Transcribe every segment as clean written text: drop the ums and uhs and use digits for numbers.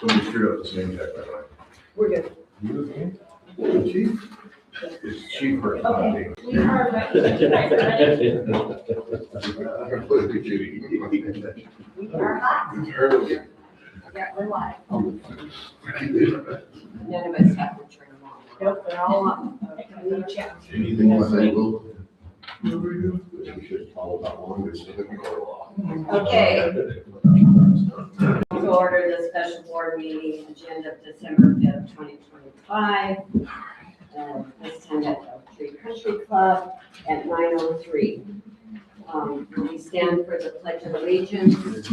Somebody screwed up the name tag, by the way. We're good. You again? Chief? It's Chief first, not me. We are ready. You guys are ready. I'm completely kidding. We are hot. It's early. Yeah, we're live. None of us have to turn them on. Nope, they're all on. We check. Anything on that vote? We should follow that one, it's the law. Okay. To order the special board meeting agenda of December 5th, 2025. This time at the Tree Country Club at 9:03. We stand for the Pledge of Allegiance. There's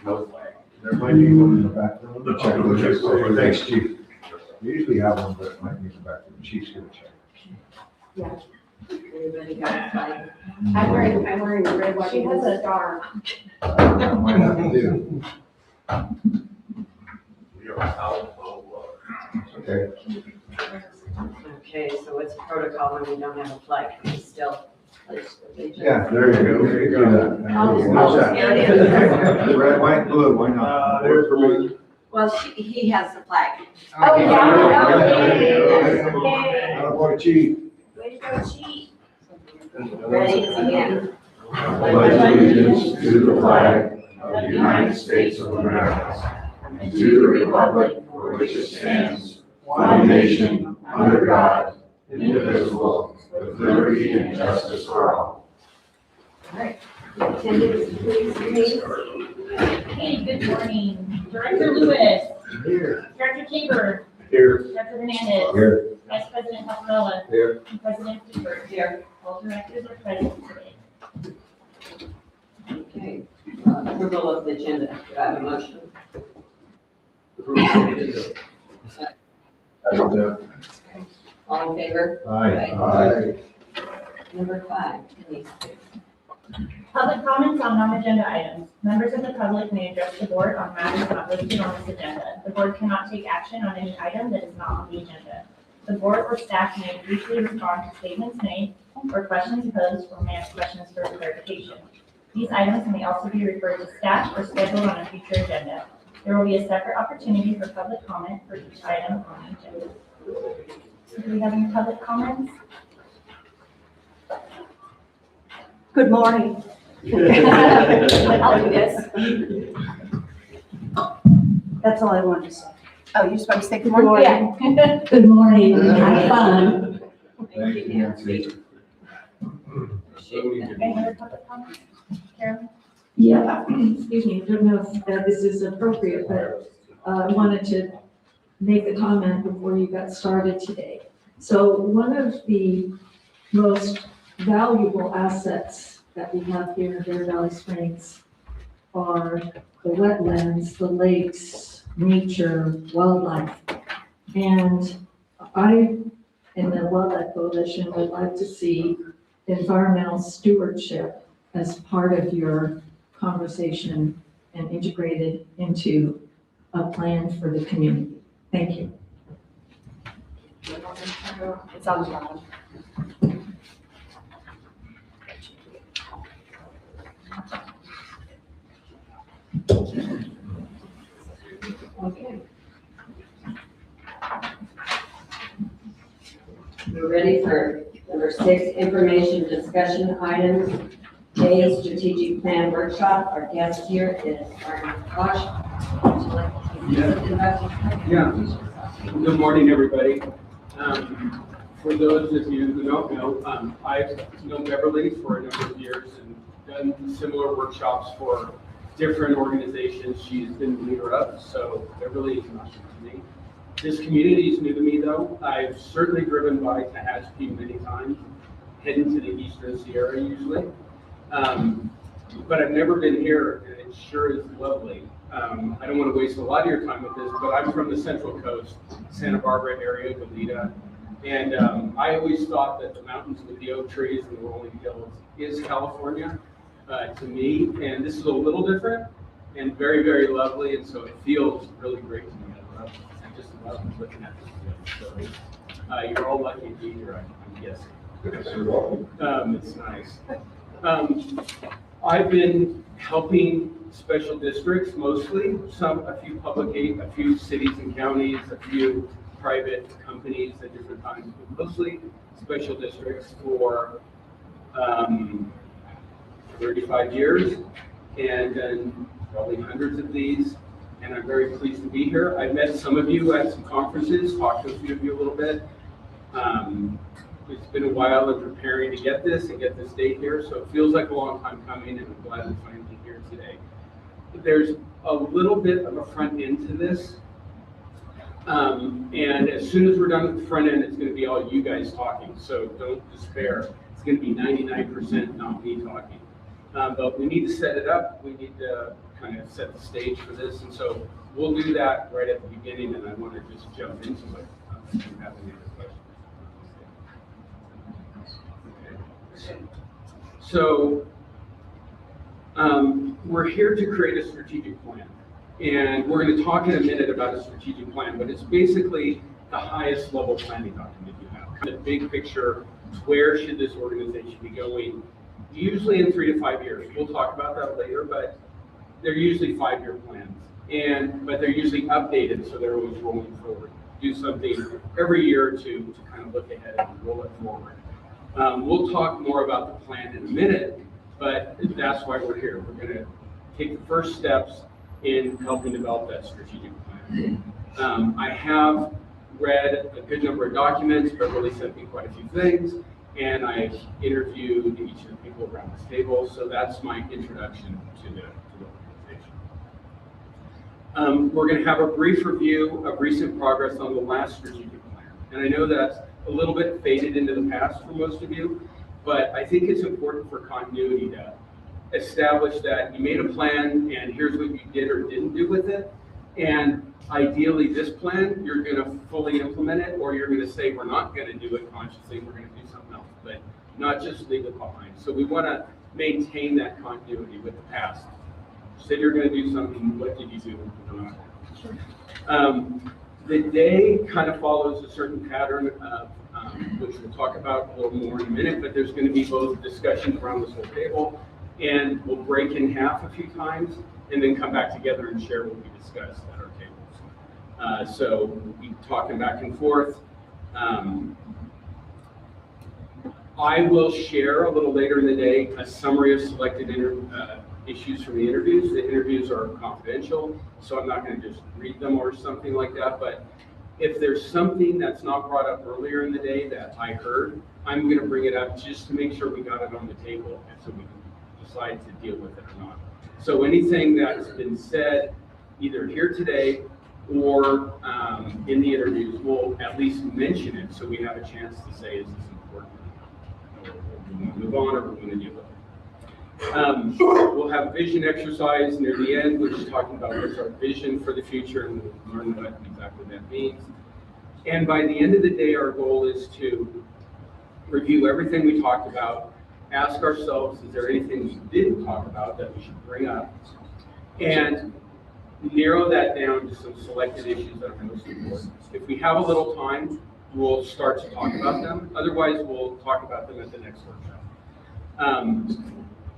no flag. There might be one in the background. Check. Thanks, Chief. We usually have one, but it might be in the background. Chief's gonna check. Everybody got a flag? I'm wearing the red one. She has a star. Might have to do. We are out of okay. Okay, so what's protocol when we don't have a flag? Can we still pledge the allegiance? Yeah, there you go. There you go. I'll just Watch scan that. it. Red, white, blue, why not? There's for me. Well, he has the flag. Oh, yeah. Yay. Attaboy, Chief. Way to go, Chief. Ready, again. Pledge allegiance to the flag of the United States of America and to the republic for which it stands, one nation, under God, indivisible, with liberty and justice for all. Attendance, please. Hey, good morning. Director Lewis, Here. Director Tabor, Here. Director Hernandez, Here. Vice President Paparella, Here. and President Cooper. Here. All directors are present today. Okay, approval of the agenda. Do I have a motion? All in favor? Aye. Number 5, Denise. Public comments on non-agenda items. Members of the public may address the board on matters not listed on this agenda. The board cannot take action on any item that is not on the agenda. The board or staff may briefly respond to statements made or questions posed or may ask questions for clarification. These items may also be referred to staff or scheduled on a future agenda. There will be a separate opportunity for public comment for each item on the agenda. Do we have any public comments? Good morning. I'll do this. That's all I wanted to say. Oh, you're supposed to say good morning? Yeah. Good morning. Have fun. Thank you, Nancy. Any other public comments? Carolyn? Yeah, excuse me, don't know if this is appropriate, but I wanted to make a comment before you got started today. So one of the most valuable assets that we have here in Bear Valley Springs are the wetlands, the lakes, nature, wildlife. And I, in the Wildlife Coalition, would like to see environmental stewardship as part of your conversation and integrated into a plan for the community. Thank you. It's on the bottom. Okay. We're ready for number 6, information discussion items. A, strategic plan workshop. Our guest here is Martin Koch. Would you like to introduce? Yeah. Good morning, everybody. For those of you who don't know, I've known Beverly for a number of years and done similar workshops for different organizations she's been the leader of, so Beverly is not new to me. This community is new to me, though. I've certainly driven by Tehachapi many times, heading to the Eastern Sierra usually. But I've never been here, and it sure is lovely. I don't want to waste a lot of your time with this, but I'm from the Central Coast, Santa Barbara area, Goleta, and I always thought that the mountains with the oak trees and the rolling hills is California to me, and this is a little different and very, very lovely, and so it feels really great to me. I just love looking at this. So you're all lucky to be here, I'm guessing. It's nice. I've been helping special districts mostly, a few a few cities and counties, a few private companies at different times, but mostly special districts for 35 years, and done probably hundreds of these, and I'm very pleased to be here. I've met some of you at some conferences, talked to a few of you a little bit. It's been a while in preparing to get this and get this date here, so it feels like a long time coming, and I'm glad I'm finally here today. But there's a little bit of a front end to this, and as soon as we're done with the front end, it's going to be all you guys talking, so don't despair. It's going to be 99% not me talking. But we need to set it up. We need to kind of set the stage for this, and so we'll do that right at the beginning, and I want to just jump into it. If you have any other questions. Okay. So we're here to create a strategic plan, and we're going to talk in a minute about a strategic plan, but it's basically the highest level planning document you have. The big picture, where should this organization be going? Usually in 3 to 5 years. We'll talk about that later, but they're usually 5-year plans, but they're usually updated, so they're always rolling forward. Do something every year or two to kind of look ahead and roll it forward. We'll talk more about the plan in a minute, but that's why we're here. We're going to take the first steps in helping develop that strategic plan. I have read a good number of documents, but really sent me quite a few things, and I've interviewed each of the people around this table, so that's my introduction to the organization. We're going to have a brief review of recent progress on the last strategic plan, and I know that's a little bit faded into the past for most of you, but I think it's important for continuity to establish that you made a plan and here's what you did or didn't do with it. And ideally this plan, you're going to fully implement it, or you're going to say, we're not going to do it consciously, we're going to do something else, but not just leave it behind. So we want to maintain that continuity with the past. You said you're going to do something, what did you do? The day kind of follows a certain pattern of, which we'll talk about a little more in a minute, but there's going to be both discussions around this whole table, and we'll break in half a few times, and then come back together and share what we discussed at our tables. So we'll be talking back and forth. I will share a little later in the day a summary of selected issues from the interviews. The interviews are confidential, so I'm not going to just read them or something like that, but if there's something that's not brought up earlier in the day that I heard, I'm going to bring it up just to make sure we got it on the table, and so we can decide to deal with it or not. So anything that's been said, either here today or in the interviews, we'll at least mention it so we have a chance to say, is this important? Or we want to move on, or we want to deal with it. We'll have a vision exercise near the end, which is talking about what's our vision for the future, and we'll learn what exactly that means. And by the end of the day, our goal is to review everything we talked about, ask ourselves, is there anything we didn't talk about that we should bring up, and narrow that down to some selected issues that are most important. If we have a little time, we'll start to talk about them. Otherwise, we'll talk about them at the next workshop.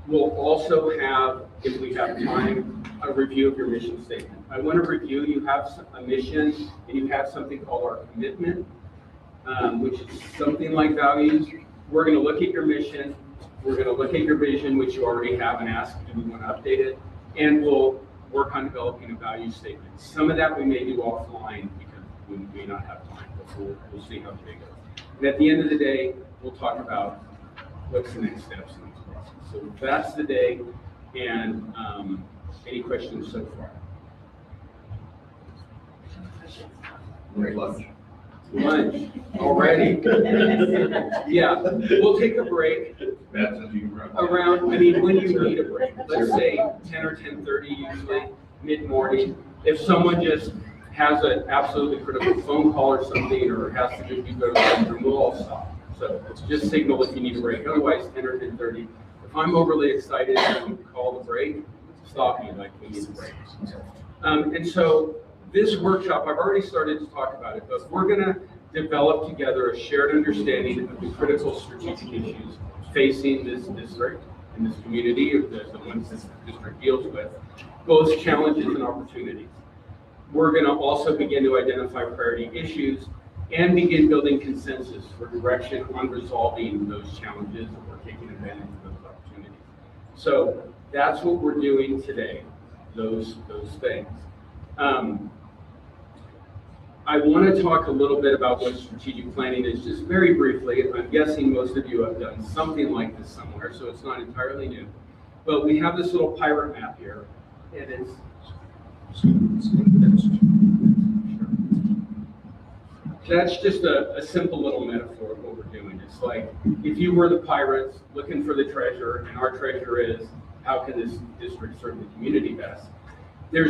We'll also have, if we have time, a review of your mission statement. I want to review, you have a mission, and you have something called our commitment, which is something like values. We're going to look at your mission, we're going to look at your vision, which you already have, and ask, do we want to update it? And we'll work on developing a value statement. Some of that we may do offline because we may not have time, but we'll see how today goes. And at the end of the day, we'll talk about what's the next steps in this process. So that's the day, and any questions so far? Lunch already? Yeah, we'll take a break around, I mean, when you need a break. Let's say 10 or 10:30 usually, mid-morning. If someone just has an absolutely critical phone call or something, or has to just go to the bathroom, we'll all stop. So just signal if you need a break. Otherwise, 10 or 10:30. If I'm overly excited to call the break, stop me like we need a break. And so this workshop, I've already started to talk about it, but we're going to develop together a shared understanding of the critical strategic issues facing this district in this community, or the ones this district deals with, both challenges and opportunities. We're going to also begin to identify priority issues and begin building consensus for direction on resolving those challenges or taking advantage of those opportunities. So that's what we're doing today, those things. I want to talk a little bit about what strategic planning is, just very briefly. I'm guessing most of you have done something like this somewhere, so it's not entirely new. But we have this little pirate map here, and it's that's just a simple little metaphor of what we're doing. It's like if you were the pirates looking for the treasure, and our treasure is how can this district serve the community best? There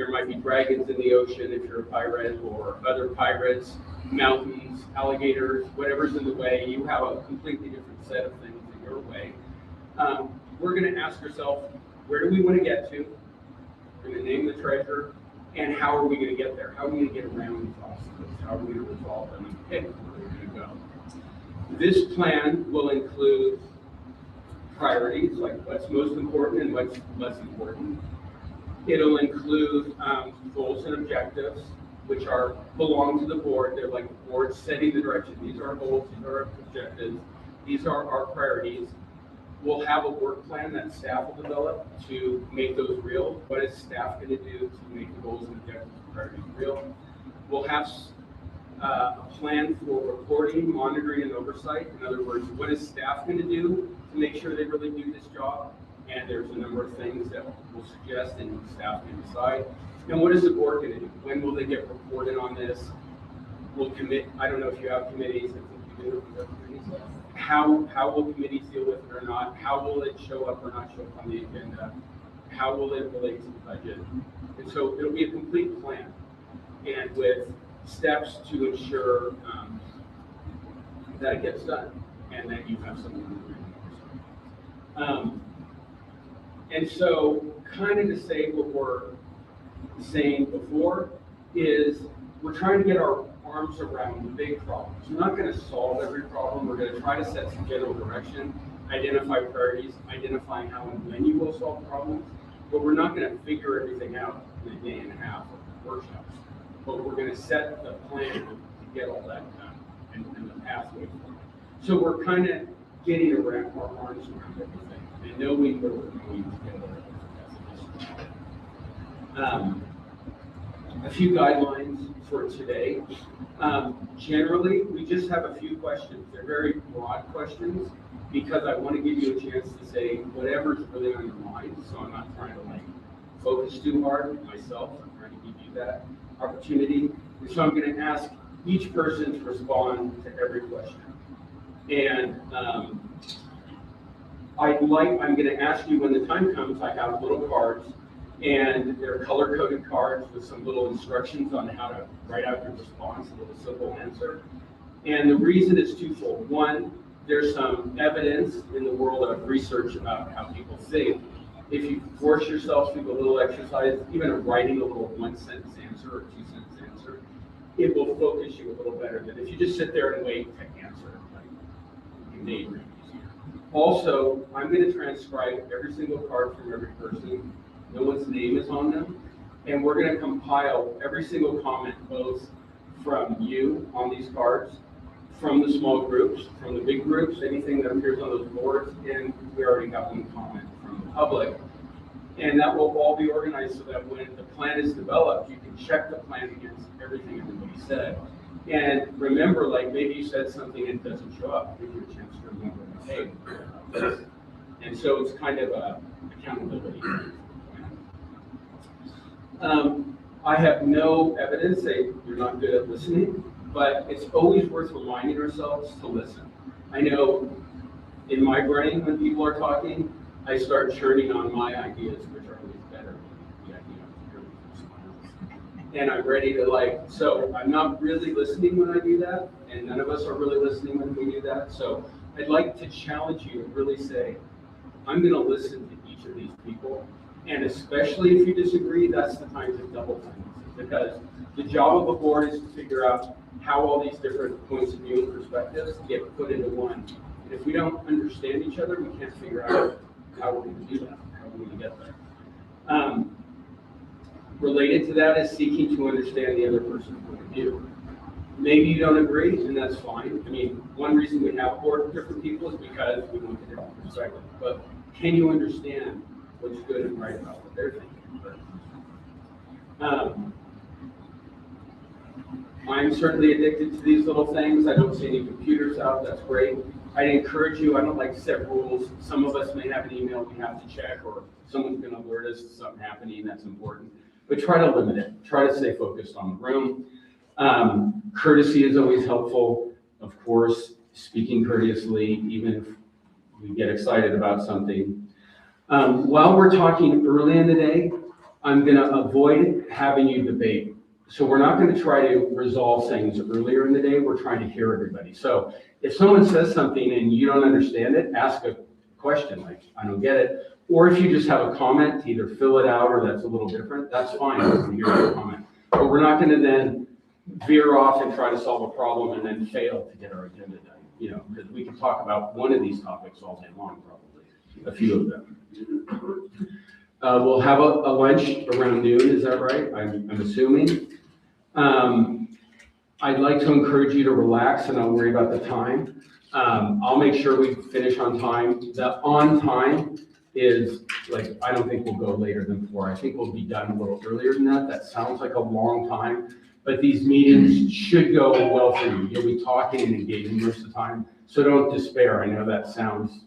might be dragons in the ocean if you're a pirate, or other pirates, mountains, alligators, whatever's in the way. You have a completely different set of things in your way. We're going to ask ourselves, where do we want to get to? We're going to name the treasure, and how are we going to get there? How are we going to get around these obstacles? How are we going to resolve them and pick where we're going to go? This plan will include priorities, like what's most important and what's less important. It'll include goals and objectives, which belong to the board. They're like the board setting the direction. These are our goals, these are our objectives, these are our priorities. We'll have a work plan that staff will develop to make those real. What is staff going to do to make the goals and objectives and priorities real? We'll have a plan for reporting, monitoring, and oversight. In other words, what is staff going to do to make sure they really do this job? And there's a number of things that we'll suggest and staff can decide. And what is the board going to do? When will they get reported on this? We'll commit, I don't know if you have committees, I think you do. You have committees. How will committees deal with it or not? How will it show up or not show up on the agenda? How will it relate to the budget? And so it'll be a complete plan, and with steps to ensure that it gets done and that you have something to do. And so kind of to say what we're saying before is we're trying to get our arms around the big problems. We're not going to solve every problem. We're going to try to set some general direction, identify priorities, identify how and when you will solve problems, but we're not going to figure everything out in a day and a half of workshops. But we're going to set the plan to get all that done and the pathway for it. So we're kind of getting around our arms around everything and knowing where we're going together as a district. A few guidelines for today. Generally, we just have a few questions. They're very broad questions because I want to give you a chance to say whatever's really on your mind. So I'm not trying to focus too hard myself. I'm trying to give you that opportunity. And so I'm going to ask each person to respond to every question. And I'm going to ask you when the time comes, I have little cards, and they're color-coded cards with some little instructions on how to write out your response, a little simple answer. And the reason is twofold. One, there's some evidence in the world of research about how people think. If you force yourself to do a little exercise, even writing a little one-sentence answer or two-sentence answer, it will focus you a little better than if you just sit there and wait to answer. You may read easier. Also, I'm going to transcribe every single card from every person. No one's name is on them. And we're going to compile every single comment, both from you on these cards, from the small groups, from the big groups, anything that appears on those boards, and we already got one comment from the public. And that will all be organized so that when the plan is developed, you can check the plan against everything everybody said. And remember, maybe you said something and it doesn't show up, give you a chance to remember, hey, and so it's kind of a accountability. I have no evidence that you're not good at listening, but it's always worth reminding ourselves to listen. I know in my brain, when people are talking, I start churning on my ideas, which are always better than the idea of hearing from someone else. And I'm ready to so I'm not really listening when I do that, and none of us are really listening when we do that. So I'd like to challenge you and really say, I'm going to listen to each of these people. And especially if you disagree, that's the time to double time, because the job of a board is to figure out how all these different points of view and perspectives get put into one. If we don't understand each other, we can't figure out how we're going to do that, how we're going to get there. Related to that is seeking to understand the other person's point of view. Maybe you don't agree, and that's fine. I mean, one reason we have 4 different people is because we want a different perspective. But can you understand what's good and right about what they're thinking? I'm certainly addicted to these little things. I don't see any computers out. That's great. I'd encourage you, I don't like to set rules. Some of us may have an email we have to check, or someone's going to alert us to something happening that's important. But try to limit it. Try to stay focused on the room. Courtesy is always helpful. Of course, speaking courteously, even if we get excited about something. While we're talking early in the day, I'm going to avoid having you debate. So we're not going to try to resolve things earlier in the day. We're trying to hear everybody. So if someone says something and you don't understand it, ask a question like, I don't get it. Or if you just have a comment, either fill it out or that's a little different, that's fine. I can hear your comment. But we're not going to then veer off and try to solve a problem and then fail to get our agenda done. You know, because we can talk about one of these topics all day long, probably, a few of them. We'll have a lunch around noon, is that right? I'm assuming. I'd like to encourage you to relax and not worry about the time. I'll make sure we finish on time. The on time is like, I don't think we'll go later than 4. I think we'll be done a little earlier than that. That sounds like a long time, but these meetings should go well for you. You'll be talking and engaging most of the time, so don't despair. I know that sounds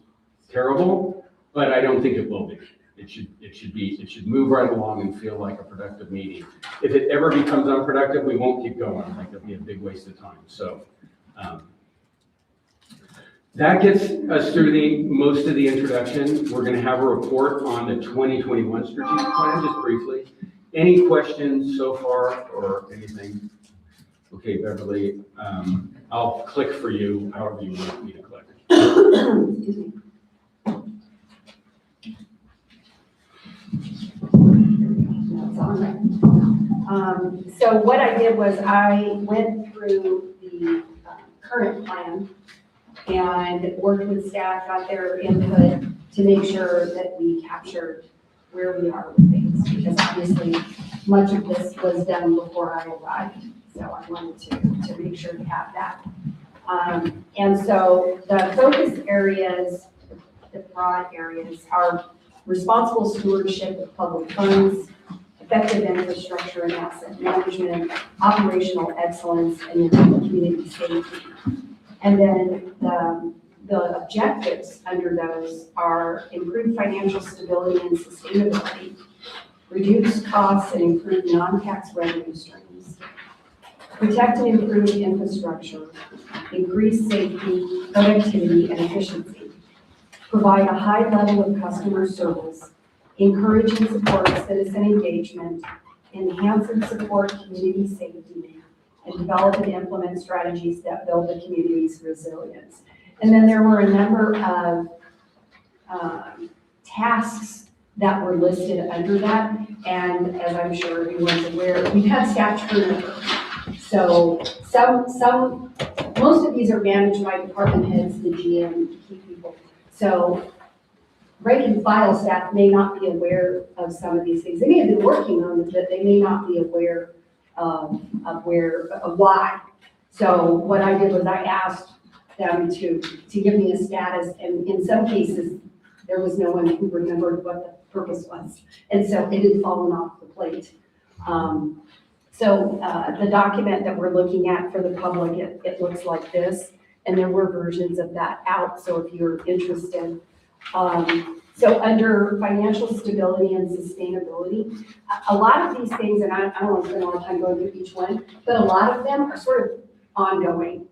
terrible, but I don't think it will be. It should move right along and feel like a productive meeting. If it ever becomes unproductive, we won't keep going. Like, it'll be a big waste of time. So that gets us through most of the introduction. We're going to have a report on the 2021 strategic plan, just briefly. Any questions so far or anything? Okay, Beverly, I'll click for you, however you want me to click. Excuse me. That's on there. So what I did was I went through the current plan and worked with staff, got their input to make sure that we captured where we are with things, because obviously much of this was done before I arrived. So I wanted to make sure to have that. And so the focus areas, the broad areas, are responsible stewardship of public funds, effective infrastructure and asset management, operational excellence, and community safety. And then the objectives under those are improved financial stability and sustainability, reduce costs and improve non-tax revenue streams, protect and improve infrastructure, increase safety, productivity, and efficiency, provide a high level of customer service, encourage and support citizen engagement, enhance and support community safety, and develop and implement strategies that build the community's resilience. And then there were a number of tasks that were listed under that. And as I'm sure everyone's aware, we've had staff turnover. So most of these are managed by department heads, the GM, key people. So rank and file staff may not be aware of some of these things. They may have been working on them, but they may not be aware of why. So what I did was I asked them to give me a status, and in some cases, there was no one who remembered what the purpose was. And so it had fallen off the plate. So the document that we're looking at for the public, it looks like this, and there were versions of that out, so if you're interested. So under financial stability and sustainability, a lot of these things, and I don't want to spend a lot of time going through each one, but a lot of them are sort of ongoing.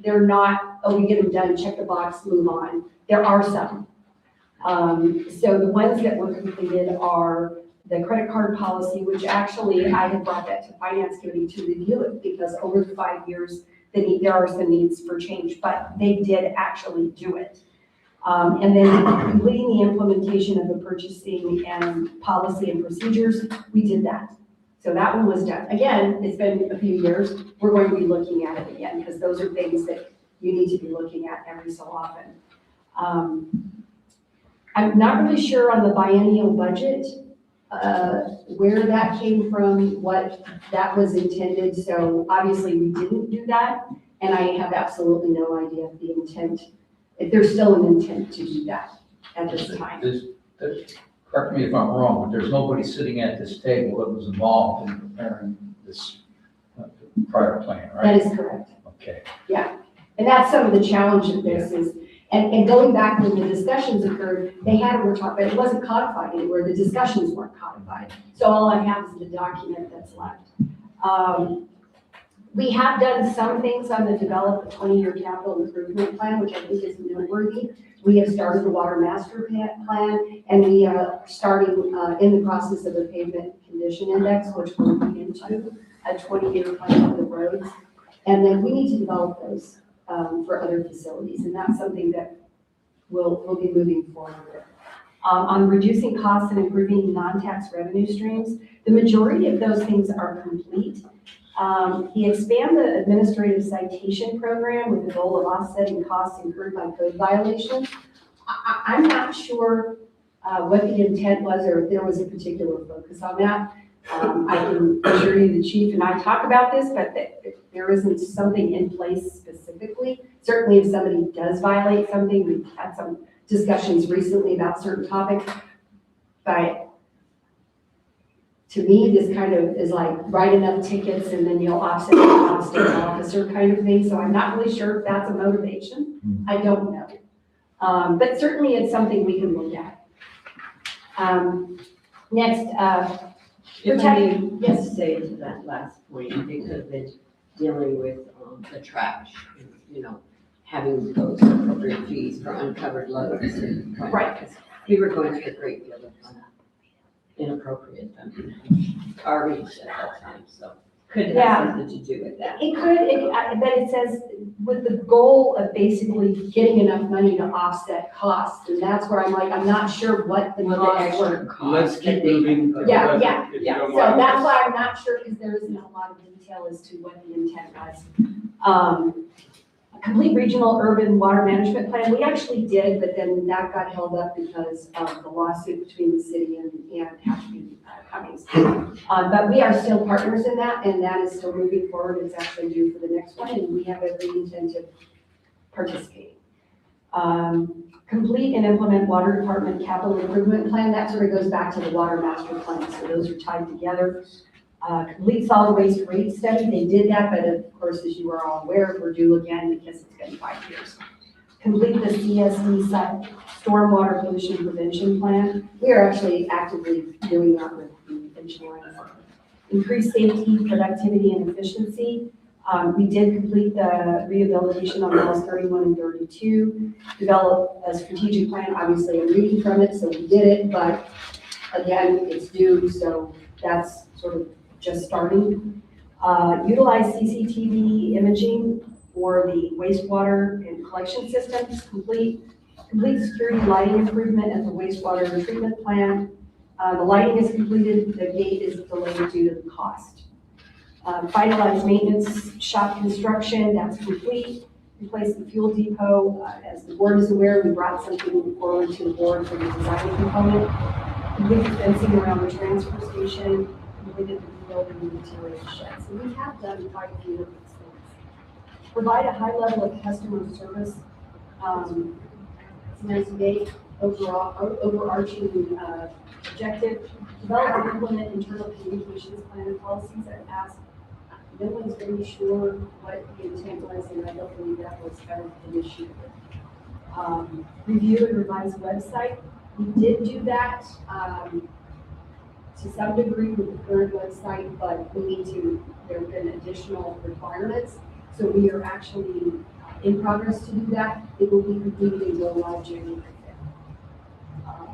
They're not, oh, we get them done, check the box, move on. There are some. So the ones that were completed are the credit card policy, which actually I had brought that to Finance Committee to review it, because over the 5 years, there are some needs for change, but they did actually do it. And then completing the implementation of the purchasing and policy and procedures, we did that. So that one was done. Again, it's been a few years. We're going to be looking at it again, because those are things that you need to be looking at every so often. I'm not really sure on the biennial budget, where that came from, what that was intended. So obviously we didn't do that. And I have absolutely no idea if the intent, if there's still an intent to do that at this time. Correct me if I'm wrong, but there's nobody sitting at this table that was involved in preparing this prior plan, That right? is correct. Okay. And that's some of the challenge of this is, and going back when the discussions occurred, they had a workshop, but it wasn't codified anywhere. The discussions weren't codified. So all I have is the document that's left. We have done some things on the develop a 20-year capital improvement plan, which I think is noteworthy. We have started the water master plan, and we are starting in the process of a pavement condition index, which will lead into a 20-year plan of the roads. And then we need to develop those for other facilities, and that's something that we'll be moving forward with. On reducing costs and improving non-tax revenue streams, the majority of those things are complete. He expanded the administrative citation program with the goal of offsetting costs incurred by code violations. I'm not sure what the intent was or if there was a particular focus on that. I can assure you the chief and I talk about this, but there isn't something in place specifically. Certainly if somebody does violate something, we've had some discussions recently about certain topics, but to me, this kind of is like write enough tickets and then you'll offset the cost of the officer kind of thing. So I'm not really sure if that's a motivation. I don't know. But certainly it's something we can look at. Next, If I may Yes. just say to that last point, because it's dealing with the trash, having those appropriate fees for uncovered loads. Right. We were going through a great deal of inappropriate garbage at that time, so could Yeah. have something to do with that. it could, but it says with the goal of basically getting enough money to offset costs. And that's where I'm like, I'm not sure what the Well, the costs extra were. cost Let's that keep they moving. incur. Yeah, If yeah, you yeah. don't So mind. that's why I'm not sure, because there isn't a lot of detail as to what the intent was. A complete regional urban water management plan, we actually did, but then that got held up because of the lawsuit between the city and Ashby Cummings. But we are still partners in that, and that is still moving forward. It's actually due for the next one, and we have every intent of participating. Complete and implement water department capital improvement plan, that sort of goes back to the water master plan, so those are tied together. Complete solid waste rate study, they did that, but of course, as you are all aware, we're due again because it's been 5 years. Complete the CSD stormwater pollution prevention plan. We are actually actively doing that with the engineering. Increase safety, productivity, and efficiency. We did complete the rehabilitation on wells 31 and 32, develop a strategic plan. Obviously, I'm reading from it, so we did it, but again, it's due, so that's sort of just starting. Utilize CCTV imaging for the wastewater and collection systems. Complete security lighting improvement at the wastewater treatment plant. The lighting is completed, the gate is delayed due to the cost. Finalize maintenance shop construction, that's complete. Replace the fuel depot. As the board is aware, we brought something forward to the board for the design component. Complete the fencing around the transfer station, completed the building and material shed. So we have done quite a few of these things. Provide a high level of customer service. It's nice date, overarching objective. Develop and implement internal communications plan and policies that ask. No one's really sure what the intent was, and I don't believe that was ever an issue. Review and revise website. We did do that to some degree with the current website, but we need to, there have been additional requirements. So we are actually in progress to do that. It will be completed and go live January 5th.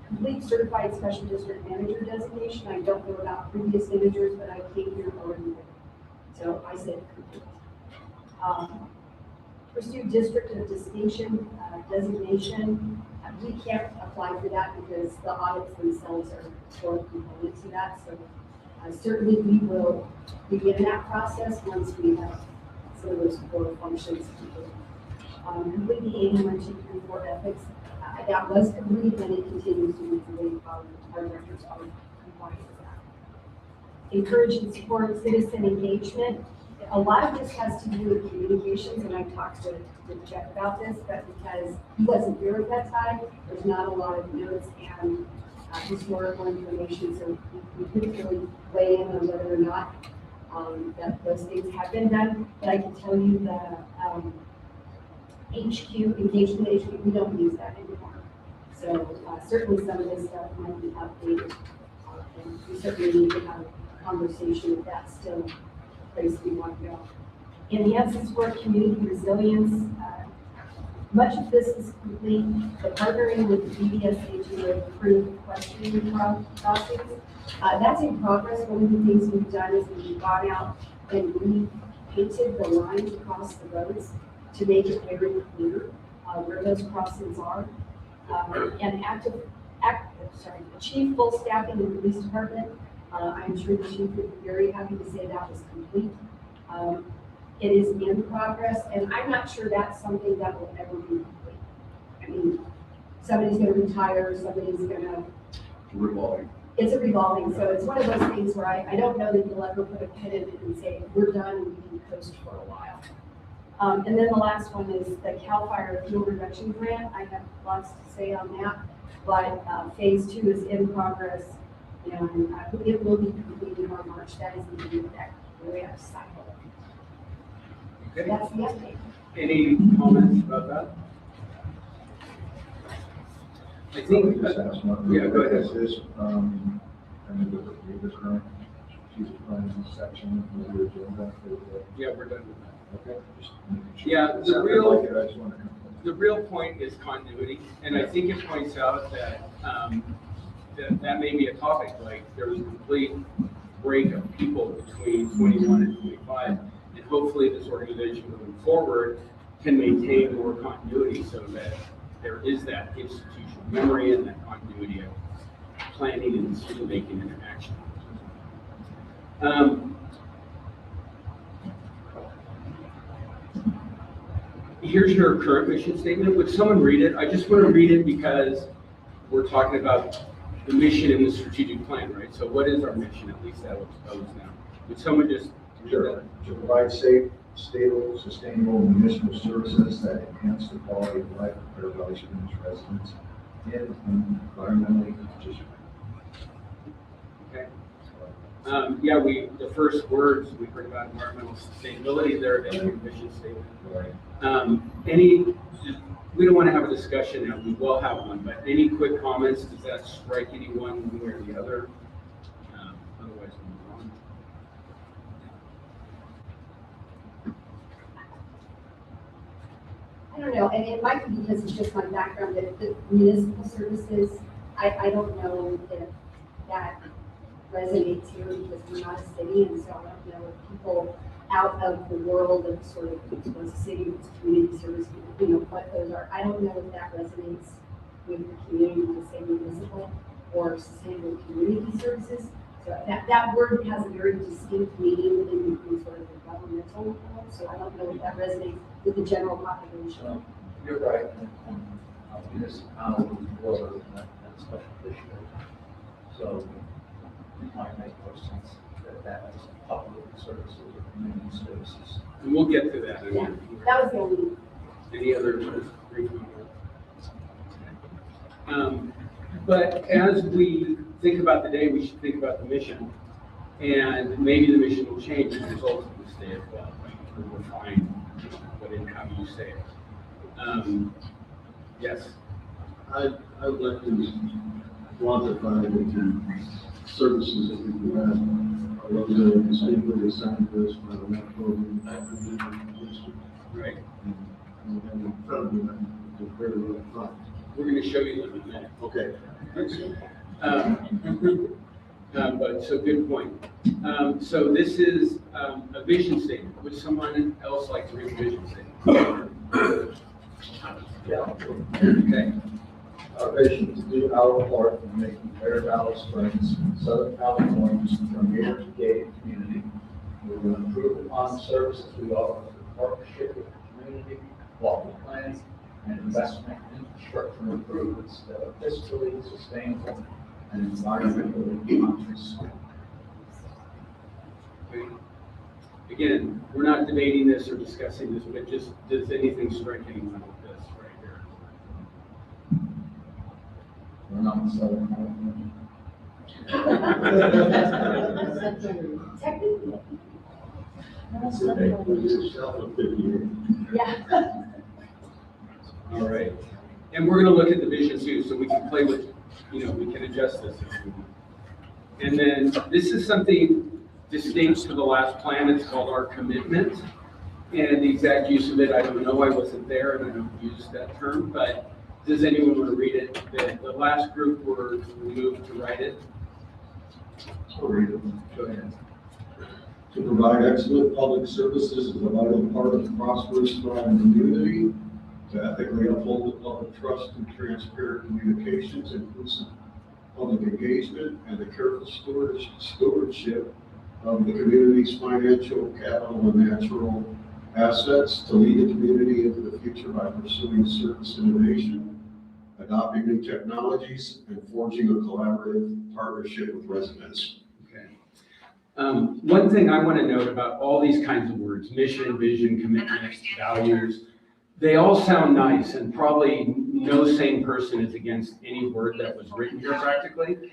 Complete certified special district manager designation. I don't know about previous managers, but I came here already with it. So I said complete. Pursue district of distinction designation. We can't apply for that because the audits themselves are core component to that. So certainly we will begin that process once we have some of those core functions. Complete the 81-234 ethics. That was complete, and it continues to be complete. Our directors are compliant with that. Encourage and support citizen engagement. A lot of this has to do with communications, and I talked to Jeff about this, but because he wasn't here at that time, there's not a lot of notes and historical information, so we couldn't really weigh in on whether or not that those things have been done. But I can tell you the HQ, engagement HQ, we don't use that anymore. So certainly some of this stuff might be updated, and we certainly need to have a conversation if that's still a place we want to go. Enhance and support community resilience. Much of this is complete. The partnering with the BDSA to improve questioning process. That's in progress. One of the things we've done is we've gone out and repainted the lines across the roads to make it very clear where those crossings are. And achieve full staffing in the police department. I'm sure the chief would be very happy to say that was complete. It is in progress, and I'm not sure that's something that will ever be complete. I mean, somebody's going to retire, somebody's going to. Revolving. It's a revolving, so it's one of those things where I don't know that you'll ever put a pin in it and say, we're done and we can coast for a while. And then the last one is the CAL FIRE fuel reduction grant. I have lots to say on that, but phase 2 is in progress, and it will be completed on March. That is the end of that grant cycle. Okay. That's the update. Any comments about that? I think, Just ask one. yeah, go ahead. This is, I mean, the current strategic planning section of the agenda. yeah, we're done with that. Okay. Just making sure. Yeah, It sounded like it, I just wanted to confirm. The real point is continuity, and I think it points out that that may be a topic, like there was a complete break of people between 21 and 25, and hopefully this organization moving forward can maintain more continuity so that there is that institutional memory and that continuity of planning and decision-making and action. Here's your current mission statement. Would someone read it? I just want to read it because we're talking about the mission in the strategic plan, right? So what is our mission? At least that looks posed now. Would someone just read Sure. that? To provide safe, stable, sustainable municipal services that enhance the quality of life of Bear Valley Springs residents in an environmentally conscious way. Okay. Yeah, the first words we heard about environmental sustainability there in the mission statement. Right. We don't want to have a discussion now, we will have one, but any quick comments? Does that strike anyone one way or the other? Otherwise, we'll move on. I don't know, and it might be because it's just my background, that the municipal services, I don't know if that resonates here because we're not a city, and so I don't know if people out of the world of sort of what's a city, what's community service, what those are. I don't know if that resonates with the community to say municipal or sustainable community services. So that word has a very distinct meaning in sort of the governmental world, so I don't know if that resonates with the general population. You're right. Municipality was a special issue. So it might make more sense that is public services or community services. And we'll get to that. Yeah, that was the only. Any other brief comments? But as we think about the day, we should think about the mission. And maybe the mission will change as a result of this day as well. Right? We'll refine what and how you say it. Yes. I would like to quantify the services that we provide. Those are distinctly assigned to us by the MAP program. Right. And we have in front of you, they're very well defined. We're going to show you them in a minute. Okay. But so good point. So this is a vision statement. Would someone else like to read the vision statement? Yeah. Okay. Our vision is to do our part in making Bear Valley Springs, Southern California's premier gated community. We will improve upon the services we offer to the partnership with the community, local plans, and investment in infrastructure improvements that are fiscally sustainable and environmentally conscious. Again, we're not debating this or discussing this, but just, does anything strike anyone with this right here? We're not in Southern California. Technically. Yeah. All right. And we're gonna look at the vision too, so we can play with, we can adjust this if we want. And then this is something distinct to the last plan. It's called our commitment. And the exact use of it, I don't know. I wasn't there and I don't use that term, but does anyone want to read it? The last group were moved to write it. I'll read it. Go ahead. To provide excellent public services is a vital part of a prosperous, thriving community. To ethically uphold the public trust and transparent communications, inclusive public engagement, and the careful stewardship of the community's financial, capital, and natural assets. To lead the community into the future by pursuing service innovation, adopting new technologies, and forging a collaborative partnership with residents. Okay. One thing I want to note about all these kinds of words, mission, vision, commitment, values, they all sound nice, and probably no sane person is against any word that was written here practically.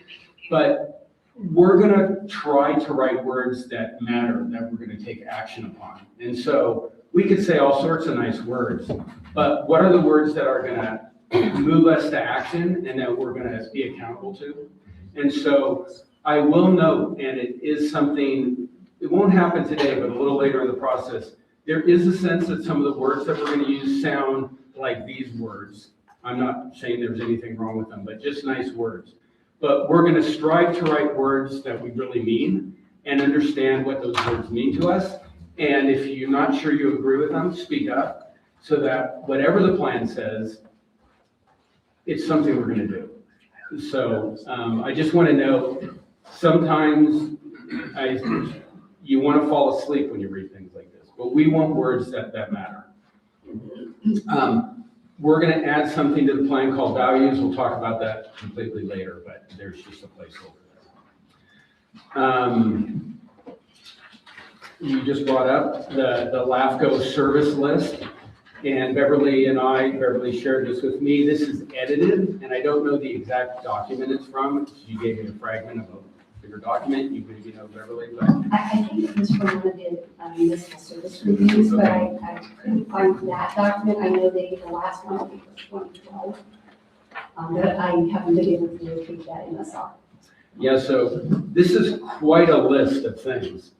But we're going to try to write words that matter, that we're going to take action upon. And so we could say all sorts of nice words, but what are the words that are going to move us to action and that we're going to be accountable to? And so I will note, and it is something, it won't happen today, but a little later in the process, there is a sense that some of the words that we're going to use sound like these words. I'm not saying there's anything wrong with them, but just nice words. But we're going to strive to write words that we really mean and understand what those words mean to us. And if you're not sure you agree with them, speak up so that whatever the plan says, it's something we're going to do. So I just want to know, sometimes you want to fall asleep when you read things like this, but we want words that matter. We're going to add something to the plan called values. We'll talk about that completely later, but there's just a placeholder there. You just brought up the LAFCO service list, and Beverly shared this with me. This is edited, and I don't know the exact document it's from. She gave me a fragment of a bigger document. You maybe know Beverly, but I think it was from the municipal service reviews, but I couldn't find that document. I know they did the last one, I think it was 2012. But I haven't been able to locate that in SR. yeah, so this is quite a list of things.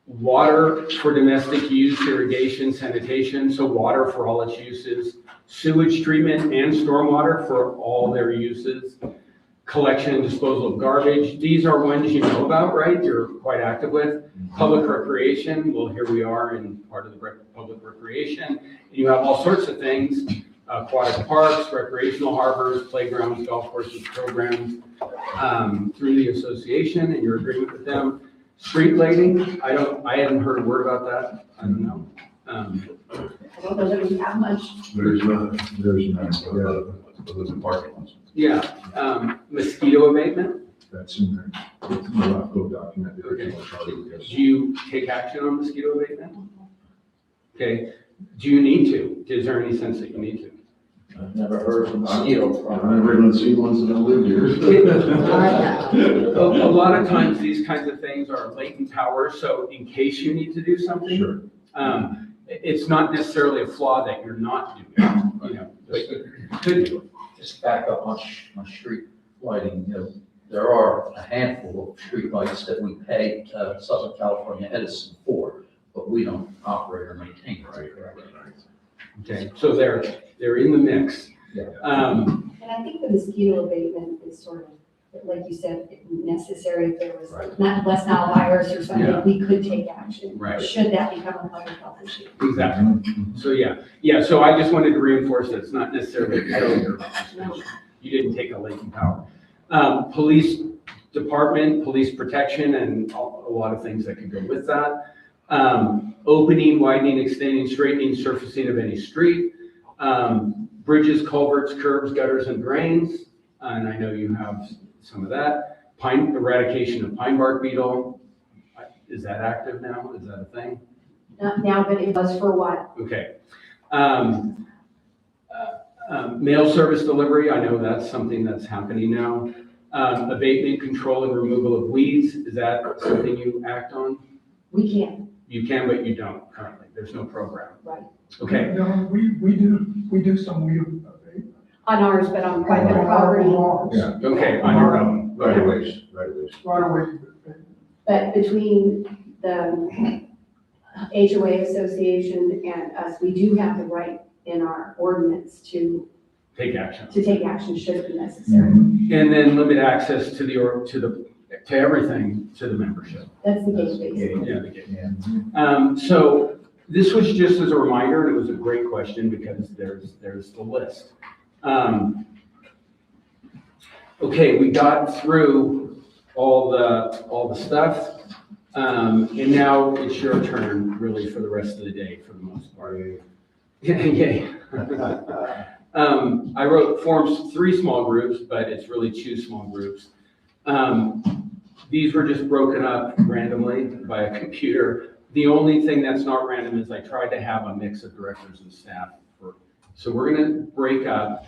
Water for domestic use, irrigation, sanitation, so water for all its uses, sewage treatment and stormwater for all their uses, collection and disposal of garbage. These are ones you know about, right? You're quite active with. Public recreation, well, here we are in part of the public recreation. You have all sorts of things, aquatic parks, recreational harbors, playgrounds, golf courses, programs, through the association and your agreement with them. Street lighting, I hadn't heard a word about that. I don't know. I don't know that we have much. There's none, those are parking lots. Yeah, mosquito abatement. That's in there. It's in the LAFCO document. Okay. Do you take action on mosquito abatement? Okay. Do you need to? Is there any sense that you need to? I've never heard of mosquito I've problem. never even seen ones that live here. A lot of times these kinds of things are latent power, so in case you need to do something, Sure. It's not necessarily a flaw that you're not doing, but you could do it. Just back up on street lighting, there are a handful of street lights that we pay Southern California Edison for, but we don't operate or maintain. Right. Okay, so they're in the mix. Yeah. And I think the mosquito abatement is sort of, like you said, necessary if there was not West Nile virus or something, Yeah. we could take action. Right. Should that become a public health issue. Exactly. So yeah, so I just wanted to reinforce that it's not necessarily a failure. You didn't take a latent power. Police department, police protection, and a lot of things that could go with that. Opening, widening, extending, straightening, surfacing of any street, bridges, culverts, curbs, gutters, and drains, and I know you have some of that. Eradication of pine bark beetle, is that active now? Is that a thing? Not now, but it was for a while. Okay. Mail service delivery, I know that's something that's happening now. Abatement, control, and removal of weeds, is that something you act on? We can, You can, but you don't currently. There's no program. right, Okay. No, we do some weed abatement. on ours, but on private property. Yeah. Okay, on your own. Right of ways, right of ways. Right away. But between the HOA association and us, we do have the right in our ordinance to Take action. take action should it be necessary. And then limit access to everything, to the membership. That's the gate basically. Yeah, the gate. So this was just as a reminder, and it was a great question because there's the list. Okay, we got through all the stuff. And now it's your turn really for the rest of the day for the most part. Yay. I formed 3 small groups, but it's really 2 small groups. These were just broken up randomly by a computer. The only thing that's not random is I tried to have a mix of directors and staff. So we're gonna break up.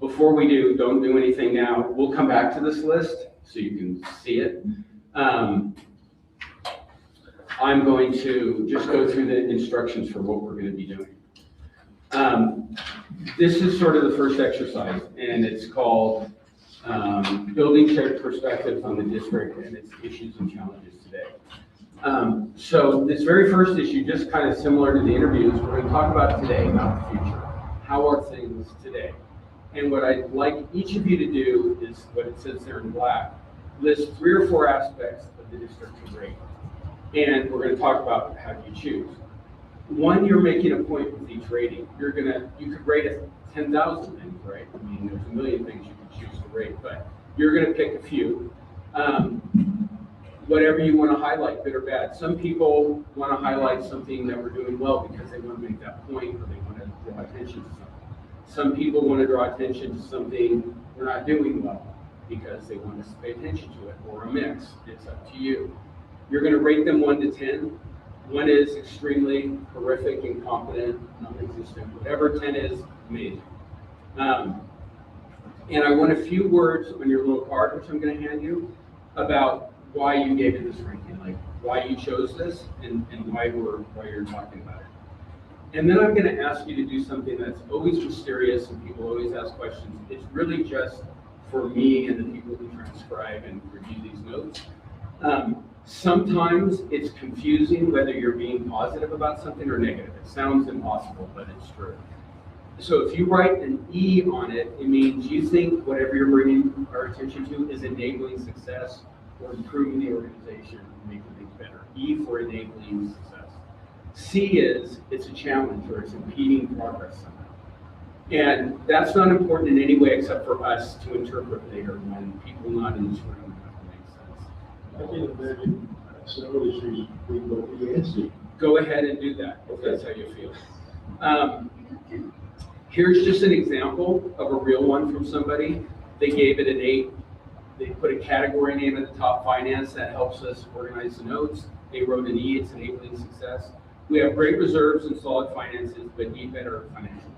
Before we do, don't do anything now. We'll come back to this list so you can see it. I'm going to just go through the instructions for what we're gonna be doing. This is sort of the first exercise, and it's called Building Shared Perspectives on the District and its Issues and Challenges Today. So this very first issue, just kind of similar to the interviews, we're going to talk about today, not the future. How are things today? And what I'd like each of you to do is what it says there in black. List 3 or 4 aspects of the district to rate. And we're going to talk about how do you choose. One, you're making a point with each rating. You could rate it 10,000 things, right? I mean, there's a million things you could choose to rate, but you're going to pick a few. Whatever you want to highlight, good or bad. Some people want to highlight something that we're doing well because they want to make that point or they want to draw attention to something. Some people want to draw attention to something we're not doing well because they want us to pay attention to it, or a mix. It's up to you. You're going to rate them 1 to 10. 1 is extremely horrific, incompetent, non-existent. Whatever 10 is, amazing. And I want a few words on your little card, which I'm going to hand you, about why you gave it this ranking, like why you chose this and why you're talking about it. And then I'm going to ask you to do something that's always mysterious and people always ask questions. It's really just for me and the people who transcribe and review these notes. Sometimes it's confusing whether you're being positive about something or negative. It sounds impossible, but it's true. So if you write an E on it, it means you think whatever you're bringing our attention to is enabling success or improving the organization and making things better. E for enabling success. C is it's a challenge or it's impeding progress somehow. And that's not important in any way except for us to interpret later when people not in this room have to make sense. I can imagine several issues between both E and C. Go ahead and do that if that's how you feel. Here's just an example of a real one from somebody. They gave it an 8. They put a category name at the top, finance, that helps us organize the notes. They wrote an E, it's enabling success. We have great reserves and solid finances, but need better financial.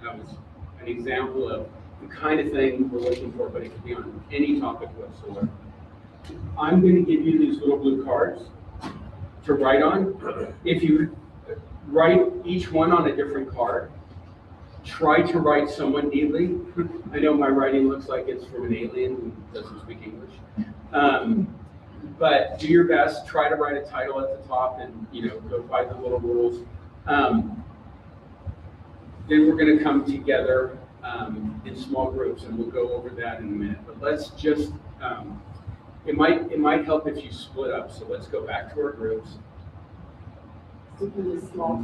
That was an example of the kind of thing we're looking for, but it could be on any topic whatsoever. I'm going to give you these little blue cards to write on. If you write each one on a different card, try to write somewhat neatly. I know my writing looks like it's from an alien who doesn't speak English. But do your best, try to write a title at the top and, go by the little rules. Then we're gonna come together in small groups and we'll go over that in a minute. But let's just, it might help if you split up. So let's go back to our groups.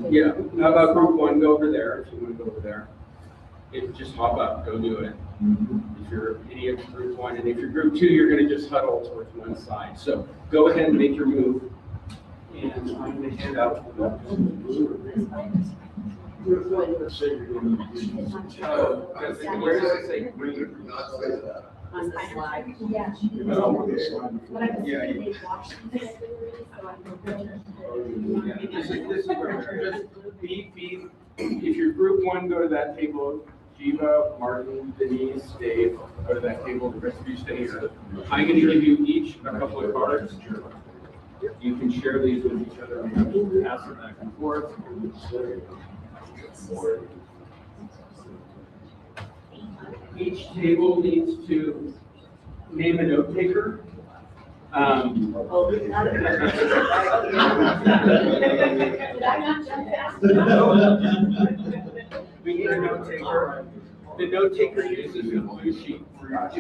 Yeah, how about group 1, go over there, if you want to go over there. Just hop up, go do it. If you're any of group 1, and if you're group 2, you're going to just huddle towards one side. So go ahead and make your move. And I'm going to hand out. Where does it say green? On the slide. Yeah. But I can see Yeah. they watched this, so I can. This is where, just if you're group one, go to that table. Jiva, Martin, Denise, Dave, go to that table. The rest of you stay here. I'm going to give you each a couple of cards. You can share these with each other and pass them back and forth. Each table needs to name a note taker. Did I not jump fast? We need a note taker. The note taker uses a blue sheet for your.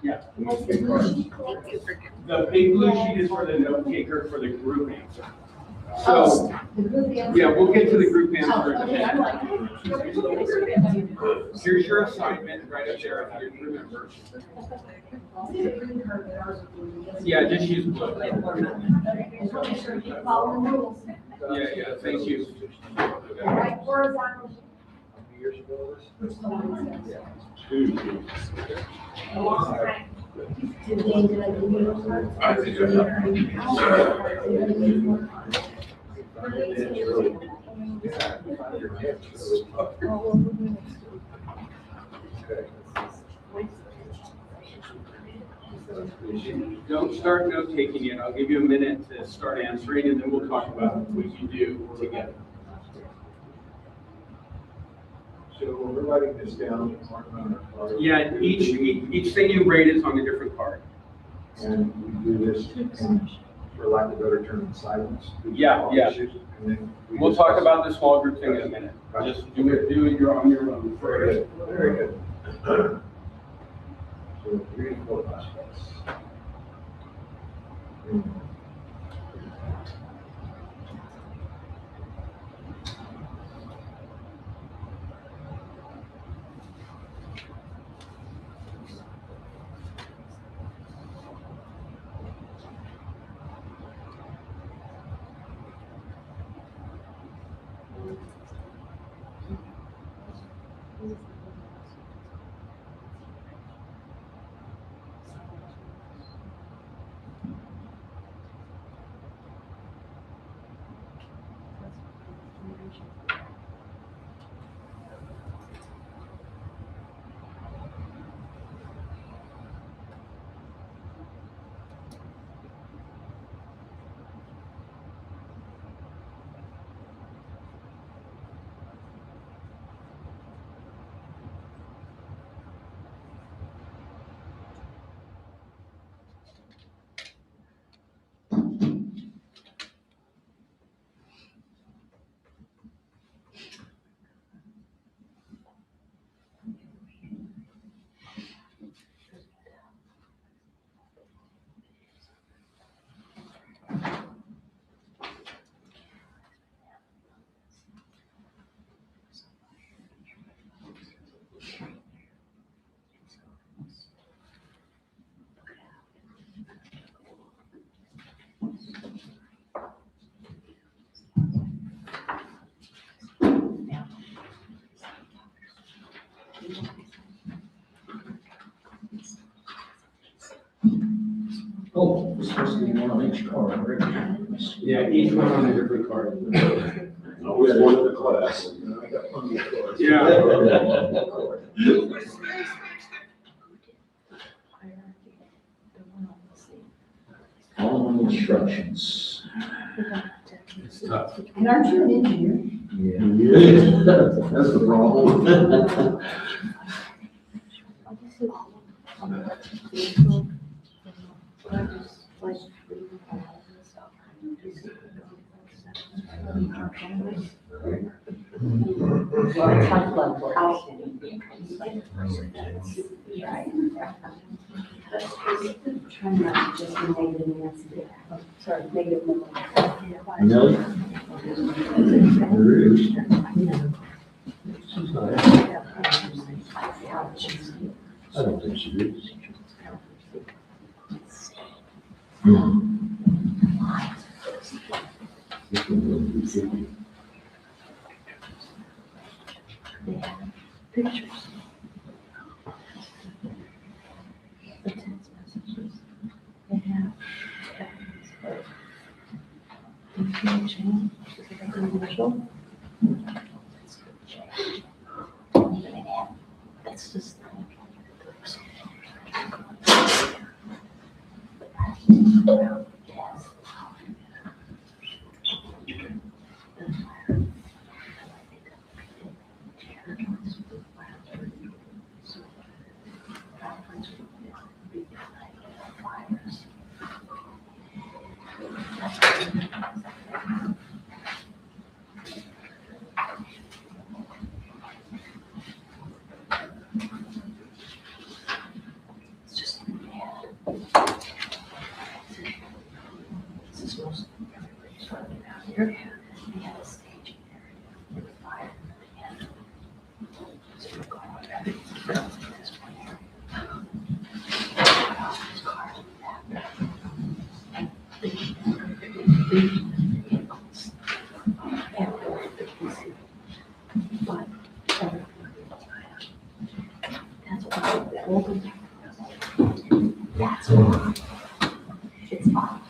Yeah. The big blue sheet is for the note taker for the group answer. So, yeah, we'll get to the group answer in a Okay, I'm minute. like. Here's your assignment right up there if you remember. Yeah, just use blue. Yeah, thank you. Right horizontal. Don't start note taking yet. I'll give you a minute to start answering and then we'll talk about what you do together. So we're writing this down. Yeah, each thing you rate is on a different card. And we do this, in, for lack of a better term, in silence. Yeah. And then We'll talk about the small group thing in a minute. Just do it on your own. Very good, very good. So 3 and 4 class. Oh, it's supposed to be one on each card, right? Yeah, each one on a different card. Always one in the class. I got plenty of cards. Yeah. Following instructions. It's tough. And aren't you an engineer? Yeah. That's the problem. Tough love work. Try not to just be negative Nancy. Oh, sorry, negative Nancy. Millie? There is. I don't think she is. Pictures. The text messages. They have. Information. Commercial. That's just. It's just, this is most everybody's running out here. We have a staging area with fire and so we're going on everything goes in this one area. There's cars in the back. Big vehicles. Everywhere that you see. But that's why the open. That's why it's on.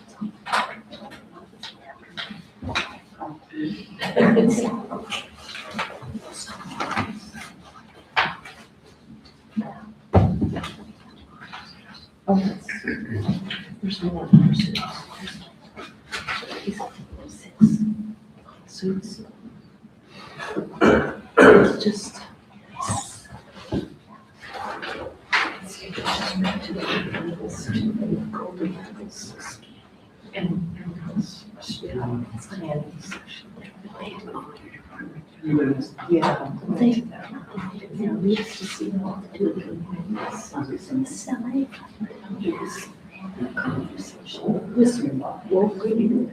Oh, that's, there's more than suits. Six suits. It's just. Yeah. They, we used to see what to do in the side. Yes. Conversation. Listen, well, we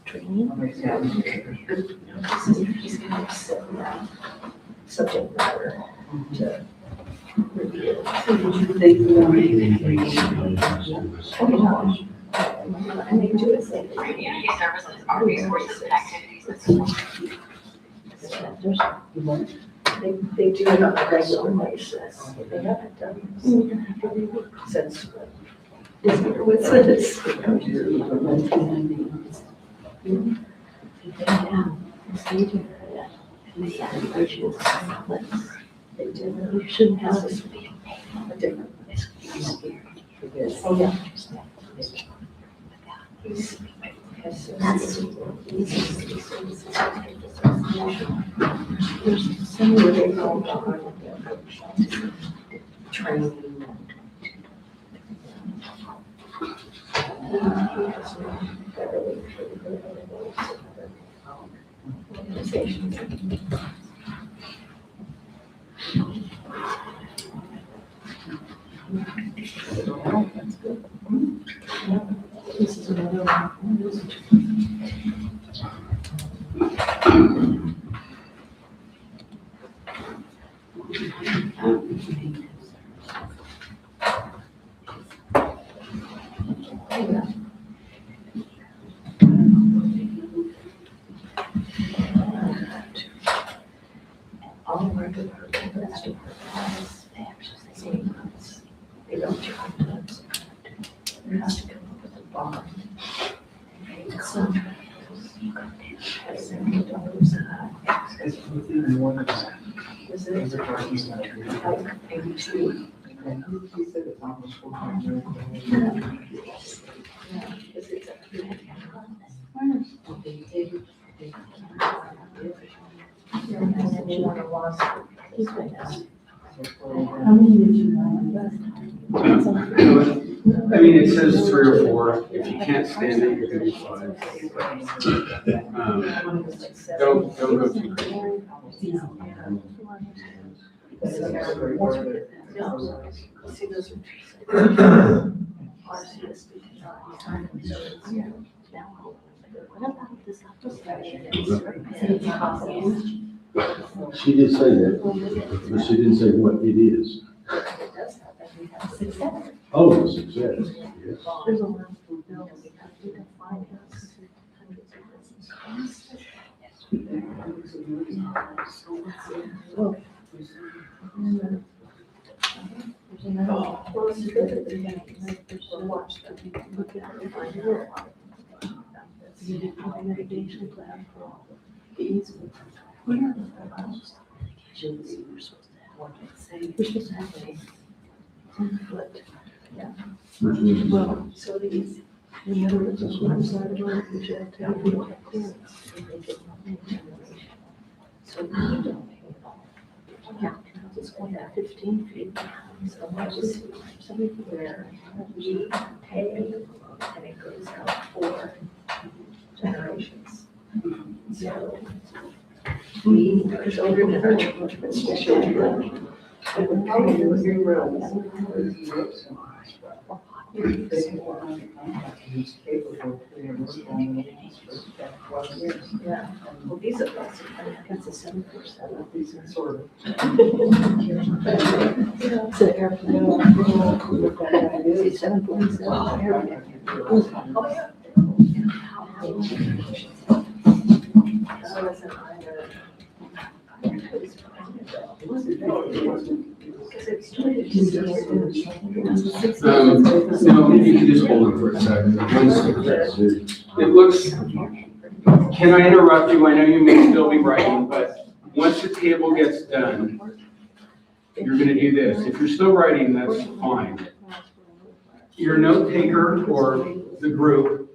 training. He's kind of set that subject matter to review. So did you think you and they do it like. Community services are resources and activities that support. They do it on a regular basis. They haven't done since. What's this? They do. You shouldn't have this be a different. Oh, yeah. That's. There's some way they go about training. Organizations. That's good. This is another one. All regular departments, they actually say they don't try to. There has to come up with a bond. Is it? How many did you I mean, it says 3 or 4. If you can't stand it, you're gonna be fine. Don't go too crazy. See, those are. What about this? She did say that, but she didn't say what it is. Success. Oh, success, yes. There's a lot of bills because we can finance hundreds of mitigation plan for all the easement. What are the proposals? We're supposed to have one, we're supposed to have a 10-foot. Well, so these, in other words, on one side of the road, we should have 10 feet of clearance. So we don't pay it all. Yeah, it's going at 15 feet. So I just, somewhere we pay and it goes out for generations. So we, because older than our children, I would probably do your roads. Yeah, well, these are, that's a 747, these are sort of. It's an airplane. It's 747 airplane. Oh, yeah. No, you can just hold on for a second. It looks, can I interrupt you? I know you may still be writing, but once the table gets done, you're gonna do this. If you're still writing, that's fine. Your note taker or the group,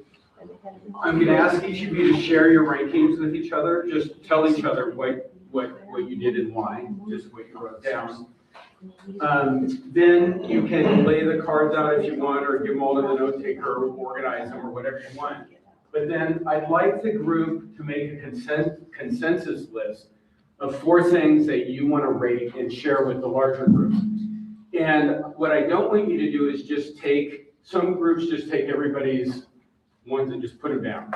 I'm gonna ask each of you to share your rankings with each other. Just tell each other what you did and why, just what you wrote down. Then you can lay the cards out if you want, or give them all to the note taker, or organize them, or whatever you want. But then I'd like the group to make a consensus list of 4 things that you want to rate and share with the larger group. And what I don't want you to do is just take, some groups just take everybody's ones and just put them down.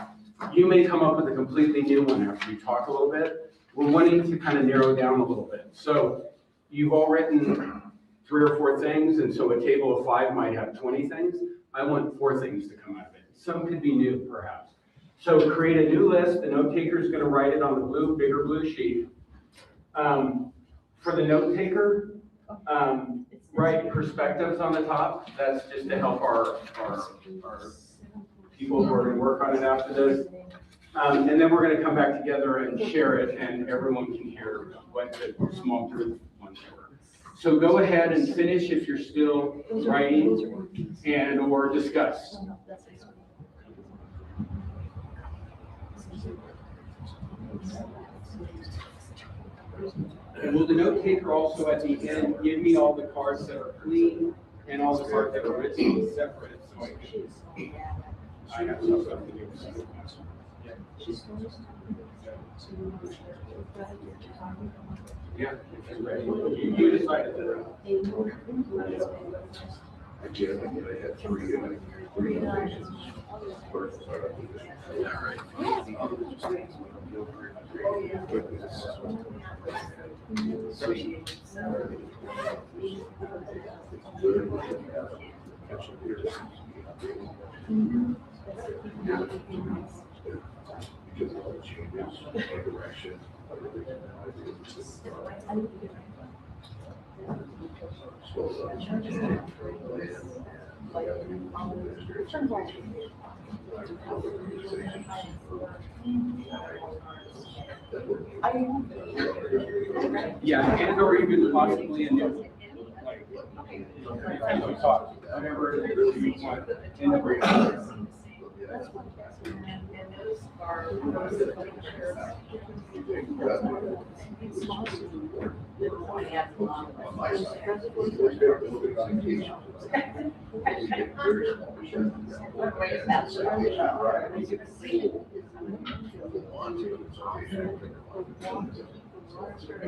You may come up with a completely new one after you talk a little bit. We're wanting to kind of narrow down a little bit. So you've all written 3 or 4 things, and so a table of 5 might have 20 things. I want 4 things to come out of it. Some could be new, perhaps. So create a new list. The note taker is going to write it on the bigger blue sheet. For the note taker, write perspectives on the top. That's just to help our people who are going to work on it after this. And then we're going to come back together and share it, and everyone can hear what the small group wants to work. So go ahead and finish if you're still writing and or discuss. And will the note taker also at the end give me all the cards that are clean and all the cards that are written separate? So I have something to do with that. Yeah, if you're ready. You decided that. Again, I had 3 locations. Because of all the changes, direction. Yeah, and or even possibly a new, like, as we talk, whatever it is you want in the brief. I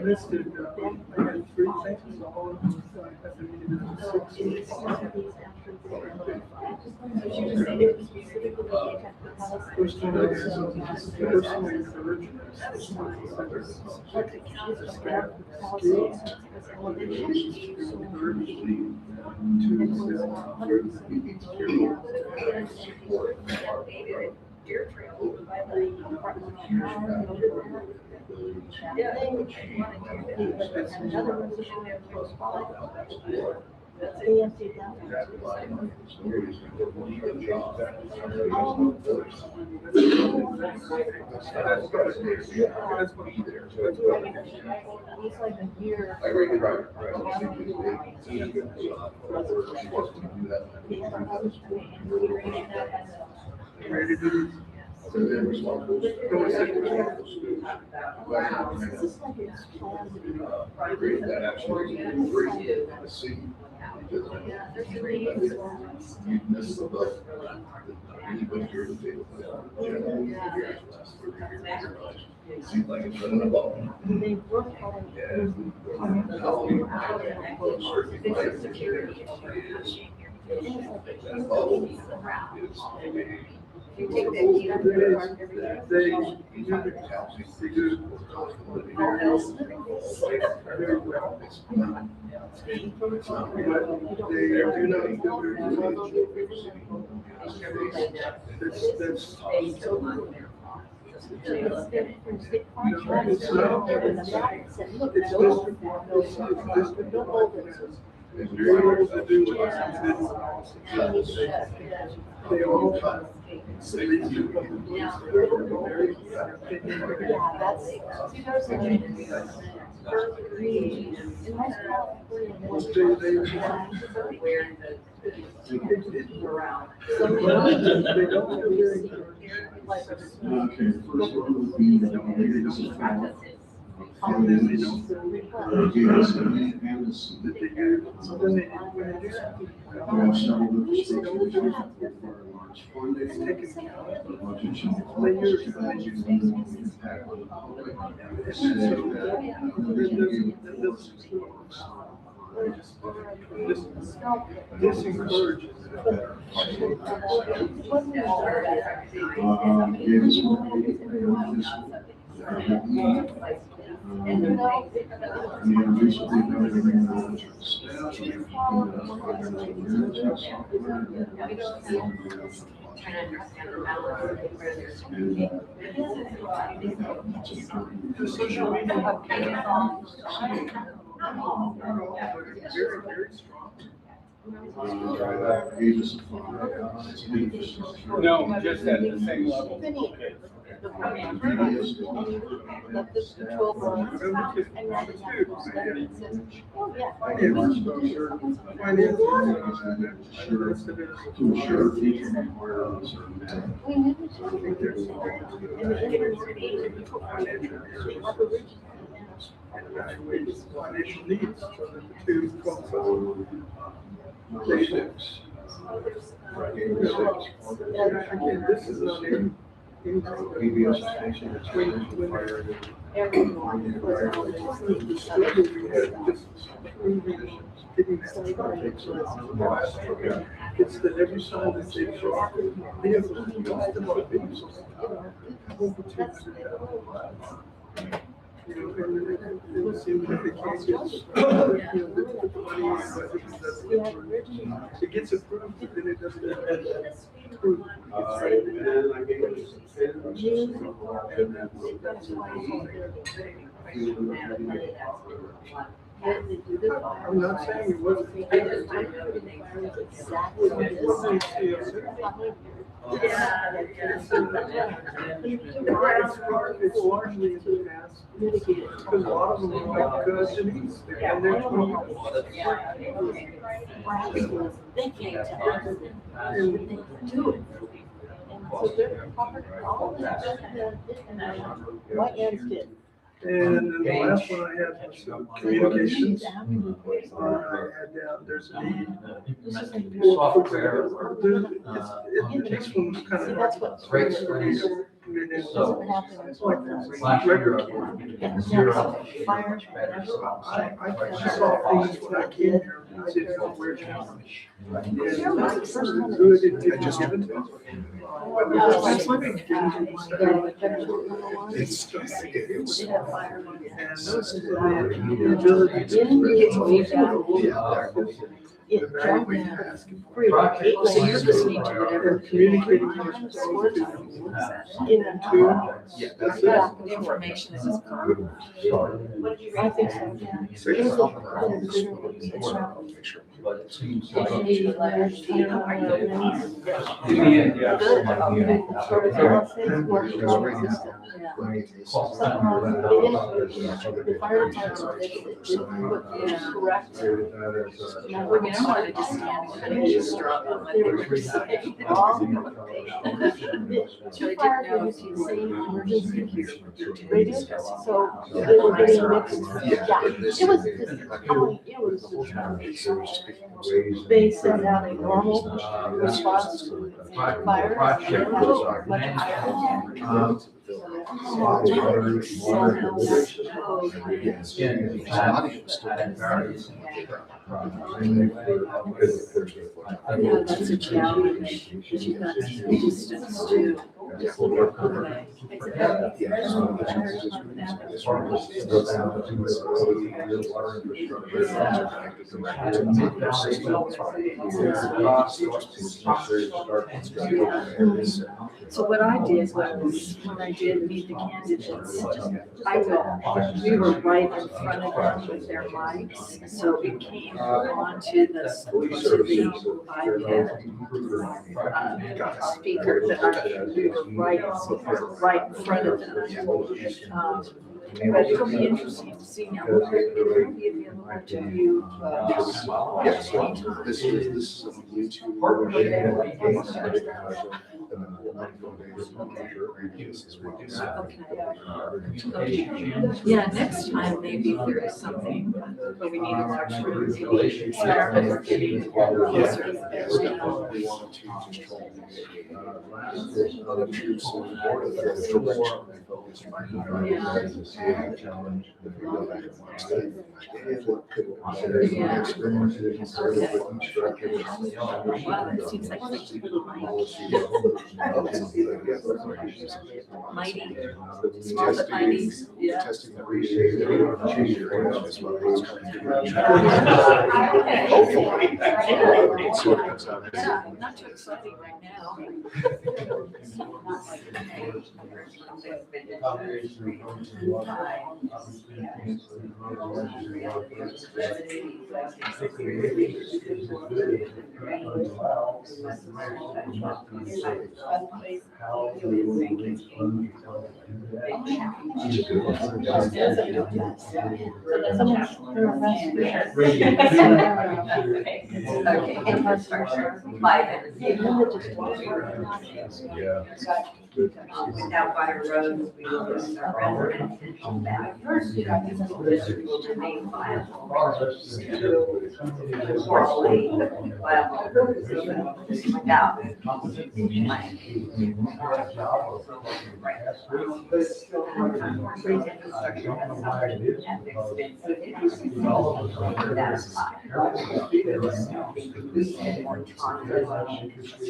listed, I had 3 things, all of them, so I have to read it in 6. Personally encourage You missed the boat. Anybody here to take it? Seems like it's running a boat. You take that heat up there, they they all Okay, first one would be the Vegas and then Vegas and Anderson. that they do, so then they, when they do something, We have several infrastructure issues for large funding. it's taken care of. The budget should They reflect use, the they use. impact on the public. It's Say so that, this encourages. Davis will be, and this will be evaluating knowledge of staff. Trying to understand the balance. The social media. Very, very strong. Aegis of fire, it's an infrastructure. No, just at the same level. PBS to ensure future requirements are met. Financial needs, so that the two basics. Again, this is not any. PBS station that's fire. The struggle we had just getting that project, so it's that every time that they show up, they have to lost them on video, so over 200,000. You know, and it seems like they can't get, you know, they put the money in, but it doesn't get approved. It gets approved, but then it doesn't get approved. I'm not saying it wasn't. It's largely in the past, because a lot of them are like Denise, and they're 20 They came to us and they do it. And so they're all the white ends did. And then the last one I had was communications. I had down, there's a need. Software, This one's kind of. That's what. Great screens. So, It's like last record. year, zero. Fire. I saw things when I came here. It's software challenge. And that's good. I just give it to him. It's just, it's. And those are the ability to. It dropped in free. So you're listening to whatever. Communicating. In That's the it. information is just. What did you I read? think so, yeah. But it seems. Did you need letters? Are you The fire department didn't put the correct. Now, I mean, I wanted to stand and kind of eavesdrop on what they were saying. Two fires were using the same emergency radio, so they were getting mixed. Yeah, it was just, it was. They sent out a normal response to fire. Much higher. Yeah, that's a challenge. You got distance to. So what I did was, when I did meet the candidates, we were right in front of them with their mics, so it came onto the iPad speaker, but we were right in front of them. But it'll be interesting to see now, we'll be available to view. This is on YouTube. Yeah, next time maybe if there is something, but we need a large room. We wanted to just try and other troops on the border that are direction and focus on the challenge. If we go back and watch that, if it could consider the experiences and sort of with each director. Wow, that seems like such a little mighty, small but mighty, yeah. Testing the ratio. Hopefully. See what comes out. Yeah, not too exciting right now. Out by the roads, we lose our residential back. To be viable. Unfortunately, without.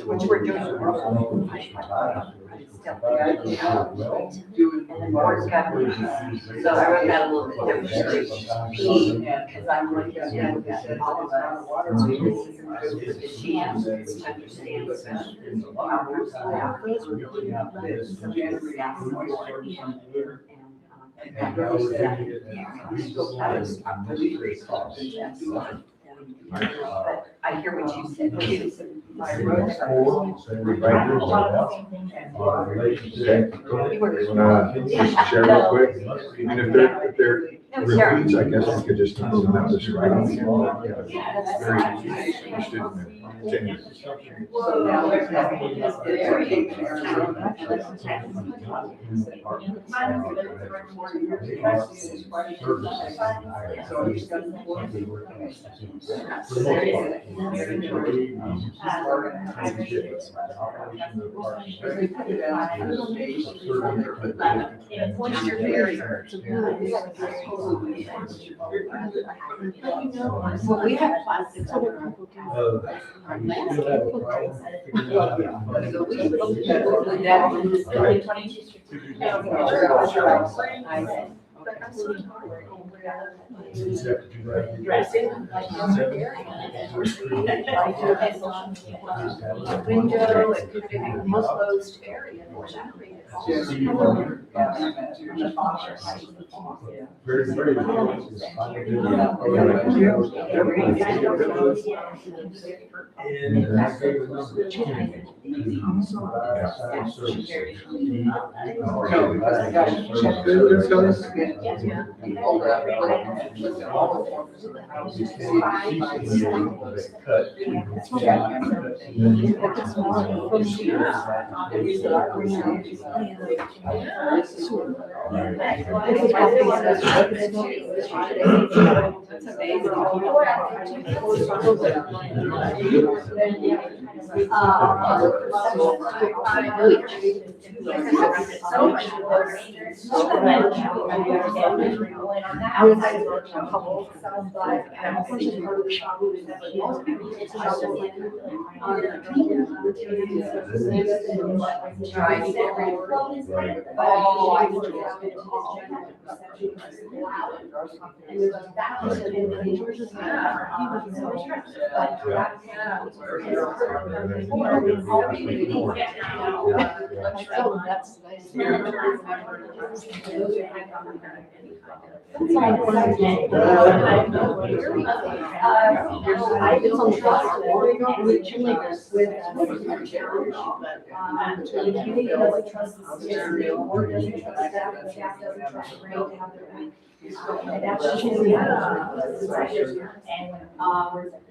Which we're doing. And then board's got, so I wrote that a little bit differently. Because I'm looking at all of us. The chance to understand I hear what you said too. My roads are. Just share real quick, and if they're repeats, I guess we could just send out this writing. Very interested in it. What's your barrier? Well, we have plastics. So we looked at that on this 22nd Street. Window, it could be the most closed area.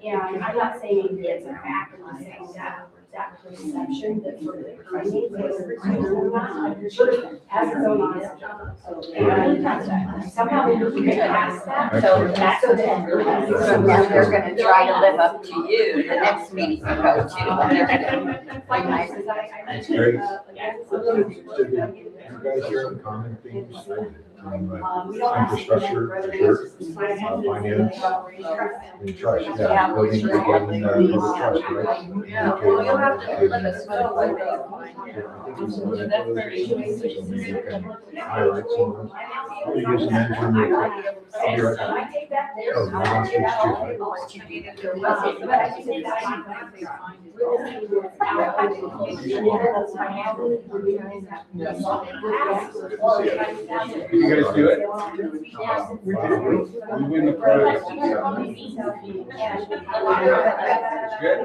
And I'm not saying it's a fact, I'm saying that perception that sort of permeates as its own honest job. And somehow we get past that. So that's so then they're gonna try to live up to you, the next meeting you go to. They're gonna find nice. That's great. You guys hear the common themes? Infrastructure, for sure. Finance, and trust, yeah. Building, building, trust, right? Yeah, well, you'll have to let us know what they That's very highlights. You just mentioned that. I'll be right back. Oh, no, that's Did you guys do it? You win the prize. Good.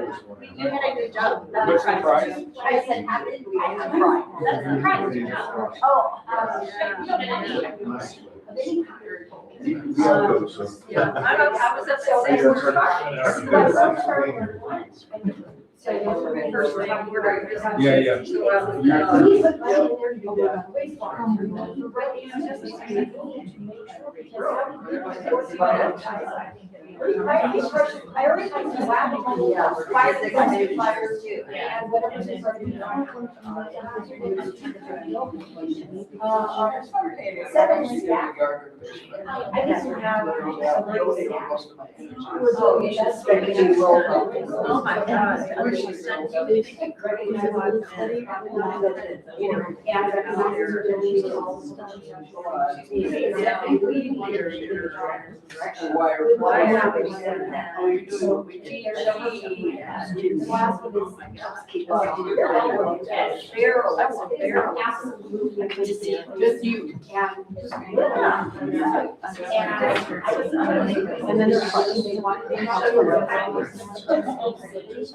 You did a good job. What's the prize? I said, I have pride. That's the prize. Oh, I was at Yeah, yeah. I already talked to Wabby, why is it going to be flyers too? And what is it going to be? 7 staff. I just have a great staff. Oh, that's very good. Oh, my God. Just you.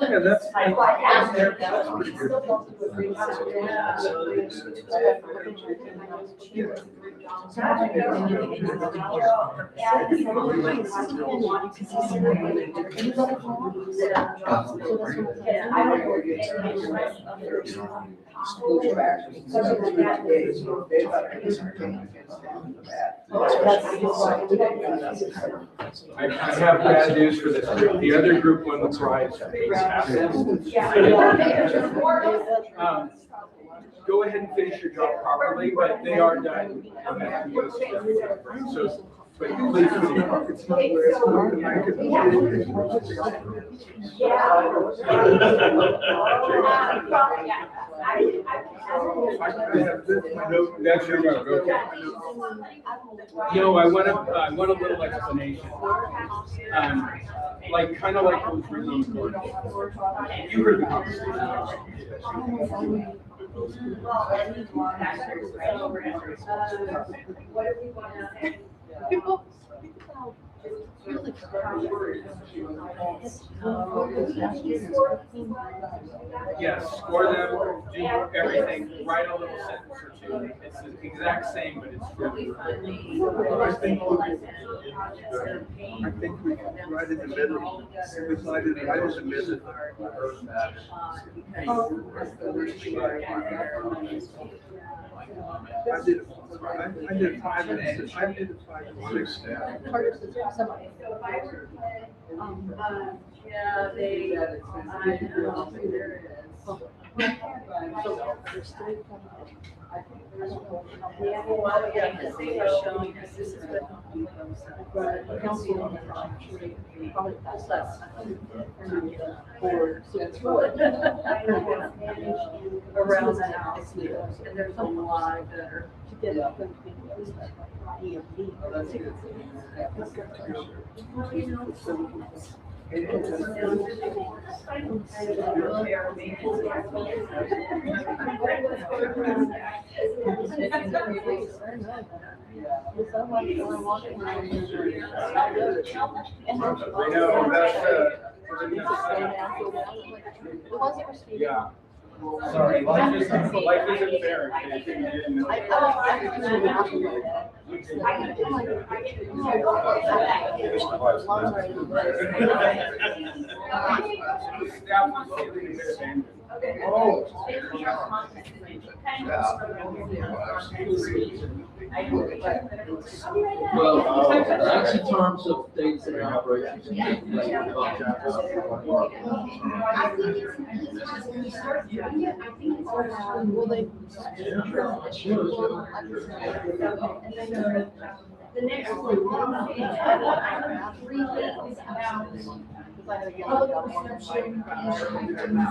Yeah, that's I have bad news for this group. The other group won the prize. Go ahead and finish your job properly, but they are done. So, but please. That's your note, okay. No, I want a little explanation. Like, kind of like it was written on the board. You heard the conversation. Yes, score them, do everything, write a little sentence or two. It's the exact same, but it's really. I think we can right in the middle, decided right in the middle. I did 5 and 6. I did 5 and 6 staff. Yeah, they, I know, there it is. Yeah, well, yeah, because they were showing us this is but council probably that's less. Around the house, and there's a lot that are to get up and Yeah. Sorry, life isn't fair. Well, that's in terms of day-to-day operations. The next one, three things about public perception, and then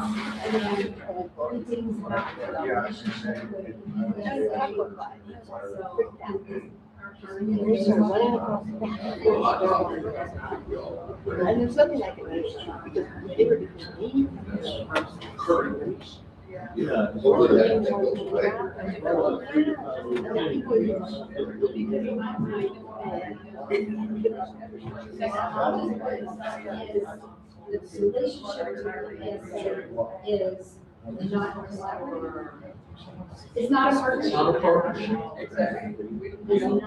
three things about the relationship with. And there's nothing I can do, because they were between me. Yeah. The relationship is not collaborative. It's not a partnership. It's not a partnership. It's not.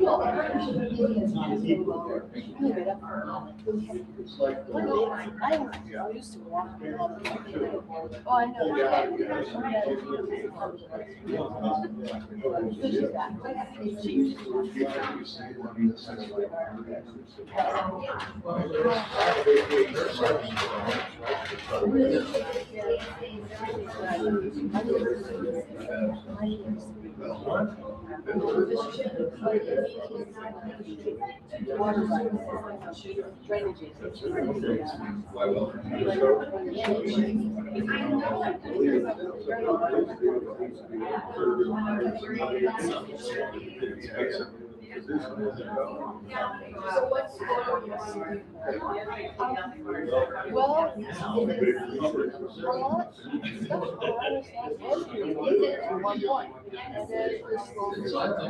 Well, a partnership really is not. I used to walk there all the time. Oh, I know. I think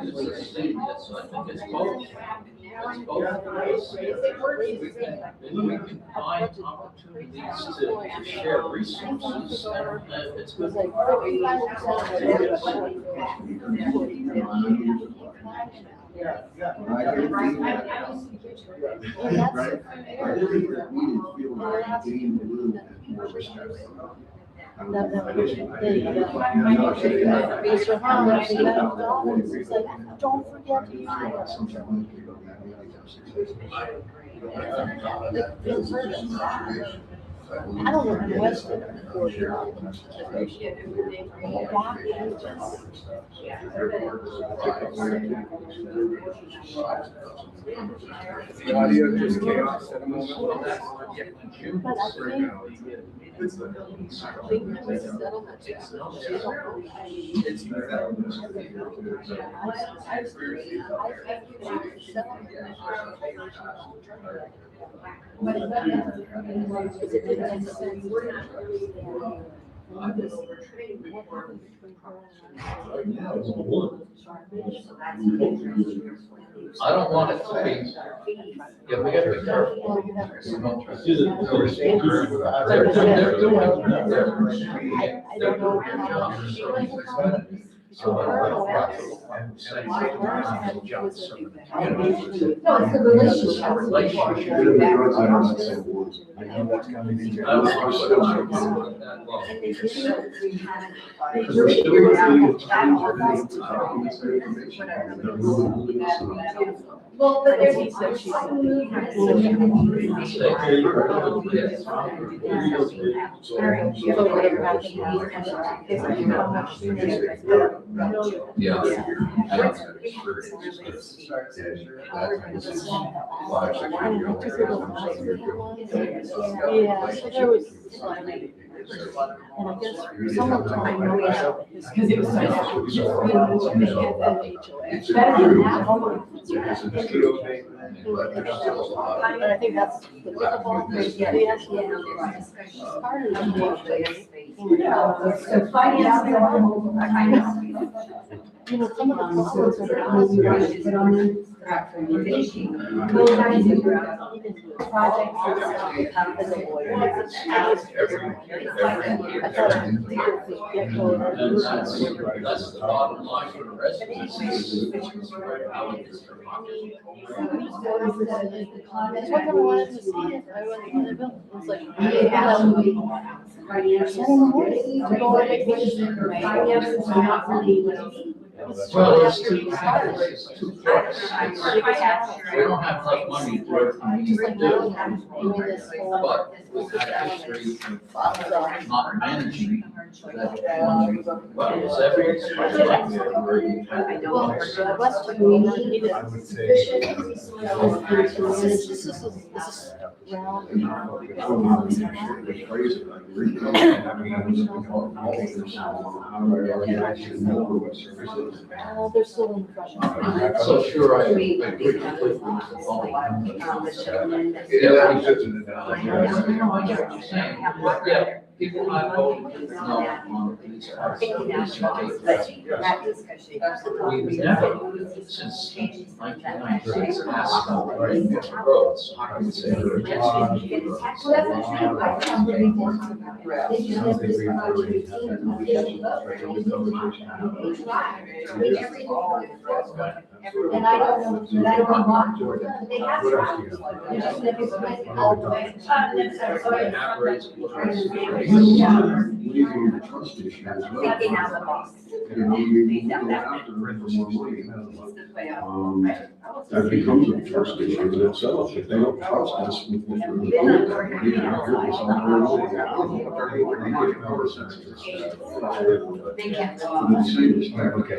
it's the same, yes, I think it's both. It's both of those. We can find opportunities to share resources, and it's good. Don't forget to I don't live in the West End. The audio just came off at a moment. But I I don't want it to be, yeah, we gotta be careful. I don't know. No, it's the relationship. Well, but there's some movement. Yeah. Yeah, so there was, and I guess someone told me, because it was so. But I think that's the pickleball, So finance. you know, some of the problems are Put on them. as a lawyer. That's the bottom line for the residents. That's what I wanted to see it. I went on the bill. It was like, Finances are not really. Well, there's two parts. We don't have enough money to do everything we need to do, but we've had a history of not managing that money. Well, it's every expense like that. Western New needed sufficient resources. This is round. They're still in professional. So sure, I agree completely with the phone. Yeah, people not voting no on these parts. We've never, since 1996, asked about roads. I would say they're And I don't know, but I don't want to. They have. They just never went all the way. Thinking out the box. That becomes a trust issue in itself. If they don't trust us with what we're doing, we can hear this all They can't. in the same respect, okay.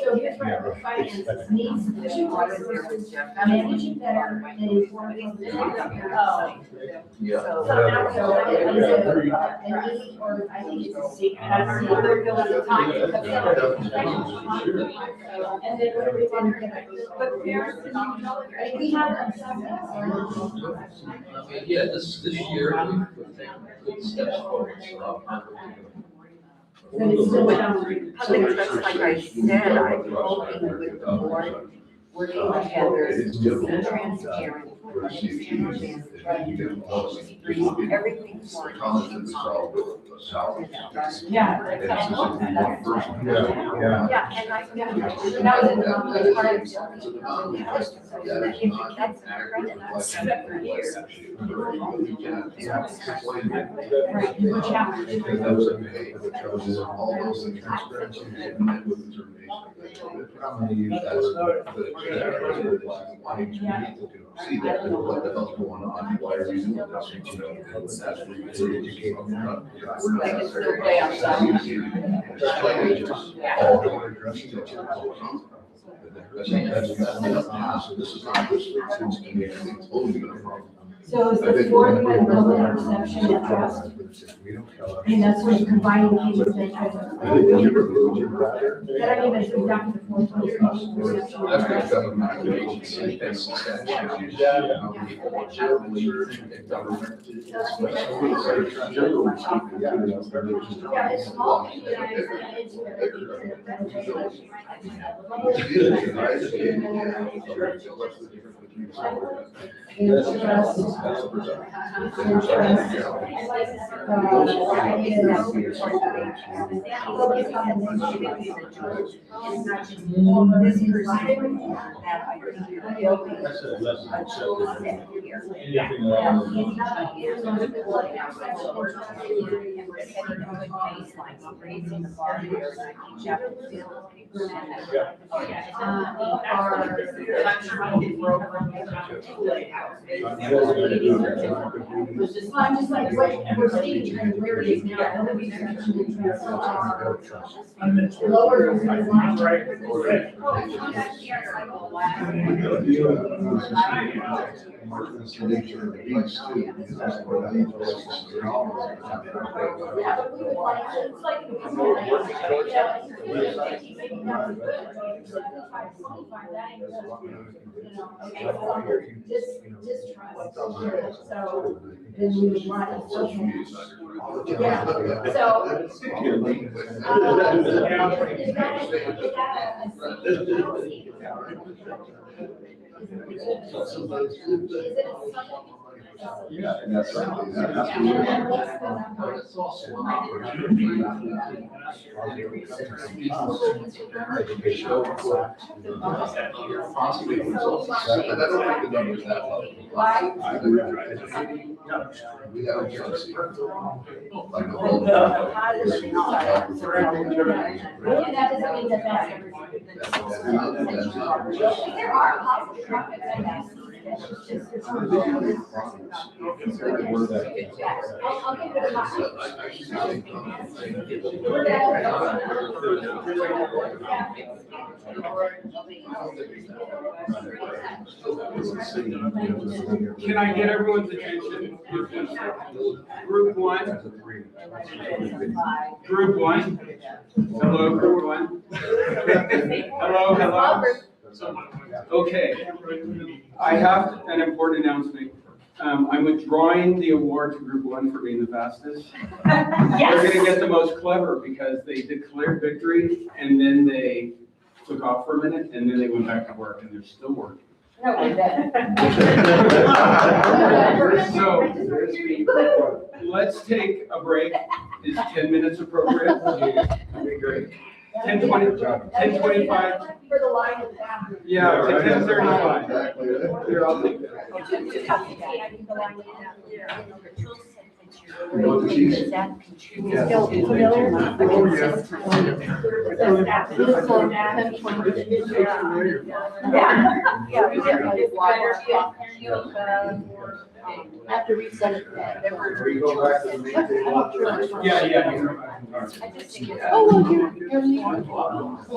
So here's what the finances needs to do. Managing better than informing. Yeah. I think it's a secret. That's the other bill at the time. And then what do we want to get? But parents, we have. I mean, yeah, this year, we've taken good steps forward. So Then it's still Public trust, like I said, I'm hoping with the board, working together, being transparent, everything for Yeah. Yeah, and I, that was a part of that's credit, that's for years. See that, what the hell's going on, why are we doing this? You know, and that's where you get educated. They can still play outside. So this is not, this seems to me, it's totally gonna problem. So is the fourth one public perception and trust? And that's sort of combining people's interests. But I mean, that's exactly the fourth one. is public perception and That's trust. the government agency, that's the statute. Generally, a government. Generally speaking, Yeah, it's all. I'm just like, what we're seeing and where it is now, elevator perception and trust are lower than the line. Yeah, but we would like, it's like. Distrust. So then we would want social. Yeah, so. Yeah, and that's right. Possibly results, but I don't think the numbers that low. We have a currency. Like the whole. And that doesn't mean that that's everything. There are positive profits, I guess. It's just, it's not. I'll give it a Can I get everyone's attention? Group one. Group one. Hello, group one. Hello, hello. Okay. I have an important announcement. I'm withdrawing the award to group one for being the fastest. They're gonna get the most clever because they declared victory and then they took off for a minute and then they went back to work and they're still working. No, we're dead. So let's take a break. Is 10 minutes appropriate? That'd be great. 10:25. For the line of that. Yeah, to 10:35. Here, I'll take that. Have to reset it. Yeah, yeah. I just think it's. Oh, well, you're leaving. Well,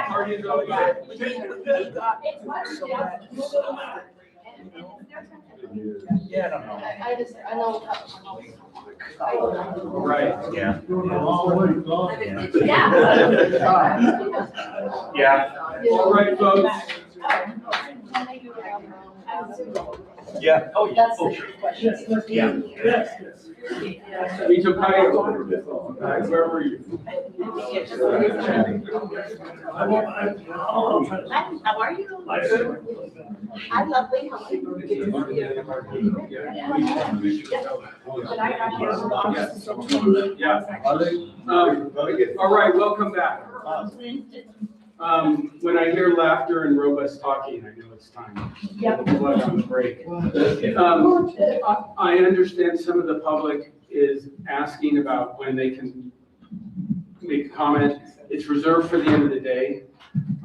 Party is all good. It's much, Yeah, I don't know. I know. Right. Yeah. Yeah. Yeah. All right, folks. Yeah. Oh, yeah. That's the question. Vito Caio. Where were you? How are you? I'm lovely. How are you? Yeah. All right, welcome back. When I hear laughter and robust talking, I know it's time. Yep. Blood on the break. I understand some of the public is asking about when they can make a comment. It's reserved for the end of the day.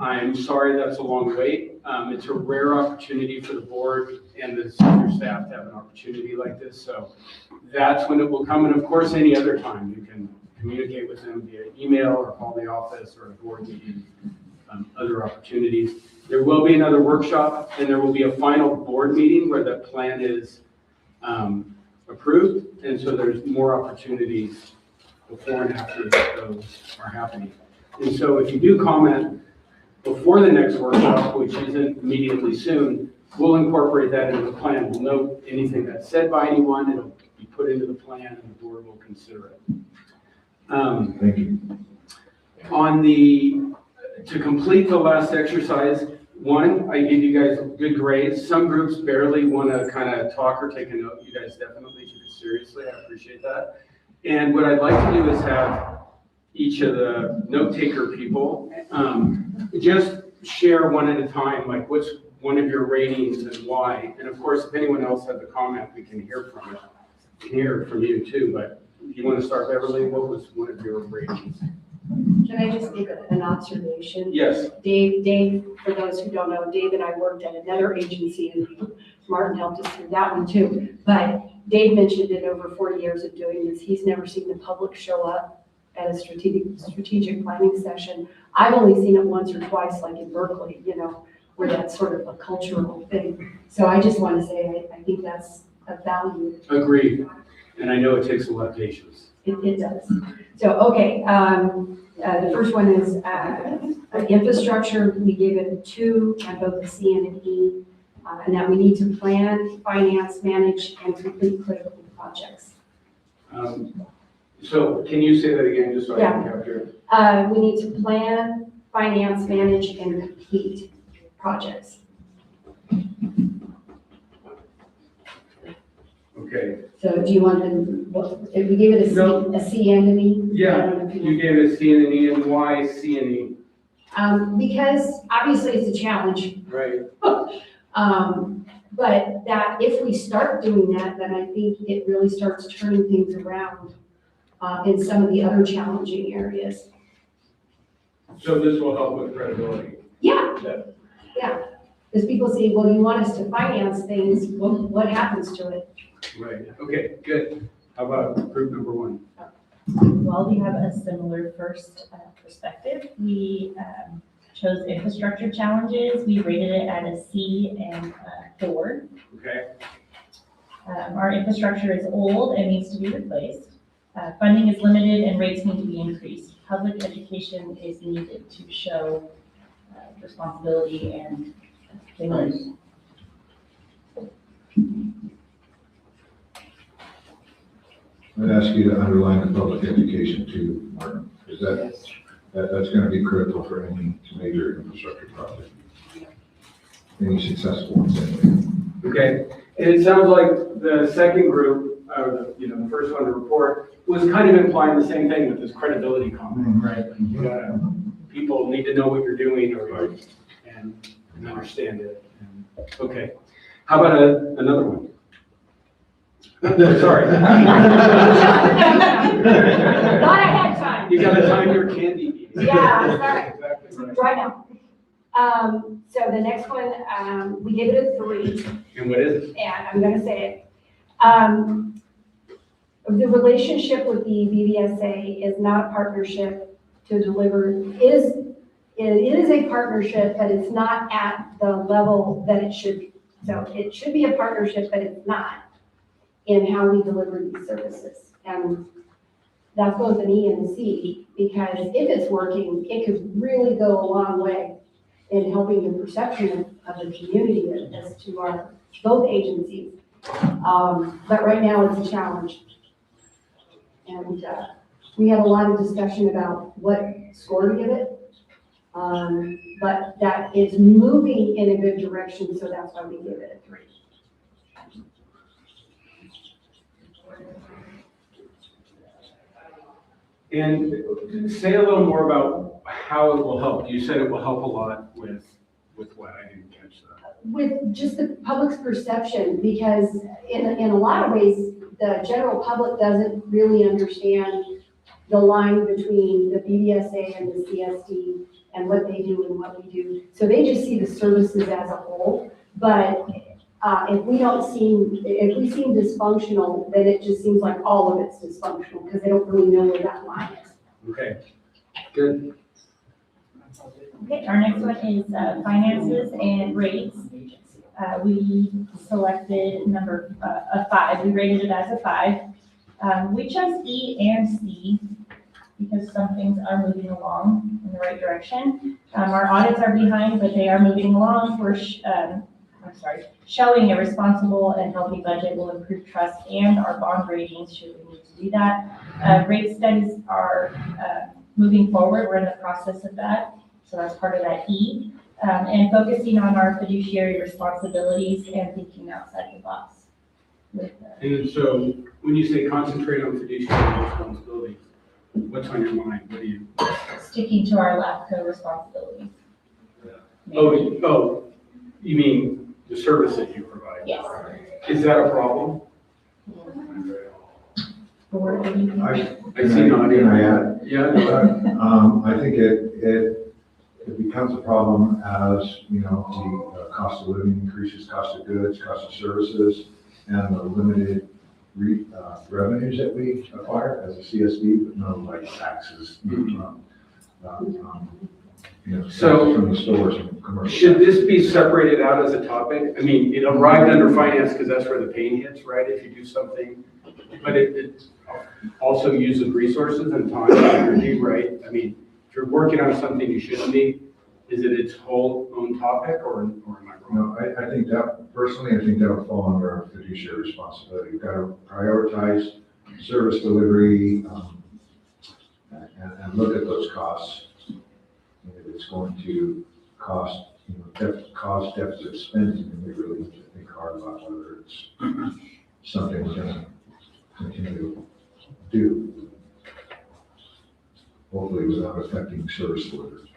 I'm sorry that's a long wait. It's a rare opportunity for the board and the senior staff to have an opportunity like this. So that's when it will come. And of course, any other time you can communicate with them via email or call the office or a board meeting, other opportunities. There will be another workshop and there will be a final board meeting where the plan is approved. And so there's more opportunities before and after those are happening. And so if you do comment before the next workshop, which isn't immediately soon, we'll incorporate that into the plan. We'll note anything that's said by anyone, it'll be put into the plan and the board will consider it. Thank you. To complete the last exercise, one, I gave you guys good grades. Some groups barely want to kind of talk or take a note. You guys definitely took it seriously. I appreciate that. And what I'd like to do is have each of the note taker people just share one at a time, like what's one of your ratings and why. And of course, if anyone else has a comment, we can hear from it. We can hear it from you too, but if you want to start, Beverly, what was one of your ratings? Can I just make an observation? Yes. Dave, for those who don't know, Dave and I worked at another agency and Martin helped us through that one too. But Dave mentioned in over 40 years of doing this, he's never seen the public show up at a strategic planning session. I've only seen it once or twice, like in Berkeley, where that's sort of a cultural thing. So I just want to say, I think that's a value. Agreed. And I know it takes a lot of patience. It does. So, okay, the first one is infrastructure. We gave it a 2 on both the C and an E, and that we need to plan, finance, manage, and complete critical projects. So can you say that again, just so I can capture it? We need to plan, finance, manage, and complete projects. Okay. So do you want to, if we gave it a C, No. a C and an E? Yeah, you gave it a C and an E, and why C and E? Because obviously it's a challenge. Right. But that if we start doing that, then I think it really starts turning things around in some of the other challenging areas. So this will help with credibility. Yeah. Because people say, well, you want us to finance things, what happens to it? Right. Okay, good. How about group number 1? Well, we have a similar first perspective. We chose infrastructure challenges. We rated it at a C and a 4. Okay. Our infrastructure is old and needs to be replaced. Funding is limited and rates need to be increased. Public education is needed to show responsibility and things. I'd ask you to underline the public education too, Martin, because that's going to be critical for any major infrastructure project. Any successful ones anyway. Okay. And it sounds like the second group, the first one to report, was kind of implying the same thing with this credibility comment, right? Like you gotta, people need to know what you're doing and understand it. Okay. How about another one? Sorry. Thought I had time. You gotta time your candy. Yeah, sorry. Exactly right. Right now. So the next one, we gave it a 3, And what is it? and I'm gonna say it. The relationship with the BVSA is not a partnership, to deliver it is a partnership, but it's not at the level that it should be. So it should be a partnership, but it's not in how we deliver these services. And that's both an E and a C, because if it's working, it could really go a long way in helping the perception of the community as to our both agencies. But right now it's a challenge. And we had a lot of discussion about what score to give it. But that is moving in a good direction, so that's why we give it a 3. And say a little more about how it will help. You said it will help a lot with what? I didn't catch that. With just the public's perception, because in a lot of ways, the general public doesn't really understand the line between the BDSA and the CSD and what they do and what we do. So they just see the services as a whole. But if we seem dysfunctional, then it just seems like all of it's dysfunctional because they don't really know where that line is. Okay, good. Okay, our next one is finances and rates. We selected number 5. We rated it as a 5. We chose E and C because some things are moving along in the right direction. Our audits are behind, but they are moving along. We're showing a responsible and healthy budget will improve trust and our bond ratings should we need to do that. Rate studies are moving forward. We're in the process of that. So that's part of that E. And focusing on our fiduciary responsibilities and thinking outside the box. And so when you say concentrate on fiduciary responsibilities, what's on your mind? What do you? Sticking to our LAFCO responsibilities. Oh, you mean the service that you provide? Yes. Is that a problem? What do you think? I see nodding. Can I add? Yeah. No. I think it becomes a problem as, the cost of living increases, cost of goods, cost of services, and the limited revenues that we acquire as a CSD, but no like taxes, So, from the stores and commercial. should this be separated out as a topic? I mean, it arrived under finance because that's where the pain hits, right? If you do something, but it also uses resources and time and energy, right? I mean, if you're working on something you shouldn't be, is it its whole own topic or am I wrong? No, I think that, personally, I think that would fall under our fiduciary responsibility. We've got to prioritize service delivery, and look at those costs. And if it's going to cost, cost deficit spending, and we really need to think hard about whether it's something we're gonna continue to do. Hopefully without affecting service delivery.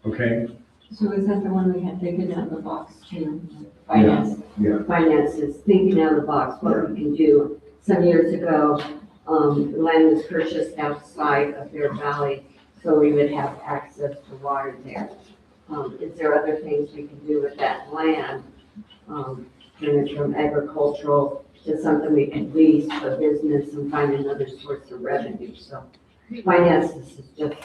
Okay. So is that the one we had thinking out of the box too? Finance. Yeah. Finances, thinking out of the box, what we can do. Some years ago, land was purchased outside of Bear Valley, so we would have access to water there. Is there other things we can do with that land? Turn it from agricultural to something we can lease for business and find another source of revenue. So finances is just,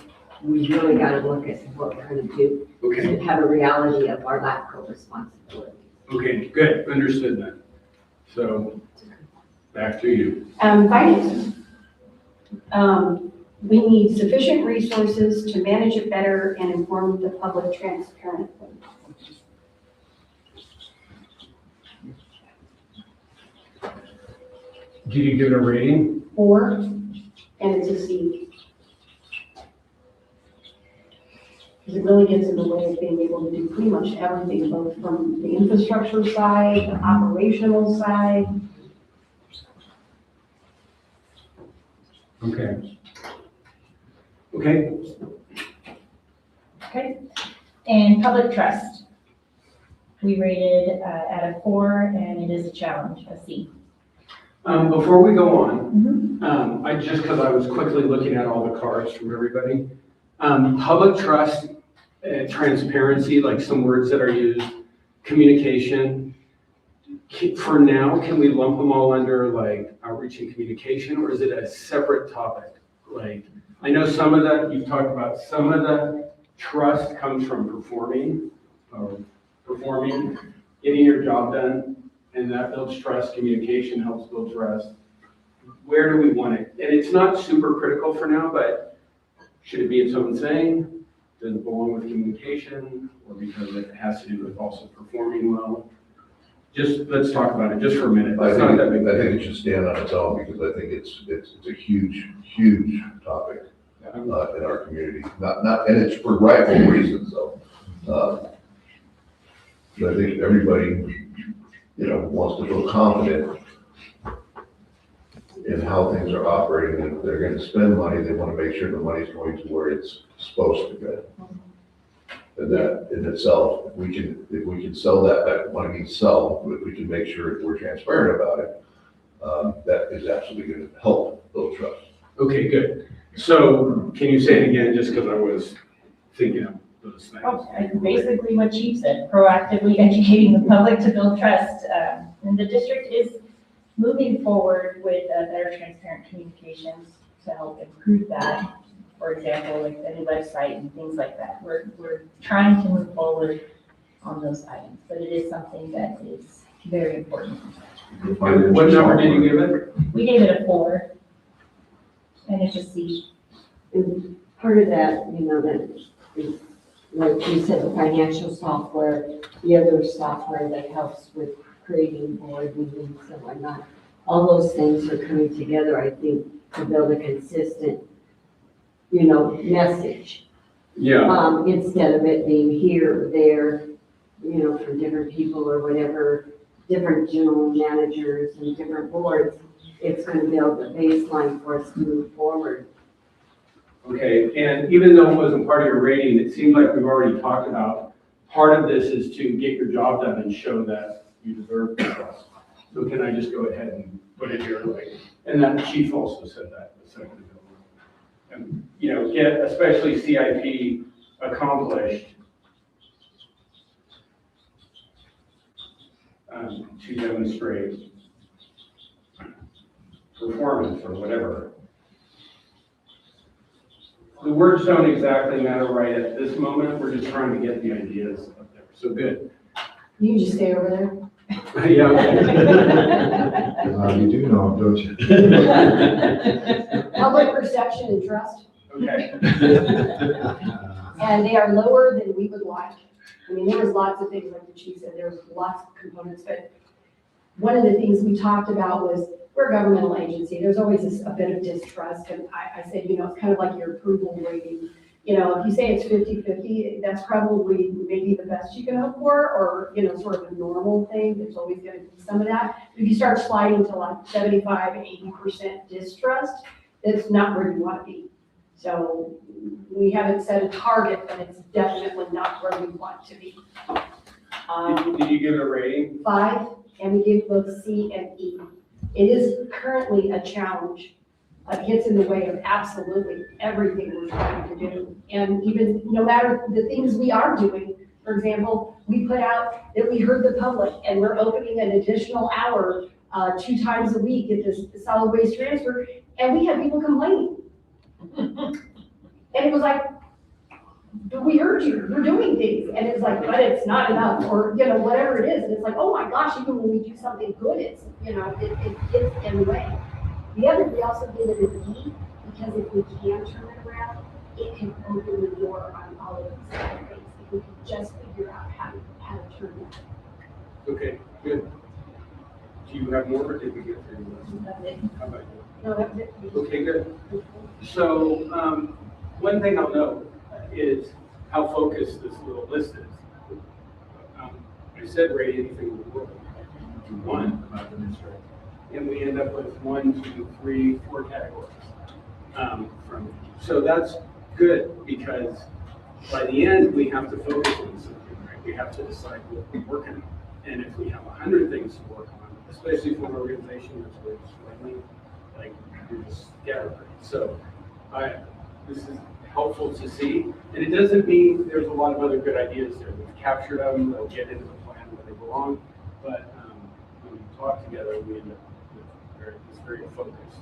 we really got to look at what we're going to do. Okay. To have a reality of our LAFCO responsibility. Okay, good. Understood that. So back to you. Finances. We need sufficient resources to manage it better and inform the public transparently. Did you give it a rating? 4, and it's a C. Because it really gets in the way of being able to do pretty much everything, both from the infrastructure side, the operational side. Okay. Okay. Okay. And public trust. We rated at a 4 and it is a challenge, a C. Before we go on, because I was quickly looking at all the cards from everybody. Public trust, transparency, like some words that are used, communication. For now, can we lump them all under like outreach and communication, or is it a separate topic? Like, I know some of that, you've talked about, some of the trust comes from performing, getting your job done, and that builds trust. Communication helps build trust. Where do we want it? And it's not super critical for now, but should it be its own thing? Does it belong with communication, or because it has to do with also performing well? Just, let's talk about it just for a minute. I It's not that big. think it should stand on its own because I think it's a huge topic in our community. And it's for rightful reasons though. But I think everybody, wants to feel confident in how things are operating. And if they're going to spend money, they want to make sure the money's going to where it's supposed to go. And that in itself, if we can sell that money means sell, if we can make sure we're transparent about it, that is absolutely going to help build trust. Okay, good. So can you say it again, just because I was thinking of those things? And basically what Chief said, proactively educating the public to build trust. And the district is moving forward with better transparent communications to help improve that. For example, like the new website and things like that. We're trying to move forward on those items, but it is something that is very important. What number did you give it? We gave it a 4, and it's a C. And part of that, that is, like you said, the financial software, the other software that helps with creating board meetings and whatnot. All those things are coming together, I think, to build a consistent, message. Yeah. Instead of it being here or there, from different people or whatever, different general managers and different boards, it's going to build a baseline for us to move forward. Okay, and even though it wasn't part of your rating, it seems like we've already talked about, part of this is to get your job done and show that you deserve the trust. So can I just go ahead and put it here? And that Chief also said that a second ago. And, get especially CIP accomplished to demonstrate performance or whatever. The words don't exactly matter right at this moment. We're just trying to get the ideas up there. So good. You can just stay over there. Yeah. You do know, don't you? Public perception and trust, Okay. and they are lower than we would like. I mean, there was lots of things, like the chief said, there was lots of components, but one of the things we talked about was, we're a governmental agency, there's always a bit of distrust, and I said, it's kind of like your approval rating. If you say it's 50-50, that's probably maybe the best you can hope for, or, sort of a normal thing, there's always gonna be some of that. If you start sliding to like 75-80% distrust, it's not where you wanna be. So we haven't set a target, but it's definitely not where we want to be. Did you give it a rating? 5, and we give both C and E. It is currently a challenge. It gets in the way of absolutely everything we're trying to do. And even no matter the things we are doing, for example, we put out that we heard the public and we're opening an additional hour 2 times a week at this solid waste transfer, and we had people complaining. And it was like, but we heard you, you're doing things. And it's like, but it's not enough, or, whatever it is. And it's like, oh my gosh, even when we do something good, it's, it gets in the way. We also did it in E, because if we can turn it around, it can open the door on all of these other things. If we can just figure out how to turn it. Okay, good. Do you have more, or did we get through this? How about you? No, that was it. Okay, good. So, one thing I'll note is how focused this little list is. I said rate anything in the world to 1 about the district, and we end up with 1, 2, 3, 4 categories. So that's good, because by the end, we have to focus on something, right? We have to decide what we're working on. And if we have 100 things to work on, especially for an organization that's really struggling, like, you're just scattered. So this is helpful to see. And it doesn't mean there's a lot of other good ideas there. We've captured them, they'll get into the plan where they belong. But talk together, we end up with it's very focused.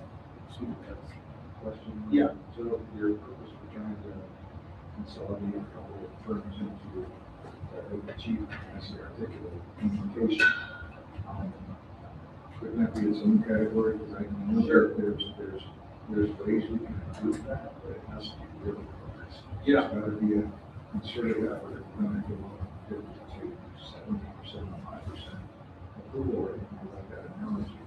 Question. Yeah. So your purpose for trying to consolidate a couple of firms into achieve, as you articulate, communication. Couldn't that be its own category? Because I know there's ways we can improve that, but it has to be really focused. Yeah. It's got to be a concerted effort, going to go on 50 to 70 or 75% approval rate, like that analogy.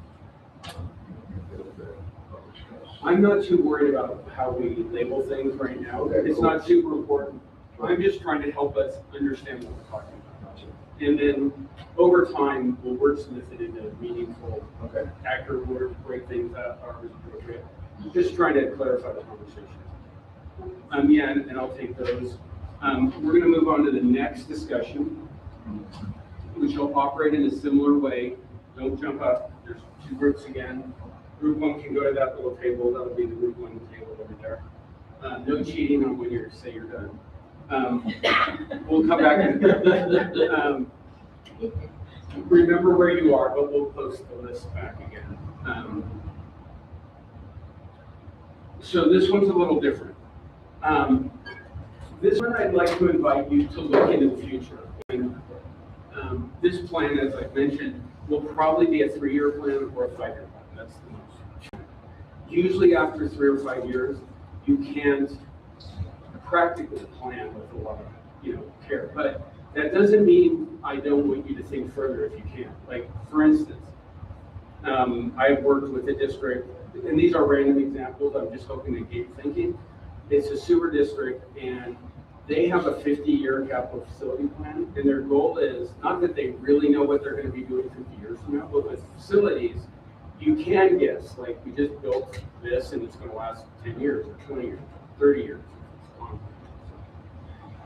Build the public trust. I'm not too worried about how we label things right now. Okay, It's cool. not super important. I'm just trying to help us understand what we're talking about. Gotcha. And then over time, we'll wordsmith it into meaningful, Okay. accurate words, break things up, however is appropriate. Just trying to clarify the conversation. Yeah, and I'll take those. We're gonna move on to the next discussion, which will operate in a similar way. Don't jump up. There's two groups again. Group one can go to that little table. That'll be the group one table over there. No cheating on when you say you're done. We'll come back and, remember where you are, but we'll post the list back again. So this one's a little different. This one I'd like to invite you to look into the future. And, this plan, as I've mentioned, will probably be a 3-year plan or a 5-year plan. That's the most. Usually after 3 or 5 years, you can't practically plan with a lot of, care. But that doesn't mean I don't want you to think further if you can. Like, for instance, I've worked with a district, and these are random examples, I'm just hoping to get thinking. It's a sewer district, and they have a 50-year capital facility plan, and their goal is, not that they really know what they're gonna be doing 50 years from now, but with facilities, you can guess, like, we just built this, and it's gonna last 10 years, or 20 years, 30 years.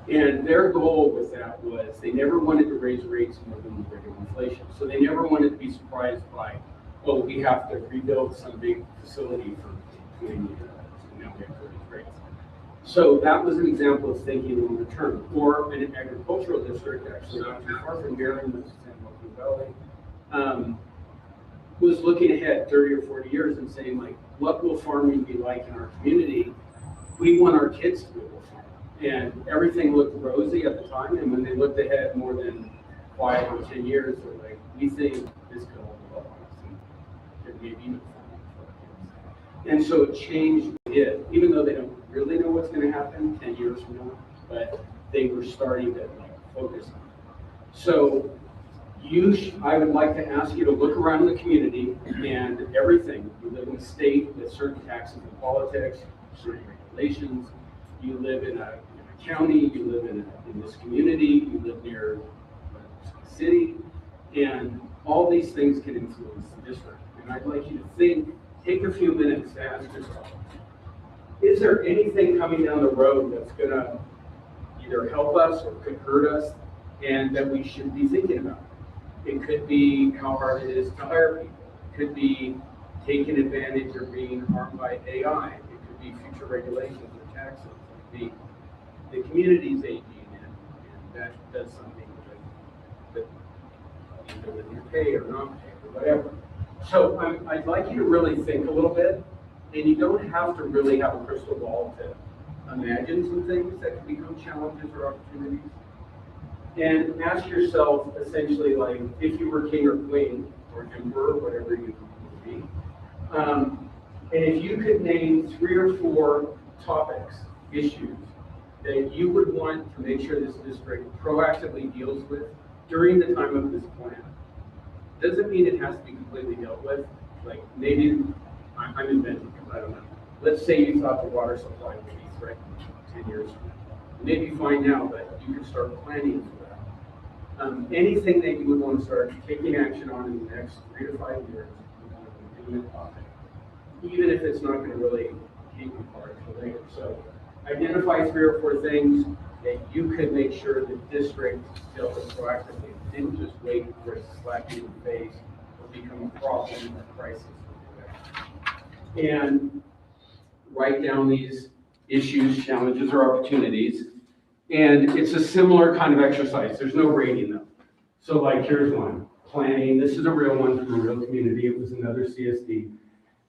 And their goal with that was they never wanted to raise rates more than the rate of inflation. So they never wanted to be surprised by, oh, we have to rebuild some big facility for 20 years. And now we have to raise rates. So that was an example of thinking longer term. Or an agricultural district, actually not too far from here in the San Joaquin Valley, was looking ahead 30 or 40 years and saying, like, what will farming be like in our community? We want our kids to be able to farm. And everything looked rosy at the time, and when they looked ahead more than 5 or 10 years, they're like, we think this could all develop on us, and maybe even farming for our kids. And so it changed it, even though they don't really know what's gonna happen 10 years from now, but they were starting to focus on it. So I would like to ask you to look around the community and everything. You live in a state with certain taxes and politics, certain regulations. You live in a county, you live in this community, you live near a city, and all these things can influence the district. And I'd like you to take a few minutes to ask yourself, is there anything coming down the road that's gonna either help us or could hurt us and that we should be thinking about? It could be how hard it is to hire people. It could be taking advantage of being harmed by AI. It could be future regulations or taxes. The community's aging, and that does something with either with your pay or not pay or whatever. So I'd like you to really think a little bit, and you don't have to really have a crystal ball to imagine some things that can become challenges or opportunities. And ask yourself essentially, like, if you were king or queen or emperor, whatever you would be, and if you could name 3 or 4 topics, issues that you would want to make sure this district proactively deals with during the time of this plan. Doesn't mean it has to be completely dealt with. Like, maybe, I'm inventing because I don't know. Let's say you thought the water supply would be threatened 10 years from now. Maybe find now, but you could start planning for that. Anything that you would want to start taking action on in the next 3 to 5 years, you want to continue the topic, even if it's not going to really keep you apart until later. So identify 3 or 4 things that you could make sure the district dealt with proactively. Didn't just wait for it to slap you in the face or become a problem or crisis. And write down these issues, challenges, or opportunities. And it's a similar kind of exercise. There's no rating though. So like, here's one. planning, this is a real one from a real community, it was another CSD.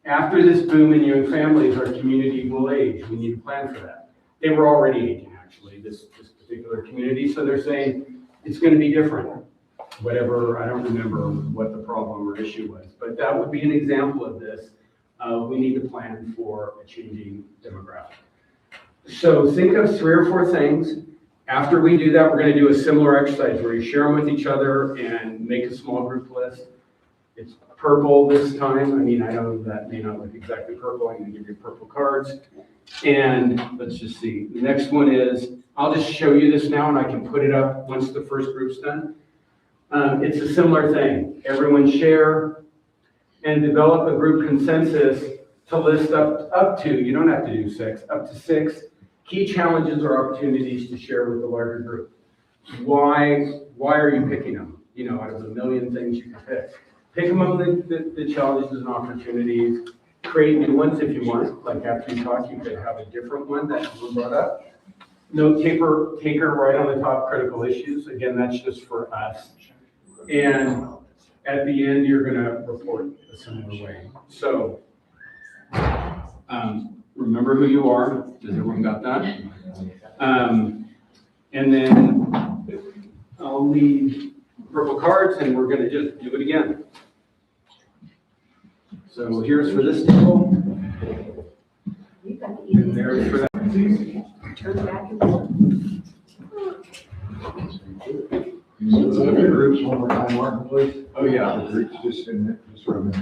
After this boom in young families, our community will age, we need to plan for that. They were already aging, actually, this particular community, so they're saying it's gonna be different. Whatever, I don't remember what the problem or issue was, but that would be an example of this. We need to plan for a changing demographic. So think of 3 or 4 things. After we do that, we're gonna do a similar exercise where you share them with each other and make a small group list. It's purple this time. I mean, I know that may not look exactly purple. I'm gonna give you purple cards. And let's just see. The next one is, I'll just show you this now and I can put it up once the first group's done. It's a similar thing. Everyone share and develop a group consensus to list up to, you don't have to do 6, up to 6 key challenges or opportunities to share with the larger group. Why are you picking them? You know, out of a million things you can pick. Pick among the challenges and opportunities. Create new ones if you want. Like after you talk, you could have a different one that you brought up. Note taker right on the top, critical issues. Again, that's just for us. And at the end, you're gonna report a similar way. So, remember who you are. Does everyone got that? And then I'll leave purple cards and we're gonna just do it again. So here's for this table. And there's for that. Can you look at the groups one more time, Martin, please? Oh, yeah. The groups just in there, just sort of in.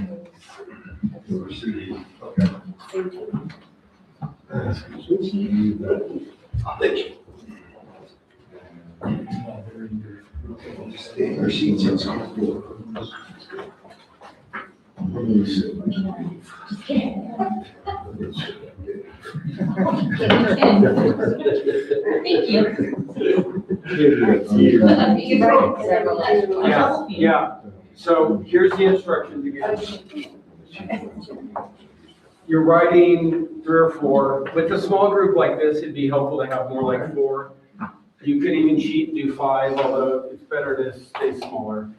Okay. Our sheets in school. Thank you. Yeah. So here's the instructions again. You're writing 3 or 4. With a small group like this, it'd be helpful to have more like 4. You could even cheat and do 5, although it's better to stay smaller.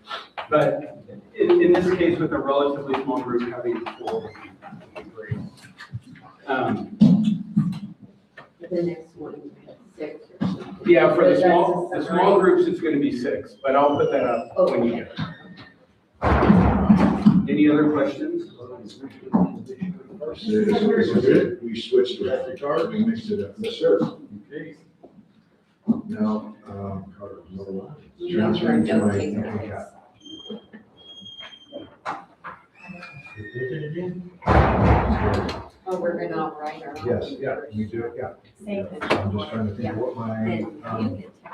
But in this case, with a relatively small group, having 4 would be great. The next one, 6 or something. Yeah, for the small groups, it's gonna be 6, but I'll put that up when you get it. Any other questions? We switched to card, we mixed it up. Yes, sir. Okay. Now, transferring to my thinking cap. Oh, we're gonna write our. Yes, yeah, we do it, yeah. Same. I'm just trying to think of what my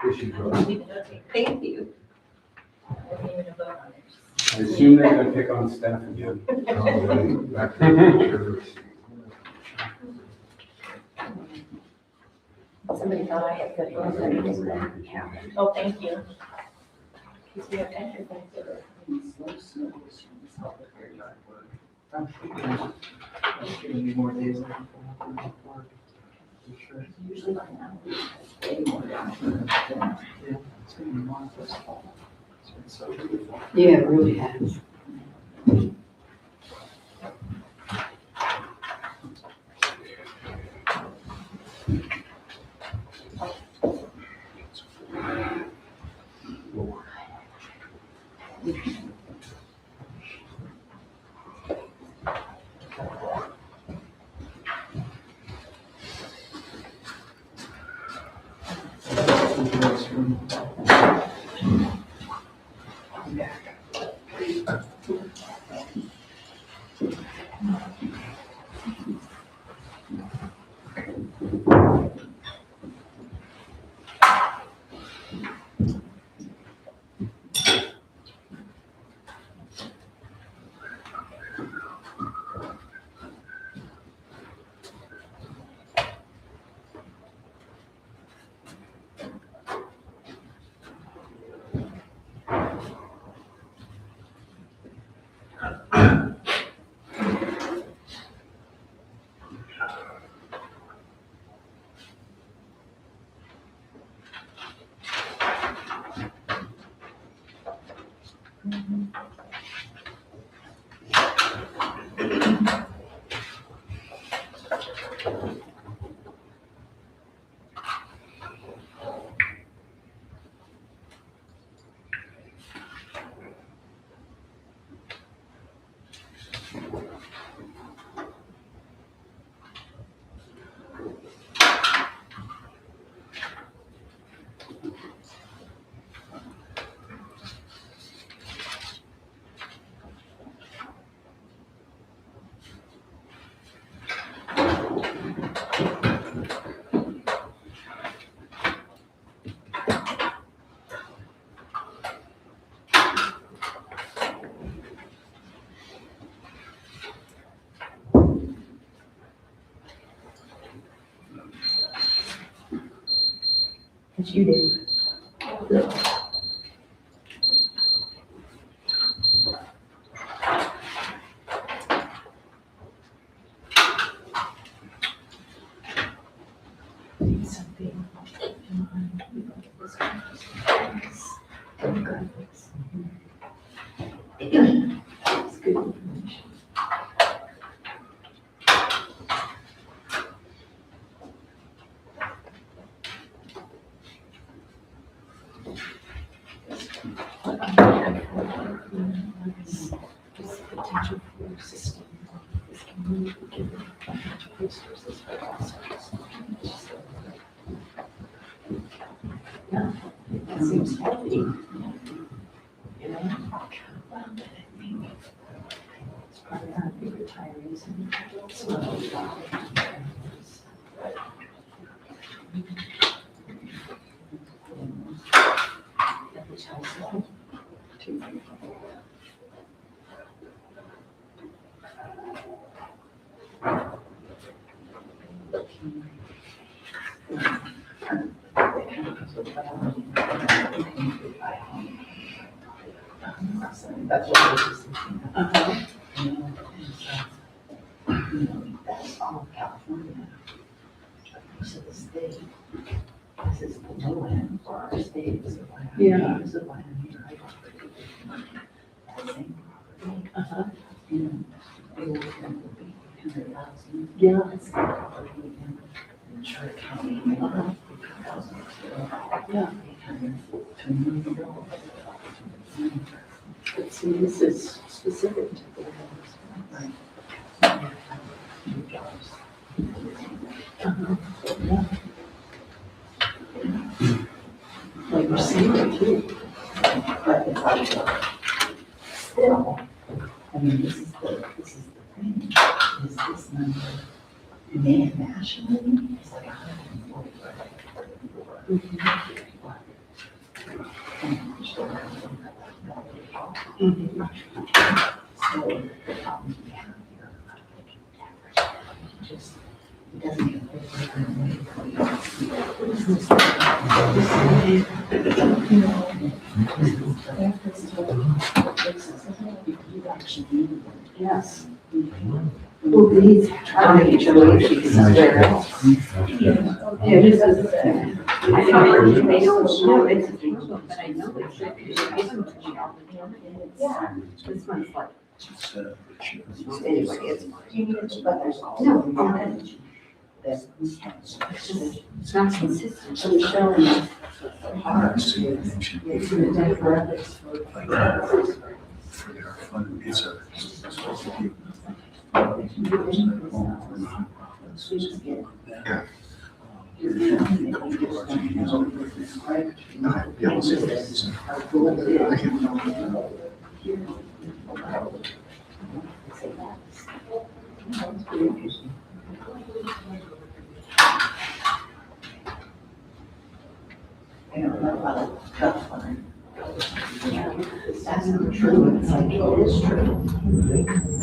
issues are. Thank you. I assume they're gonna pick on staff again. Back to the picture. Somebody thought I had good ones. Oh, thank you. Because we have extra things to do. Yeah, it really has. It's you, Dave. Something. It's good information. Potential for system. This can really give financial resources for all sorts. Yeah, that seems healthy. You know? Well, but I think it's probably not big retirees and slow. That's what I was thinking. You know, that's all California. So the state, this is the low end for our state, is the one. Yeah. Is the one here, I don't. That same property. You know, they will kind of be 100,000. Yeah. It's the property in Charlotte County. Yeah. $800 to $1 million. But see, this is specific to the Right. Jobs. Yeah. Well, you're seeing it too. But it's also still, I mean, this is the thing, is this number, nationally, it's like 144. So, the problem we have here, just, it doesn't get Yes. Well, these trying to HOH somewhere else. Yeah, this is, I don't, they don't know it's a Facebook, but I know it's a, it's yeah, this one's like, anyway, it's, But there's no, also. it's not consistent. So showing us hard. For their fund, it's supposed to be. Yeah, let's see what it is. I don't know about a tough one. That's not true, it's like, it is true.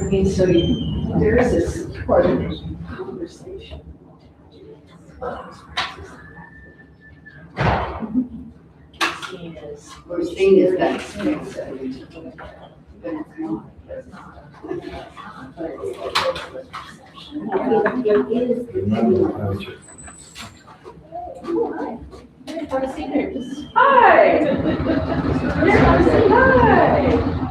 I mean, so there is this important conversation. Seen as. We're seeing is that. Hi. Hi.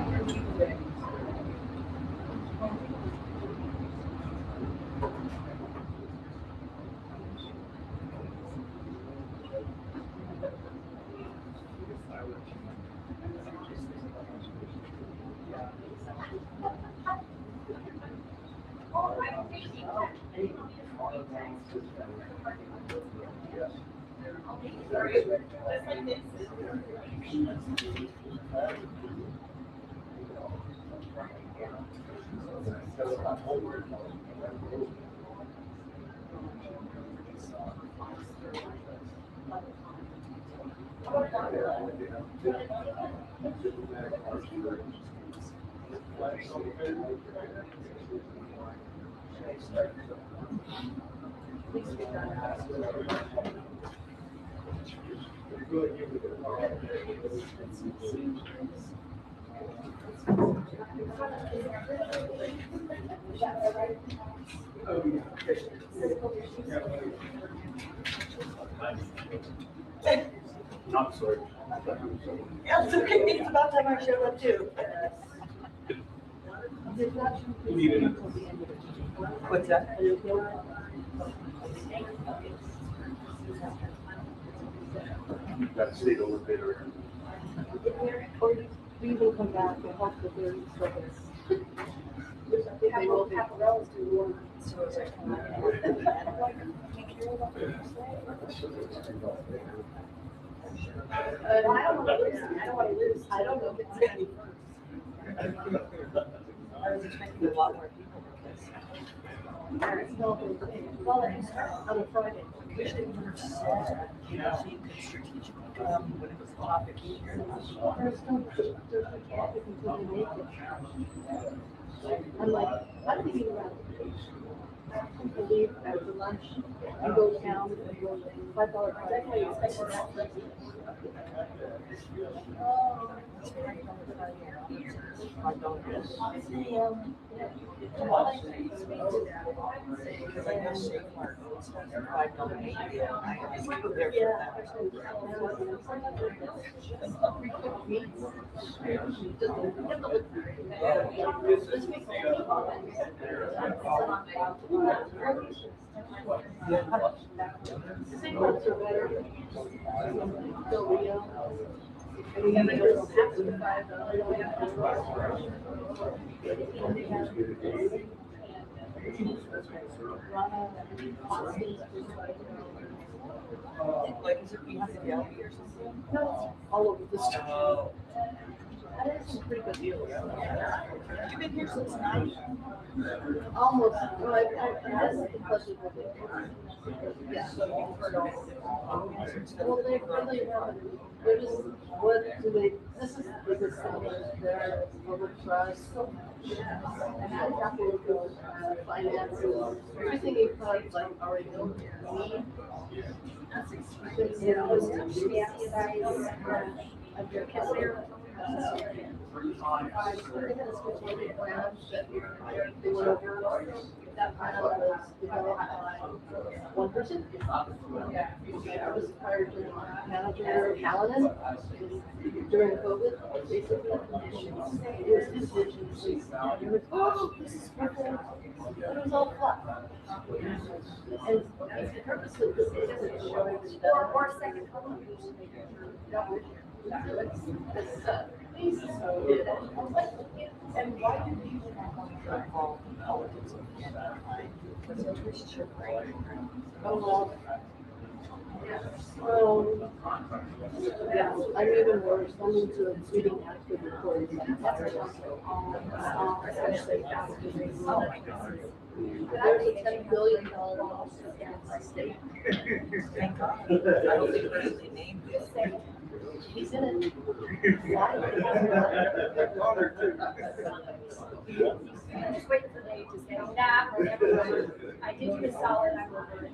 Not sorry. Yeah, it's okay, it's about time I showed up too. You need it. What's that? That state elevator. Or we will come back and hope that they're service. They will be. So it's like. I don't want to lose, I don't want to lose, I don't know if it's any first. I was expecting a lot more people because. Well, on a Friday. Wish they would have said, you know, so you could strategically come when it was a topic here. There's no topic until they make it. I'm like, how do we get around it? You leave after lunch, you go down and go $5 price. That's why you expect that. Because I know Shake Mark owns $5 maybe. I just go there Singles are better. Still Rio. And we have a little like, is it behind the gallery or something? No, all over the store. That is some pretty good deals. You've been here since 9? Almost. Well, I missed the pleasure of it. Yeah. Well, they really they're just, what do they, this is the biggest thing, their public trust, capital, finances, everything you probably like already know. You know, of your kids there. They went over, that plan was developed by one person. I was hired to manager Hallinan during COVID, basically. It was contingency. It was, oh, this is perfect. But it was all fluff. And the purpose of this is to show the or second and why do you involved in politics of time? Because it twists your brain. Oh, well. Yeah, I'm even worse. I'm into reading active reports. Especially after they there's a $10 billion loss against the state. Thank God. I don't think they named it. He's in it. I'm just waiting for Dave to say that. I did you a solid. I'm over it.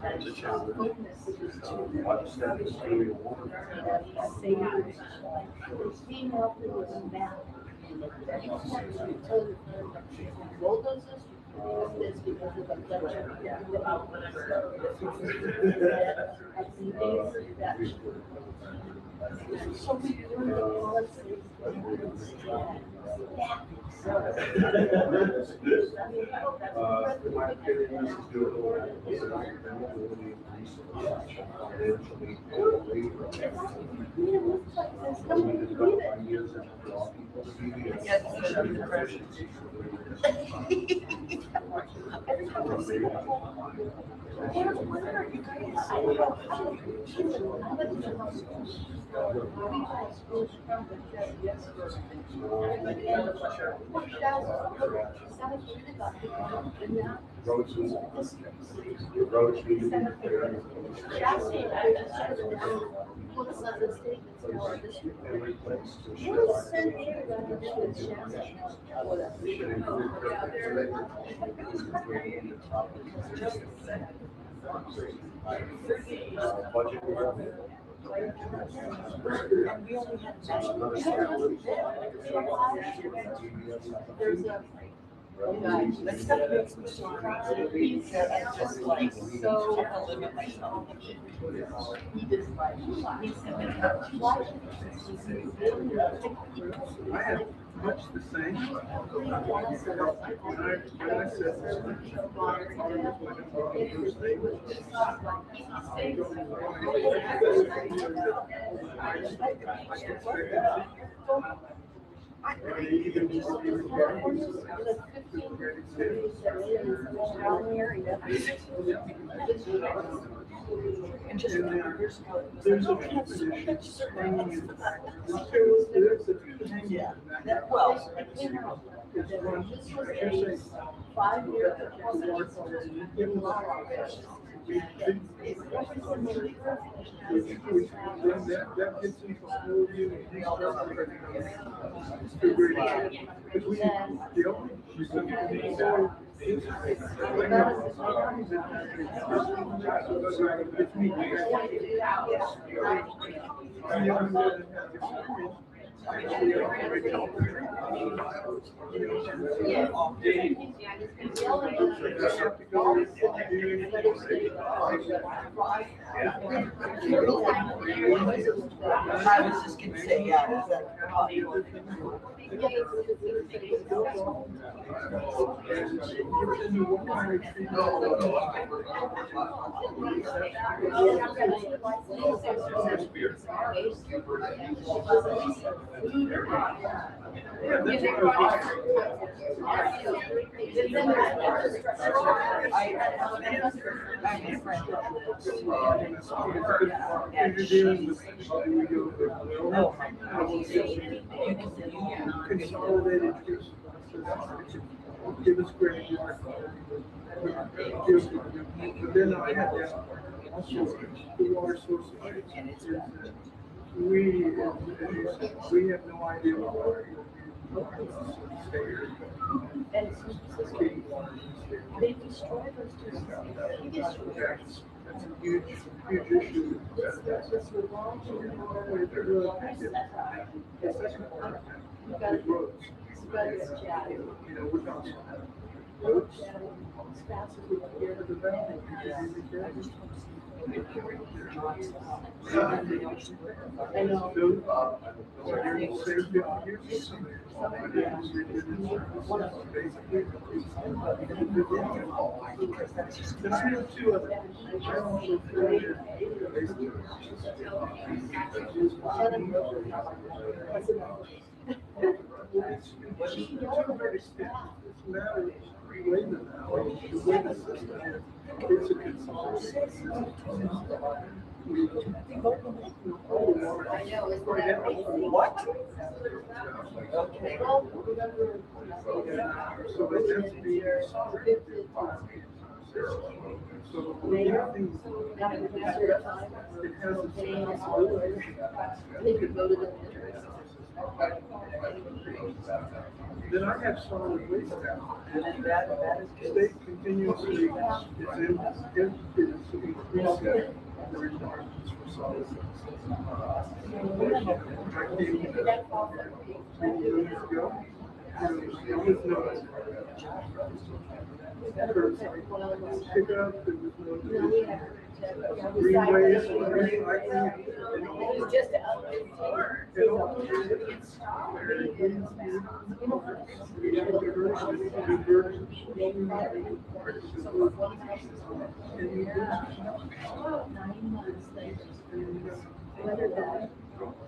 It's a challenge. Female who was a man. Bulldozers, this because of the lecture. So we learned the policies. My opinion is to do Roads was, the roads need to be clear. Well, it's not the state, it's our district. And replaced. You will send everybody to the challenge. Budget. There's a. That stuff makes me so proud of you. I'm just like so. He just like, I have much the same. When I there's a few positions hanging in the back. There's a few hanging in the back. Well, It's one, this was a 5-year. That gets into school view and things like it's too great. Because we, the only, I was just gonna say, yeah, is that consolidated, give us great. But then I had that also the water source. We have no idea what water. They destroy those two. That's a huge issue. This was long. You got it. Roads. You got it, yeah. You know, we're talking roads. As fast as we can get it. I know. Then I have two other. I also It's a matter of layman now, the way the system is, it's a consolidation. I know, it's What? Okay. So it has to be consolidated. So everything, it has a They could go to the. Then I have solid waste now. The state continuously is increasing the requirements for solid waste. I came 3 years ago, there was no pick up, there was no greenways, recycling, and all. It's just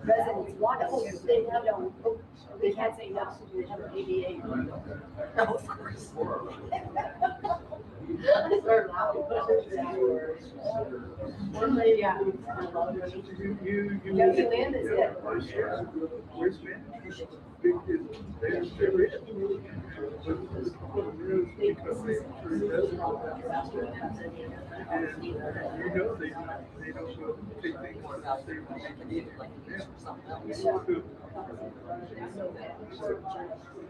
residents want us, they don't, they can't say no, we have an ADA. No, of course. I started laughing. One lady, yeah. You. Yeah, you landed it. Where's Spanish? They're still in. Because they, and you know, they don't go take things out there when they can eat it.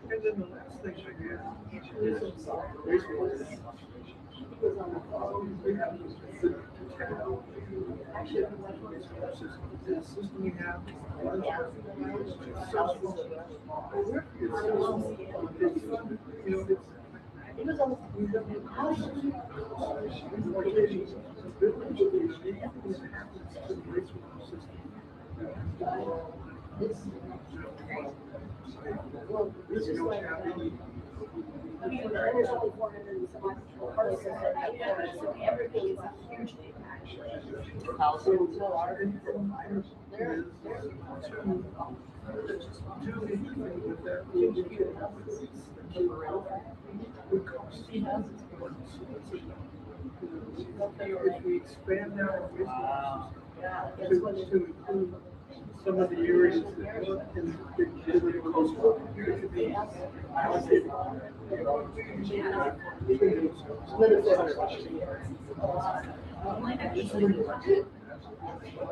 And then the last thing I did is we have the system we have. You know, it's. It was almost. Well, this is like, I mean, there's only 400 and some odd parts of it, so everything is a huge impact. So our, they're if we expand our yeah, to include some of the areas that look in the coastal, it could be.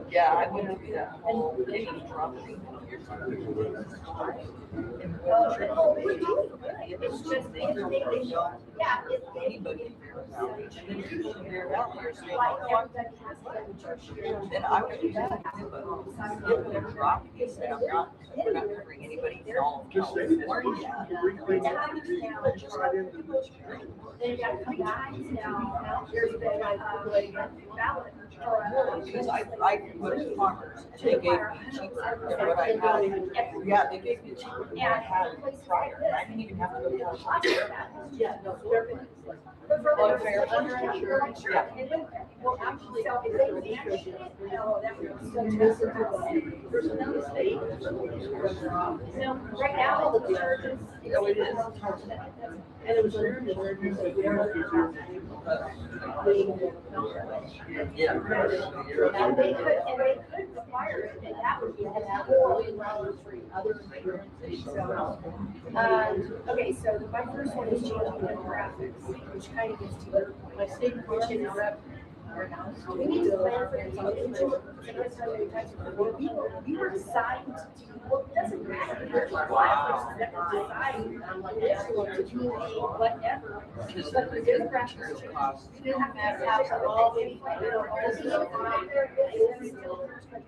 Yeah, I wouldn't do that. And they just dropped it. It's just, yeah, it's anybody. Then I would use it, but if they're dropping, he said, we're not covering anybody in all of Just say California. They've got guys now, there's been like ballot. Because I put farmers, and they gave me cheaper than what I had. Yeah, they gave me cheaper than what I had prior, and I didn't even have to go down. Yeah, no, they're. But for Oh, the fair. underinsurance, Yeah. well, actually, so if they manage it, no, that would. There's another state. No, right now, all the charges. Oh, it is. And it was under the. Yeah. And they could require it, and that would be a whole lot for other insurances, so. Okay, so my first one is changing demographics, which kind of gets to my state question rep. We need to plan for it. We were assigned to, well, it doesn't matter. There's a lot of that were assigned on like this or to do whatever. But the demographics costs. you didn't have to have all the,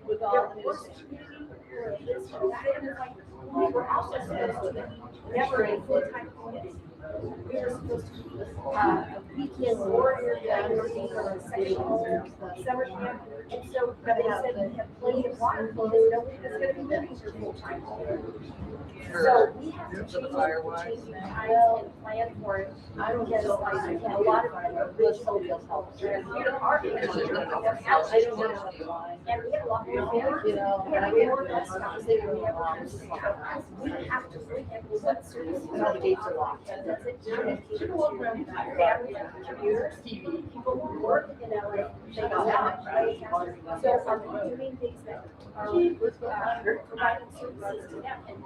with all we were also supposed to never a full-time committee. We were supposed to be a weekend warrior, or a sectional summer camp. And so they said we have plenty of water, because nobody was gonna be living here full-time. So we have to change the times and plan for it. I don't get a lot of people help. I don't know. And we had a lot more, you know, we had more restaurants than we ever had. We have to bring everyone service. The gates are locked. That's it. People walk around, families, computers, TV, people who work in LA, they go out, right? So are we doing things that are providing services to them? And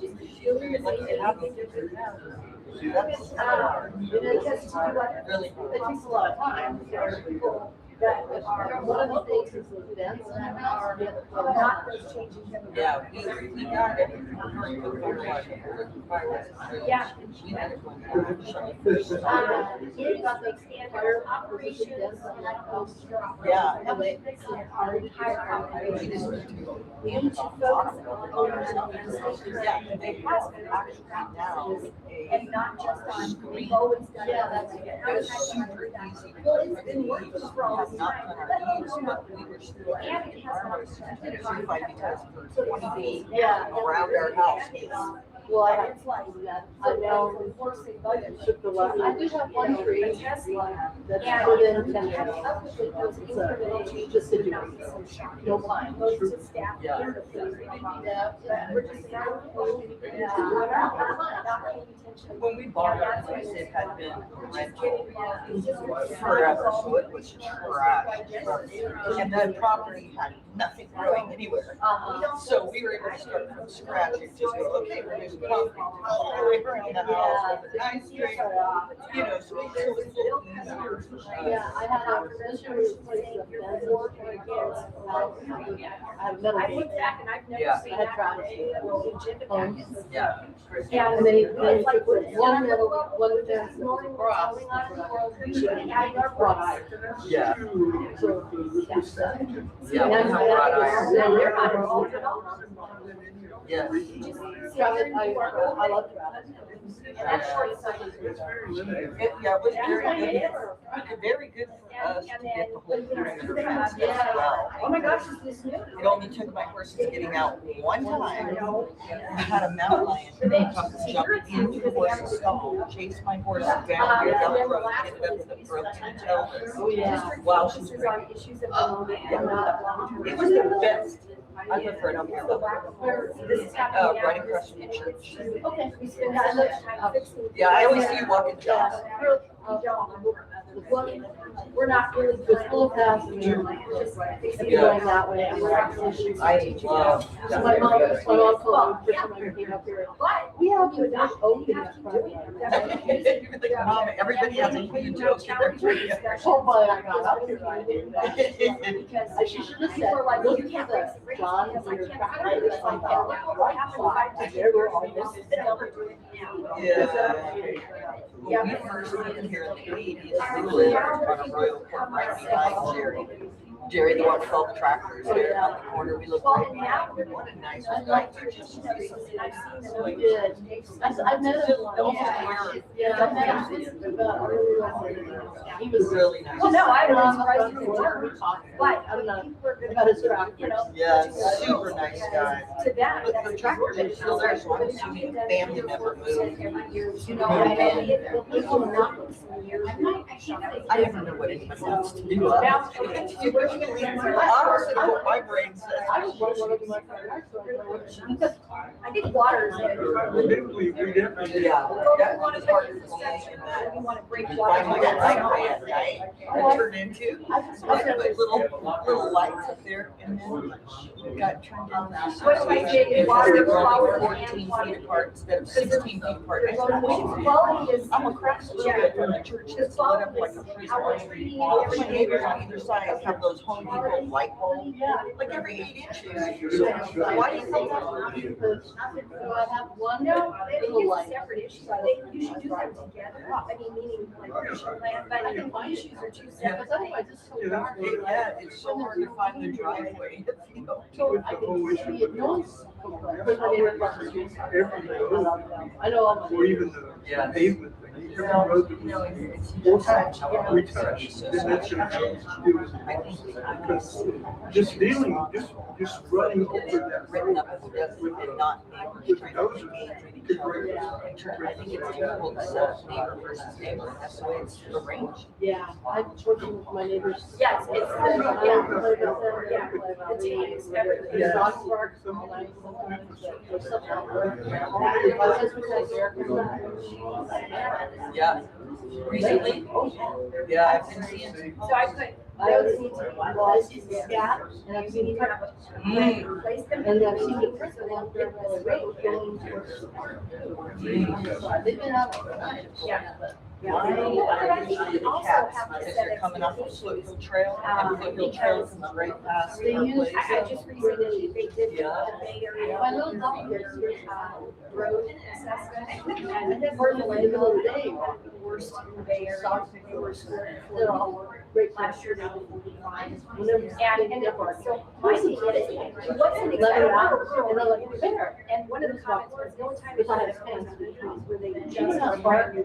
just feeling the same thing different now. Because Really? it takes a lot of time. There are people that are, one of the things is the events that are not those changing demographics. Yeah, we got it. Yeah. We had it going It got to expand our operations, and I don't know if your operations. Yeah. How much fix our entire operations. We need to focus on owners and Yeah, they have actually now and not just on, we've always done it. That's it. It was super easy. Well, it's been working for all Have this not time. done our needs, but we were still And it has not. certified because for 20 feet Yeah. around our house. Well, I have slides of that. I know. Took the left. I do have one tree that's within 10 minutes. It's just a difference. No pine. Yeah. When we bought our place, it had been rental forever, so it was just trash. And that property had nothing growing anywhere. So we were able to start from scratch and just go, okay, we're just concrete all the way around the house with a nice straight, you know, so it was full. Yeah, I had a commissioner replace the fence work for kids. I have metal gate. Yeah. I had Travis. Yeah. Yeah, and then he took one metal, one fence across. Cross. Yeah. So, that's that. Yeah. And that's Wrought iron. Yeah. Yes. Travis, I love Travis. Yeah, it was very good for us to get the whole perimeter fence as well. Oh my gosh, is this new? It only took my horses getting out one time. I had a mountain lion come jumping into the horse's stall, chased my horse down here down the road, ended up with a broken pelvis. Oh, yeah. While she's pregnant. It was the best. I prefer it up here. Right across from the church. Okay. Yeah, I always see you walking dogs. We're not really just full pass and then just going that way. I love. So my mom called me first time I came up here. Yeah, you would not open that front. Mom, everybody has a huge joke in their tree. Oh, but I got up here, I did that. She should have said, look at the John and your tractor. There were all this. Yeah. When we first moved here in the 80s, we lived on a royal court right behind Jerry. Jerry, the one with all the tractors there on the corner, we looked right behind him. What a nice guy. We did. I met him. Yeah, I met him. He was Really nice. Well, no, I was surprised you were but I'm not about his tractor. Yeah, super nice guy. To that, But the tractor is still there, so I'm assuming the family never moved. You know, I I never know what anybody wants to do. Honestly, what my brain says. I was one of my car. I think water is. Yeah, that one is hard for me in that. You want to break Find water. like a light at night to turn into. I put little lights up there and then got turned into. What if I did water, They're only flowers, 14 and feet apart instead of 16 feet apart. quality is. I'm across the road from the church that's lit up like a Christmas. All of my neighbors on either side have those Home Depot light bulbs, like every 8 inches. So why do you think that? So I have one No, they little use light. separate issues, you should do them together, I mean, meaning like, you should plan, but I think my issues are two Yeah, separate. because otherwise it's so dark. Yeah, it's so hard to find the driveway. You know. So I can see it, no one's. Because my neighbor across the street. I love them. I know all my. Or even the Yeah. pavement thing, every road that was retouched, then that's gonna change. Because just dealing, just running over that Written road up as a resident and not neighbors with trying to noses, make each other. I think it's difficult to set neighbor versus neighbor, that's the way it's arranged. Yeah, I'm working with my neighbors. Yes, it's, Yeah. the teams, everything. The dog barks all night sometimes, or something. My husband has Yeah. Recently? Yeah, I've been seeing. So I put I those always needs to be lost lost, his yeah, and I've you seen need him. to replace them. And I've seen it. So then it was great. They've been out. Yeah. I usually the cats, because they're coming off of Foothill Trail, and Foothill Trail comes right past They our use- place. I just recently, they did Yeah. the Bay Area. My little dog is, Road assessment. and then for the middle of the day, Worst in the Bay Area. they're all. great. last year, they will be fine. Whenever- And so my thing is, it wasn't exactly, And they're like, fair. And one of the comments was, the only time it's Without not a fence, where they She's just not park.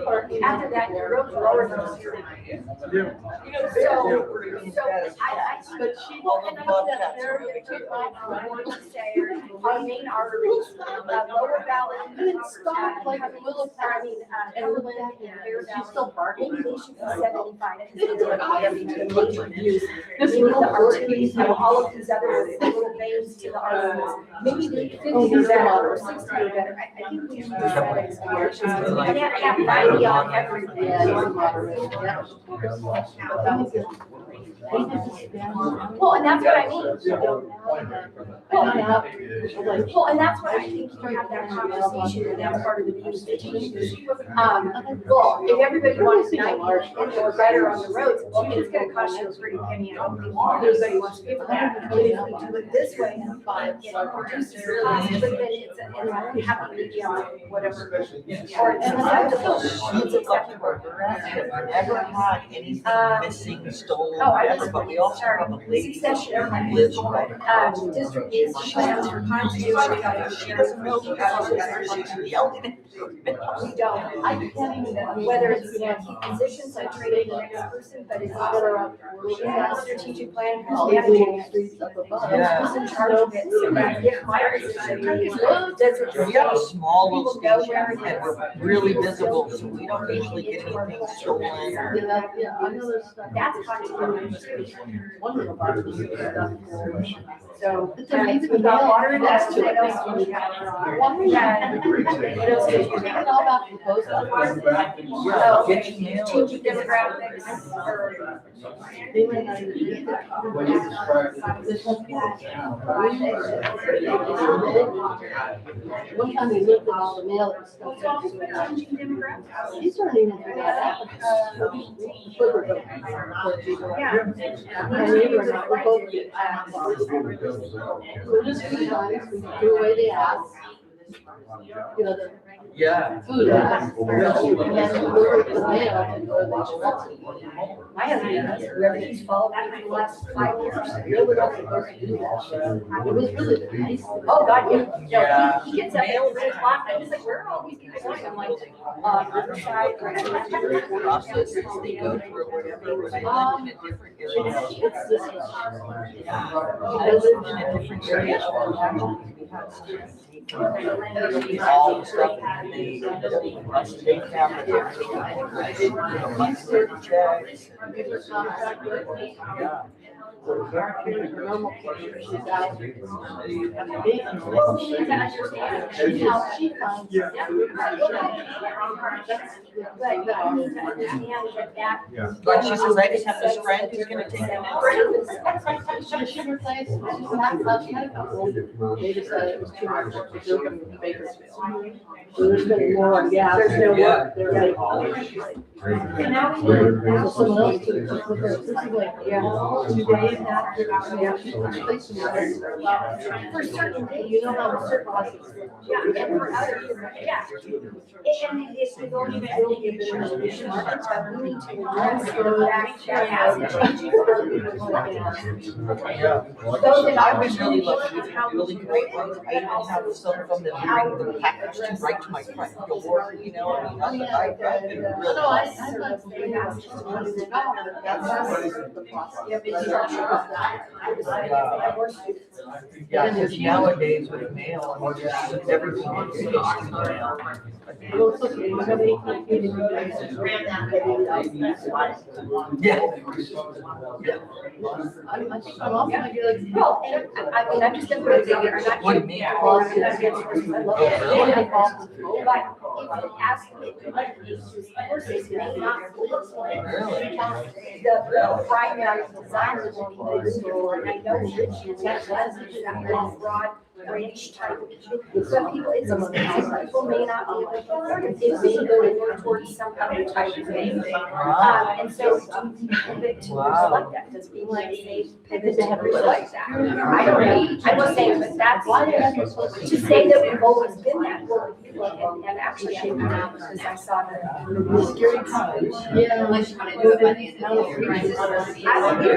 barking. After that, the roads were already on the street. So I, But she. well, and I know that there, took off our main arteries, Lower Valley. You didn't stop like a little. I mean, Everland and Bear Valley. She's still barking. Maybe they should be 75. Because they're major use. Maybe the arteries, all of these other little veins to the arteries. Maybe they 50 or better, or 60 or better. I think we should do that exploration. And have 90 on every. Well, and that's what I mean. Well, and that's what I think you have that conversation, and that's part of the beautification. Well, if everybody wants 90 or better on the roads, well, it's gonna cost you a pretty penny. I don't think everybody wants to pay for that. But if we do it this way, it reduces the cost, but then it's a happy medium, whatever. Or it's acceptable. Never had anything missing, stolen, Oh, whatever, but we also have a lady Succession. who lives right across. District is, she plans her constitution. She doesn't know because she's yelling at We don't, I can't even, whether it's key positions, I trade the next person, but it's better. We have a strategic plan, because we have to. Who's in charge of it, so that if my position does it. We have a small little People know station where it and is. we're really visible, so we don't usually get anything stolen or. Yeah, I know there's stuff. That's constitution. So. It's amazing about water, that's what else we have. What else did you have? All about the post office. Yeah, get your mail. Changing demographics or. They might not even get that. There's one One time we looked at all the mail and stuff. Changing demographics. These aren't even that. Yeah. My neighbor and I, we both get taxed. We're just too nice, we threw away the ass. You know, the Yeah. food ass. And then we look at the mail and go to the. My husband, whoever he's followed me for the last 5 years. It was really nice. Oh, God, yeah. Yeah. He gets up at 3 o'clock, and he's like, where are all these people going? I'm like, Riverside. Process they go through or whatever, but I lived in a different area. It's this one. I lived in a different area of the country. We had students take all the stuff and they ended up with us take cameras, everything. You know, monthly checks. Yeah. Normal picture, she's out. She finds. But I need to understand that. Like she says, I just have this friend who's gonna take them in. She replaced, she's not, she had a couple, they decided it was too much to do them in Bakersfield. So they're spending more on gas, there's no work, they're like, And now we so someone else took it, just look at it, this is like, yeah, 2 days after, yeah, she's replacing it. For certain days, You know how certain buses. yeah, and for others, yeah. And it's the only thing that we can but we need to that hasn't changed. Those that I I was was really lucky with really great ones. I even have some of them that bring the package to right to my front door, you know, I mean, I've been really No, lucky. I like to do that, just wanted to know, that's the process. Yeah, because nowadays with mail, I mean, just everything is just in mail. Well, it's okay, nobody can get in. Yeah. I think I'm also gonna get like. Well, and I mean, I'm just gonna put it out there, I'm not. What do you mean? I love it. But if you ask me, horses may not look like the primary design of the store, and I know Richmond, that was broad range type. Some people, it's expensive, people may not be able to afford it, if they go more towards some other type of thing. And so to pivot to like that, does being like, say, pivot to like that. I don't know, I was saying, but that's, to say that we've always been that, well, if you look and actually actually came out because I saw that. Scary times. Yeah. Unless you want to do it by the end of the year. I would do it.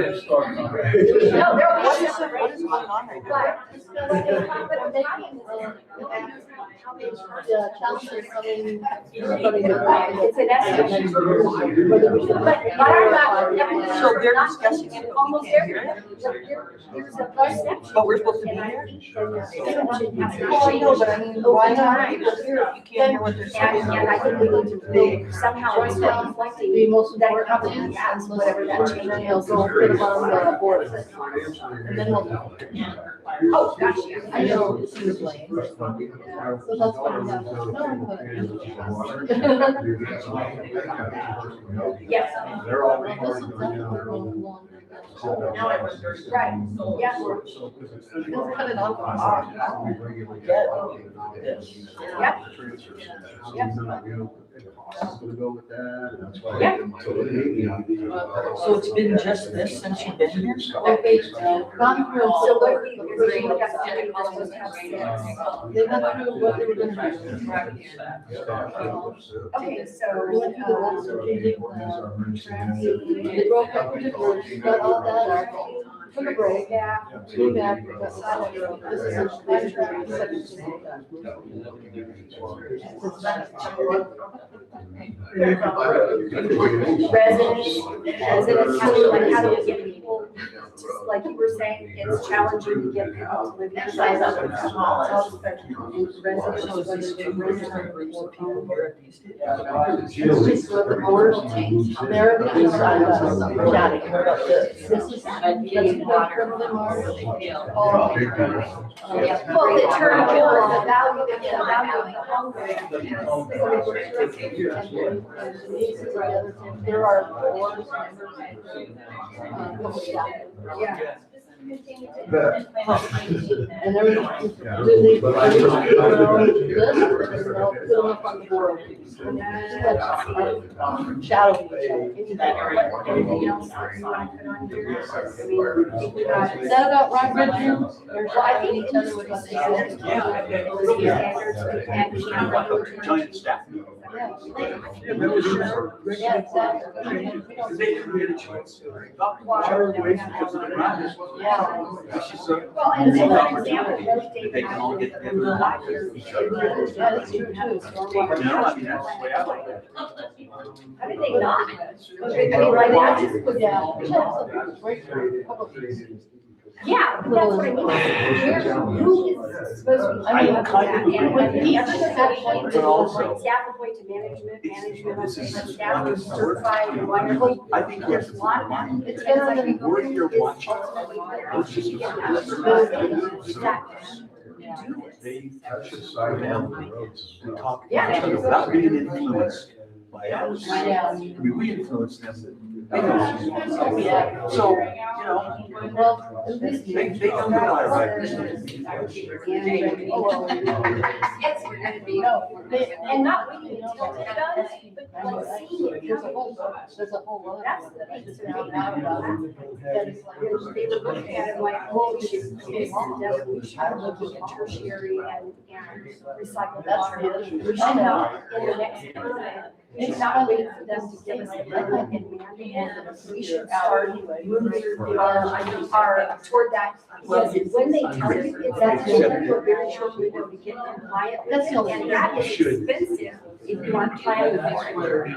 No, there What was. is going on right now? The counselor's coming. It's an essence. But I'm not. So they're discussing it, but we Almost can't hear every. it? There's a first section. But we're supposed to be And I here? think then there's a section has to Oh, I know, but I mean, why not? You can't hear what they're saying. And I think we need to somehow start reflecting The most that important company is, has whatever that change and they'll is. go put them on the board. And then we'll. Oh, gotcha. I know, it's in the plane. So that's why we have. Yes. They're all. Right, yeah. They'll cut it off. Yep. Yep. So it's been just this since you've been here? Gone through. So what we, we're got the three, we're supposed to have six. They went through what they were gonna do. Okay, so, We went through the whole strategic plan. They broke up into groups, got all that, took a break, yeah. came back, got silent. This is a statutory section. Residents, how do we get people, just like you were saying, it's challenging to get people to live in size up and small. So is this two groups or groups of people here at these days? It's just what the board will change. They're the ones that are chatting about this. This is, that's what from them are. Well, the term, the value of the There are board members. Yeah. And they're, do they, put them up on the board. Shadow each other. Anything else that you want to put on here? I mean, Is that about right, Richard? well, I think each other would say standards and Giant staff. Yeah, exactly. They didn't get a choice. Yeah. Well, and so for example, most days They can all get together. Yeah, That's true too. No, I mean, that's the way I look at it. how did they not? I mean, like, I just put Yeah. yeah, but that's what I mean. Who is supposed to be? I mean, kind of agree. But also. Staff appoint to management, staff is certified and wonderful. I think There's a lot of. It's been on the. We're here watching. They slow down and talk Yeah. without being influenced by us. Yeah. I mean, we influence them. Yeah. So, you know, Well, at least. they don't know our rights. Yes, we're gonna be, and not waiting until it does, but like seeing it. There's a whole other. That's the thing, so they know about it. That is like, they were looking at it like, oh, we should looking at tertiary and recycle water. We should know in the next, we should not wait for them to give us a deadline and mandate. We should start moving our, toward that. Because when they tell you, it's actually a very short window to get compliant. That's the only And that is expensive if you want to plan for it.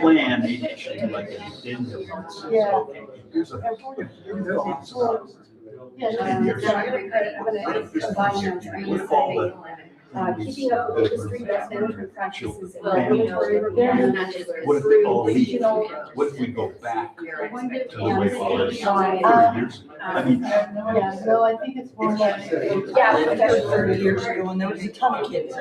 Plan, maybe it should be like an addendum. Yeah. Here's a. Yeah. I'm gonna combine them and say, keeping up with industry best management practices and regulatory requirements. What if they all leave? Regional. What if we go back to the way it was 30 Yeah, years ago? I mean, no, I think it's more like. Yeah, I lived there 30 years ago and there was a ton of kids. I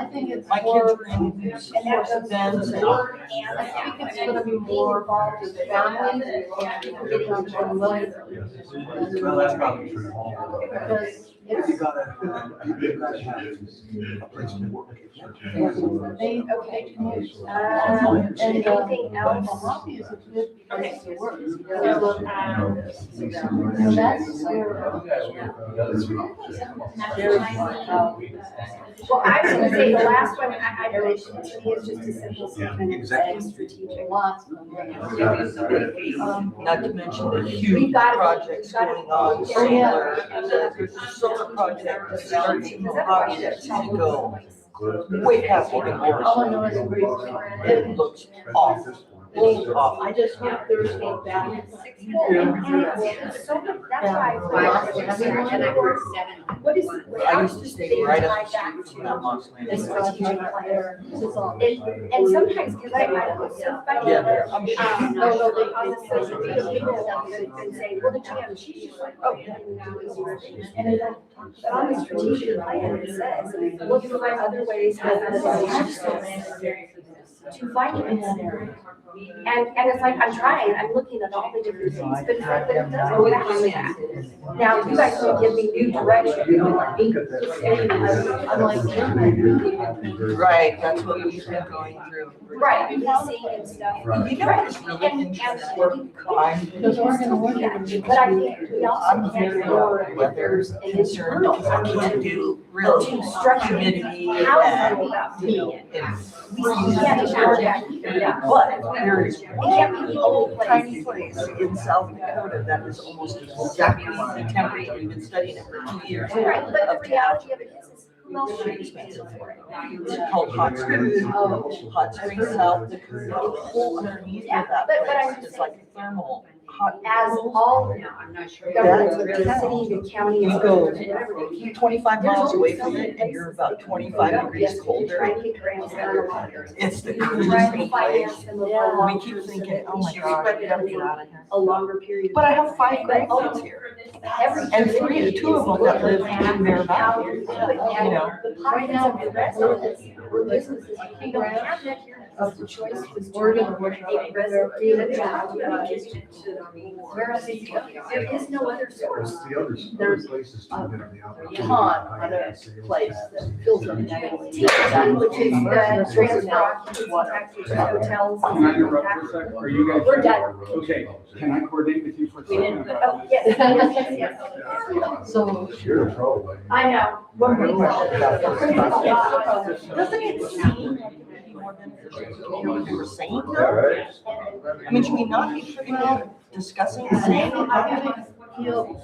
think it's My kids more. were in sports events and I think it's gonna be more involved with families and people getting on board with it. well, that's probably true. Because You it's, gotta have a place to work. they, Okay. commute. Anything else? Mojave is a good place to work. So that's where. Well, I was gonna say the last one, I really, to me, is just a simple statement, strategic. Lots of them. Not to mention the We've huge got it. projects going on, solar, there's a solar project that starts in Ohio that's gonna go way past even more. All I know is It looks awful. Awful. I just went Thursday back. So that's why I was and I worked 7. What is? I used to stay right up the street from the Moss This Landing. strategic plan. This is all. And sometimes, because I was so funny. Yeah, I'm sure. No, they honestly, because people would say, well, the GM, she's just like, oh, yeah. And then, but on the strategic plan, it says, look for other ways to finance. And it's like, I'm trying, I'm looking at all the different things, but it's like, but it doesn't go back to that. Now, you guys can give me new direction. I'm like, Right, that's what we've been going through. Right, leasing and stuff. You know what's really interesting? because we're gonna work it. But I think we also I'm can't very ignore weather and it's concerned because I can't do real really structure. humidity How and, about you know, me? and We can't ignore that either. yeah, but there is It can't be the only one tiny place. place in South Dakota that is almost exactly the temperature. We've been studying it for 2 years. Right, but the Of reality of it is, who else should pretty be expensive paying for it? It's called Hot Springs. Hot Springs, South Dakota. The whole underneath of that But I'm place just is like thermal hot. As all governments, the city, the county. You go whatever they can. 25 miles away from it and you're about 25 degrees colder. Try and get grants done a lot. It's the Try coolest and place. finance them a We long keep term so thinking, that oh we my should God, spread we it gotta over get out of here. a longer period. But I have 5 grandkids here. And 2 of them that live in Bear Valley. You know, The pockets of the residents or businesses, you don't have that here. The choice was We're gonna work a resident job. Where else is there is no other source. There's a pond, another place that fills up that. Which is the transport, hotels. Can I interrupt for a second? Are you guys? We're done. Okay, can I coordinate with you for a second? Oh, yes, yes, yes. So. I know. One more question. doesn't it seem like it would be more beneficial to know what they were saying though? I mean, should we not be tripping out discussing the same?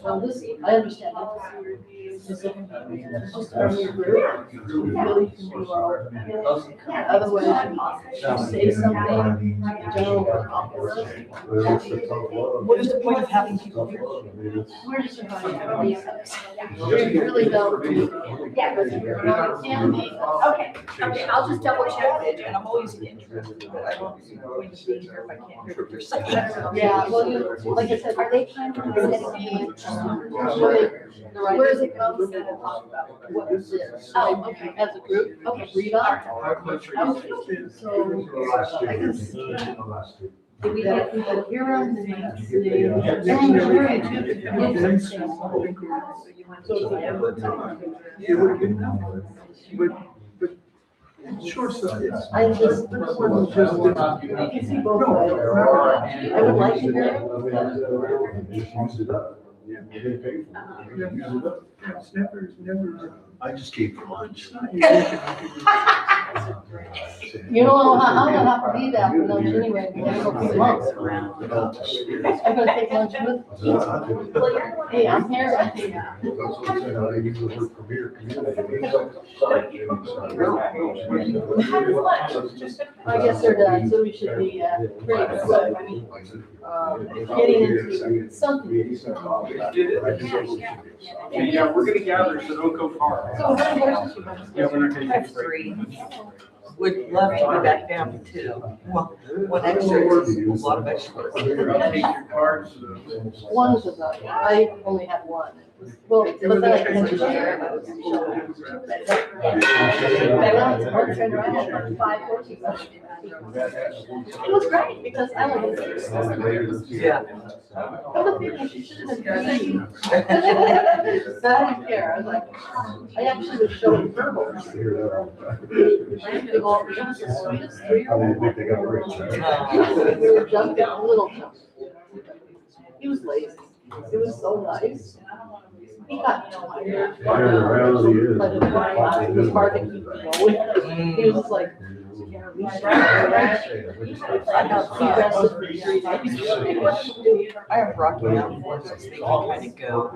Well, this, I understand. Specifically, just from your group, really can do our, otherwise you say something, general office. What is the point of having people here? We're just trying to really don't. Yeah. Okay, okay, I'll just double check. And I'm always interested, but I don't see the point of being here if I can't hear what you're saying. Yeah, well, you, like I said, Are they planning on setting where is it come from? What is this? Oh, okay. As a group, okay, read on. Okay, So, I guess, did we get people here on the next day? it would have been, but sure, so it's. I just, you can see both ways. I would like to It's never. I just gave you lunch. You know, I'm gonna have to be back for lunch anyway, for a few months. I'm gonna take lunch with you. Hey, I'm here. I guess they're done, so we should be, pretty quick. Getting into something. Yeah, we're gonna gather, so don't go far. So how many horses you have? Yeah, we're not I taking have a break. 3. Would love to be back down to 2. Well, 1 extra is a lot of extra. Take your cards. One was about, I only had one. Well, but then I had to share. I had like 5 horses. It was great because I live in Phoenix. Yeah. Other people should have been. But I didn't care. I was like, I actually was showing verbal. Big old horses, so just 3 or 4. We were jumping, little jumps. He was lazy. It was so nice. He got tired. Yeah, the reality is. But it was hard to keep going. He was like, yeah, we should. I have Rocky Mountain horses, they can kind of go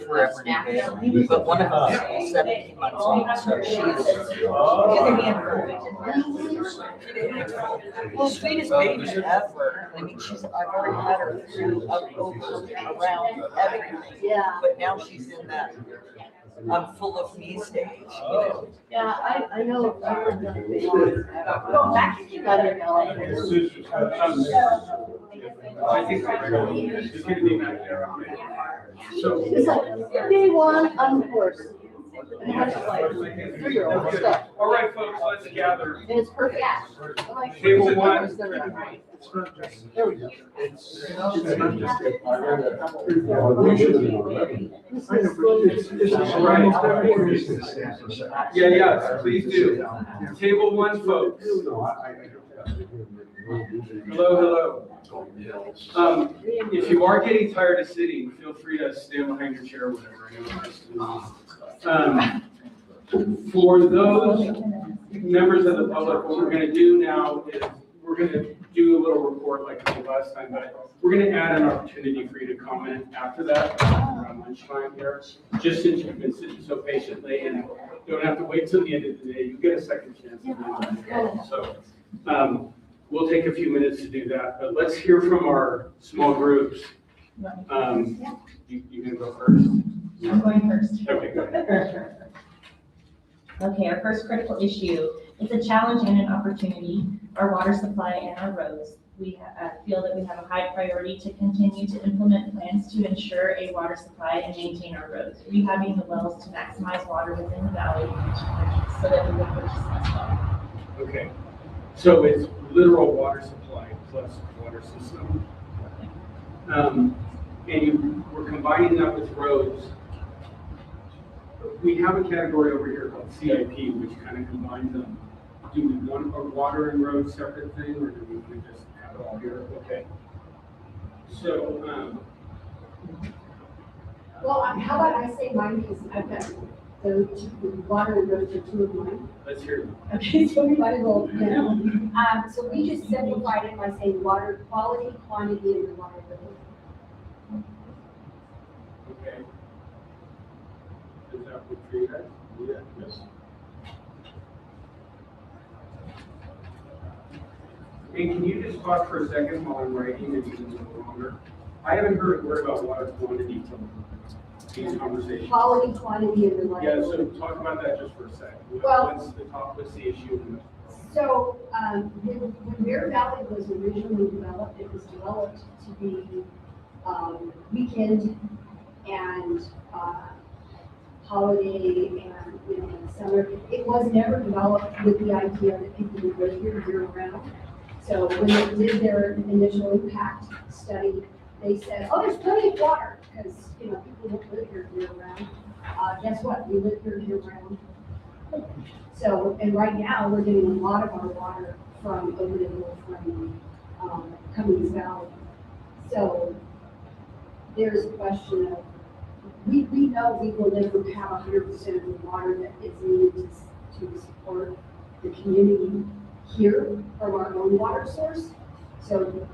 forever and a day. But one of them is 17 months old, so she's a handful. Well, sweetest baby ever. I mean, I've already had her through over around everything. Yeah. But now she's in that, I'm full of me stage, you know. Yeah, I know. I heard that they go back to you got it. I think it's gonna be back there. So. It's like day one on the horse. And that's like 3-year-old stuff. All right, folks, let's gather. And it's perfect. I'm like, Table one. There we go. It's not just. We should have known that. Yeah, please do. Table one, folks. Hello. If you are getting tired of sitting, feel free to stand behind your chair or whatever. For those members of the public, what we're going to do now is we're going to do a little report like we did last time, but we're going to add an opportunity for you to comment after that around lunchtime here, just since you've been sitting so patiently and don't have to wait till the end of the day. You get a second chance. So we'll take a few minutes to do that, but let's hear from our small groups. You can go first. I'm going first. Okay, go ahead. Okay, our first critical issue, it's a challenge and an opportunity, our water supply and our roads. We feel that we have a high priority to continue to implement plans to ensure a water supply and maintain our roads, rehabbing the wells to maximize water within the valley so that we will purchase less water. Okay, so it's literal water supply plus water system. And we're combining that with roads. We have a category over here called CIP, which kind of combines them. Do we want a water and road separate thing, or do we want to just have it all here? Okay. So, Well, how about I say mine, because I've got the water and roads are two of mine. let's hear them. Okay, so we might as well, yeah. So we just simplified it by saying water quality, quantity, and reliability. Okay. Is that what you guys? Yeah, yes. Hey, can you just pause for a second while I'm writing and it's a little longer? I haven't heard a word about water quantity till these conversations. Quality, quantity, and Yeah, reliability. so talk about that just for a second. Well- What's the issue? So, when Bear Valley was originally developed, it was developed to be, weekend and, holiday and, summer. It was never developed with the idea that people would live here year round. So when they did their initial impact study, they said, oh, there's plenty of water, because, people don't live here year round. Guess what? We live here year round. So, and right now, we're getting a lot of our water from Oakdale, from Cummings Valley. So there's a question of, we know we will never have 100% of the water that is needed to support the community here from our own water source. So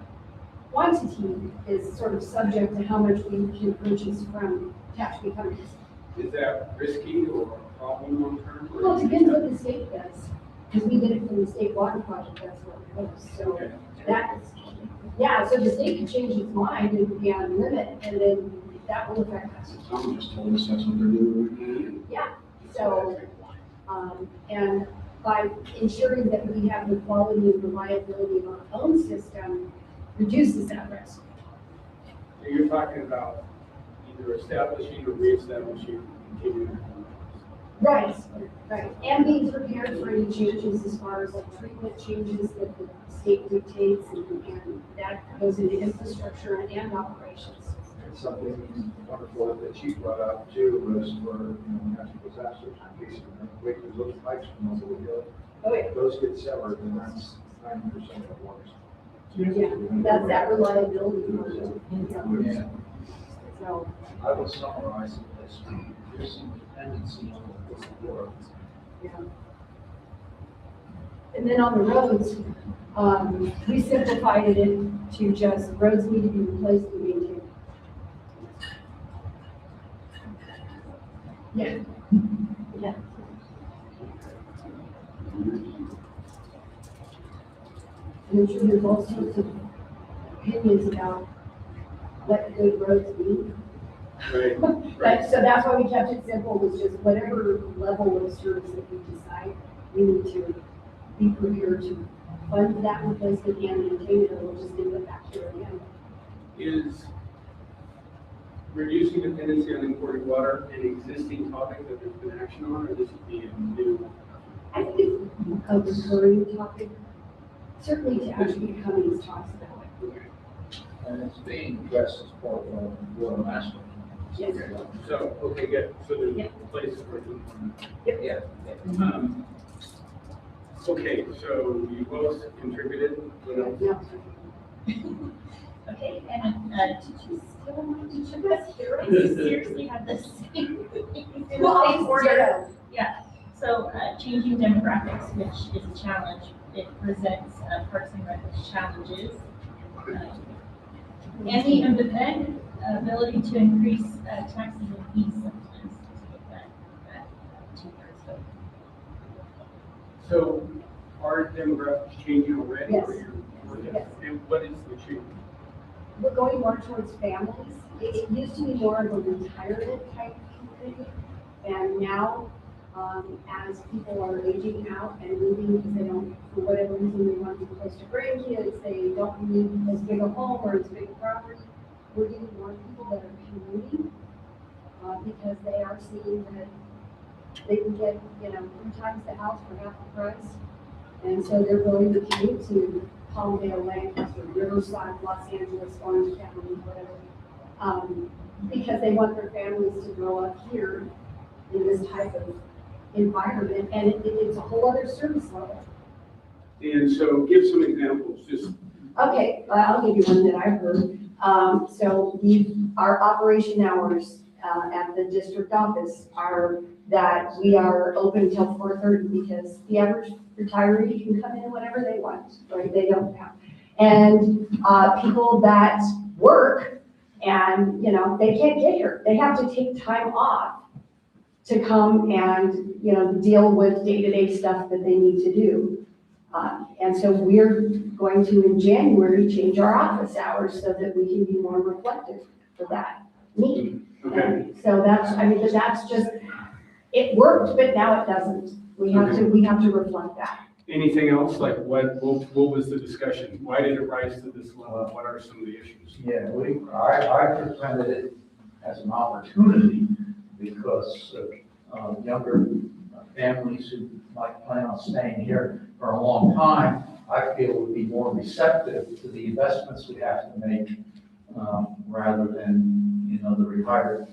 quantity is sort of subject to how much we can purchase from Tehachapi Cummings. Is that risky or a problem long term? Well, it depends what the state does, because we get it from the state water project, that's where it goes, so that's, yeah, so the state could change its mind and be on limit, and then that will affect us. Tom just told us that's what they're doing. Yeah, so, and by ensuring that we have the quality and reliability of our own system, reduces that risk. So you're talking about either establishing or reestablishing continuing. Right, right, and being prepared for any changes as far as like treatment changes that the state dictates, and that goes into infrastructure and operations. And something wonderful that she brought up too was for, natural disasters, in case of an earthquake, there's those pipes from over the hill. Oh, yeah. Those get severed, and that's 90% of water. Yeah, that's that reliability. Yeah. So, I would summarize it as there's some dependency on the support. yeah. And then on the roads, we simplified it to just roads need to be replaced and maintained. Yeah. Yeah. And I'm sure there's all sorts of opinions about what good roads mean. Right, But, so that's why we kept it simple, was just whatever level of service that we decide, we need to be prepared to fund that replacement and maintain it, or we'll just leave it back here again. Is reducing dependency on imported water an existing topic that there's been action on, or this would be a new? I think it's a recurring topic, certainly to actually Cummings talks about it. And it's being addressed as part of the water master. Yes. So, okay, good, so there's Yeah. places where we Yep. Yeah. Okay, so you both contributed, what else? Yeah. Okay, and, did you guys hear us? Seriously have the same thing in the same order? Yeah, so, changing demographics, which is a challenge, it presents Parks and Rec challenges. And the ability to increase taxes and fees sometimes to get that 2/3 vote. So are demographics changing already? Yes. or you're- Yes. And what is the change? We're going more towards families. It used to be more of a retirement type community. And now, as people are aging out and moving because they don't, for whatever reason, they want to be close to grandkids, they don't need as big a home or as big a property, we're getting more people that are commuting, because they are seeing that they can get, 3 times the house for half the price. And so they're willing to commute to Palmdale, Lancaster, Riverside, Los Angeles, Orange County, whatever. Because they want their families to grow up here in this type of environment, and it's a whole other service level. And so give some examples, just, Okay, I'll give you one that I've heard. So our operation hours at the district office are that we are open until 4:30 because the average retiree can come in whenever they want, right? They don't have. And people that work and, they can't get here. They have to take time off to come and, deal with day-to-day stuff that they need to do. And so we're going to, in January, change our office hours so that we can be more reflective for that need. okay, And so but that's just, it worked, but now it doesn't. We have to reflect that. anything else, like what was the discussion? Why did it rise to this level? What are some of the issues? Yeah, I presented it as an opportunity because younger families who might plan on staying here for a long time, I feel would be more receptive to the investments we have to make, rather than, the retired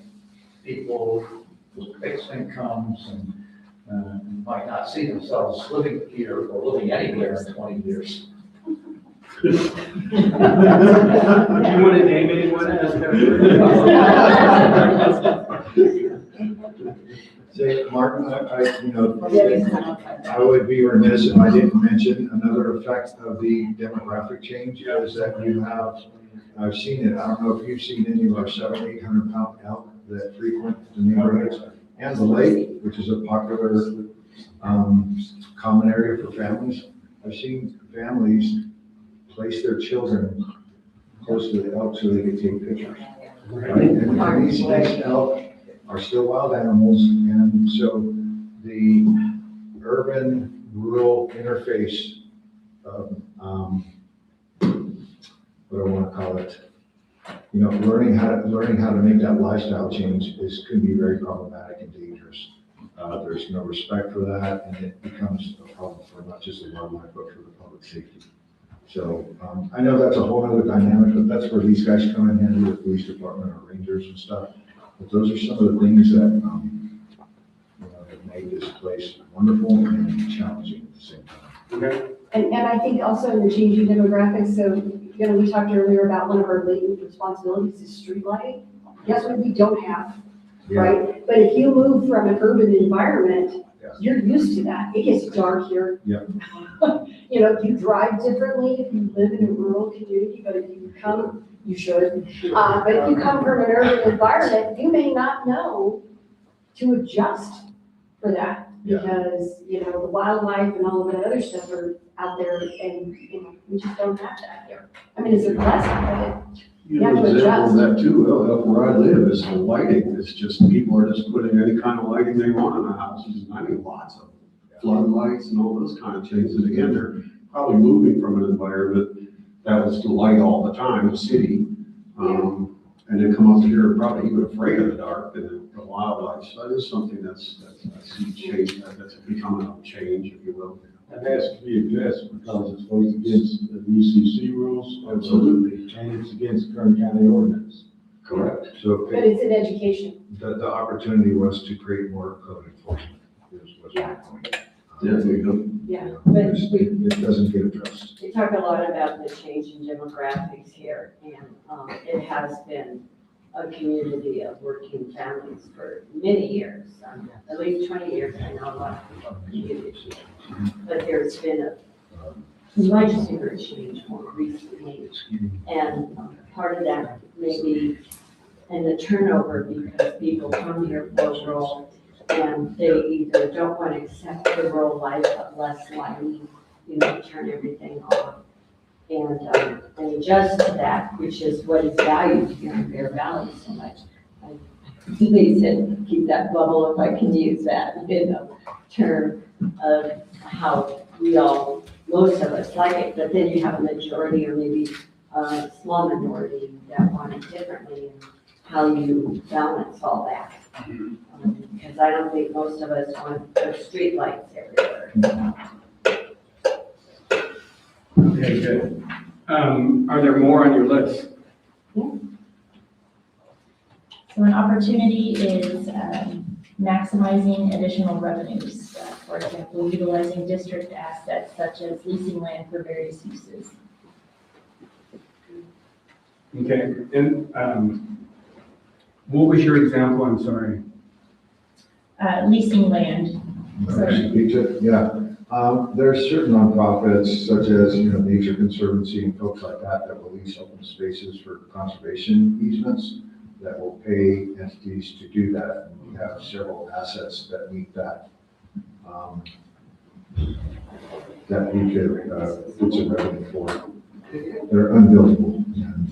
people with fixed incomes and might not see themselves living here or living anywhere in 20 years. Do you want to name anyone as Say, Martin, I would be remiss if I didn't mention another effect of the demographic change is that you have, I've seen it, I don't know if you've seen any of our 700-800 pound elk that frequent the neighborhoods and the lake, which is a popular, common area for families. I've seen families place their children close to the elk so they can take pictures. Right? And these elk are still wild animals, and so the urban-rural interface of, what do I want to call it? Learning how to make that lifestyle change can be very problematic and dangerous. There's no respect for that, and it becomes a problem for not just the wildlife, but for the public safety. So I know that's a whole other dynamic, but that's where these guys come in handy, the police department or rangers and stuff. But those are some of the things that have made this place wonderful and challenging at the same time. Okay. And I think also in the changing demographics, so, you know, we talked earlier about one of our latent responsibilities is street lighting. Guess what we don't have, Yeah. right? But if you move from an urban environment, Yes. you're used to that. It gets dark here. Yep. You know, you drive differently if you live in a rural community, but if you come, you should. But if you come from an urban environment, you may not know to adjust for that. Yeah. Because, you know, the wildlife and all of that other stuff are out there and, you know, we just don't have that here. I mean, it's a blessing, You You have know, to example of adjust. that too, well, up where I live is the lighting, it's just, people are just putting any kind of lighting they want in their houses, I mean, lots of floodlights and all those kind of things, and again, they're probably moving from an environment that was the light all the time, the city, and then come up here probably even afraid of the dark and the wildlife, so that is something that's I see change, that's becoming a change, if you will. That has to be addressed because it's goes against the UCC rules. Absolutely. And it's against Kern County ordinance. Correct. So but it's an education. the opportunity was to create more code enforcement. Was my point. Yeah, there you go. Yeah, but It doesn't get addressed. we talk a lot about the change in demographics here, and it has been a community of working families for many years, at least 20 years. I know a lot of people in the community. But there's been a much bigger change more recently. And part of that may be in the turnover because people come here for a role and they either don't want to accept the rural life but less likely, you know, turn everything off and adjust to that, which is what is valued here in Bear Valley so much. They said, keep that bubble if I can use that, you know, term of how we all, most of us like it, but then you have a majority or maybe a small minority that want it differently and how you balance all that. Because I don't think most of us want to put streetlights everywhere. Okay, good. Are there more on your list? So an opportunity is maximizing additional revenues. For example, utilizing district assets such as leasing land for various uses. Okay, and what was your example? I'm sorry. Leasing land. Yeah, there's certain nonprofits such as, you know, Nature Conservancy and folks like that that will lease open spaces for conservation easements that will pay entities to do that. And we have several assets that meet that. That we could get some revenue for. They're unbuildable and,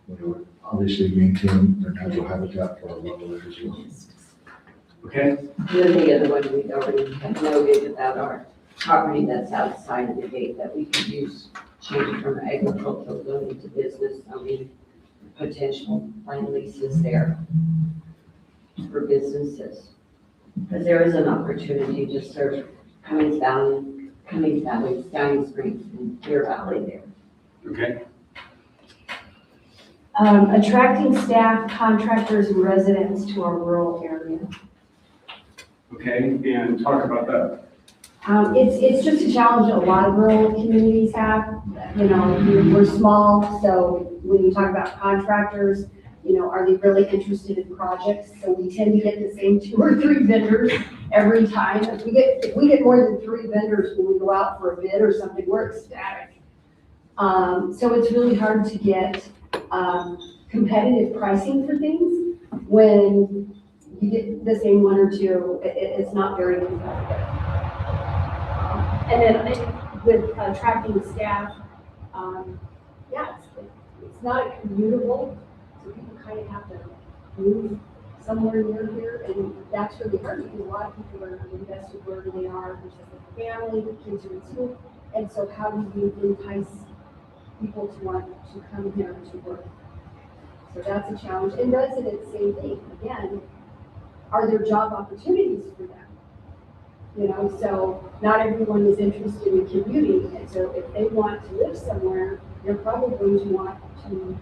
you know, obviously maintain their natural habitat for our wildlife as well. Okay. And then the other one we already have noted about our property that's outside of the gate that we could use, change from agricultural zoning to business zoning, potential land leases there for businesses. Because there is an opportunity to serve Cummings Valley, Downey Springs, and Deer Valley there. Okay. Attracting staff, contractors, and residents to our rural area. Okay, and talk about that. It's just a challenge that a lot of rural communities have. You know, we're small, so when you talk about contractors, you know, are they really interested in projects? So we tend to get the same 2 or 3 vendors every time. If we get more than 3 vendors when we go out for a bid or something, we're ecstatic. So it's really hard to get competitive pricing for things when you get the same 1 or 2. It's not very competitive. And then with attracting staff, yeah, it's not commutable, so people kind of have to move somewhere near here, and that's really hard because a lot of people are invested wherever they are, there's a family, the kids are in school, and so how do you entice people to want to come here to work? So that's a challenge, and residents, same thing, again, are there job opportunities for them? You know, so not everyone is interested in commuting, and so if they want to live somewhere, they're probably going to want to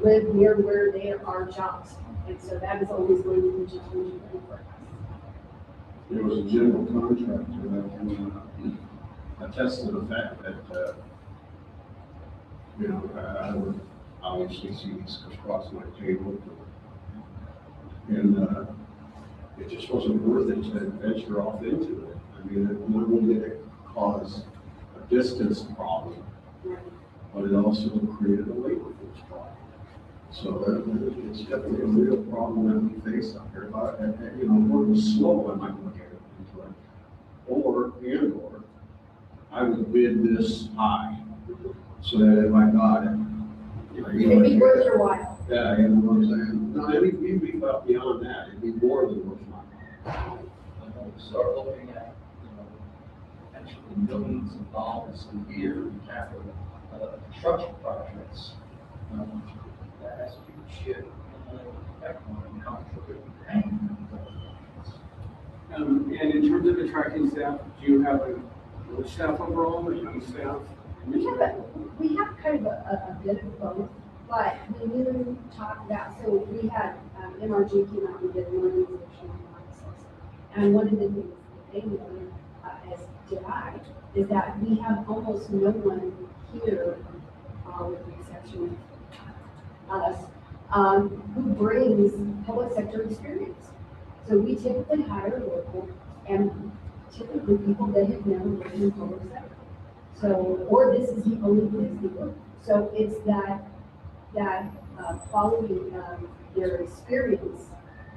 live near where there are jobs. And so that is always going to be a challenge for us. There was a general contractor that attest to the fact that, you know, I would obviously see these across my table. And, it just wasn't worth it to venture off into it. I mean, not only did it cause a distance problem, but it also created a labor force problem. So it's definitely a real problem that we face out here. You know, we're slow, I might look at it into it. Or I would bid this high, so that if I got it. It'd be worth your while. Yeah, you know what I'm saying? No, it'd be about beyond that, it'd be more than worth my while. Start looking at, you know, potentially millions of dollars a year in capital, construction projects. That has to be shit. And in terms of attracting staff, do you have a staff overall, or young staff? We have kind of a bit of both, but when you talk about, so we had, MRG came out and did an organizational analysis. And one of the things that they learned, as did I, is that we have almost no one here, with the exception of us, who brings public sector experience. So we typically hire local and typically people that have never worked in public sector. So, or this is the only place they work. So it's that quality of their experience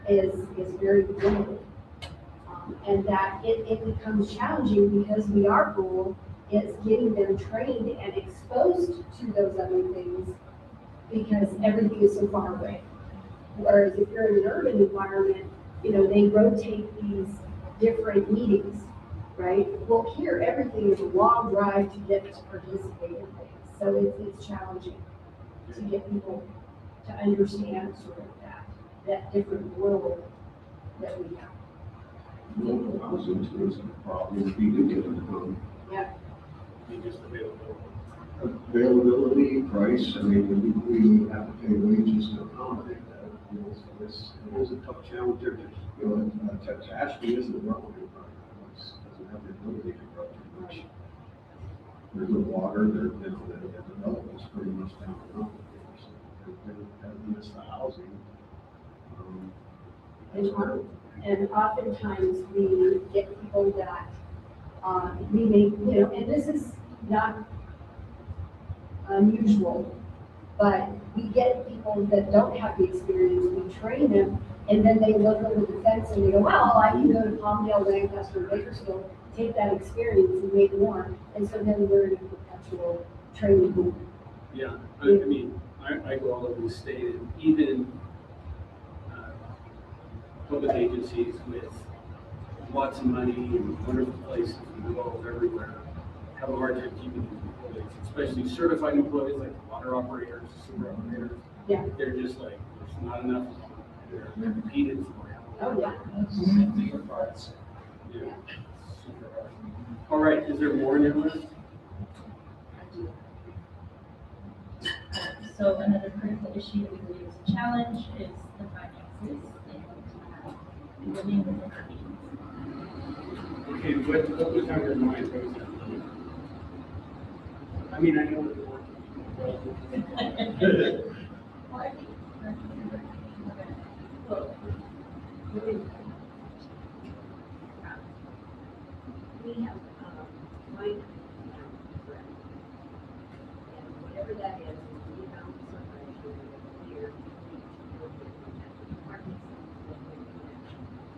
is very limited. And that it becomes challenging because our goal is getting them trained and exposed to those other things because everything is so far away. Whereas if you're in an urban environment, you know, they rotate these different meetings, right? Well, here, everything is a long drive to get to participate in things. So it's challenging to get people to understand sort of that different world that we have. Local housing too is a problem if you do get them to come. Yeah. Just Availability, price, I mean, we have to pay wages to accommodate that. You know, so it is a tough challenge there. You know, Ashby isn't growing, it doesn't have the ability to grow too much. There's the water, the development's pretty much down and out. And it's the housing. And oftentimes we get people that, we may, you know, and this is not unusual, but we get people that don't have the experience, we train them, and then they look over the fence and they go, well, I can go to Palmdale, Lancaster, Bakersfield, take that experience and make more. And so then we're in a perpetual training loop. Yeah, I mean, I go all over the state, and even public agencies with lots of money and wonderful places and roles everywhere have a hard time keeping these employees, especially certified employees like water operators, sewer operators. Yeah. They're just like, there's not enough of them. They're competed for. Oh, yeah. Yeah. Super hard. All right, is there more in your list? So another critical issue that we believe is a challenge is the finances and living within our means. Okay, what was on your mind? What was that? I mean, I know what the work is. We have, mine, and whatever that is, we found somebody here.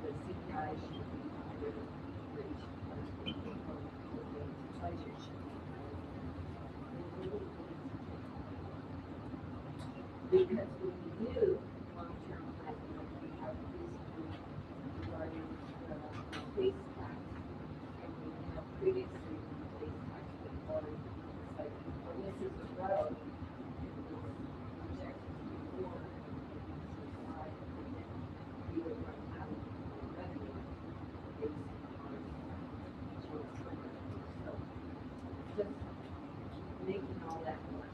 The CPI should be higher for each budget. Because when we do long-term planning, like we have recently regarding the police tax, and we have previously the police tax before, it's like, well, this is a road, it was projected before, and then we would run out of revenue based on insurance company. So just making all that work.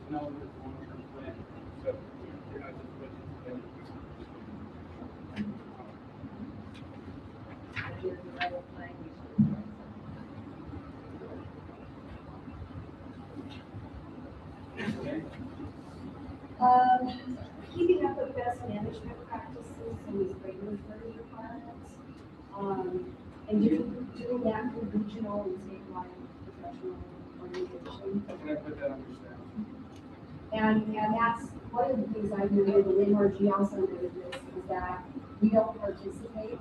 No, it's long-term planning, so you're not just budgeting. If you're the right plan, you should. Keeping up with best management practices and these regulatory requirements. And doing that for regional and statewide professional organizations. Can I put that on your staff? And that's one of the things I've noted, and NRG also noted this, is that we don't participate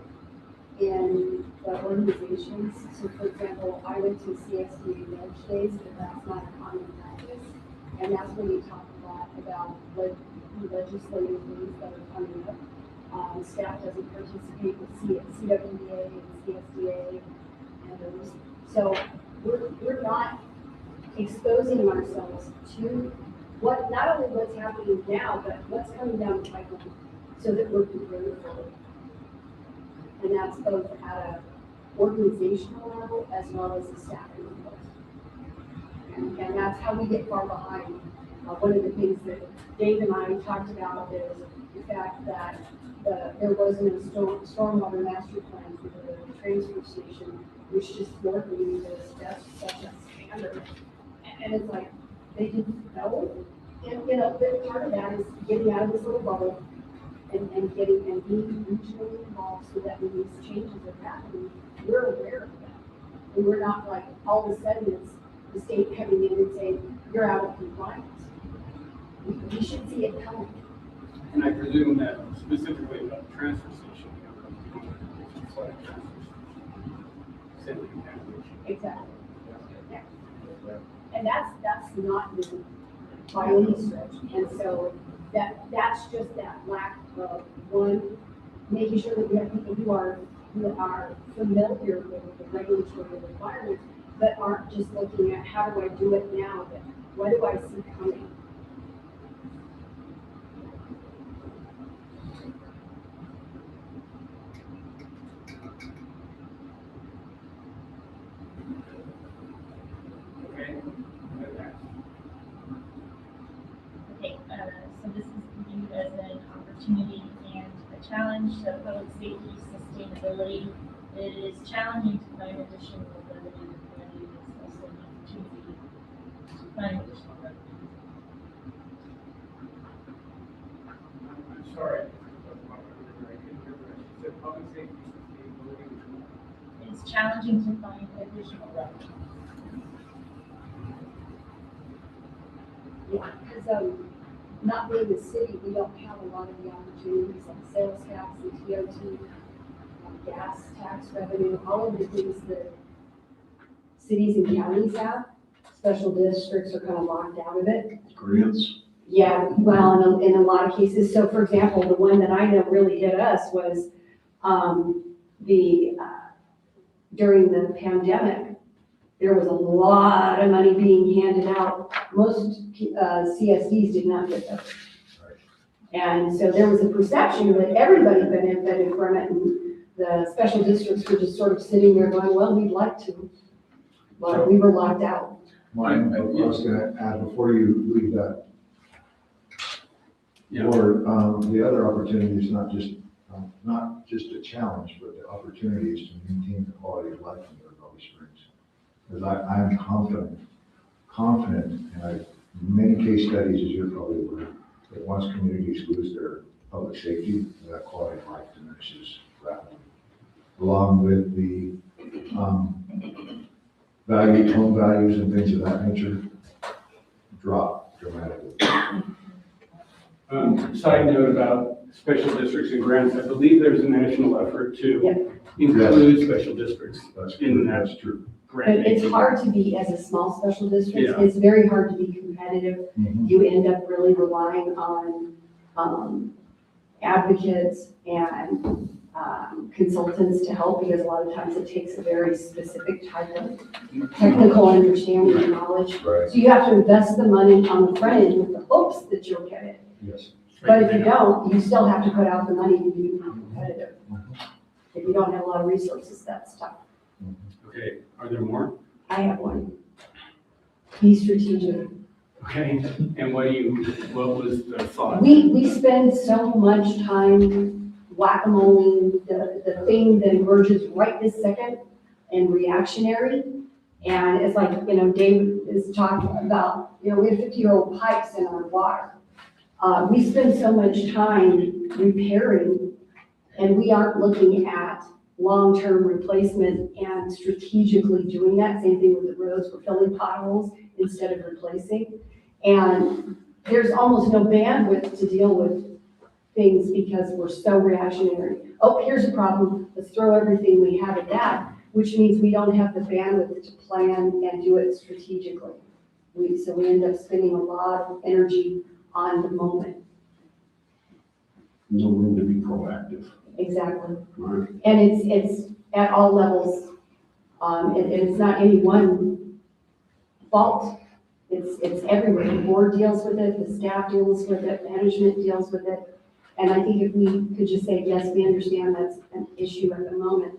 in the organizations. So for example, I went to CSDA Village Days, but that's not a common practice. And that's when you talk a lot about what legislative things that are coming up. Staff doesn't participate with CWDA and CSDA and those. So we're not exposing ourselves to what, not only what's happening now, but what's coming down the pipeline, so that we're prepared for it. And that's both at an organizational level as well as a staffing level. And that's how we get far behind. One of the things that Dave and I talked about is the fact that there wasn't a stormwater master plan for the transfer station, which just weren't meeting those steps, such as standard. And it's like, they didn't know. And, you know, part of that is getting out of this little bubble and being regionally involved so that when these changes are happening, we're aware of them. And we're not like, all of a sudden it's the state coming in and saying, you're out of compliance. We should see it coming. And I presume that specifically about the transfer station. Exactly. Yeah. And that's not new by any stretch. And so that's just that lack of, one, making sure that we have people who are familiar with the regulatory requirements, but aren't just looking at how do I do it now, but what do I see coming? Okay, so this is viewed as an opportunity and a challenge to public safety sustainability. It is challenging to find additional revenue, and it is also an opportunity to find additional revenue. I'm sorry. I couldn't hear what she said. Public safety sustainability. It's challenging to find additional revenue. Yeah, because not being a city, we don't have a lot of the opportunities like sales tax and TOT, gas tax revenue, all of the things that cities and counties have. Special districts are kind of locked out of it. Grants. Yeah, well, in a lot of cases. So for example, the one that I know really hit us was during the pandemic, there was a lot of money being handed out. Most CSDs did not get those. And so there was a perception that everybody benefited from it, and the special districts were just sort of sitting there going, well, we'd like to, but we were locked out. Mike, I was gonna add, before you leave that, or, the other opportunity is not just a challenge, but the opportunity is to maintain the quality of life in North Valley Springs. Because I'm confident, and I've many case studies, as you're probably aware, that once communities lose their public safety, that quality of life diminishes rapidly. Along with the home values and things of that nature drop dramatically. Side note about special districts and grants, I believe there's a national effort to Yeah. include special districts in that That's true. But grant. it's hard to be, as a small special district, Yeah. it's very hard to be competitive. Mhm. You end up really relying on advocates and consultants to help, because a lot of times it takes a very specific type of technical understanding and knowledge. Right. So you have to invest the money on the front end with the hopes that you'll get it. Yes. But if you don't, you still have to put out the money to be competitive. If you don't have a lot of resources, that's tough. Okay, are there more? I have one. Be strategic. Okay, and what was the thought? We spend so much time whack-a-moling the thing that emerges right this second and reactionary. And it's like, Dave is talking about, we have 50-year-old pipes in our water. We spend so much time repairing, and we aren't looking at long-term replacement and strategically doing that. Same thing with the roads, we're filling potholes instead of replacing. And there's almost no bandwidth to deal with things because we're so reactionary. Oh, here's a problem, let's throw everything we have at that, which means we don't have the bandwidth to plan and do it strategically. So we end up spending a lot of energy on the moment. No room to be proactive. Exactly. Right. And it's at all levels. And it's not any one fault. It's everywhere. The board deals with it, the staff deals with it, management deals with it. And I think if we could just say, yes, we understand that's an issue at the moment,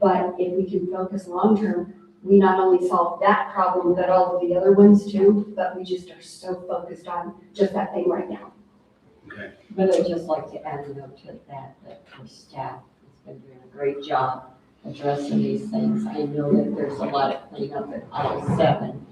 but if we can focus long-term, we not only solve that problem, but all of the other ones too, but we just are so focused on just that thing right now. Okay. But I'd just like to add a note to that our staff has been doing a great job addressing these things. I know that there's a lot of cleanup at aisle 7,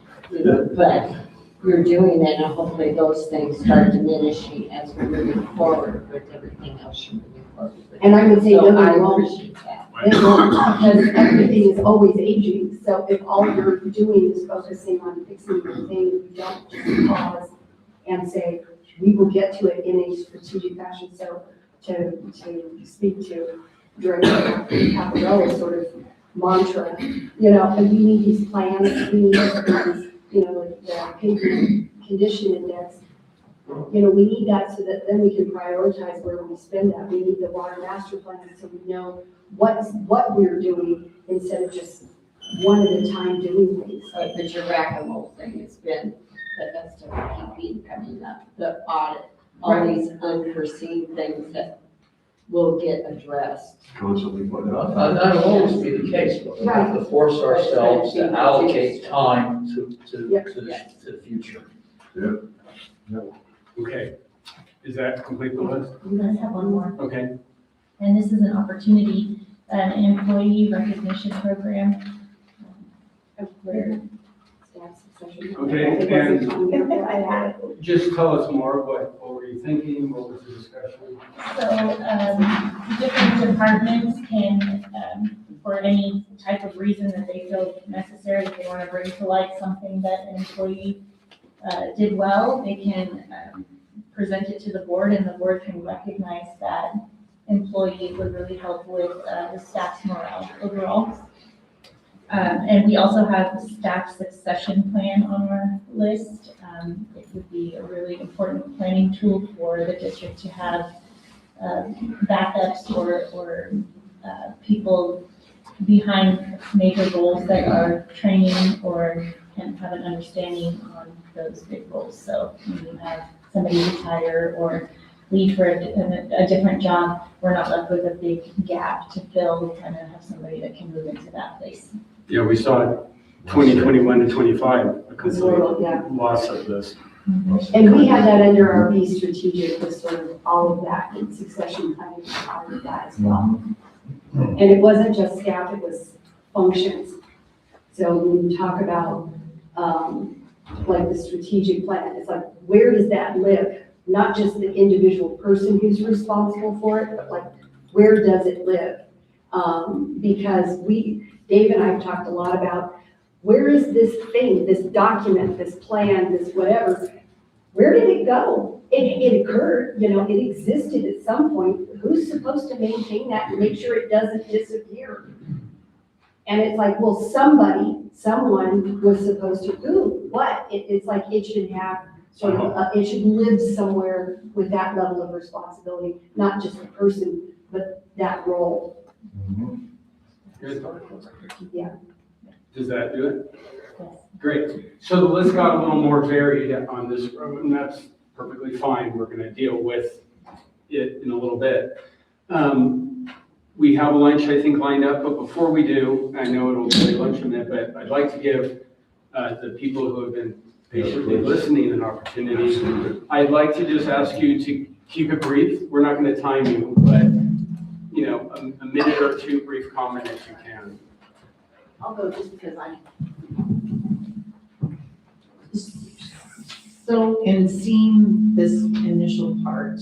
but we're doing it, and hopefully those things start diminishing as we're moving forward with everything else you're moving forward with. And I would say So no, I they won't. appreciate that. They won't, because everything is always aging. So if all you're doing is focusing on fixing the thing, you don't just pause and say, we will get to it in a strategic fashion. So to speak to Director Caparella's sort of mantra, and we need these plans, we need these, like the pavement condition index. We need that so that then we can prioritize where we spend that. We need the water master plan so we know what we're doing instead of just one at a time doing things. But your whack-a-mole thing has been the best of keeping coming up, the audit, all these unforeseen things that will get addressed. Constantly putting up. That'll always be the case, but we have to force ourselves to allocate time to the future. Okay. Is that complete the list? You guys have one more. Okay. And this is an opportunity, an employee recognition program. Where Staff succession. Okay, It wasn't on there, but I had it. Just tell us more, what were you thinking, what was the discussion? So, different departments can, for any type of reason that they feel necessary, if they want to bring to light something that an employee did well, they can present it to the board, and the board can recognize that employee. It would really help with the staff's morale overall. And we also have staff succession plan on our list. It would be a really important planning tool for the district to have backups or people behind major roles that are training or can have an understanding on those big roles. So when you have somebody retire or leave for a different job, we're not left with a big gap to fill and then have somebody that can move into that place. Yeah, we saw 2021 to 25, a complete Yeah. loss of this. And we had that under our B strategic, was sort of all of that, and succession planning was part of that as well. And it wasn't just staff, it was functions. So when you talk about, like the strategic plan, it's like, where does that live? Not just the individual person who's responsible for it, but like, where does it live? Because Dave and I have talked a lot about, where is this thing, this document, this plan, this whatever, where did it go? It occurred, it existed at some point. Who's supposed to maintain that and make sure it doesn't disappear? And it's like, well, someone was supposed to, what? It's like, it should have sort of, it should live somewhere with that level of responsibility, not just the person, but that role. Good. Yeah. Does that do it? Yes. Great. So the list got a little more varied on this, and that's perfectly fine. We're going to deal with it in a little bit. We have lunch, I think, lined up, but before we do, I know it'll be lunch in a minute, but I'd like to give the people who have been patiently listening an opportunity. I'd like to just ask you to keep it brief. We're not going to time you, but a minute or two brief comment if you can. I'll go just because I. So in seeing this initial part,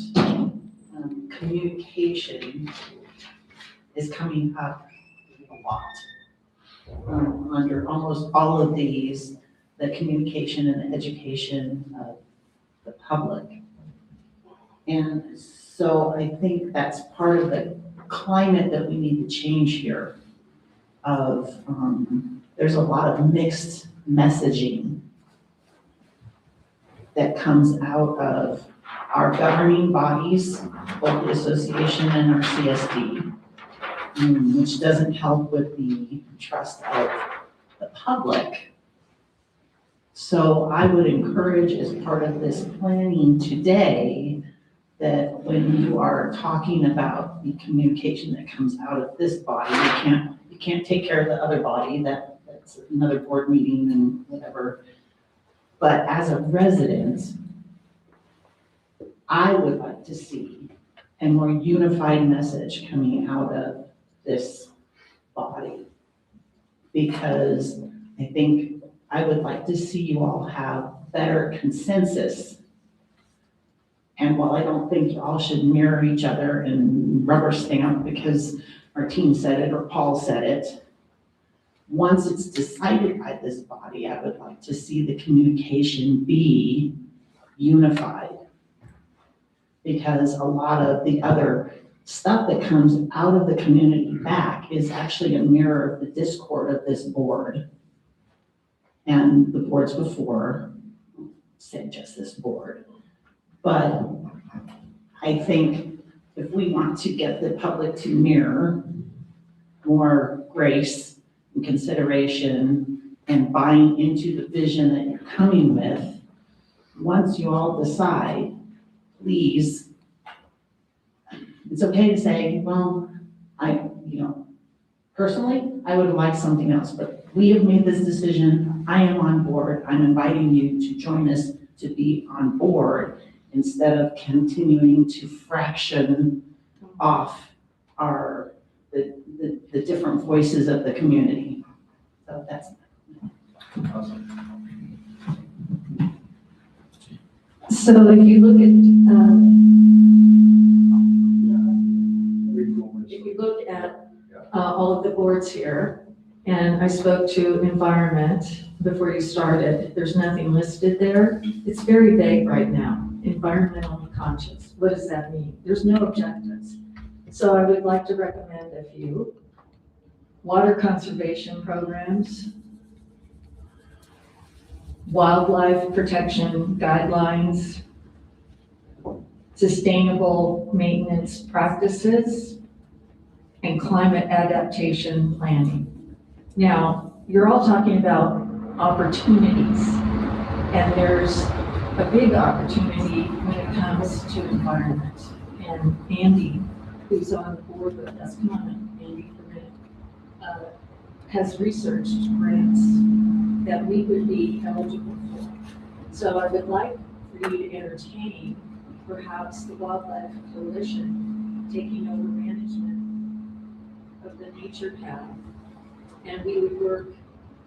communication is coming up a lot. Under almost all of these, the communication and the education of the public. And so I think that's part of the climate that we need to change here of, there's a lot of mixed messaging that comes out of our governing bodies, both the association and our CSD, which doesn't help with the trust of the public. So I would encourage, as part of this planning today, that when you are talking about the communication that comes out of this body, you can't take care of the other body, that's another board meeting and whatever. But as a resident, I would like to see a more unified message coming out of this body. Because I think I would like to see you all have better consensus. And while I don't think you all should mirror each other and rubber stamp because Martine said it or Paul said it, once it's decided by this body, I would like to see the communication be unified. Because a lot of the other stuff that comes out of the community back is actually a mirror of the discord of this board. And the boards before, say just this board. But I think if we want to get the public to mirror more grace and consideration and buying into the vision that you're coming with, once you all decide, please, it's okay to say, well, personally, I would have liked something else, but we have made this decision. I am on board. I'm inviting you to join us to be on board instead of continuing to fraction off the different voices of the community. So that's. So if you look at all of the boards here, and I spoke to environment before you started, there's nothing listed there. It's very vague right now, environmentally conscious. What does that mean? There's no objectives. So I would like to recommend a few. Water conservation programs, wildlife protection guidelines, sustainable maintenance practices, and climate adaptation planning. Now, you're all talking about opportunities, and there's a big opportunity when it comes to environment. And Andy, who's on the board with us, come on, Andy, for a minute, has researched grants that we would be eligible for. So I would like for you to entertain perhaps the Wildlife Coalition taking over management of the nature path. And we would work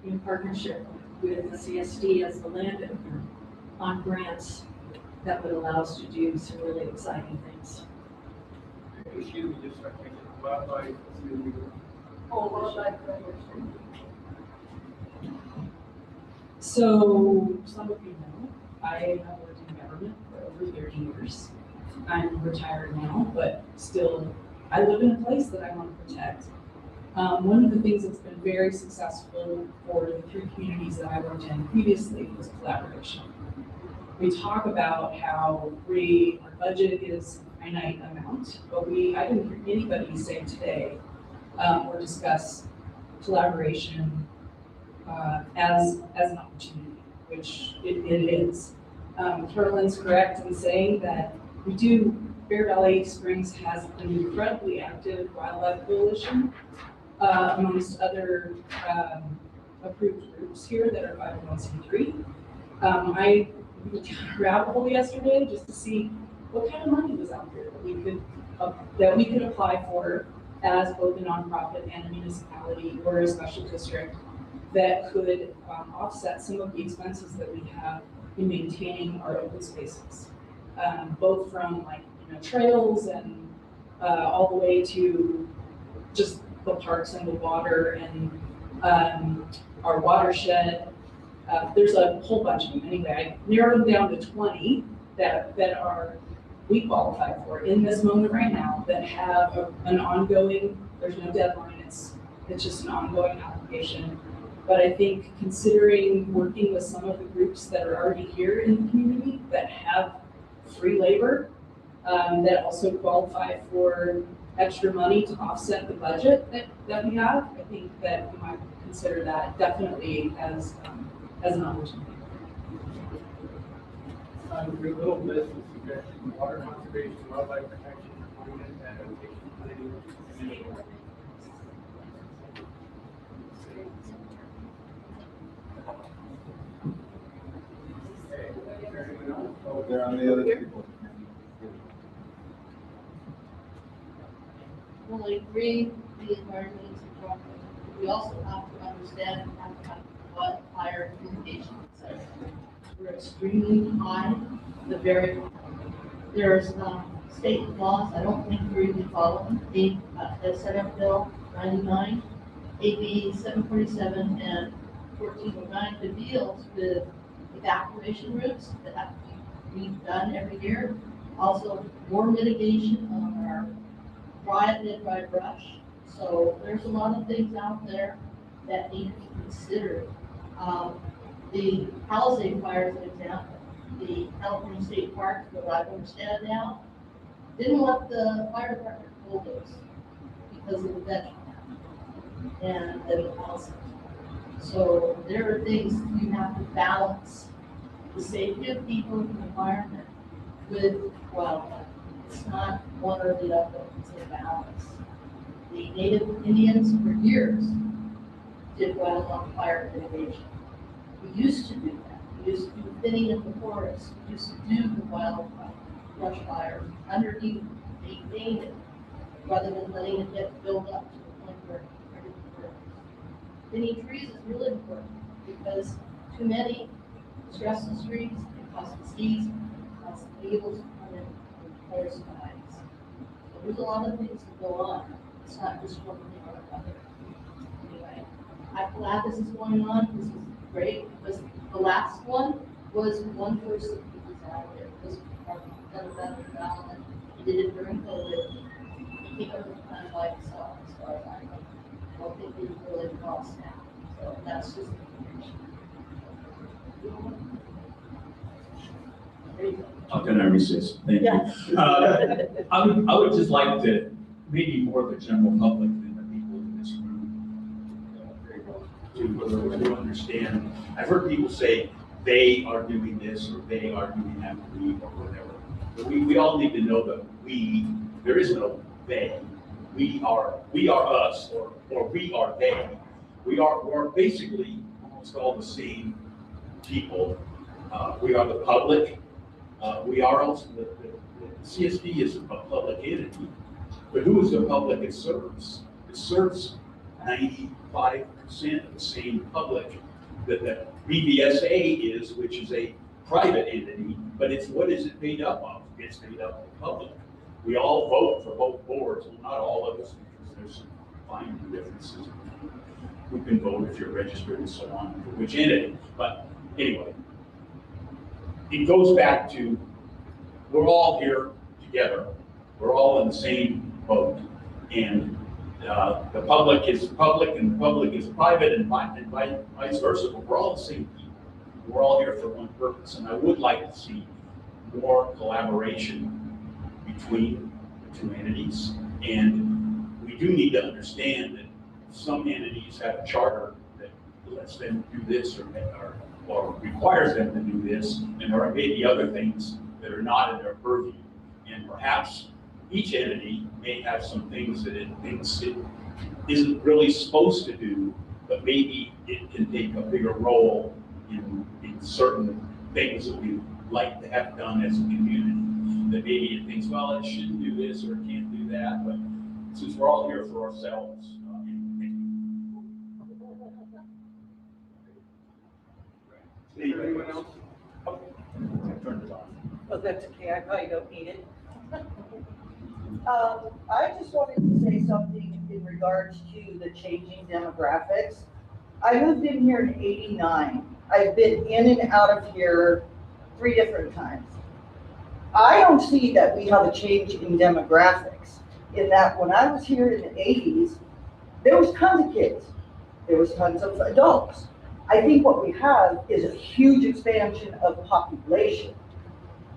in partnership with the CSD as the landowner on grants that would allow us to do some really exciting things. Excuse me, just a second. Wildlife. So, some of you know, I have worked in government for over 30 years. I'm retired now, but still, I live in a place that I want to protect. One of the things that's been very successful for the three communities that I worked in previously was collaboration. We talk about how our budget is a finite amount, but I didn't hear anybody say today or discuss collaboration as an opportunity, which it is. Carolyn's correct in saying that Bear Valley Springs has an incredibly active wildlife coalition amongst other approved groups here that are 501c3. I looked at rabbit hole yesterday just to see what kind of money was out there that we could apply for as both a nonprofit and a municipality or a special district that could offset some of the expenses that we have in maintaining our open spaces. Both from like, trails and all the way to just the parks and the water and our watershed. There's a whole bunch of them. Anyway, I narrowed them down to 20 that we qualify for in this moment right now that have an ongoing, there's no deadline, it's just an ongoing application. But I think considering working with some of the groups that are already here in the community that have free labor, that also qualify for extra money to offset the budget that we have, I think that we might consider that definitely as an opportunity. Your little list of suggestions: water conservation, wildlife protection, climate adaptation planning, and Oh, there are the other people. Well, I agree the environment is important. We also have to understand and have to have wildfire mitigation. We're extremely high, there's state laws I don't think we're even following. The Senate Bill 99, AB 747 and 1409 that deals with evacuation routes that have to be done every year. Also, more mitigation on our dry brush. So there's a lot of things out there that need to be considered. The Palisade fire, for example, the California State Park, where I understand now, didn't want the fire department to bulldoze because of the vegetation and the Palisade. So there are things you have to balance the safety of people and the environment with wildlife. It's not one or the other, it's a balance. The Native Indians for years did wildlife fire mitigation. We used to do that. We used to do thinning in the forest. We used to do the wildlife brush fire underneath, maintain it, rather than letting it get built up to the point where everything burns. Thinning trees is really important because too many stress the trees, it causes disease, it causes beetles to come in and forest fires. So there's a lot of things that go on. It's not just one thing or another. Anyway, I'm glad this is going on. This is great because the last one was one person who was out there. It was another development. He did it during COVID. He came up with kind of like himself as far as I know. I don't think he's really lost now. So that's just information. How can I resist? Thank you. I would just like to, maybe more of the general public than the people in this room, to understand. I've heard people say they are doing this or they are doing that for me or whatever. But we all need to know that there is no they. We are us or we are they. We're basically almost all the same people. We are the public. We are also the CSD is a public entity, but who is the public it serves? It serves 95% of the same public that the BVSA is, which is a private entity, but what is it made up of? It's made up of the public. We all vote for both boards, well, not all of us, because there's some fine differences. Who can vote if you're registered and so on, for which entity. But anyway, it goes back to, we're all here together. We're all in the same boat. And the public is public and the public is private and vice versa, but we're all the same people. We're all here for one purpose. And I would like to see more collaboration between the two entities. And we do need to understand that some entities have a charter that lets them do this or requires them to do this, and there are maybe other things that are not in their purview. And perhaps each entity may have some things that it thinks it isn't really supposed to do, but maybe it can take a bigger role in certain things that we like to have done as a community. That maybe it thinks, well, it shouldn't do this or it can't do that, but since we're all here for ourselves. Anyone else? I turned it off. Oh, that's okay, I probably don't need it. I just wanted to say something in regards to the changing demographics. I moved in here in '89. I've been in and out of here 3 different times. I don't see that we have a change in demographics, in that when I was here in the '80s, there was tons of kids. There was tons of adults. I think what we have is a huge expansion of population.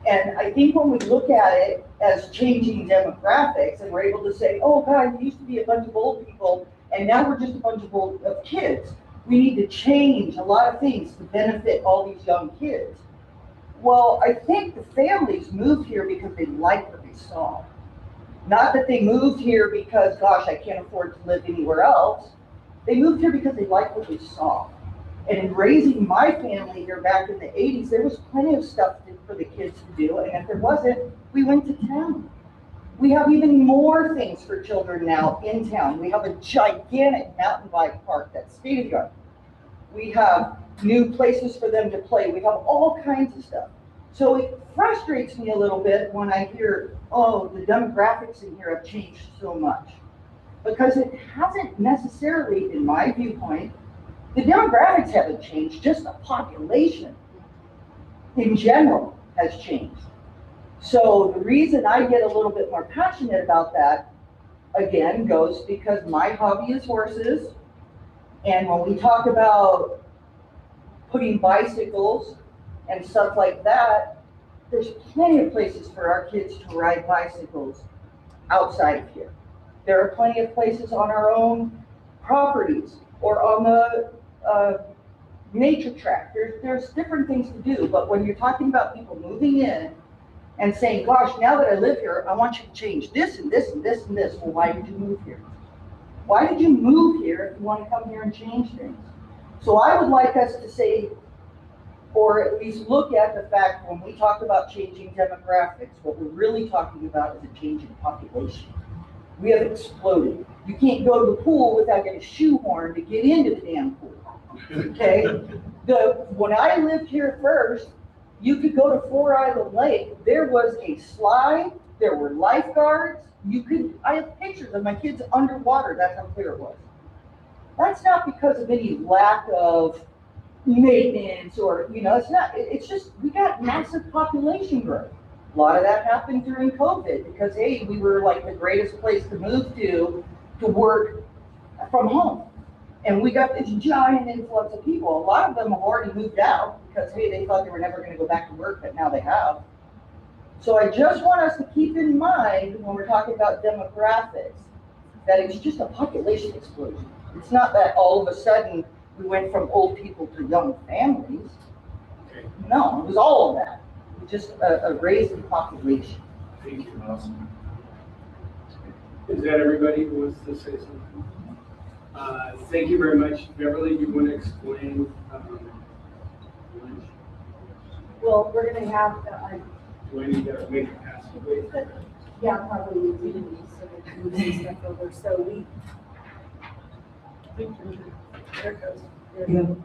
And I think when we look at it as changing demographics and we're able to say, oh God, we used to be a bunch of old people and now we're just a bunch of kids. We need to change a lot of things to benefit all these young kids. Well, I think the families moved here because they liked what they saw. Not that they moved here because, gosh, I can't afford to live anywhere else. They moved here because they liked what they saw. And in raising my family here back in the '80s, there was plenty of stuff for the kids to do. And if there wasn't, we went to town. We have even more things for children now in town. We have a gigantic mountain bike park that's state of the art. We have new places for them to play. We have all kinds of stuff. So it frustrates me a little bit when I hear, oh, the demographics in here have changed so much. Because it hasn't necessarily, in my viewpoint, the demographics haven't changed, just the population in general has changed. So the reason I get a little bit more passionate about that, again, goes because my hobby is horses. And when we talk about putting bicycles and stuff like that, there's plenty of places for our kids to ride bicycles outside of here. There are plenty of places on our own properties or on the nature track. There's different things to do, but when you're talking about people moving in and saying, gosh, now that I live here, I want you to change this and this and this and this. Well, why did you move here? Why did you move here if you want to come here and change things? So I would like us to say, or at least look at the fact when we talk about changing demographics, what we're really talking about is a change in population. We have exploded. You can't go to the pool without getting a shoehorn to get into the damn pool. Okay? When I lived here first, you could go to 4 Island Lake. There was a slide. There were lifeguards. I have pictures of my kids underwater. That's how clear it was. That's not because of any lack of maintenance or, it's just, we got massive population growth. A lot of that happened during COVID because, hey, we were like the greatest place to move to work from home. And we got this giant influx of people. A lot of them have already moved out because, hey, they thought they were never going to go back to work, but now they have. So I just want us to keep in mind when we're talking about demographics, that it's just a population explosion. It's not that all of a sudden we went from old people to young families. Okay. No, it was all of that. It was just a raise in population. Thank you. Awesome. Is that everybody who wants to say something? Thank you very much. Beverly, you want to explain lunch? Well, we're gonna have, Do I need to make it pass? yeah, probably, we didn't, so we can move some stuff over, so we. There it goes. There it goes.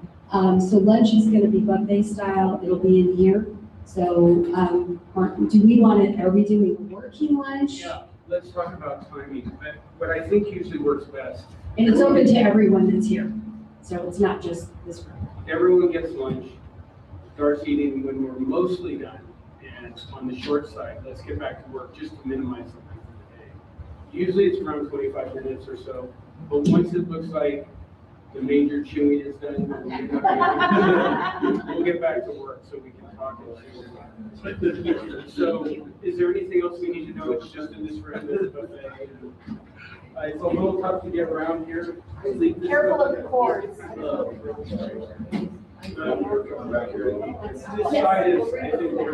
So lunch is gonna be buffet style, it'll be in here. So, do we are we doing working lunch? Yeah, let's talk about timing. What I think usually works best. And it's open to everyone that's here. So it's not just this room. Everyone gets lunch, starts eating when we're mostly done. And on the short side, let's get back to work just to minimize the length of the day. Usually it's around 25 minutes or so, but once it looks like the major chewing is done, we'll get back to work so we can talk. So is there anything else we need to know? It's just in this room, this buffet. It's a little tough to get around here. Careful of the cords. This side is, I think, we're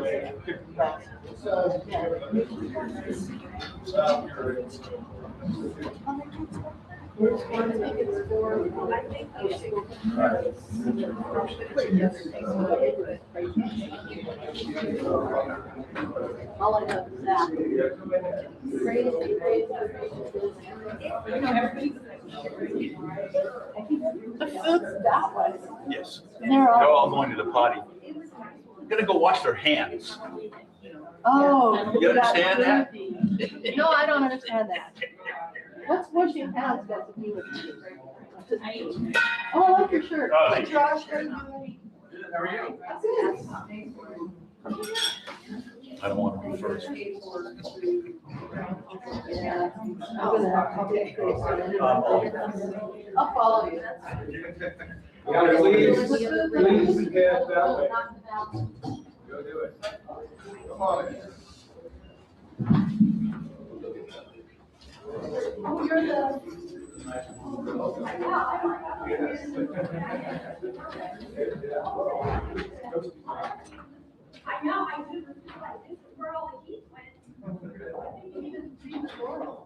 All I know is that. Greatest, The food's that way. Yes. They're They're all- all going to the potty. Gonna go wash their hands. Oh. You understand that? No, I don't understand that. What's washing hands got to do with it? Oh, I like your shirt. Oh, Hey, Josh, how are you doing? How are you? Good. I don't want to be first. Yeah, I'm gonna have public face on it. I'll follow you. Yeah, please get that way. Go do it. Come on. Oh, you're the. I know, I do, like, this is where all the heat went. I didn't even see the door.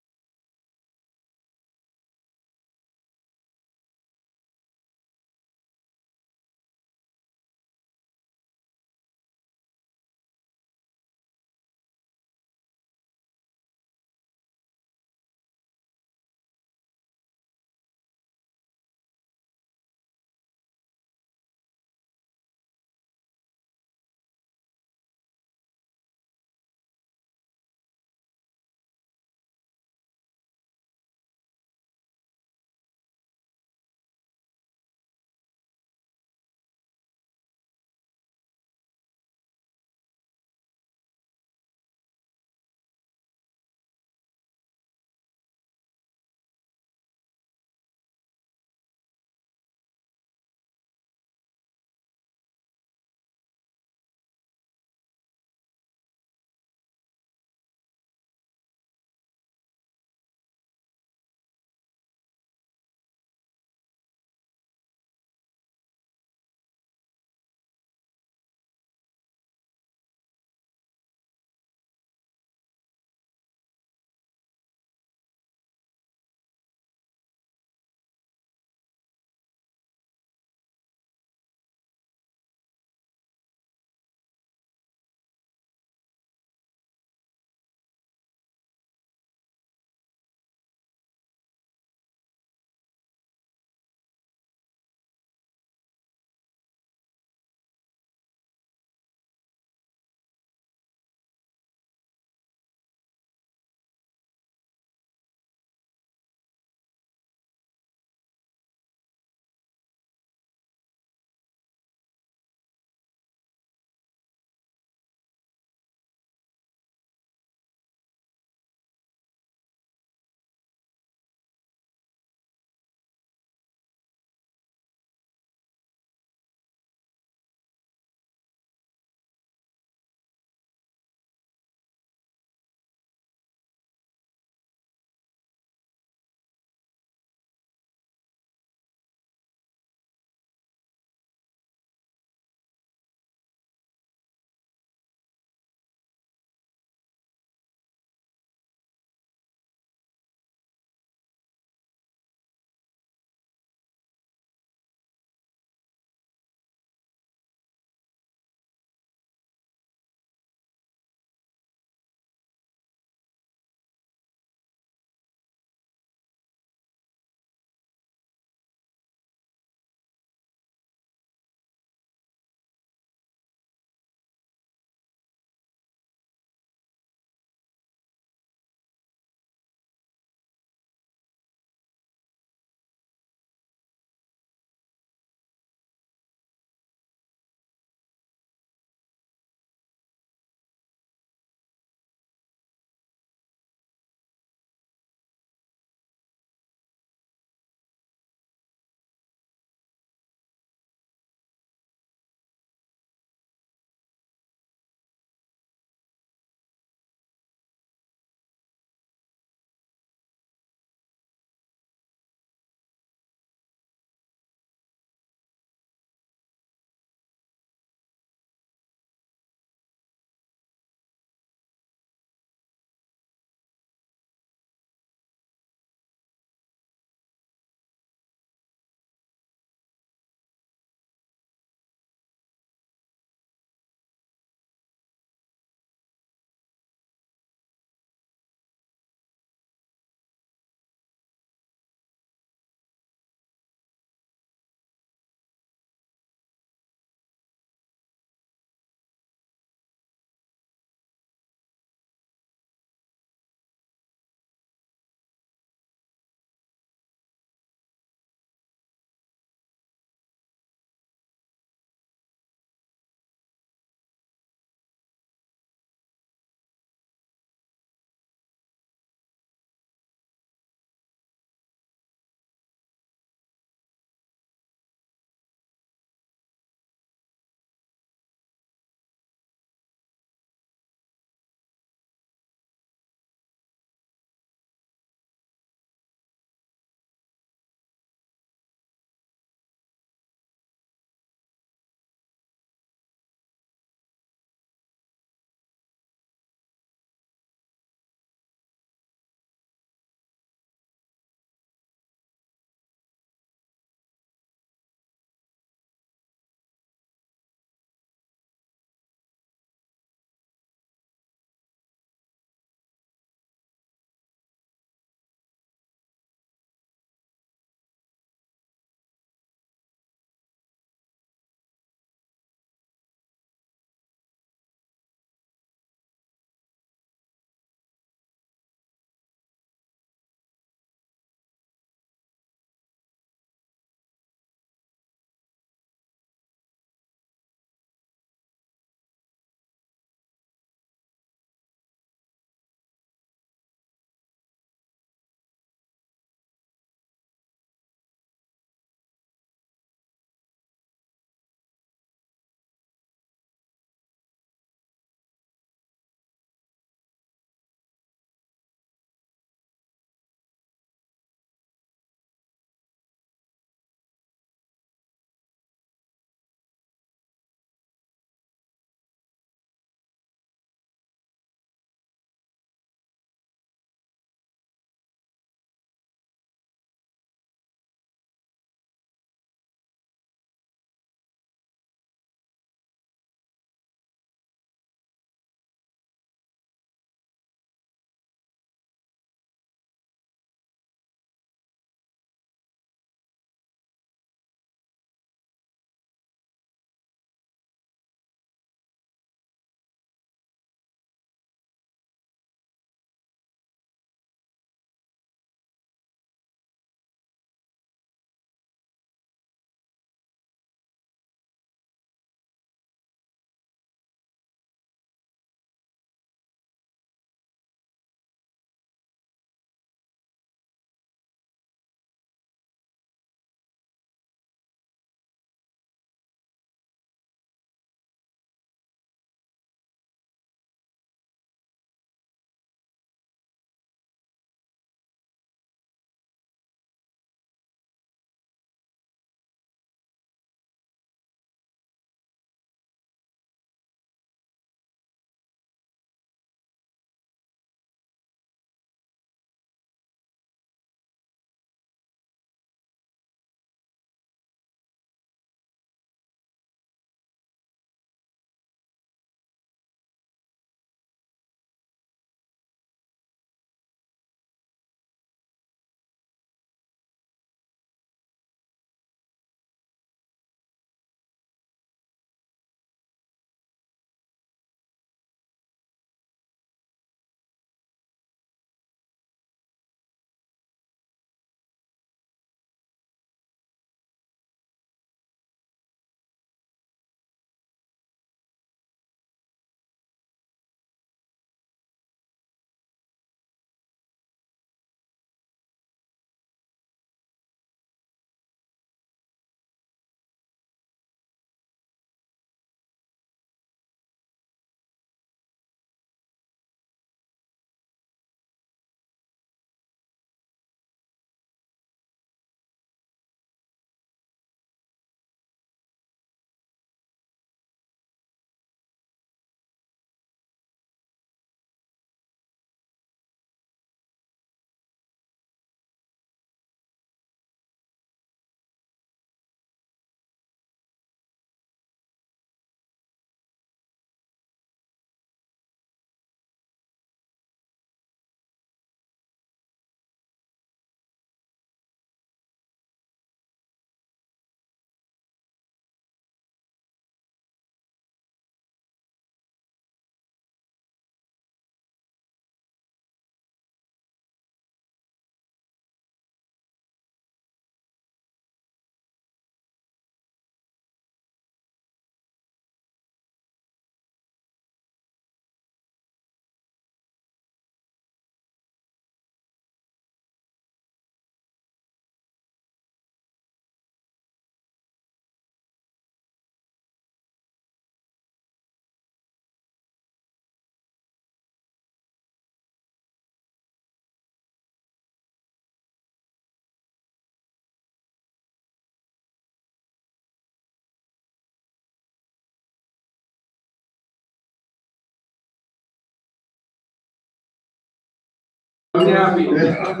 I'm happy. Half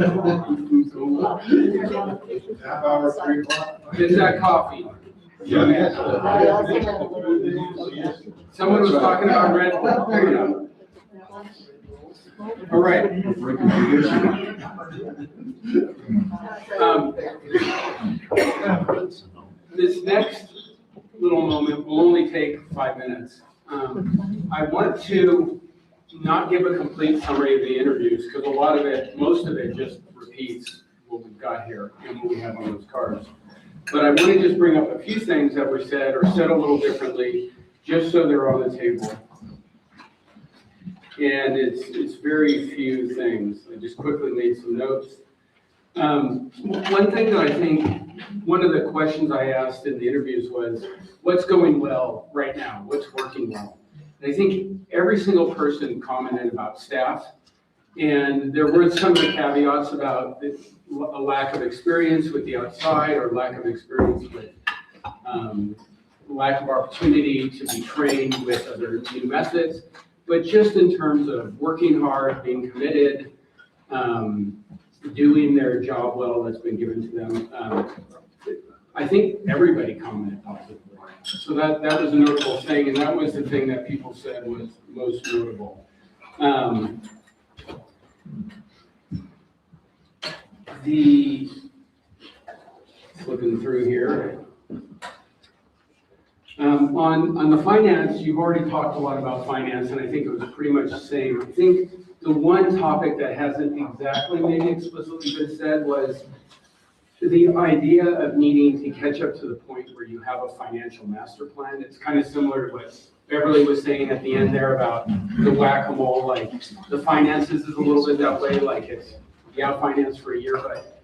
hour, 3 o'clock? Get that coffee. Yeah. Someone was talking about Red Bull. Bring it up. All right. This next little moment will only take 5 minutes. I want to not give a complete summary of the interviews because a lot of it, most of it just repeats what we've got here and what we have on those cards. But I want to just bring up a few things that were said or said a little differently, just so they're on the table. And it's very few things. I just quickly made some notes. One thing that I think, one of the questions I asked in the interviews was, what's going well right now? What's working well? And I think every single person commented about staff. And there were some of the caveats about a lack of experience with the outside or lack of experience with lack of opportunity to be trained with other new methods. But just in terms of working hard, being committed, doing their job well that's been given to them, I think everybody commented positively. So that was a notable thing, and that was the thing that people said was most notable. Looking through here. On the finance, you've already talked a lot about finance, and I think it was pretty much the same. I think the one topic that hasn't exactly maybe explicitly been said was the idea of needing to catch up to the point where you have a financial master plan. It's kind of similar to what Beverly was saying at the end there about the whack-a-mole, like the finances is a little bit that way, like it's, yeah, finance for a year, but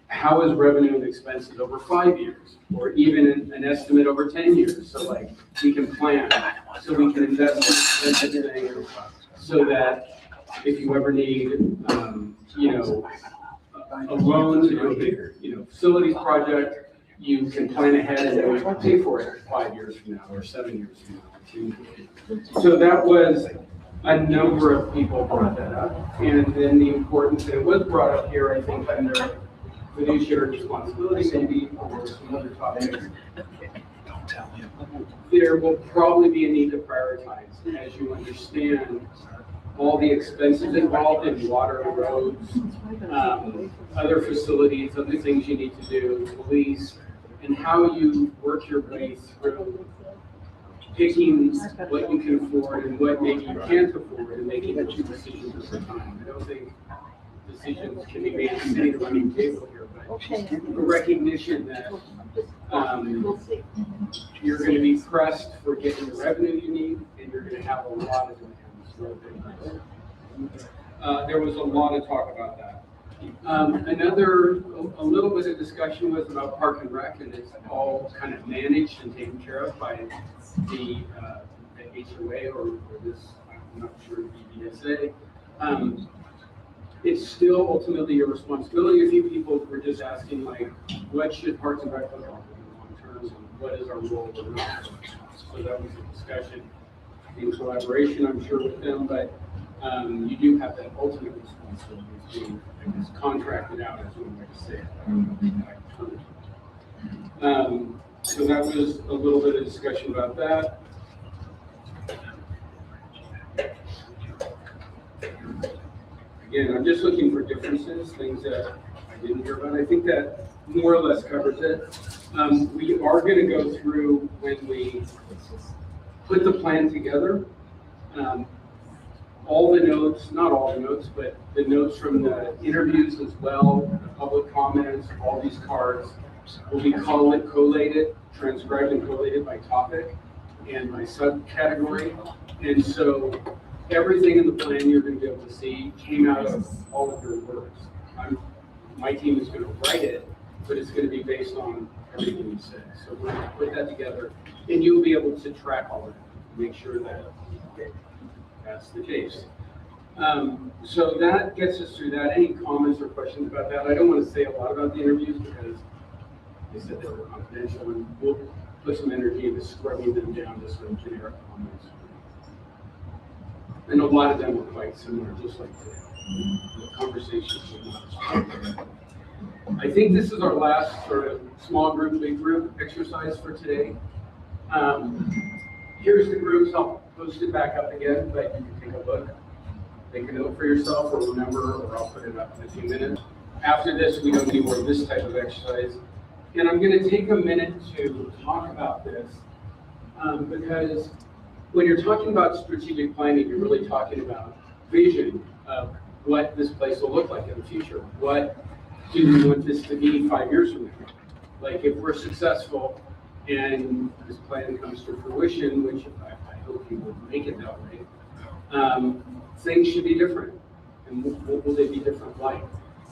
how is revenue and expenses over 5 years, or even an estimate over 10 years? So like we can plan, so we can invest in everything, so that if you ever need, a loan to do a bigger, facilities project, you can plan ahead and know you can pay for it 5 years from now or 7 years from now. So that was, a number of people brought that up, and then the importance, and it was brought up here, I think, under fiduciary responsibility, maybe, or some other topics. There will probably be a need to prioritize as you understand all the expenses involved in water, roads, other facilities, other things you need to do, police, and how you work your way through picking what you can afford and what maybe you can't afford and making the two decisions at a time. I don't think decisions can be made sitting at the running table here, but a recognition that you're going to be pressed for getting the revenue you need, and you're going to have a lot of demands. There was a lot of talk about that. A little bit of discussion was about Park and Rec, and it's all kind of managed and taken care of by the HOA or this, I'm not sure, BBSA. It's still ultimately your responsibility. A few people were just asking, like, what should Parks and Rec look like in the long term, and what is our role or not? So that was a discussion in collaboration, I'm sure, with them, but you do have that ultimate responsibility of being, I guess, contracted out, as one way to say it. So that was a little bit of discussion about that. Again, I'm just looking for differences, things that I didn't hear about. I think that more or less covers it. We are going to go through when we put the plan together. All the notes, not all the notes, but the notes from the interviews as well, the public comments, all these cards will be collated, transcribed and collated by topic and by subcategory. And so everything in the plan you're going to be able to see came out of all of your words. My team is going to write it, but it's going to be based on everything you said. So we're going to put that together, and you'll be able to track all of it, make sure that that's the case. So that gets us through that. Any comments or questions about that? I don't want to say a lot about the interviews because they said they were confidential, and we'll put some energy into scrubbing them down to some generic comments. And a lot of them were quite similar, just like today. The conversations were not. I think this is our last sort of small group, big group exercise for today. Here's the groups. I'll post it back up again, but you can take a look. Make a note for yourself or remember, or I'll put it up in a few minutes. After this, we don't need more of this type of exercise. And I'm going to take a minute to talk about this because when you're talking about strategic planning, you're really talking about vision of what this place will look like in the future. What do we want this to be 5 years from now? Like if we're successful and this plan comes to fruition, which I hope you will make it that way, things should be different. And what will they be different like?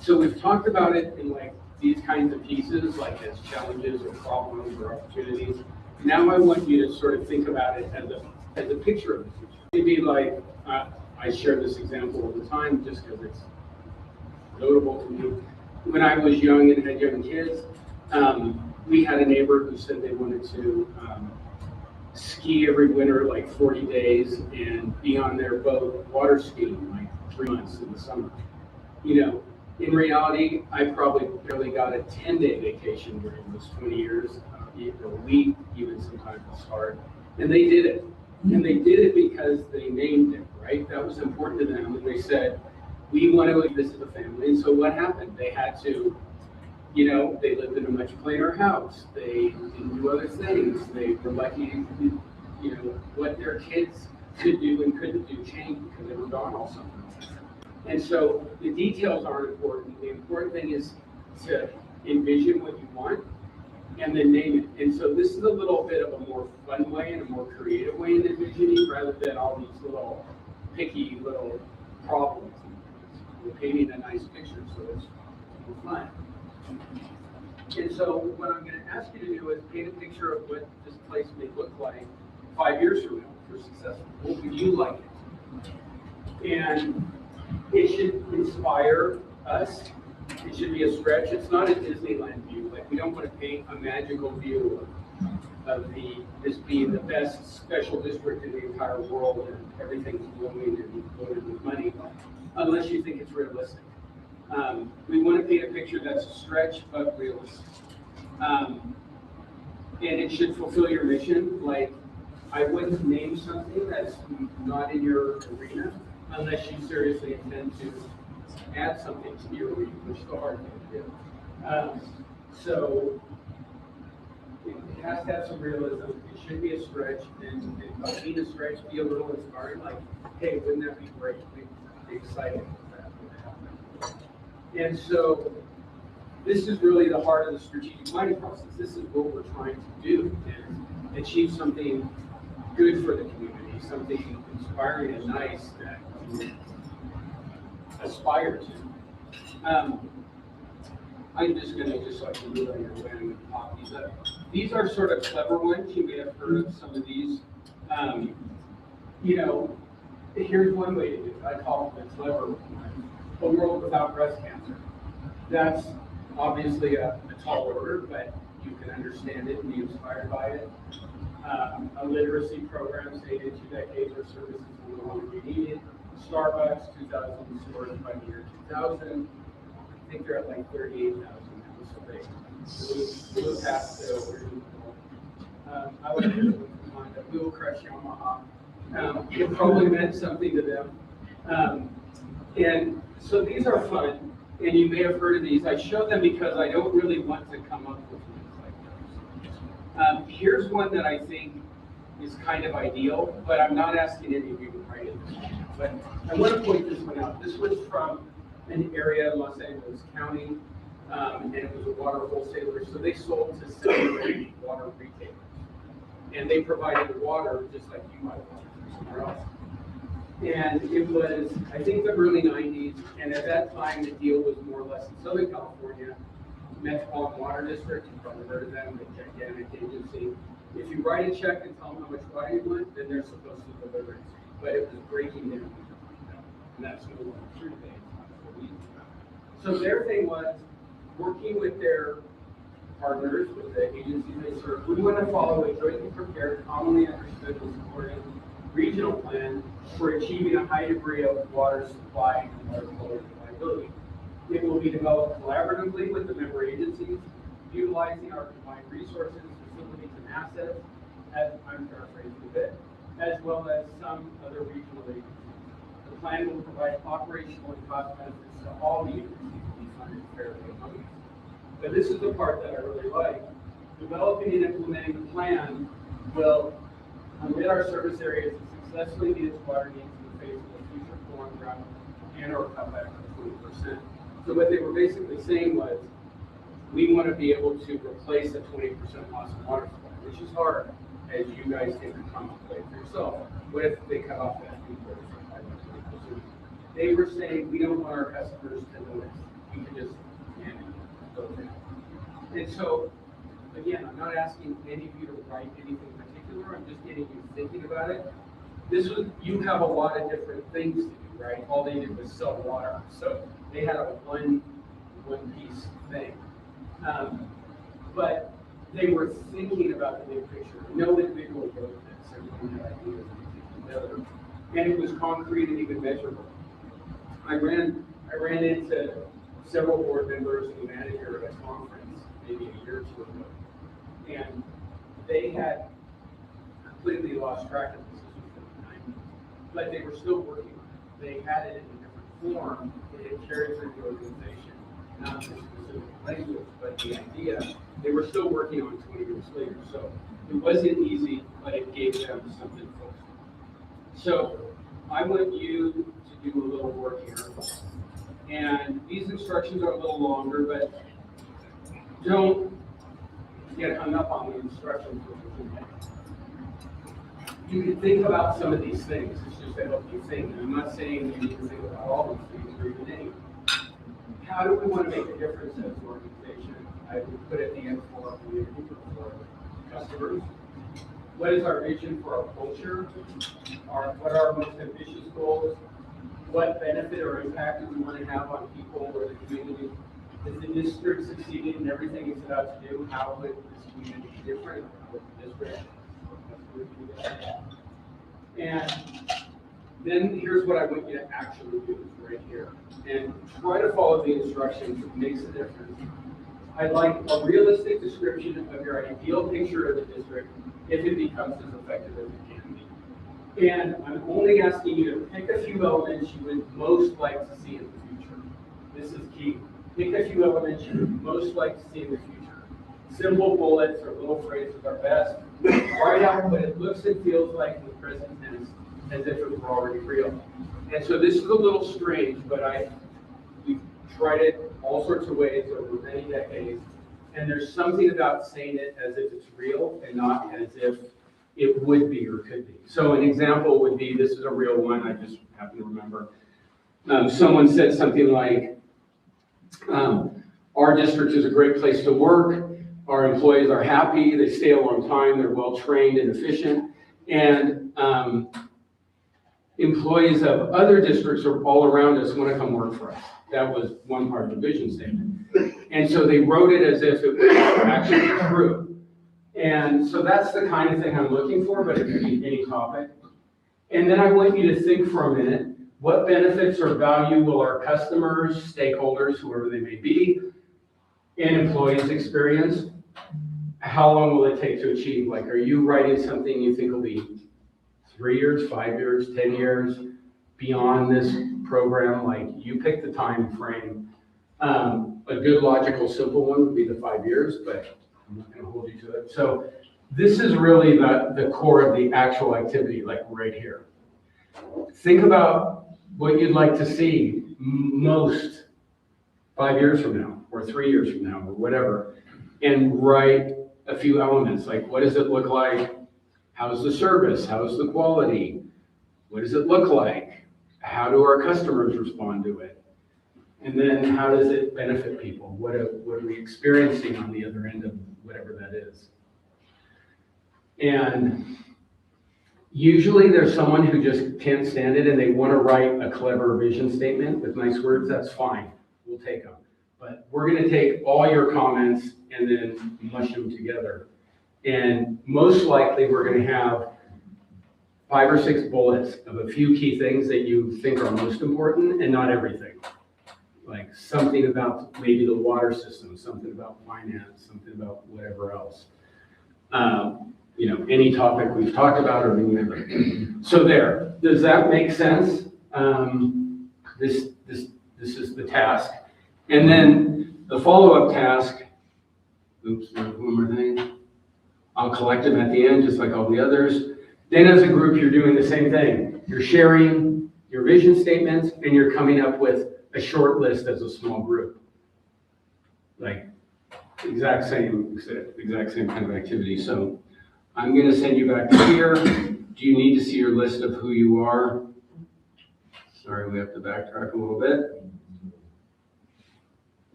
So we've talked about it in like these kinds of pieces, like as challenges or problems or opportunities. Now I want you to sort of think about it as a picture of the future. Maybe like, I share this example all the time just because it's notable to me. When I was young and had young kids, we had a neighbor who said they wanted to ski every winter, like 40 days, and be on their boat water skiing like 3 months in the summer. You know, in reality, I probably barely got a 10-day vacation during those 20 years, a week, even sometimes it's hard. And they did it. And they did it because they named it, right? That was important to them. And they said, we want to visit the family. And so what happened? They had to, you know, they lived in a much plainer house. They didn't do other things. They were lucky, you know, what their kids could do and couldn't do changed because they were gone all summer. And so the details aren't important. The important thing is to envision what you want and then name it. And so this is a little bit of a more fun way and a more creative way in envisioning rather than all these little picky little problems. We're painting a nice picture, so it's fun. And so what I'm going to ask you to do is paint a picture of what this place may look like 5 years from now if you're successful. What would you like it? And it should inspire us. It should be a stretch. It's not a Disneyland view. Like we don't want to paint a magical view of this being the best special district in the entire world and everything's blooming and loaded with money, unless you think it's realistic. We want to paint a picture that's a stretch but realistic. And it should fulfill your mission. Like I wouldn't name something that's not in your arena unless you seriously intend to add something to your arena, which is the hard thing to do. So it has to have some realism. It should be a stretch, and by being a stretch, be a little inspiring. Like, hey, wouldn't that be great? Be excited if that would happen. And so this is really the heart of the strategic planning process. This is what we're trying to do and achieve something good for the community, something inspiring and nice that we aspire to. I'm just going to, just so I can move on your way, I'm going to pop these up. These are sort of clever ones. You may have heard of some of these. You know, here's one way to do it. I call it the clever one. A world without breast cancer. That's obviously a tall order, but you can understand it and be inspired by it. A literacy program stated 2 decades where services will no longer be needed. Starbucks, 2,000 stores by the year 2000. I think they're at like 38,000 now, so they blew past the original. I like the Wheel Crush Yamaha. It probably meant something to them. And so these are fun, and you may have heard of these. I show them because I don't really want to come up with things like those. Here's one that I think is kind of ideal, but I'm not asking any of you to write it. But I want to point this one out. This was from an area in Los Angeles County, and it was a water wholesaler. So they sold to 7 water retailers, and they provided water just like you might want somewhere else. And it was, I think, the early 90s, and at that time the deal was more or less in Southern California, Metropolitan Water District. You've probably heard of them, a gigantic agency. If you write a check and tell them how much water you want, then they're supposed to deliver it. But it was breaking down, and that's no longer true today. So their thing was working with their partners, with the agencies they serve. We want to follow a jointly prepared, commonly understood and supported regional plan for achieving a high degree of water supply and water quality reliability. It will be developed collaboratively with the member agencies, utilizing our combined resources, facilities, and assets, as I'm paraphrasing a bit, as well as some other regional agencies. The plan will provide operational and cost benefits to all the agencies to be funded fairly among us. But this is the part that I really like. Developing and implementing the plan will permit our service areas to successfully meet its water needs in the face of a future storm drought and or cutback of 20%. So what they were basically saying was, we want to be able to replace a 20% loss in water supply, which is hard, as you guys can contemplate for yourself. What if they cut off that 20%? They were saying, we don't want our customers to know this. We can just manage it. And so, again, I'm not asking any of you to write anything particular. I'm just getting you thinking about it. You have a lot of different things to do, right? All they did was sell water. So they had a one piece thing. But they were thinking about the big picture. No individual wrote this. Everyone had ideas together. And it was concrete and even measurable. I ran into several board members and the manager at a conference maybe a year or two ago. And they had completely lost track of this in the 90s. But they were still working on it. They had it in a different form. They had carried through the organization, not the specific language, but the idea. They were still working on it 20 years later. So it wasn't easy, but it gave them something to focus on. So I want you to do a little work here. And these instructions are a little longer, but don't get hung up on the instructions. You can think about some of these things. It's just to help you think. And I'm not saying you need to think about all these things or even any. How do we want to make a difference as an organization? I would put at the end for customers. What is our vision for our culture? What are our most ambitious goals? What benefit or impact do we want to have on people or the community? Is the district succeeding in everything it set out to do? How would this community be different? How would the district? And then here's what I want you to actually do right here. And try to follow the instructions. It makes a difference. I'd like a realistic description of your ideal picture of the district if it becomes as effective as it can be. And I'm only asking you to pick a few elements you would most like to see in the future. This is key. Pick a few elements you would most like to see in the future. Simple bullets or little phrases are best. Write out what it looks and feels like in the present tense as if it were already real. And so this is a little strange, but we've tried it all sorts of ways over many decades. And there's something about saying it as if it's real and not as if it would be or could be. So an example would be, this is a real one, I just happen to remember. Someone said something like, our district is a great place to work. Our employees are happy, they stay a long time, they're well-trained and efficient. And employees of other districts are all around us want to come work for us. That was one part of the vision statement. And so they wrote it as if it was actually true. And so that's the kind of thing I'm looking for, but it could be any topic. And then I want you to think for a minute, what benefits or value will our customers, stakeholders, whoever they may be, and employees experience? How long will it take to achieve? Like, are you writing something you think will be 3 years, 5 years, 10 years beyond this program? Like, you pick the time frame. A good, logical, simple one would be the 5 years, but I'm not going to hold you to it. So this is really the core of the actual activity, like right here. Think about what you'd like to see most 5 years from now, or 3 years from now, or whatever, and write a few elements, like what does it look like? How's the service? How's the quality? What does it look like? How do our customers respond to it? And then how does it benefit people? What are we experiencing on the other end of whatever that is? And usually there's someone who just can't stand it and they want to write a clever vision statement with nice words. That's fine. We'll take them. But we're going to take all your comments and then mush them together. And most likely we're going to have 5 or 6 bullets of a few key things that you think are most important and not everything. Like something about maybe the water system, something about finance, something about whatever else. You know, any topic we've talked about or any other. So there, does that make sense? This is the task. And then the follow-up task, oops, one more thing. I'll collect them at the end, just like all the others. Then as a group, you're doing the same thing. You're sharing your vision statements and you're coming up with a short list as a small group. Like exact same kind of activity. So I'm going to send you back to here. Do you need to see your list of who you are? Sorry, we have to backtrack a little bit.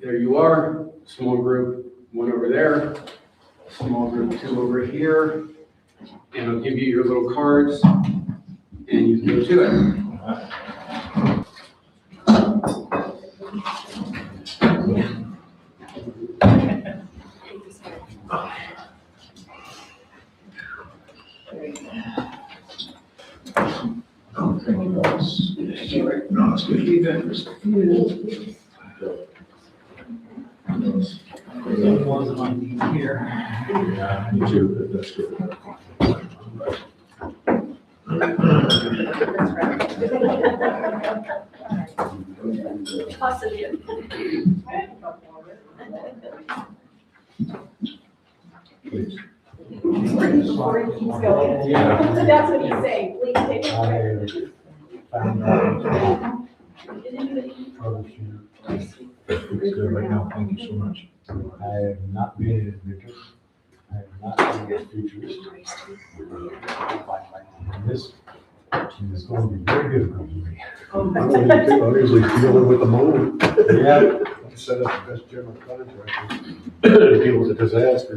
There you are, small group 1 over there, small group 2 over here, and I'll give you your little cards, and you can go to it. Yeah, me too, that's good. Positive. Please. Before he keeps going. That's what he's saying, please take it. It's good right now, thank you so much. I have not been an adventurous. I have not been a futurist. And this is going to be very difficult for me. I'm usually dealing with the mold. Yeah. I set up the best general contractor to deal with the disaster.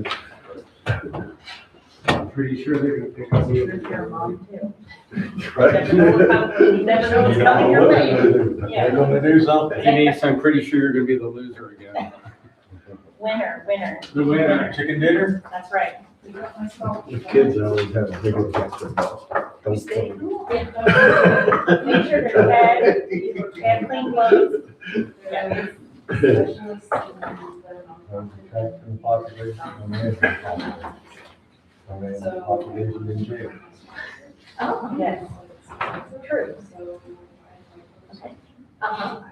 I'm pretty sure they're gonna pick up. Your mom too. Right. You never know what's coming your way. They're gonna do something. Denise, I'm pretty sure you're going to be the loser again. Winner. The winner. Chicken dinner? That's right. The kids always have a bigger factor. Don't Stay come. cool. Make sure they're fed, and clean clothes. Yeah. Tracking population and management population. And then the population in jail. Oh, yes. True. Okay. Uh-huh.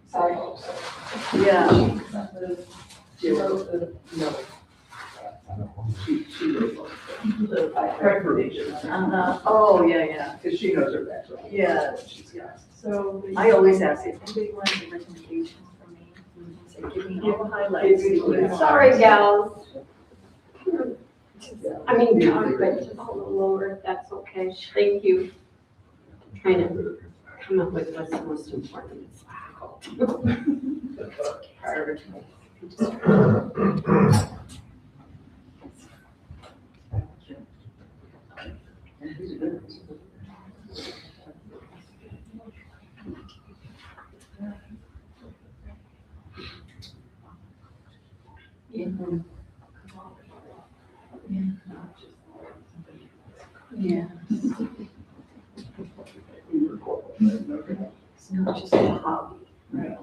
Sorry. Yeah. Oh, yeah, because she knows her background. Yeah. So I always ask if anybody wants any recommendations from me, say, give me all the highlights. Sorry, gals. I mean, but just a little lower, if that's okay. Thank you. Trying to come up with what's the most important. Yeah. It's not just a hobby. Right.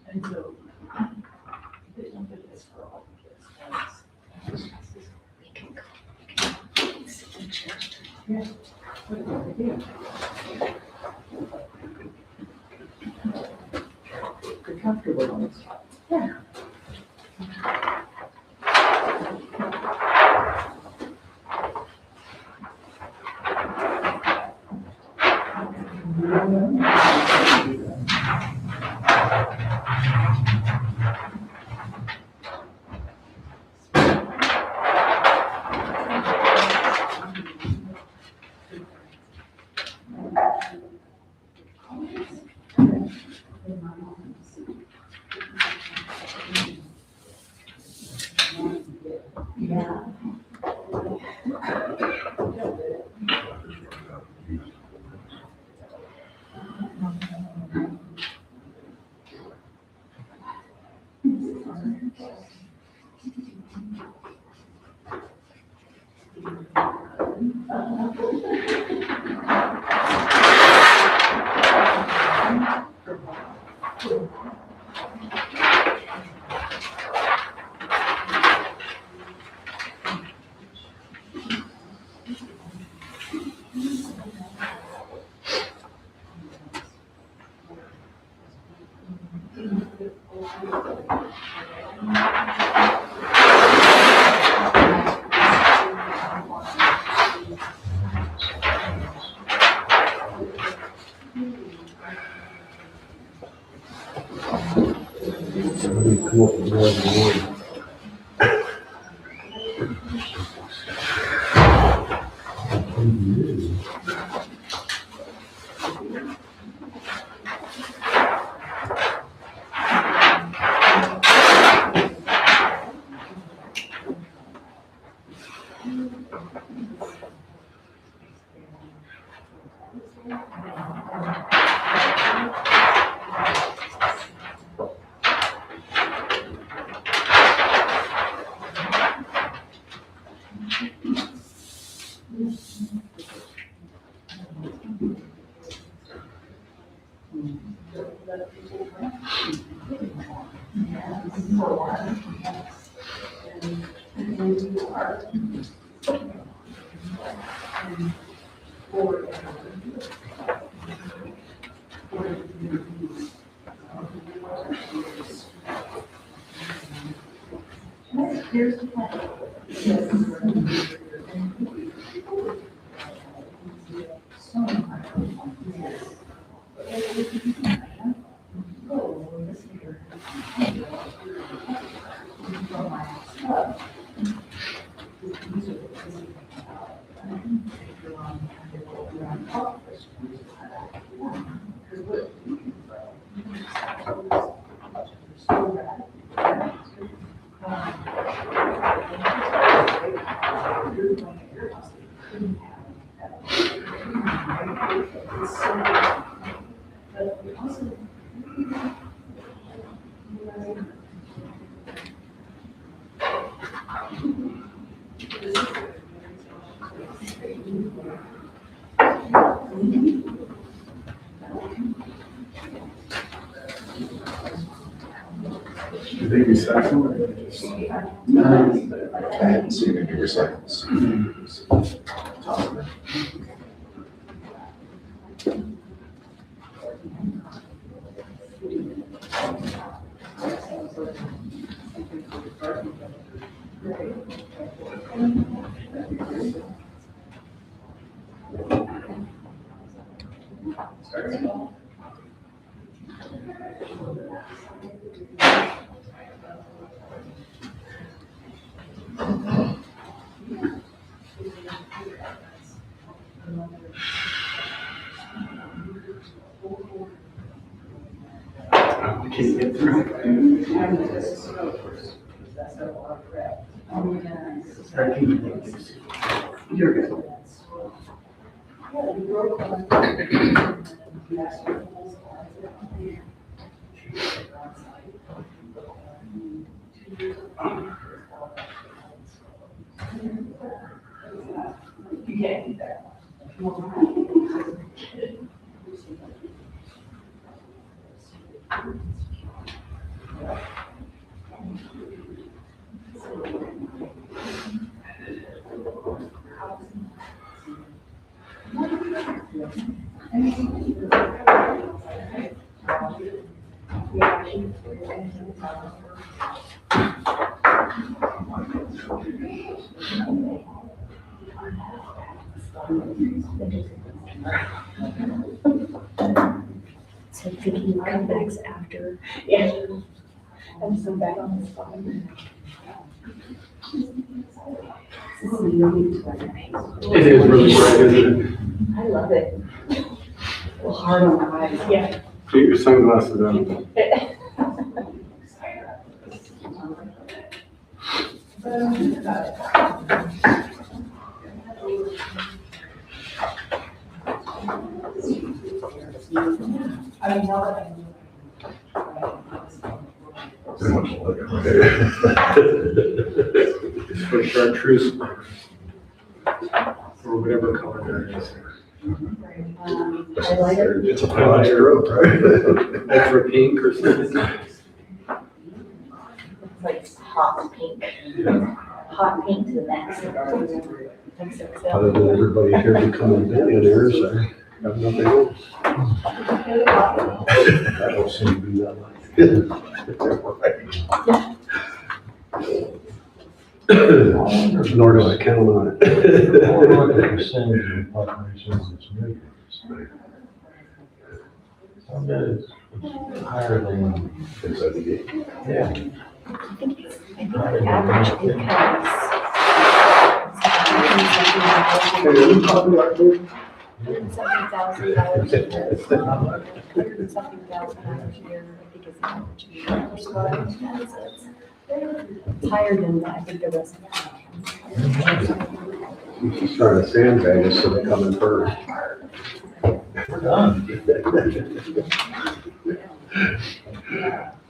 And so, they don't do this for all the kids. We can go. Sit in chairs. Yeah. What a good idea. You're comfortable on this. Yeah. Yeah. Come up with more than one. Here's the plan. Do they recycle or they just? I haven't seen any recycles. Can't get through. You're good. You can't do that. So thinking comebacks after. Yeah. I'm so bad on this phone. It is really bright, isn't it? I love it. A little hard on the eyes. Yeah. Get your sunglasses on. I mean, now that I It's for chartreuse. Or whatever color that is. Highlighter. It's a highlighter road, right? Extra pink or something. It's like hot pink. Hot pink to the max. Other than everybody here becoming billionaires, I have nothing else. That don't seem to be that much. Nor do I count on it. What percentage of the population is migrants? I bet it's higher than. Yeah. I think the average income it's higher than I think the rest of You just trying to sandbag us so they come in first. We're done.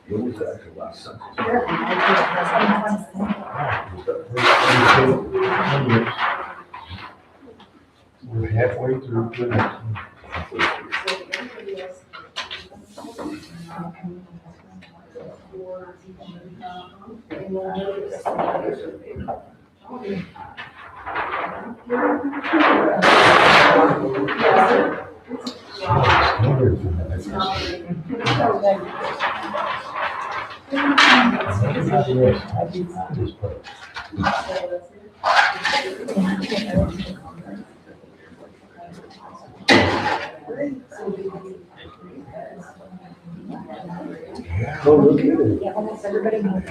What was that last sentence? We're halfway through the next one. Oh, look at it. Yeah, almost everybody knows.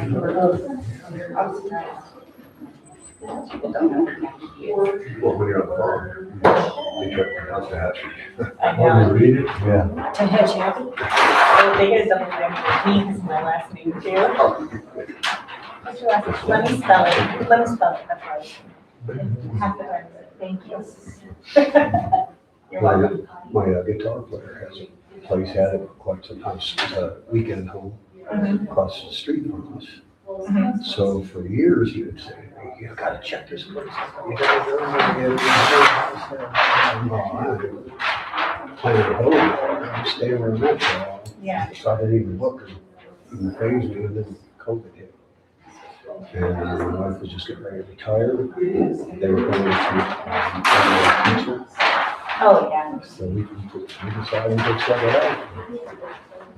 Well, when you're on the phone, they try to pronounce the hatchet. Oh, you read it? Yeah. To Hitch Happy. Oh, they get a double name. Me is my last name too. What's your last name? Let me spell it. That's right. Half the time. Thank you. You're welcome. My guitar player has a place, had it for quite some time, it's a weekend home across the street from us. So for years, he would say, hey, you gotta check this place out. You gotta go and planning to go there, I'm staying where I'm at for a while. Yeah. So I didn't even look, it didn't faze me, and then COVID hit. And my wife was just getting ready to retire. They were going to teacher. Oh, yeah. So we decided to check it out.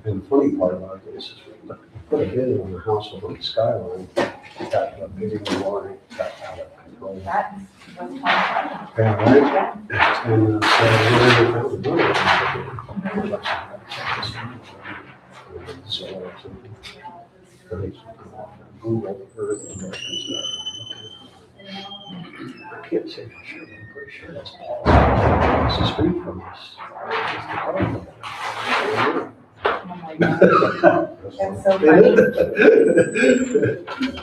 And the funny part about this is we put a bid on the house on the Skyline, got a bidding war, and got out of control. That's fun. Yeah, right? And so we found the money. So, Google Earth directions. I can't say for sure, but I'm pretty sure that's Paul. It's the street from us. Oh my gosh. That's so funny.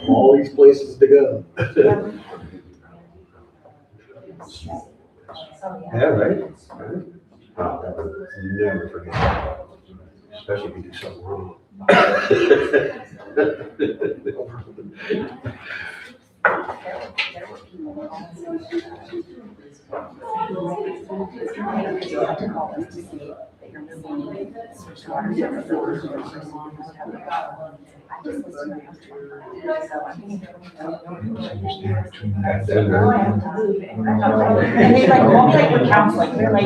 All these places to go. Yeah, right? Oh, that would never forget that. Especially if you do something wrong. And they like call me like with counseling, they're like,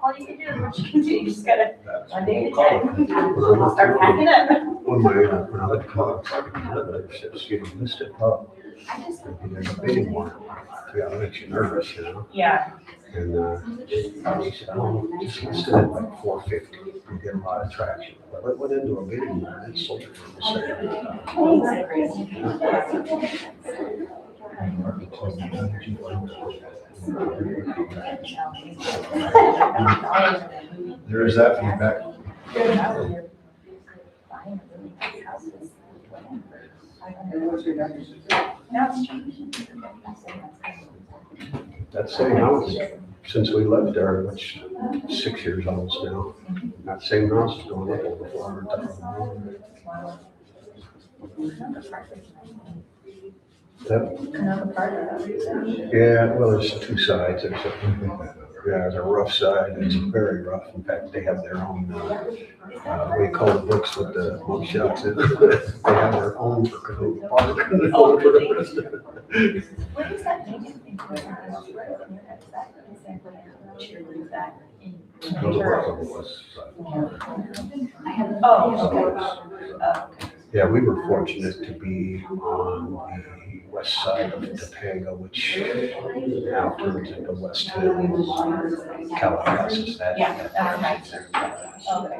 all you can do is what you can do, you just gotta, one day at a time, start packing up. When I let dogs, I was getting listed up. There's a big one. Yeah, that makes you nervous, you know? Yeah. And he said, oh, just listed at like 450. You get a lot of traction. But I went into a bidding war and sold it for the There is that feedback. That same house, since we lived there, which 6 years almost now, that same house is going up over 400,000. Another part of that. Yeah, well, there's two sides. There's a rough side, it's very rough. In fact, they have their own, we call the books with the book shots in. They have their own for Canoga Park. Oh, really? Where is that native thing? Cheerleading that in. Those are on the west side. Oh, okay. Yeah, we were fortunate to be on the west side of Topanga, which now turns into West Hill, Calabasas. Yeah, that's right. Okay.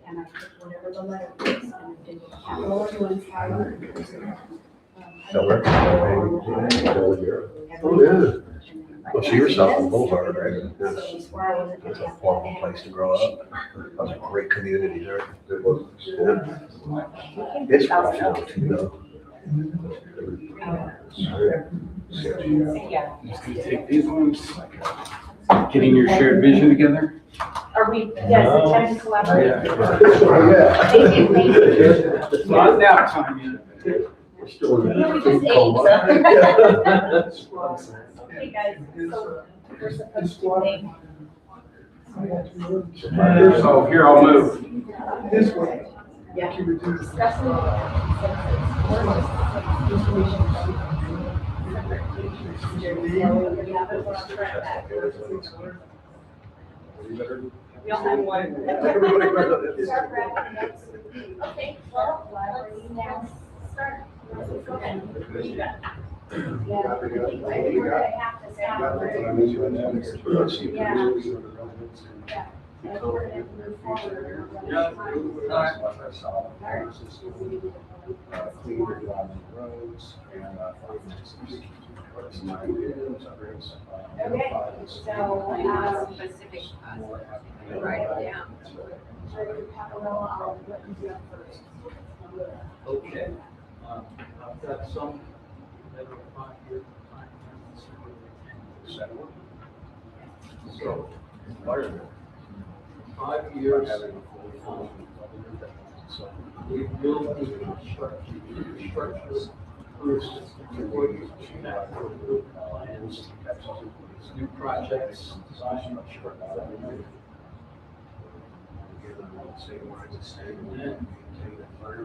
And I put whatever the letter is, and I did capital one fire. So we're, oh, yeah. Well, so you're south of Boulevard, right? That's a horrible place to grow up. That was a great community there. Yeah. It's rough now too, though. Yeah. Take these ones. Getting your shared vision together. Are we, yes, the time to collaborate? Thank you, thank you. Not now time yet. We're still in We just ate, so. Hey, guys, so we're supposed to make. So here, I'll move. This way. Yeah. Discussing. We all have one. Okay, well, let's now start. Okay. You got it. Yeah, I think we're gonna have to stop. Yeah. I think we're gonna move forward. Okay, so, Specific, write it down. Director Paparella, I'll let you go first. Okay, I've got some that are 5-year time frames. So, what are they? 5 years. We built the structure first before you plans, new projects, design, and then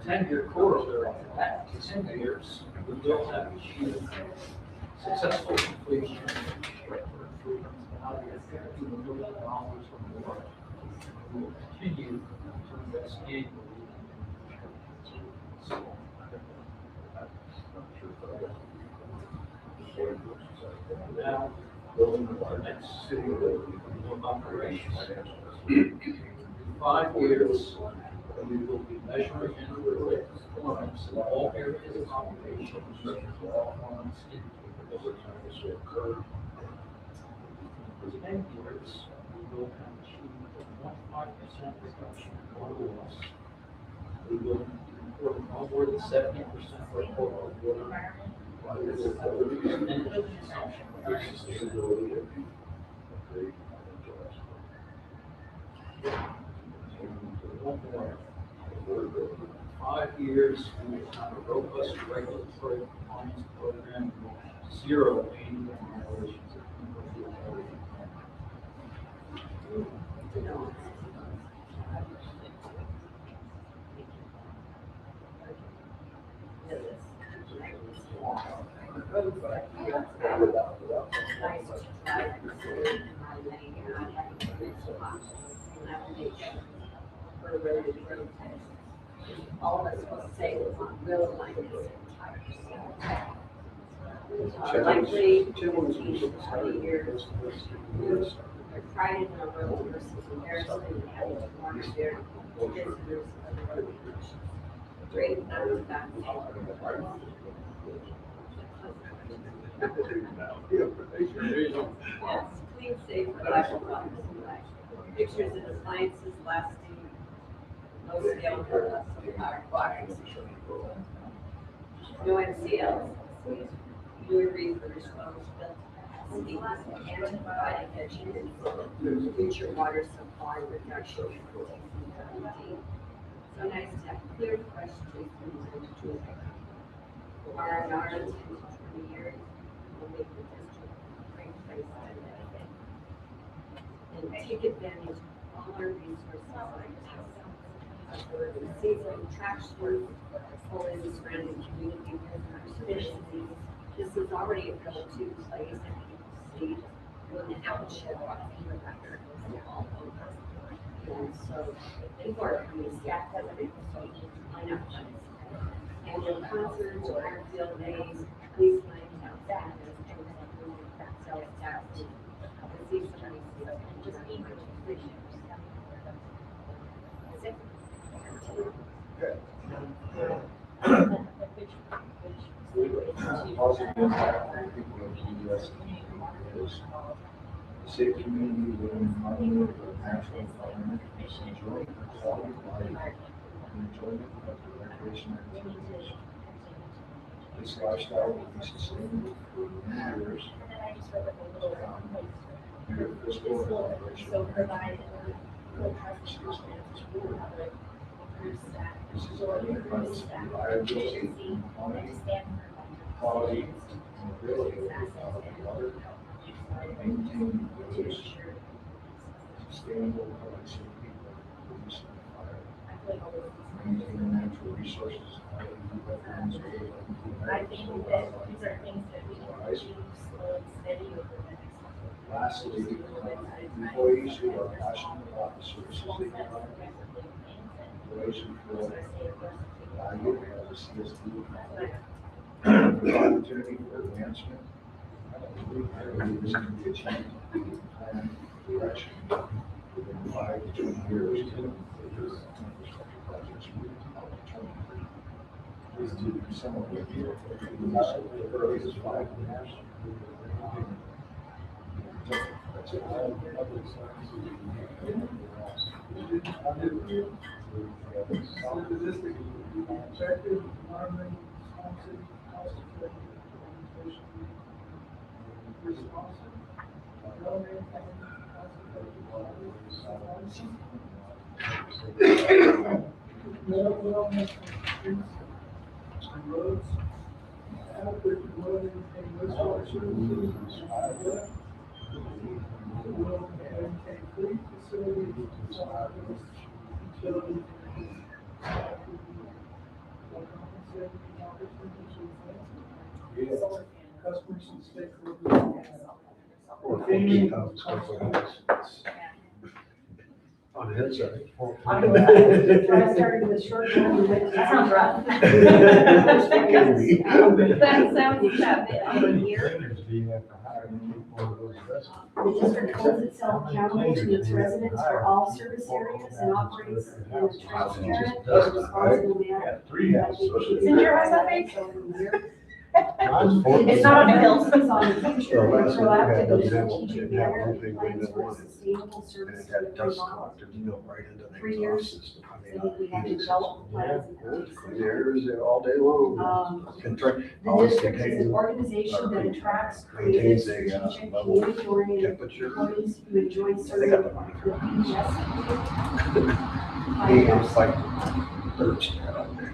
10-year corridor, back to 10 years, we will have achieved successful completion. Now we have $15 million or more. We will continue to invest annually. Now, building our next city of operations. 5 years, we will be measuring and reporting performance in all areas of operation, such as all forms to occur. For 10 years, we will have achieved a 1.5% reduction in water loss. We will report no more than 70% of our total water. Energy consumption versus one more. 5 years, we will have a robust regulatory compliance program, 0 annual violations. All of us will say it was on real life. Likely, 20 years. I cried in a road versus comparison, and having to march there, visitors of the road. Great, that. Yes, clean, safe, reliable, pictures and appliances lasting. No scale for our waters. No MCLs. New refurbished homes built. And providing education, future water supply reduction. So nice to have clear, fresh treatment. are in our 10 to 20 years, will make the district a great place to live. And take advantage of all our resources like the seasonal attractions, pulling the surrounding community with our traditions. This is already a go-to place that people see when the township is all over. And so people are coming, staff has everything, so you can line up. Annual concerts, or field days, police nights outside, so it's out. Just being Positive impact on people of the U.S. is a safe community living in harmony with the natural environment, enjoying the quality of life, and enjoyment of the recreation activities. This lifestyle will be sustainable for many years. Your fiscal and operational this is our enterprise reliability, quality, and ability of water, maintaining village, sustainable public safety, reducing fire, maintaining natural resources, I think that these are things that we can achieve slow and steady over the next. Lastly, employees who are passionate about the services they provide, employees who feel valued as a CSD, the opportunity for advancement. I believe this can be achieved through the plan direction within 5 to 20 years. Infrastructure projects is to be somewhat with you. The earliest 5 years. That's it. Effective, environmentally responsive, cost-effective implementation. Responsive, well-maintained, cost-effective. Well-maintained streets and roads, adequate well-maintained wastewater services, well-maintained clean facilities, utilities, customers and stakeholders. On the head side. I started with short term. That sounds rough. That sounds about it on a year. The district holds itself accountable to its residents for all service areas and operates in a transparent and responsible manner. Isn't your house that big? It's not on the hills. It's on the future, and proactive and strategic manner, and plans for sustainable service for the long. 3 years, I think we have to develop plans. There's it all day long. The district is an organization that attracts creative, strategic, community-oriented employees who enjoy serving the PBS. It's like Thursday out there.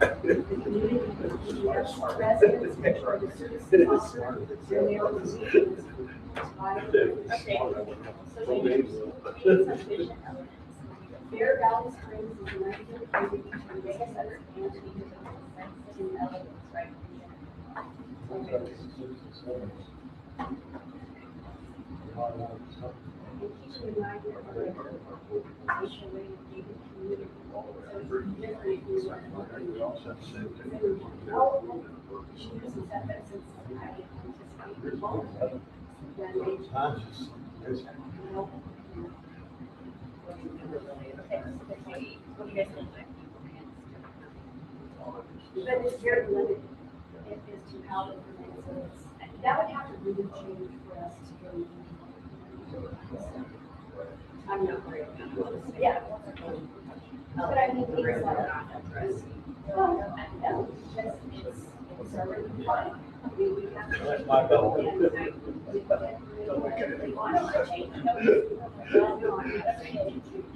The community, the PBS residents, enjoy the services offered, their neighborhoods. Bear Valley Springs is an ideal community for data center and to elements, right? But it's very limited as to how to implement it, so it's, that would have to really change for us to go. I'm not worried about it. Yeah. But I mean, things like that. Well, no, it's already fine. We have to. That's my bill.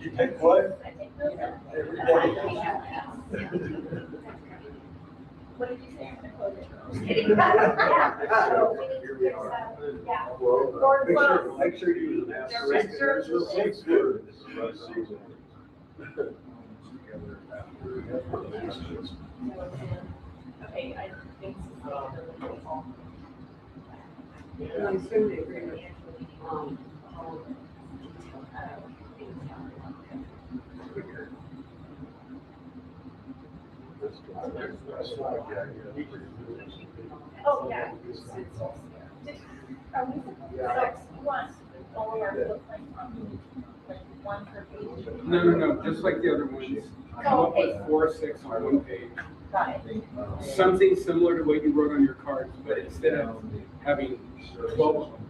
You take what? What did you say? Yeah, so we need to fix that, yeah. Well, make sure you use an asterisk. There's a safe word. Okay, I think. I'm sure they agree with, Oh, yeah. Are we supposed to, you want all of our footprints on, like, one per page? No, just like the other ones. Come up with 4 or 6 on one page. Got it. Something similar to what you wrote on your cards, but instead of having 12 of them,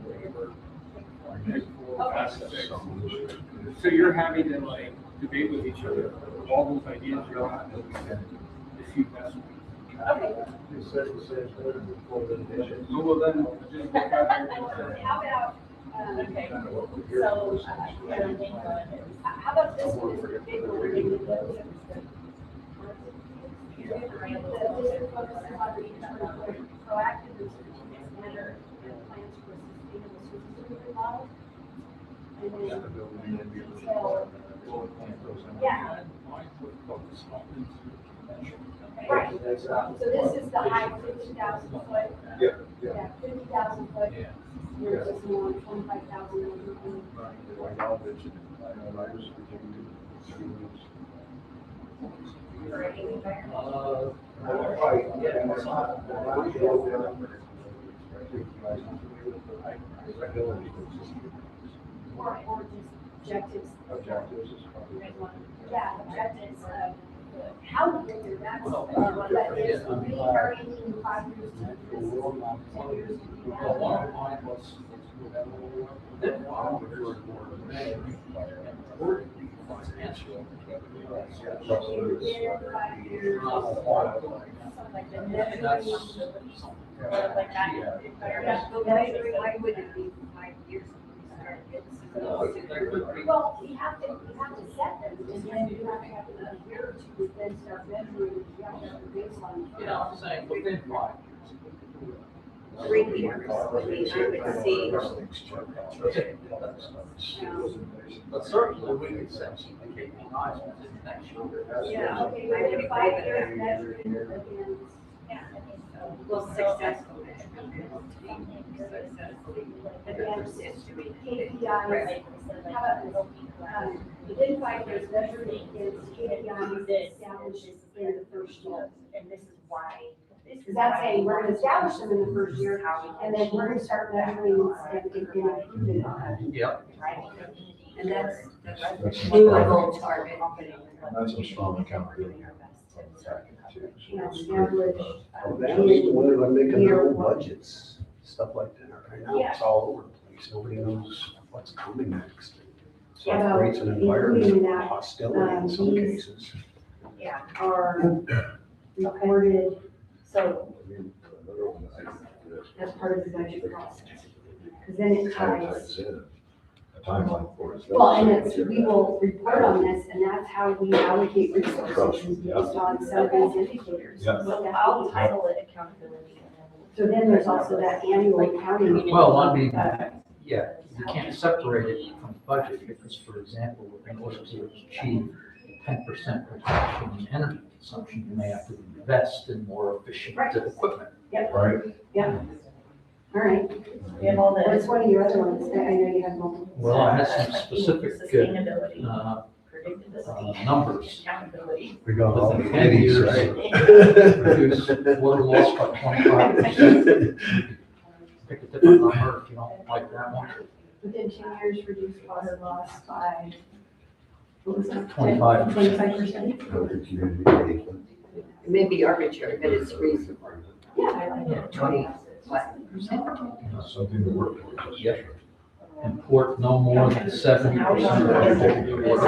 pick 4, 5, 6. So you're having to like debate with each other, all those ideas you're having, the few best ones. Okay. So well then, just look out How about, Okay, so, I don't think, how about this one, is a big one? This focuses on being proactive and strategic manner and plans for sustainable service delivery model. And then detail, yeah. Right, so this is the high 50,000 foot. Yeah, 50,000 foot. Versus more 25,000. Or just objectives. Yeah, objectives of how to get there, that's, but if we are aiming 5 years to do this, 10 years to do why would it be 5 years? Well, we have to set them, and then you have to have a year or two, then start measuring, you have to have a baseline. Yeah, I'm saying within 5 3 years, I mean, I would see. But certainly we could set some KPIs within the next year. Yeah, Okay, but in 5 years, measuring against, Well, successful KPIs, how about within 5 years, measuring against KPIs established in the first year. and this is why. Because that's saying we're gonna establish them in the first year, and then we're gonna start measuring and improving on it. Yep. And that's doable target. That's a strong accountability. You know, establish. They wanted to make their own budgets, stuff like that. Right now, Yeah. it's all over the place. Nobody knows what's coming next. So Yeah, it creates an including environment that, of hostility in some these- cases. Yeah. Are reported, So, as part of the budget process. Because then it ties. A timeline for it. Well, and it's, we will report on this, and that's how we allocate resources based on some of these indicators. Yeah. so I'll title it accountability. So then there's also that annual accounting. Well, I mean, yeah, you can't separate it from the budget because, for example, in order to achieve 10% reduction in energy consumption, you may have to invest in more efficient Right. equipment. Right? Yeah. All right. We have all What's the one of your other ones? I know you have multiple. Well, I have some specific sustainability, uh, predictability, numbers. accountability. We got all the Within 10 goodies, years, right? reduce water loss by 25%. Pick a different number if you don't like that one. Within 10 years, reduce water loss by, what was that? 25%. 25%? It may be arbitrary, but it's reasonable. Yeah, I like it. 20%. Something to work towards. Yes. Import no more than 70% of our water.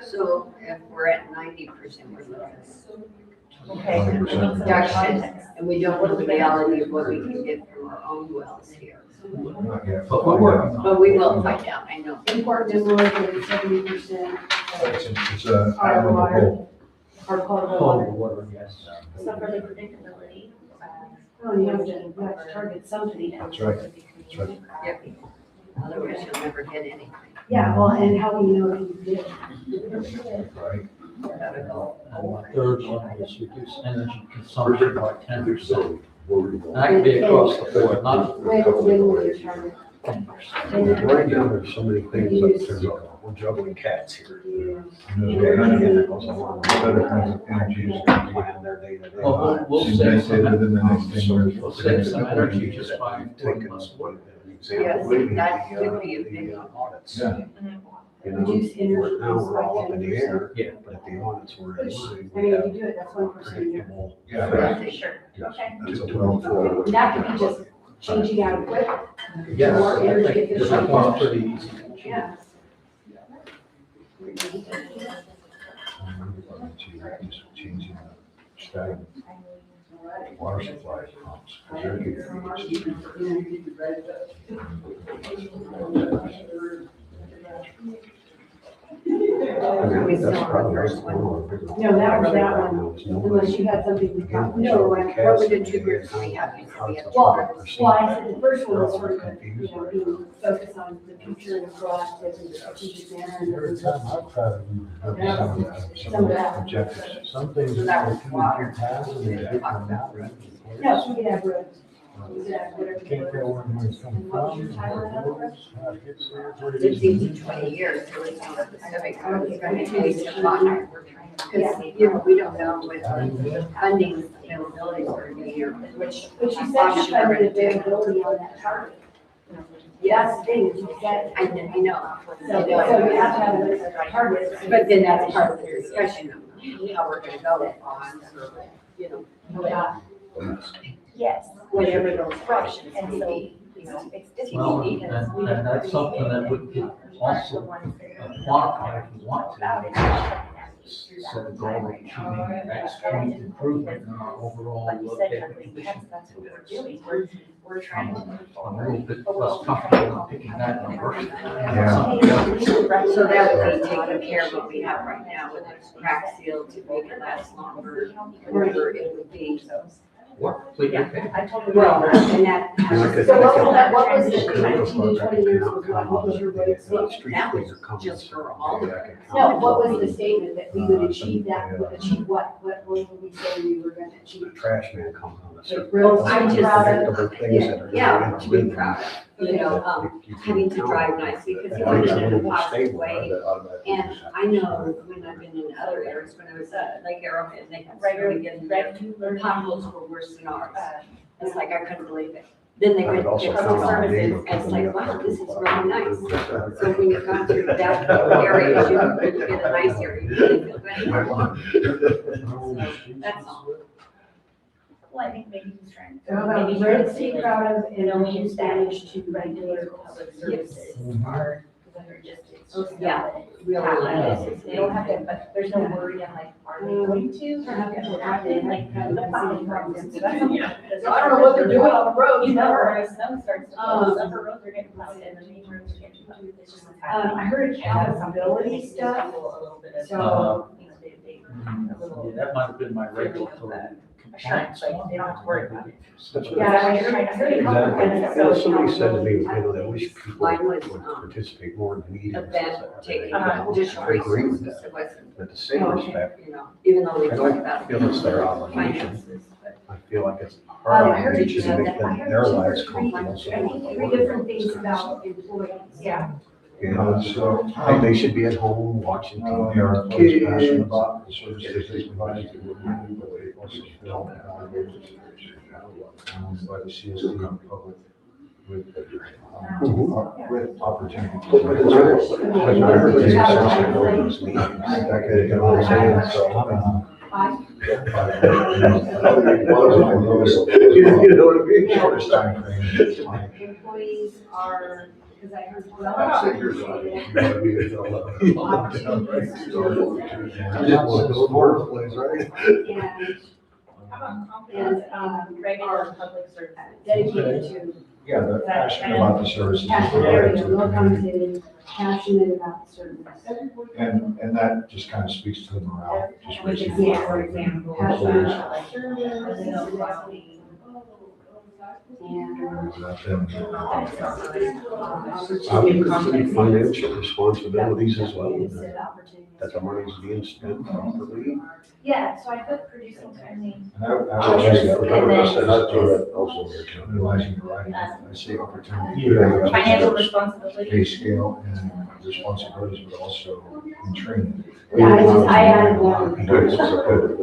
So if we're at 90%, we're looking Okay. at reduction, and we don't know the reality of what we can get from our own wells here. Not yet. But we're working on it. But we will find out, I know. Import no more than 70%. It's an admirable goal. Or potable Cold water. water, yes. So for the predictability, Well, you have to target something. That's right. That's right. Yep. Otherwise you'll never get anything. Yeah, well, and how do you know if you did? Right. Gotta go. And the third one is reduce energy consumption by 10%. Right That can be across the board, not. When will you target? now, there's so many things up there. We're juggling cats here. Other kinds of energy is going to Plan their day to day. Well, we'll be save some, invented within the next 10 years. we'll save some energy just by taking Taking less us water. one Yes, example, maybe that would be a big the audits. Yeah. You know, Reduce energy now we're all up in the use by air, Yeah. but if the audits were in line, I we mean, if have you do it, that's 1% a year. predictable. Yeah. sure, okay. That's a well for. And that could be just changing out equipment. Yes, More I energy think efficient. that one's pretty easy. Yeah. Changing the stagnant water supply pumps, because they're getting. That's probably No, that was that one, unless you had something we got. No, and what were the two groups we had? We said we had Well, I said the first one was sort of, being focused on the future and proactive and strategic manner. and Every time I've tried to do Some of that. objectives, some things So are that was 2 or water. 3 times and they get them out, right? No, we could have roads. We could have whatever. Can't tell where the money's coming And what was your from. title of that road? How it gets there, where it 15 is. to 20 years, so it's not specific, I was going to waste a lot. Because, you know, we don't know what funding availability is going to be here, which. But you said you had the availability on that target. That's the thing, you said. I know. So you have to have those targets. But then that's part of the discussion of how we're gonna go on, you know, Yes. whatever those options And may so, be, you know. it's Well, TBD. and that's something that we could also quantify if we want to. Set a goal of achieving X point improvement in our overall Like you said, air that's conditioning. that's what we're doing, we're trying to move I'm a forward. little bit less comfortable in picking that number. So that would be taking care of what we have right now with the crack seal to make it last longer, whatever it would be, so. What? Please, okay. I told you. Well, and that. So what was the 15 to 20 years was what was your road statement? That was just for all of it. No, what was the statement that we would achieve that, would achieve what would we say we were gonna achieve? The trash man comes on a certain. Like roads I'm to be just- proud of? Predictable things that are. Yeah, to be proud of, you know, having to drive nicely, because you want it in a positive way. And I know when I've been in other areas, when I was at Lake Arrowhead, they had regularly getting their potholes were worse than ours. It's like, I couldn't believe it. Then they went to public services, and it's like, wow, this is really nice. So when you've gone through that area, you get a nice area, you really feel good. So, that's all. Well, I think maybe he's trying. So how about roads to be proud of and only use managed to regular public services? Are, because they're just. Yeah, Really, they don't have to, but there's no worry on like, are they going to? Or how can it happen, like, the plowing problems. So that's something- So I don't know what they're doing on the road, You know, or- or as snow starts to fall, some roads are getting plowed and main roads are getting plowed. It's just. I heard accountability stuff, so. Yeah, that might have been my regulatory compliance Like, one. they don't have to worry about it. Yeah, I heard Exactly. Somebody said to me, you know, they wish people Mine was, would participate more in the meetings. event taking I district agree with resources, that. it wasn't, But the same respect, you know, even though we I talk don't about feel it's their obligation. finances, but. I feel like it's I our heard you obligation to said make that. I them, heard their two or lives three, comfortable. I think 3 different things about employees. Yeah. You know, so I think they should be at home watching We TV. are Kids. passionate about the services they provide to the community, but they also don't have by the CSD public with opportunities. But it's real. But I heard they essentially go to these meetings. You know what I'm saying? So, you know what I mean? Shortest time frame is fine. Employees are, because I heard. That's it, you're right. You gotta be a fellow. I didn't want to go to work place, right? And, How about and, regular public service? dedicated to Yeah, they're passionate about the services. There we go, well compensated, passionate about the service. And that just kind of speaks to the morale, just raises. Yeah, for example. Let them- Opportunity, financial responsibilities as well, that the money's being spent properly. Yeah, so I put producing timely. And I would say that also utilizing the writing, I say opportunity. Financial responsibility. Pay scale and responsibilities, but also in training. Yeah, I added one. Good,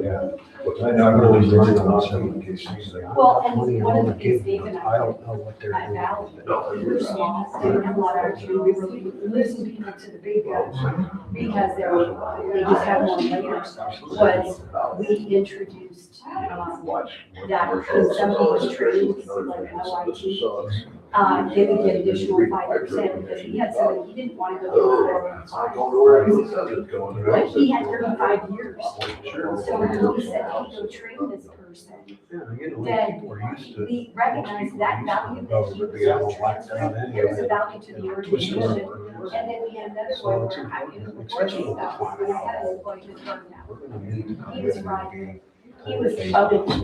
yeah. I know, I'm really learning on some cases. Well, and one of the things Dave and I don't know what they're I doing. value, we were small, so we didn't have a lot of opportunity, we were losing people to the big guys because they just have more layers. Was we introduced, that when somebody was trained, like an OIT, they would get additional 5% because he had somebody, he didn't want to go to the but he had 35 years. So when he said, hey, go train this person, then we recognized that value that he was there was a value to the organization. And then we had another one where I was reporting about, when I had an employee who burned out. He was right. He was public. And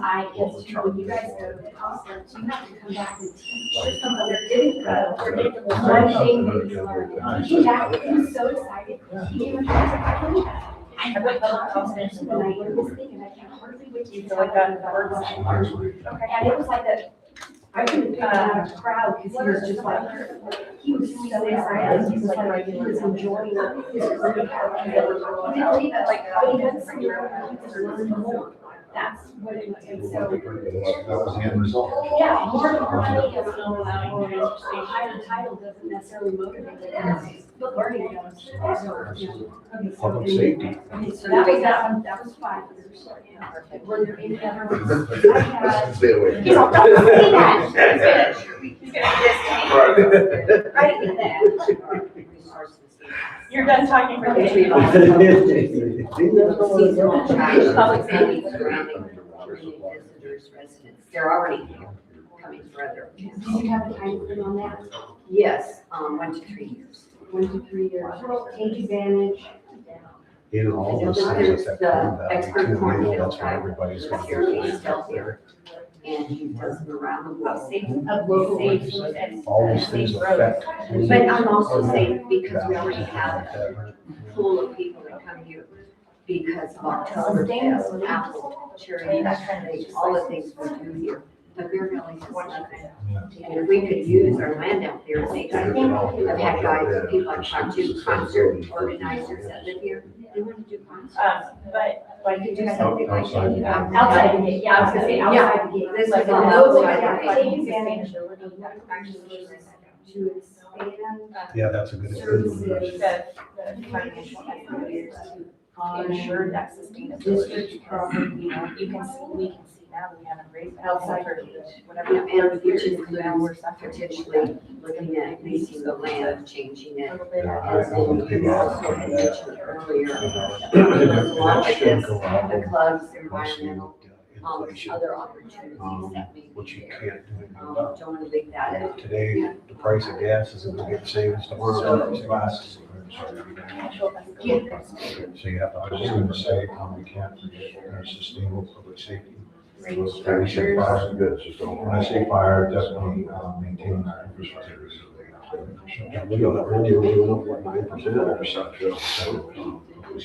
I guess when you guys go to conference, you have to come back and teach. There didn't one thing that he learned. He came back, he was so excited. He came up to me and I went to confidence and I learned this thing and I can hardly wait to tell you about it. And it was like that. I couldn't pick out of the crowd because he was just like, he was so excited. He was like, he was enjoying his career. He didn't leave it like, but he didn't see learn more. That's what it was. And so, That was the end result. yeah, more money is a higher title doesn't necessarily motivate it. But learning does. Public safety. Okay, so that was 5 years. Were there any other ones? I had. Stay away. You don't say that. He's gonna right in that. You're done talking for Which me. we've also seasonal trash, public safety surrounding visitors, residents, they're already coming further. Do you have a time frame on that? Yes, 1 to 3 years. 1 to 3 years. Take advantage. You know, all I know those that things there's that come the back. expert too, I know cornfield that's why tribe, everybody's that's gonna here, get he's still here. And he does them around the world. Of local safe and. all these things affect. But I'm also saying, because we already have a pool of people that come here because of Oktoberfest, Apple, Cherry, that kind of thing, all the things we do here. But Bear Valley has nothing. And if we could use our land out there, say, I've had guys, people I've talked to, concert organizers that live here, they want to do concerts. But like you do Outside something like. Outside the gate, yeah, I was gonna say outside the gate. This is Like, all outside the take gate. advantage of to expand Yeah, that's a good. services. The financial activities to ensure that sustainability. District property. You know, you can see, we can see now, we haven't raised Outside outside the gate. whatever. And which includes potentially looking at leasing the land, changing it. As in, you also had mentioned earlier, along with this, the clubs, environmental, other opportunities that may Which be you there. can't do. Don't want to leave that out. Today, the price of gas isn't gonna get the same as tomorrow. Classes. So you have to. I was just gonna say, we can't forget our sustainable public safety. Range When I say structures. fire, when I say fire, definitely maintaining our infrastructure. Yeah, we don't have, we don't know what 9% or Infrastructure. We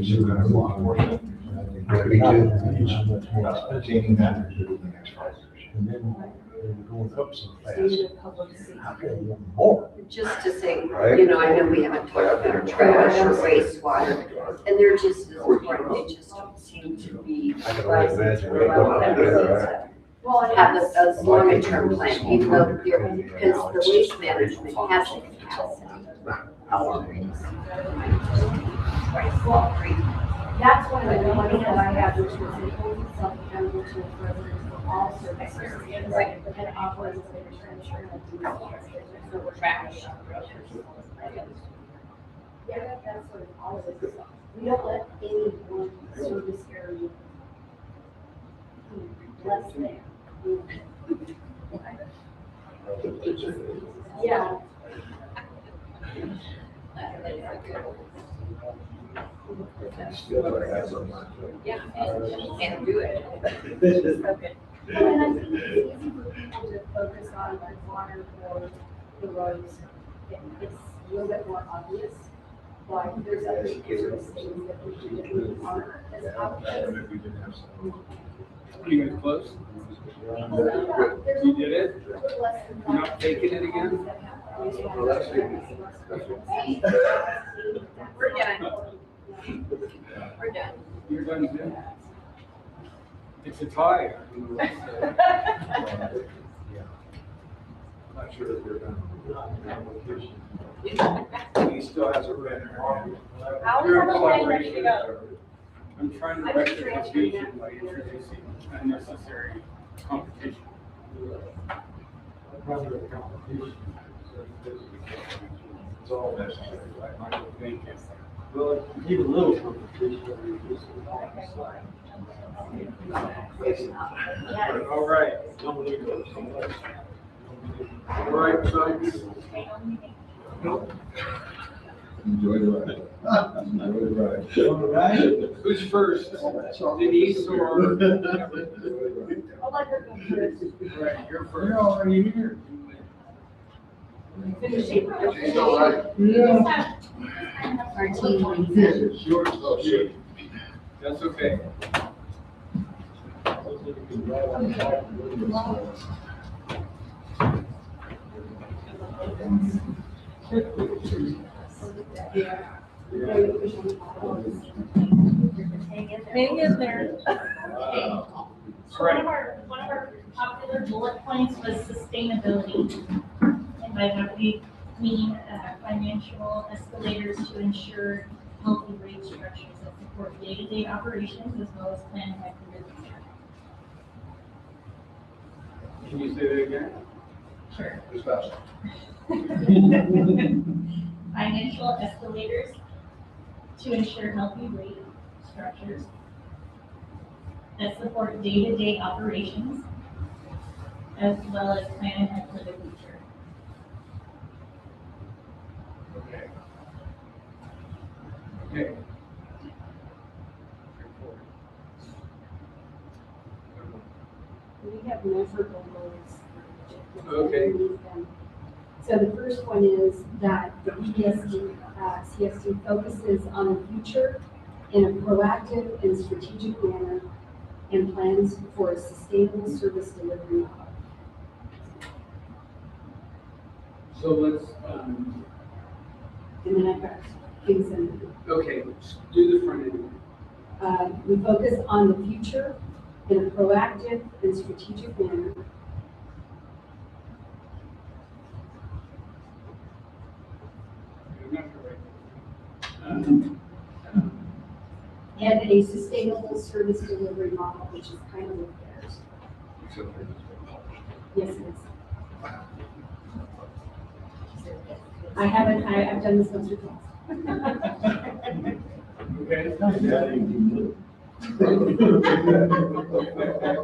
should have a lot more. Maintaining that in the next 5 years. And then we're going up so fast. State of public safety. How can we want more? Just to say, Right. you know, I know we haven't talked about trash or wastewater, and they're just as important, they just don't seem to be. I can only imagine. What up there, Well, and Have that's- a longer term plan, even though they're, because the waste management has the capacity. That's one of the money that I have, which was an old self-accountable to residents for all services. Right. But then it operates as a insurance. So trash. Yeah, that's what all of it is. We don't let any one service area be less than. Yeah. Yeah, can't do it. Okay. And I think it's easy for people to focus on the water or the roads. It's a little bit more obvious, but there's other serious things that we should do aren't as obvious. You guys close? You did it? You're not taking it again? We're done. We're done. You're done too? It's a tie. Not sure if they're done. He still has a pen. How is everyone ready to go? I'm trying to correct the confusion by introducing unnecessary competition. It's all necessary, right, Michael? Thank you. Well, keep a little competition, but we just. All right. All right, folks. Enjoy the ride. Enjoy the ride. Who's first? Denise or? I'll let her go first. All right, you're first. You're already here. She's all right. Yeah. Our team. It's yours. Oh, shit. That's okay. Hang in there. Wow. So one of our popular bullet points was sustainability. And by that we mean financial escalators to ensure healthy rate structures that support day-to-day operations as well as plan effective business. Can you say that again? Sure. Just fast. Financial escalators to ensure healthy rate structures that support day-to-day operations as well as plan ahead for the future. Okay. Okay. We have measurable goals. Okay. So the first one is that the CSD focuses on the future in a proactive and strategic manner and plans for a sustainable service delivery model. So let's, And then I've got things in. okay, do the front end. We focus on the future in a proactive and strategic manner. I'm not sure. And a sustainable service delivery model, which is kind of what theirs. Yes, it is. I've done this once or twice. Okay.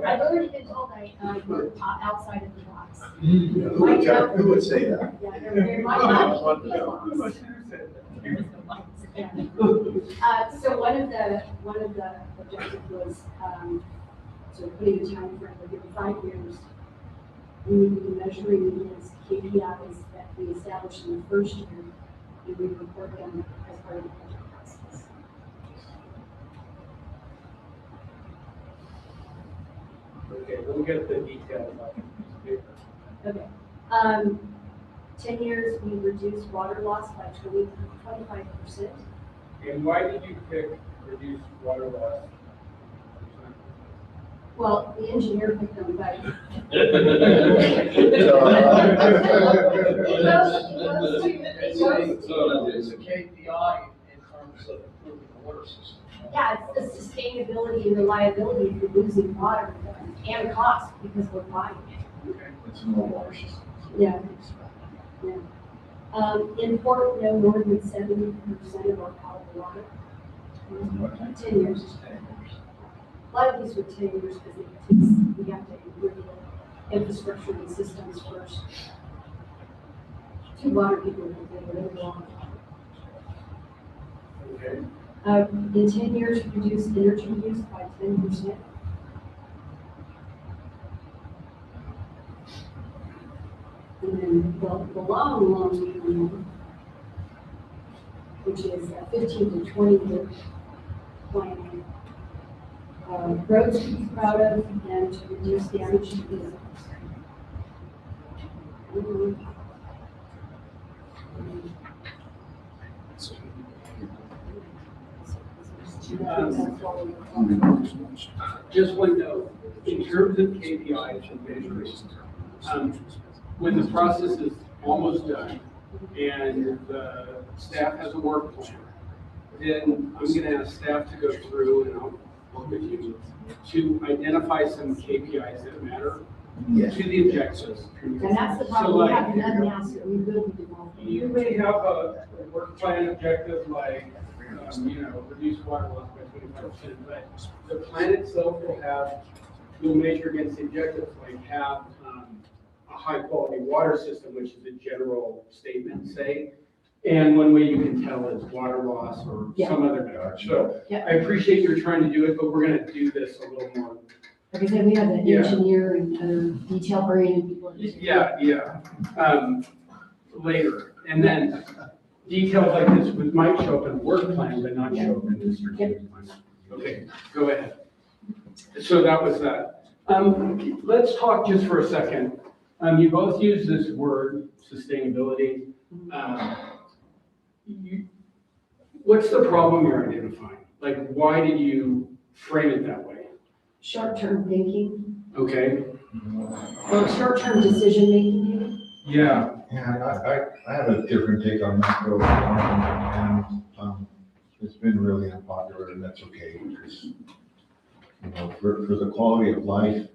I've already been told I work outside of the box. Who would say that? Yeah, there might not be a box. Yeah. So one of the objectives was, so putting a time frame, like in 5 years, we would be measuring against KPIs that we established in the first year, and we report them as part of the budget process. Okay, we'll get the details on the piece of paper. Okay. 10 years, we reduced water loss by 25%. And why did you pick reduced water loss? Well, the engineer picked them, but. So it's a KPI in terms of improving the water system. Yeah, it's the sustainability and reliability if you're losing water and cost because we're buying it. Okay. It's more water system. Yeah. Yeah. Import no more than 70% of our potable water. 10 years. lot of these were 10 years because it takes, we have to improve the infrastructure and systems first. Two water people have been really long. Okay. In 10 years, reduced energy use by 10%. And then the long term, which is a 15 to 20 year plan. Roads to be proud of and to reduce damage to vehicles. Just one note, in terms of KPIs and measures, when the process is almost done and the staff has a work plan, then I'm gonna ask staff to go through and I'll work with you to identify some KPIs that matter to the objectives. And that's the problem, we have none now, so we will be developing. You may have a work plan objective like, reduce water loss by 25%, but the plan itself will have, you'll measure against the objectives, like have a high quality water system, which is a general statement, say. And one way you can tell is water loss or some other measure. So I appreciate you're trying to do it, but we're gonna do this a little more. Like I said, we have the engineer and other detail oriented people. Later. And then details like this might show up in the work plan, but not show up in the strategic plan. Okay, go ahead. So that was that. Let's talk just for a second. You both use this word, sustainability. What's the problem you're identifying? Like, why did you frame it that way? Short-term thinking, Okay. or short-term decision-making maybe. Yeah. Yeah, I have a different take on that though, and it's been really unpopular, and that's okay, because, for the quality of life,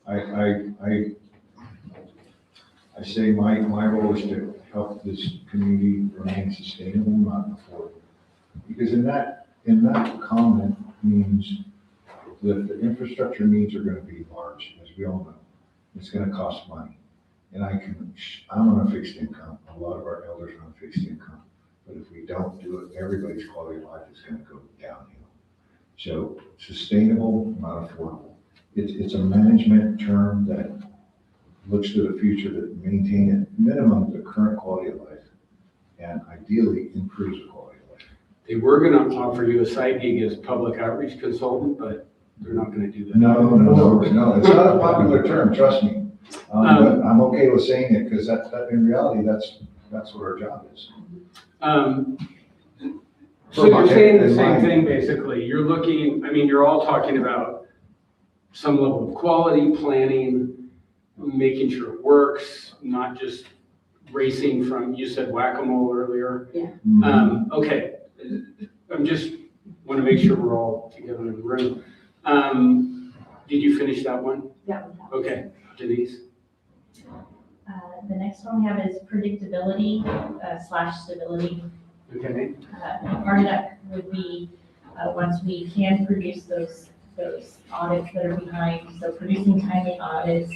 I say my role is to help this community remain sustainable, not affordable. Because in that comment means that the infrastructure needs are gonna be large, as we all know. It's gonna cost money. And I'm on a fixed income, a lot of our elders are on fixed income. But if we don't do it, everybody's quality of life is gonna go downhill. So sustainable, not affordable. It's a management term that looks to the future to maintain at minimum the current quality of life and ideally improves the quality of life. They were gonna offer you a side gig as public outreach consultant, but they're not gonna do that. No, it's not a popular term, trust me. But I'm okay with saying it because that in reality, that's what our job is. So you're saying the same thing, basically. You're looking, you're all talking about some level of quality planning, making sure it works, not just racing from, you said whack-a-mole earlier. Yeah. Okay, I'm just want to make sure we're all together in the room. Did you finish that one? Yeah. Okay, Denise? The next one we have is predictability / stability. Okay. Part of that would be, once we can produce those audits that are behind, so producing timely audits,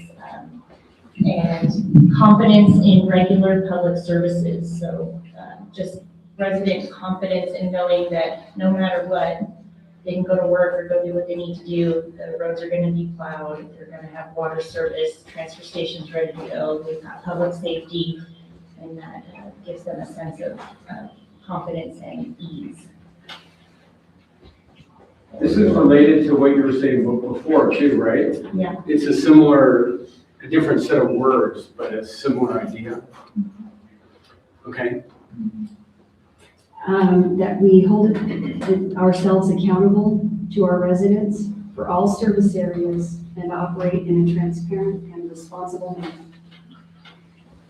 and confidence in regular public services. So just resident confidence in knowing that no matter what, they can go to work or go do what they need to do. The roads are gonna be plowed, they're gonna have water service, transfer stations ready to go, we've got public safety, and that gives them a sense of confidence and ease. This is related to what you were saying before too, right? Yeah. It's a different set of words, but a similar idea. Okay. That we hold ourselves accountable to our residents for all service areas and operate in a transparent and responsible manner.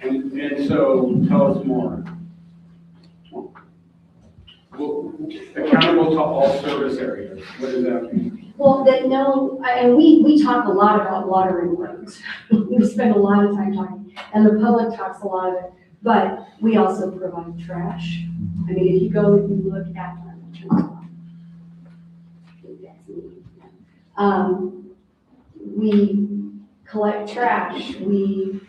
And so tell us more. Well, accountable to all service areas, what does that mean? Well, we talk a lot about water and roads. We spend a lot of time talking, and the public talks a lot of it, but we also provide trash. If you go and you look at We collect trash, we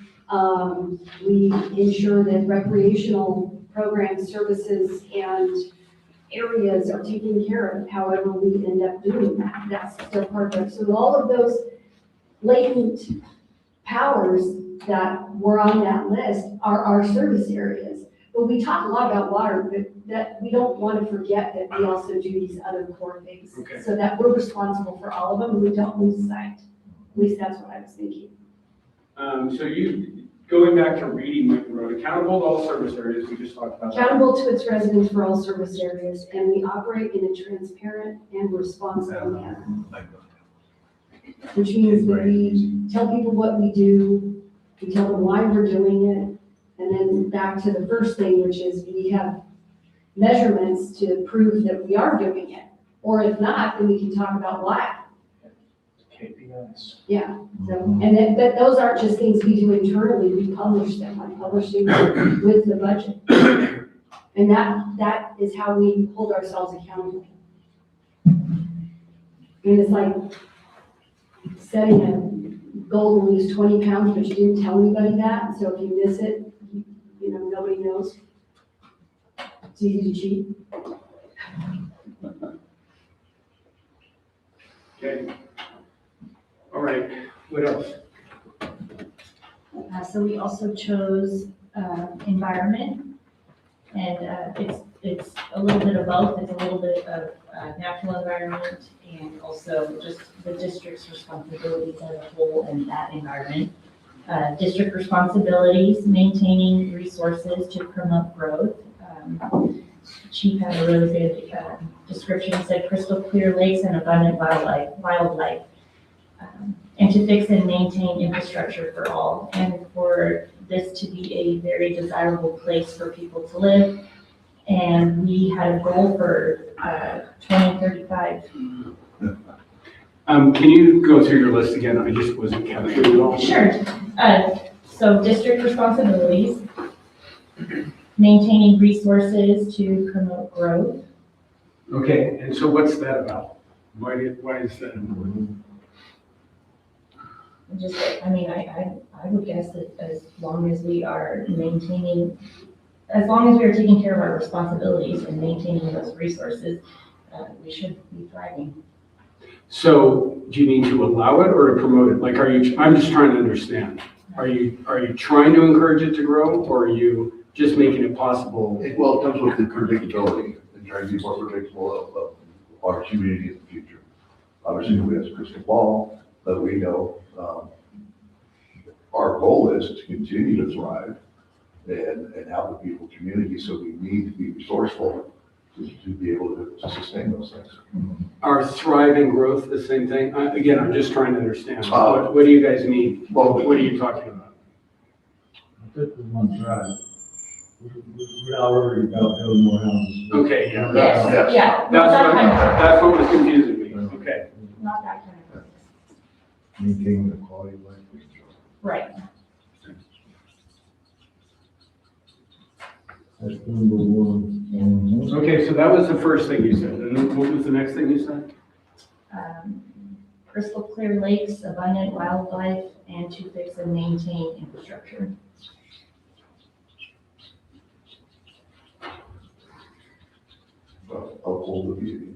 ensure that recreational programs, services, and areas are taken care of, however we end up doing that. That's still part of it. So all of those latent powers that were on that list are our service areas. But we talk a lot about water, but that we don't want to forget that we also do these other core things. Okay. So that we're responsible for all of them, and we don't lose sight. At least that's what I was thinking. So you, going back to reading what you wrote, accountable to all service areas, we just talked about that. Accountable to its residents for all service areas, and we operate in a transparent and responsible manner. Which means that we tell people what we do, we tell them why we're doing it, and then back to the first thing, which is we have measurements to prove that we are doing it. Or if not, then we can talk about why. KPIs. Yeah, so, and then, but those aren't just things we do internally, we publish them, I'm publishing them with the budget. And that is how we hold ourselves accountable. And it's like setting a goal to lose 20 pounds, but you didn't tell anybody that, so if you miss it, you know, nobody knows. It's easy to cheat. Okay. All right, what else? So we also chose environment, and it's a little bit of both. It's a little bit of natural environment and also just the district's responsibilities as a whole in that environment. District responsibilities, maintaining resources to promote growth. Chief had a really good description. He said crystal clear lakes and abundant wildlife. And to fix and maintain infrastructure for all, and for this to be a very desirable place for people to live. And we had a goal for 2035. Can you go through your list again? I just wasn't capturing it all. Sure. So district responsibilities, maintaining resources to promote growth. Okay, and so what's that about? Why is that important? Just, I mean, I would guess that as long as we are maintaining, as long as we are taking care of our responsibilities and maintaining those resources, we should be thriving. So do you need to allow it or to promote it? Like, I'm just trying to understand. Are you trying to encourage it to grow, or are you just making it possible? Well, it comes with the predictability, and trying to be more predictable of our community in the future. Obviously, we have a crystal ball, but we know our goal is to continue to thrive and have the people community, so we need to be resourceful to be able to sustain those things. Are thrive and growth the same thing? Again, I'm just trying to understand. What do you guys mean? Well, what are you talking about? I think we want to try. We're not worried about building more houses. Okay, yeah. Yes, yeah. That's what was confusing me. Okay. Not that kind of. Maintaining the quality of life. Right. That's number one. Okay, so that was the first thing you said. And then what was the next thing you said? Crystal clear lakes, abundant wildlife, and to fix and maintain infrastructure. Uphold the beauty.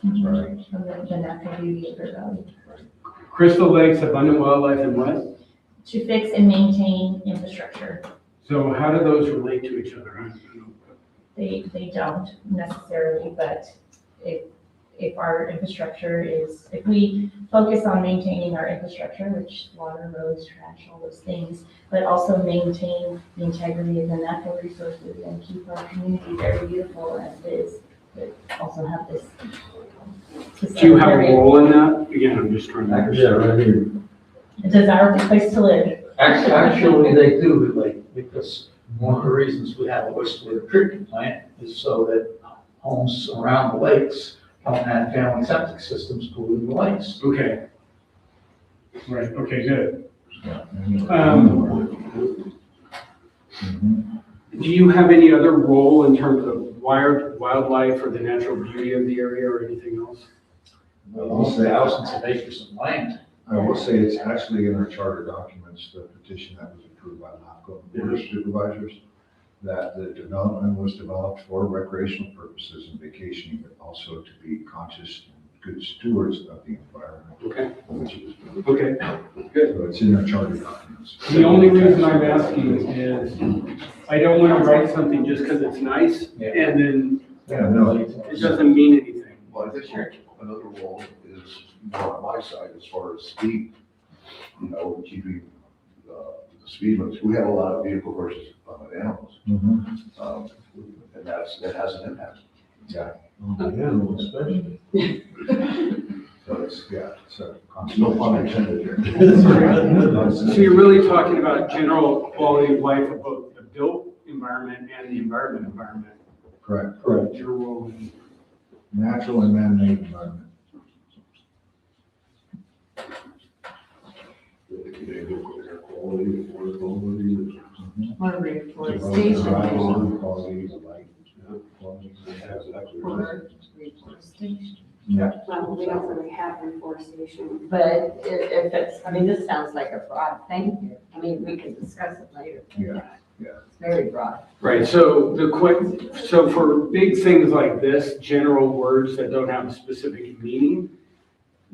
Right. From the natural beauty of Bear Valley. Crystal lakes, abundant wildlife, and what? To fix and maintain infrastructure. So how do those relate to each other? I don't know. They don't necessarily, but if our infrastructure is, if we focus on maintaining our infrastructure, which water, roads, trash, all those things, but also maintain the integrity of the natural resources and keep our community very beautiful as it is, but also have this. Do you have a role in that? Again, I'm just trying to understand. Yeah, right here. A desirable place to live. Actually, they do, like, because one of the reasons we have a wastewater treatment plant is so that homes around the lakes don't have family septic systems polluting the lakes. Okay. Right, okay, good. Do you have any other role in terms of wildlife or the natural beauty of the area or anything else? will say, thousands of acres of land. I will say it's actually in our charter documents, the petition that was approved by LAFCO Board of Supervisors, that the development was developed for recreational purposes and vacationing, but also to be conscious and good stewards of the environment. Okay. Which it was built. Okay, good. So it's in our charter documents. The only reason I'm asking is I don't want to write something just because it's nice and then Yeah, no. it doesn't mean anything. Well, I think another role is more on my side as far as speed, keeping the speed limits. We have a lot of vehicle versus animals. Mhm. And that has an impact. Yeah. Animals especially. So it's, yeah, so. No pun intended here. So you're really talking about general quality of life of both the built environment and the environment. Correct. Correct. Your role in. Natural and man-made environment. Air quality, water quality. Or Water reforestation. quality, the light quality. Or reforestation. Yeah. Well, we don't really have reforestation. But if it's, I mean, this sounds like a broad thing here. I mean, we can discuss it later. Yeah, yeah. It's very broad. Right, so so for big things like this, general words that don't have a specific meaning,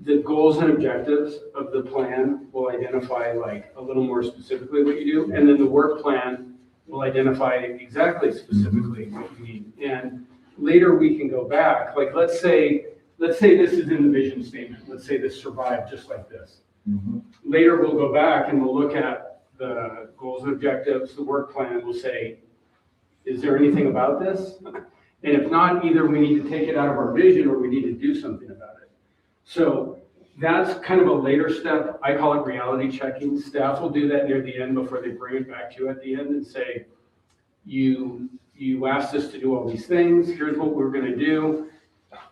the goals and objectives of the plan will identify like a little more specifically what you do, and then the work plan will identify exactly specifically what you need. And later we can go back, like let's say this is in the vision statement, let's say this survived just like this. Mhm. Later we'll go back and we'll look at the goals and objectives, the work plan will say, is there anything about this? And if not, either we need to take it out of our vision or we need to do something about it. So that's kind of a later step. I call it reality checking. Staff will do that near the end before they bring it back to you at the end and say, you asked us to do all these things. Here's what we're going to do.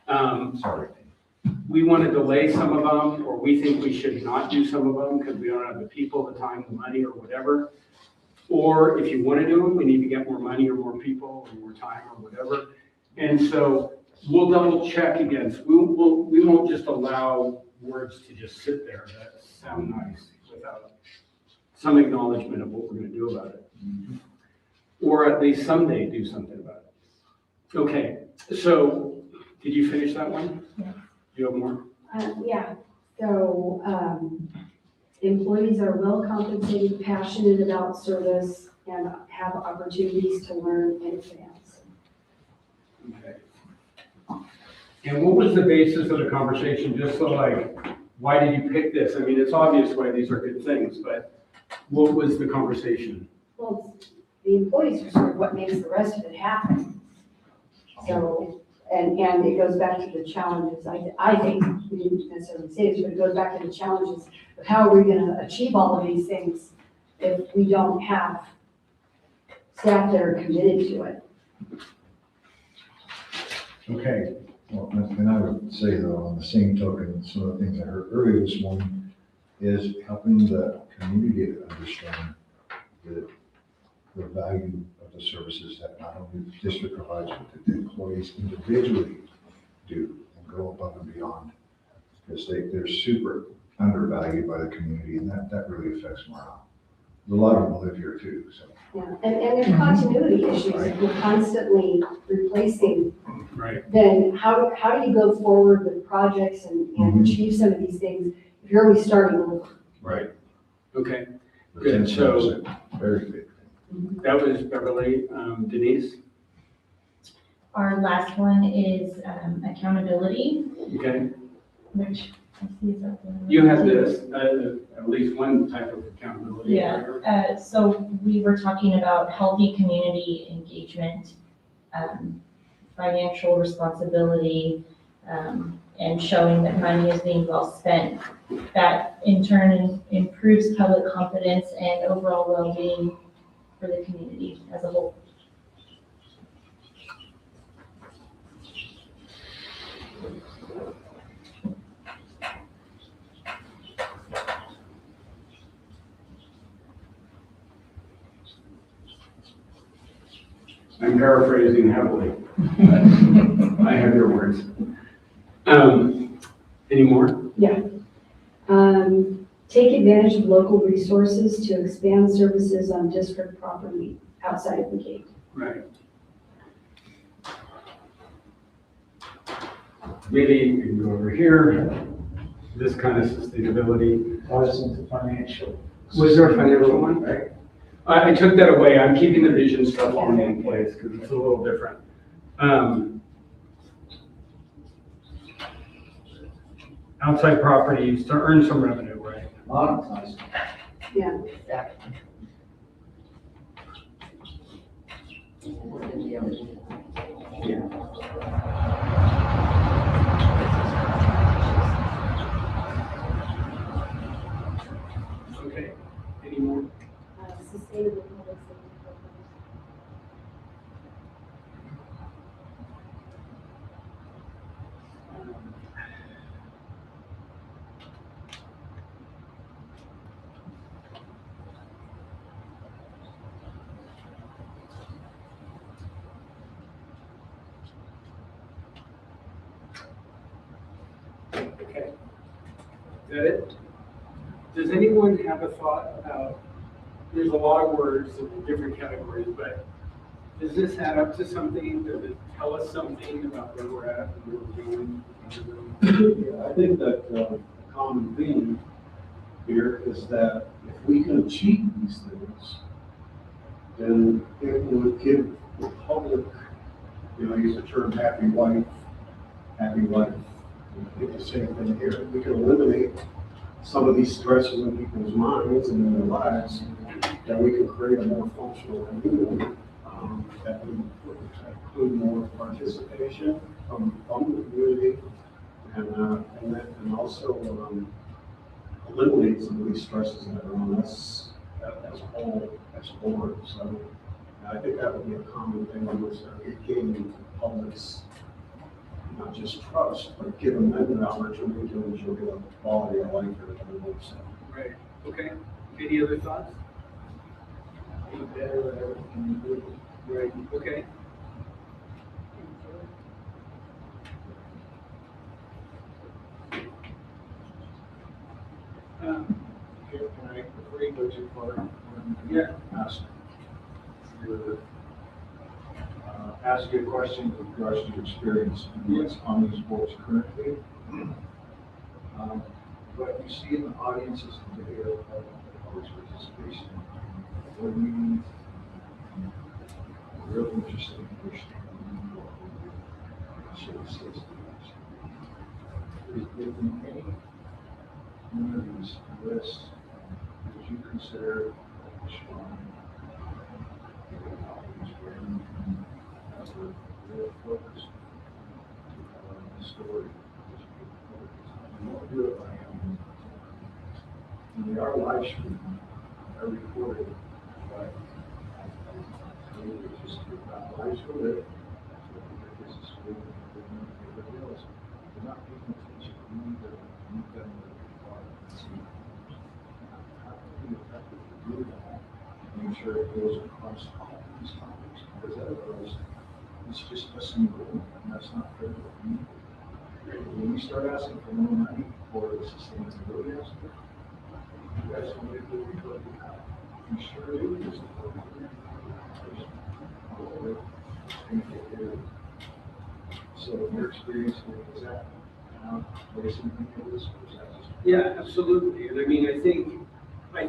Sorry. We want to delay some of them, or we think we should not do some of them because we don't have the people, the time, the money, or whatever. Or if you want to do them, we need to get more money or more people or more time or whatever. And so we'll double check against, we won't just allow words to just sit there that sound nice without some acknowledgement of what we're going to do about it. Or at least someday do something about it. Okay, so did you finish that one? Yeah. Do you have more? Yeah, so, employees are well compensated, passionate about service, and have opportunities to learn and advance. Okay. And what was the basis of the conversation, just so like, why did you pick this? I mean, it's obvious why these are good things, but what was the conversation? Well, the employees are sort of what makes the rest of it happen. So, and it goes back to the challenges. I think, we didn't necessarily say this, but it goes back to the challenges of how are we gonna achieve all of these things if we don't have staff that are committed to it. Okay, well, and I would say though, on the same token, some of the things I heard earlier this morning is helping the community to understand the value of the services that not only the district provides, but that the employees individually do and go above and beyond. Because they're super undervalued by the community, and that really affects morale. There's a lot of them live here too, so. Yeah, and there's continuity issues. If we're constantly replacing, Right. then how do you go forward with projects and achieve some of these things if you're always starting over? Right. Okay, good. So Very big. that was Beverly. Denise? Our last one is accountability, Okay. which I see is up there. You have this, at least one type of accountability. Yeah, so we were talking about healthy community engagement, financial responsibility, and showing that money is being well spent. That in turn improves public confidence and overall well-being for the community as a whole. I'm paraphrasing heavily. I have your words. Any more? Yeah. Take advantage of local resources to expand services on district property outside of the gate. Right. Maybe we can go over here, this kind of sustainability. Wasn't the financial. Was there a financial one? Right. I took that away. I'm keeping the vision stuff on in place because it's a little different. Outside properties to earn some revenue, right? Monetized. Yeah. Okay. Any more? Sustainable public safety programs. Okay. Is that it? Does anyone have a thought about, there's a lot of words in different categories, but does this add up to something? Does it tell us something about where we're at and where we're going? Yeah, I think that the common theme here is that if we can achieve these things, then it would give the public, use the term happy life. I think the same thing here. If we can eliminate some of these stresses in people's minds and in their lives, then we can create a more functional community that would include more participation from the community and also eliminate some of these stresses that are on us as a whole, as a board. So I think that would be a common thing when we're gaining the public's not just trust, but giving them the opportunity to enjoy the quality of life that they live. Right. Okay. Any other thoughts? Be better at everything you do. Right. Okay. Can I, before you go too far, Yeah. Ask you a question with regards to your experience and what's on these boards currently. But you see in the audiences today of public participation, board meetings, real interesting person. Is there any communities list would you consider strong? Real focus on the story. You won't do it by hand. And they are live streamed, are recorded, but it's just not live streamed. This is school, everybody else. They're not paying attention. You need them to follow. How can you effectively do that? Make sure it goes across all these topics, because otherwise it's just us in the room, and that's not fair to the community. When we start asking for more money for the sustainability aspect, you guys want to do it, you sure do. Just so your experience with that, what is something of this, or is that just? Yeah, absolutely. And I mean, I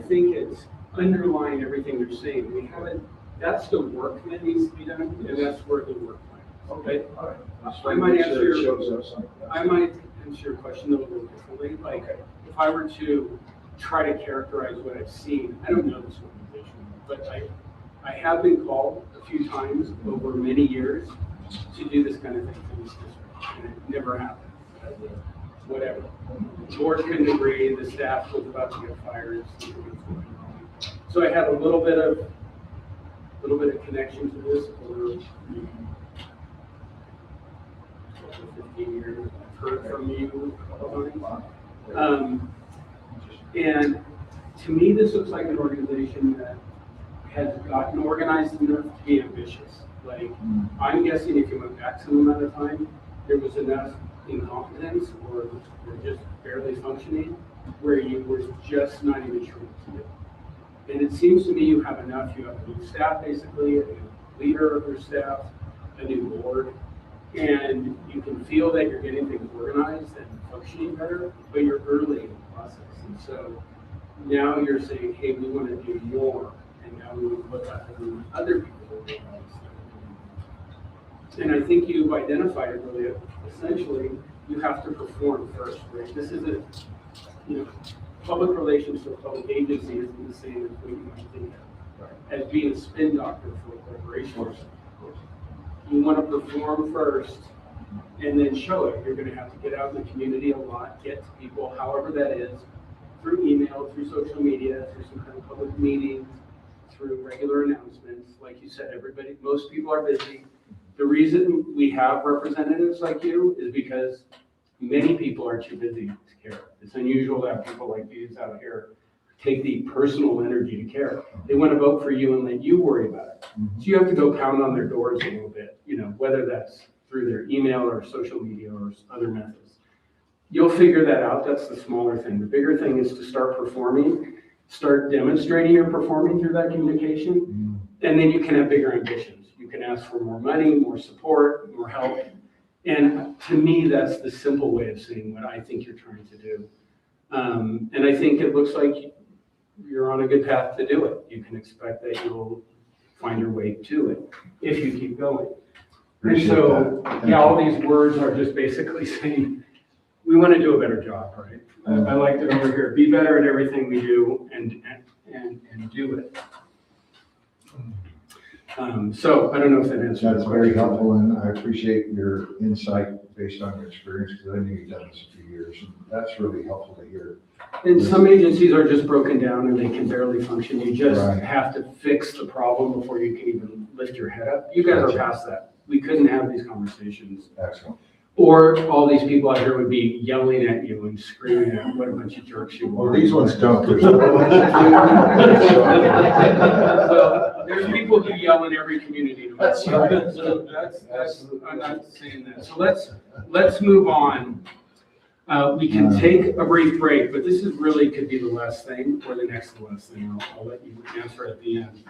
think it's underlying everything you're saying. We haven't, that's the work that needs to be done, and that's where the work lies. Okay, all right. I might answer It your, shows up something. I might answer your question a little differently. Like, if I were to try to characterize what I've seen, I don't know this organization, but I have been called a few times over many years to do this kind of thing for this district, and it never happened. Whatever. The board couldn't agree, the staff was about to get fired. So I had a little bit of connection to this for 15 years. I've heard from you a couple times. And to me, this looks like an organization that has gotten organized enough to be ambitious. Like, I'm guessing if you went back some amount of time, there was enough incompetence or just barely functioning, where you were just not even sure what to do. And it seems to me you have enough. You have a new staff, basically, a new leader of your staff, a new board, and you can feel that you're getting things organized and functioning better, but you're early in the process. And so now you're saying, hey, we want to do more, and now we would look at other people to do this. And I think you've identified it really. Essentially, you have to perform first, right? This isn't, public relations for a public agency isn't the same as what you might think of as being a spin doctor for a corporation. You want to perform first and then show it. You're going to have to get out in the community a lot, get to people, however that is, through email, through social media, through some kind of public meetings, through regular announcements. Like you said, most people are busy. The reason we have representatives like you is because many people are too busy to care. It's unusual to have people like these out here take the personal energy to care. They want to vote for you and let you worry about it. So you have to go pound on their doors a little bit, whether that's through their email or social media or other methods. You'll figure that out. That's the smaller thing. The bigger thing is to start performing, start demonstrating you're performing through that communication, and then you can have bigger ambitions. You can ask for more money, more support, more help. And to me, that's the simple way of saying what I think you're trying to do. And I think it looks like you're on a good path to do it. You can expect that you'll find your way to it if you keep going. And so, all these words are just basically saying, we want to do a better job, right? I liked it over here. Be better at everything we do and do it. So I don't know if that answers. That's very helpful, and I appreciate your insight based on your experience, because I knew you've done this a few years, and that's really helpful to hear. And some agencies are just broken down and they can barely function. You just have to fix the problem before you can even lift your head up. You guys are past that. We couldn't have these conversations. Excellent. Or all these people out here would be yelling at you and screaming at what a bunch of jerks you are. Well, these ones don't. Well, there's people who yell in every community. That's right. So I'm not saying that. So let's move on. We can take a brief break, but this is really could be the last thing or the next to last thing. I'll let you answer at the end.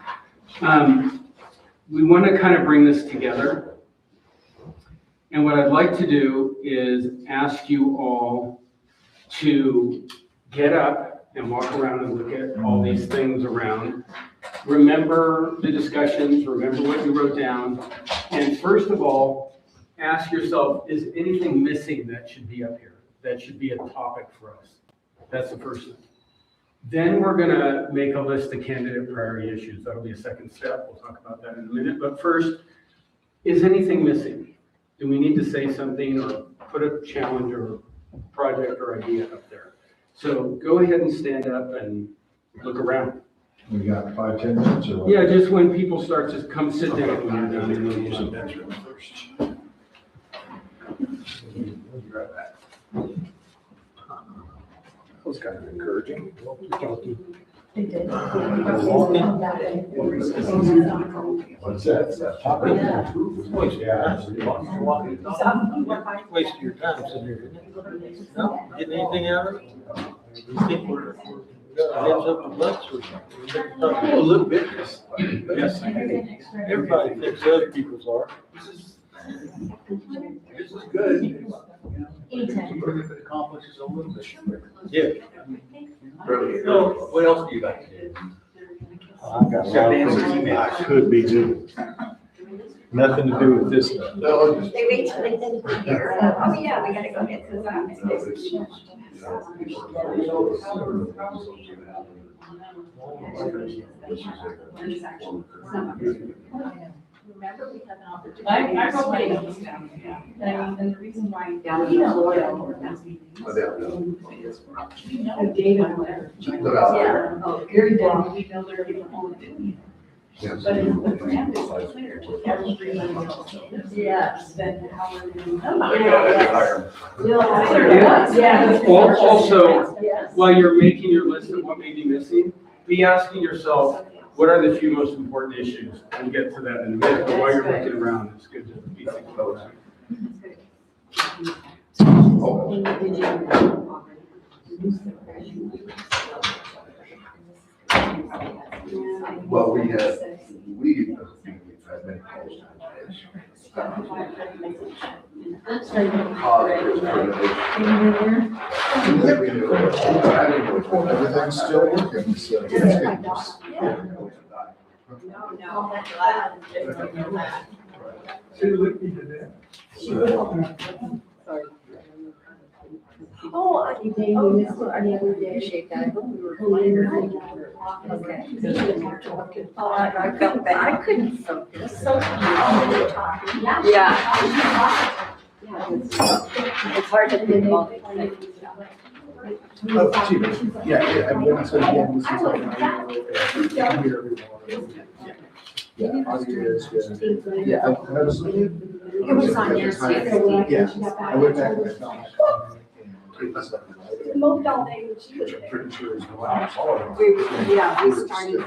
We want to kind of bring this together. And what I'd like to do is ask you all to get up and walk around and look at all these things around. Remember the discussions, remember what you wrote down. And first of all, ask yourself, is anything missing that should be up here? That should be a topic for us. That's the first thing. Then we're going to make a list of candidate priority issues. That'll be a second step. We'll talk about that in a minute. But first, is anything missing? Do we need to say something or put a challenge or project or idea up there? So go ahead and stand up and look around. We got 5-10 minutes or what? Yeah, just when people start to come sit down when you're done and use the bedroom first. That was kind of encouraging. They did. What's that? Wasting your time sitting here, didn't it? No, getting anything out of it? You think we're heads up the butts or something? A little bit. Yes. Everybody thinks other people's are. This is good. Anytime. If it accomplishes a little bit. Yeah. So, what else do you guys do? I've got a lot of things I could be doing. Nothing to do with this stuff. They wait till they finish the year. Oh, yeah, we gotta go get this Remember, we have an opportunity. I wrote my notes down, yeah. And the reason why. You know, David Blair. Yeah. Oh, Gary Brown. We know there are people who are doing it. But if the brand is clear to everybody else, Yes. then how are we doing? Yeah. Also, Yes. while you're making your list of what may be missing, be asking yourself, what are the few most important issues? We'll get to that in a minute, but while you're looking around, it's good to be thinking about that. Well, we've had many calls. Everything's still working, so. Oh, I missed it the other day. Appreciate that. I hope we were playing. Okay. Oh, I felt bad. I couldn't focus. So. Yeah. Yeah. It's hard to think all these things. Oh, gee, yeah, I'm going to say again, this is like. I'm here every morning. Yeah, audio is good. Yeah, I was. It was on your side. Yeah, I went back and I found my comment and it was like. Moped all day when she was Which I'm there. pretty sure is the last. We started,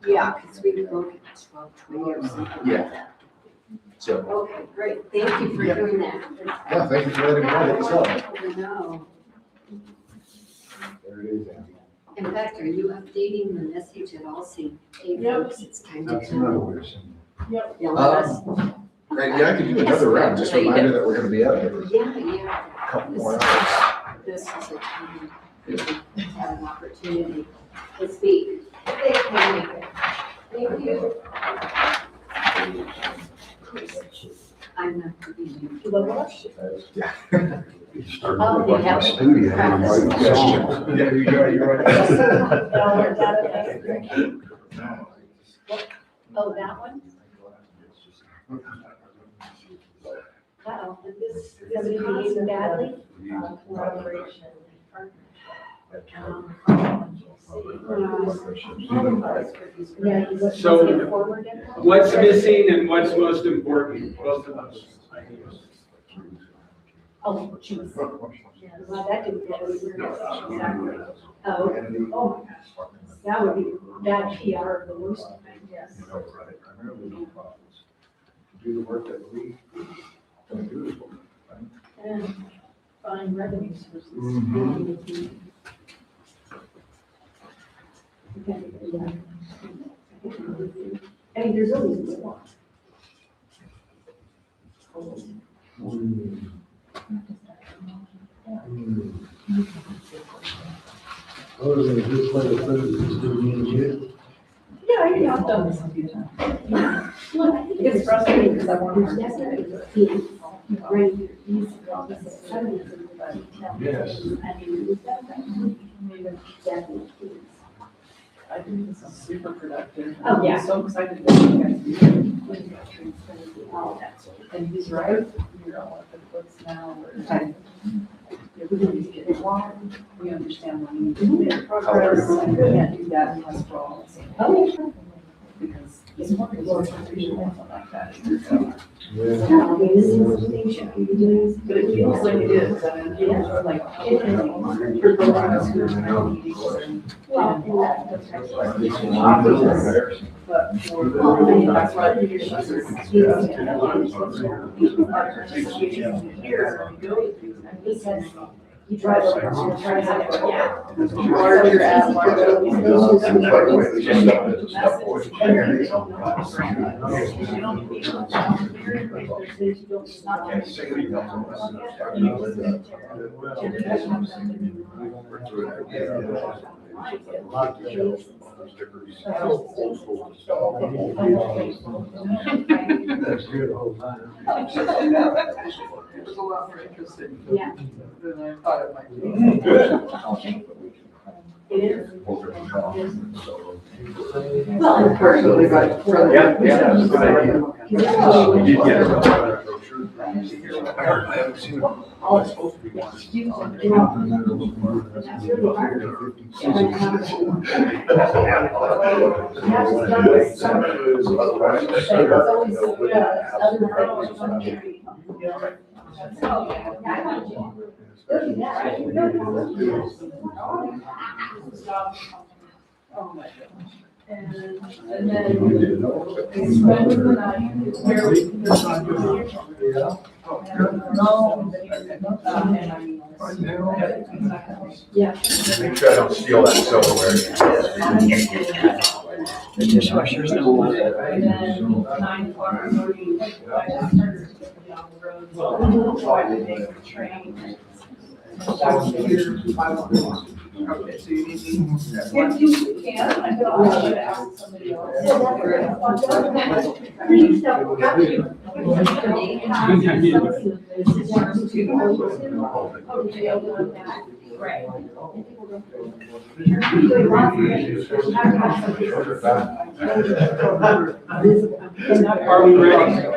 yeah, because we broke it 12:20 or something. Yeah. So, Okay, great. Thank you for doing that. yeah, thank you for letting me know that it's up. No. There it is, Andy. In fact, are you updating the message at all? See, hey, Yep. folks, it's time to That's another come. way. Yep. Yeah, let us, Yeah, I could do another round, just a reminder that we're gonna be out here for yeah. a couple more hours. This is a time to have an opportunity to speak. Thank you. I'm not forgetting. Yeah. Oh, they have. Studio. Yeah, you're right. Oh, that one? Uh-oh, did this, somebody behave badly? So what's missing and what's most important, both of those. Oh, jeez. Well, that didn't go over. Oh, oh my gosh. That would be bad PR, the worst thing, yes. Do the work that we don't do. And find revenue sources. Mhm. Okay, yeah. I mean, there's always more. Other than this way of food, it's still being good. Yeah, I think I've done this a few times. It's frustrating because I want to. Right. Yes. I think this is super productive. Oh, yeah. I'm so excited that you guys do it. And he's right, you're all up in books now. We understand what we need to do. Progress, and we can't do that unless we're all on the same page. Because it's more like that. So, but it feels like it is, I mean, it's like, for those who are now meetings but for, that's why I think our participation here, we go to these, and this is, you drive over, you try to have, yeah. Larger as larger. You don't That's good, whole time. It was a lot more interesting Yeah. than I thought it might be. It is. Well, Well, Personally, but. Yeah, that's a good idea. You did get it. I haven't seen it. Oh, it's supposed to be one. Oh my goodness. And then when was the night where we. Yeah. Make sure I don't steal that silverware. The dishwasher's no more. And then 9 o'clock in the morning, I started to get on the road. So I would take the train. Okay, so you need me. If you can, I could also ask somebody else. Please don't have to. Right. Are we ready?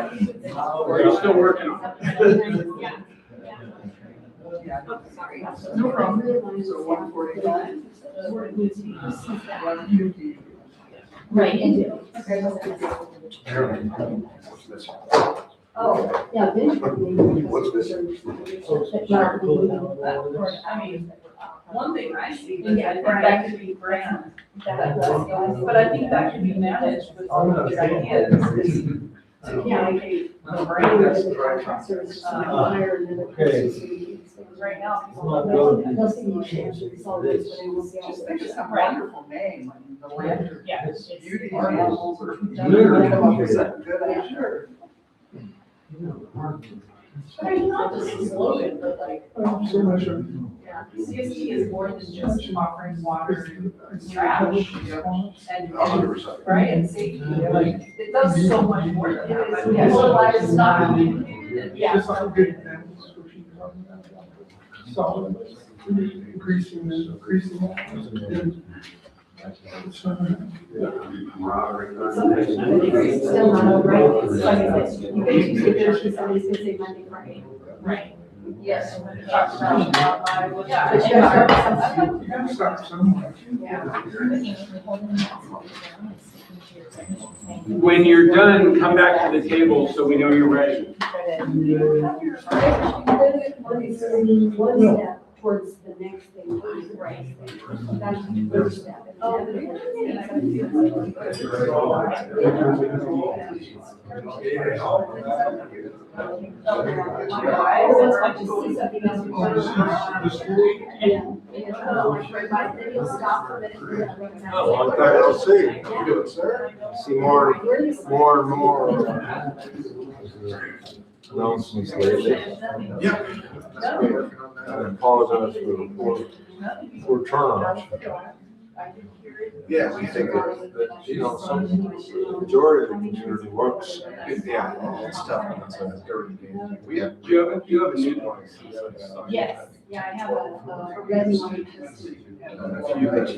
Or are you still working on it? Sorry. No problem. So 1:45. Right, and. Oh, yeah, then. What's this? I mean, one thing I see is I think that could be grand. But I think that can be managed with all of your ideas, is to communicate the brand. Right now, people don't know. Just think of some wonderful name, the Lantern. Yeah, it's Beauty beautiful. animals or. Literally. Come up with something good, I'm sure. But I mean, not just a slogan, but like, yeah, CSD is more than just offering water and trash. And, right, and safety, like, it does so much more than that. Yeah, so livestock. Yeah. Increasing. Still not over, right? It's like, you basically say Thursday, somebody's gonna say Monday, Friday. Right. Yes. Talk about live. Yeah. When you're done, come back to the table so we know you're ready. One step towards the next thing. Right. That's the first step. Long time no see. How you doing, sir? See more and more announcements lately. Yeah. I apologize for the poor turnout. Yeah, we think that, you know, some majority of the community works. Yeah, it's tough. It's a dirty game. We have. You have a new one. Yes, yeah, I have a red one. A few that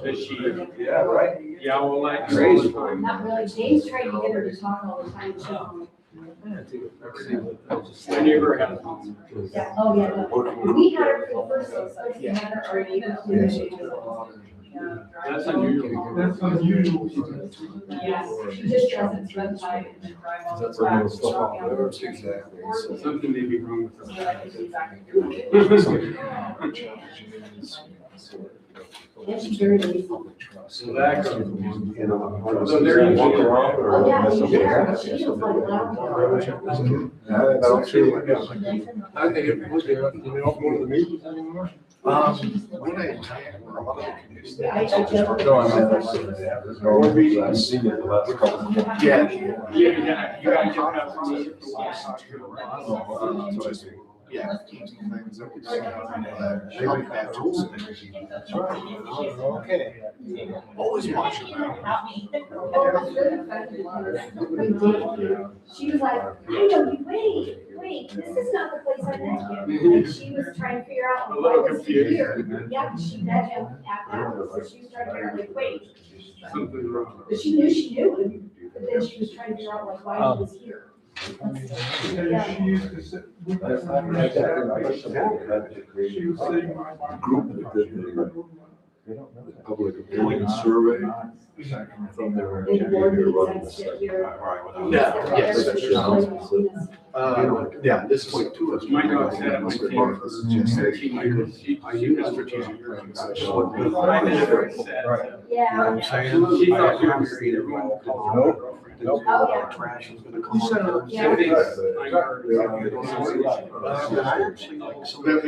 Is she? Yeah, right. Yeah, well, like crazy. Not really, James tried to get her to talk all the time, she's on. My neighbor has. Yeah, oh, yeah, no. We had her for the first 6 months, we had her already. That's unusual. That's unusual. Yes, she just doesn't spend time in the drive on the That's a little stuff out track. there. Exactly. Something may be wrong with So her. that could be back. Yeah, she's very lazy. So that goes. You know, So they're usually- walk around or Oh, yeah, mess up she with does, that. she feels like loud. Yeah, I don't see it. I think it was there. You don't go to the meetings anymore? When I attend, a lot of the committees. No, I know. There's no reason I've seen it the last couple of months. Yeah, you gotta get out from the. So I say, yeah. Things that we see, help that tools. That's right. Okay. Always watching that. She was like, I know you, wait, this is not the place I met you. And she was trying to figure out A little why was he confused. here. Yeah, she met him at that house, so she was trying to figure out, like, wait. Something wrong. But she knew him, but then she was trying to figure out, like, why he was here. Yeah, she used to sit with us. She was sitting. Group that did the public opinion survey. From their. In board meetings, I sit here. and Yeah, yes. every single Yeah, this is like two of My dog sat at my table for 13 years. She was strategic. I never said. Yeah. She thought we were married, everyone called her girlfriend. Oh, yeah. Trash is gonna come on. Yeah. She thinks I'm her. There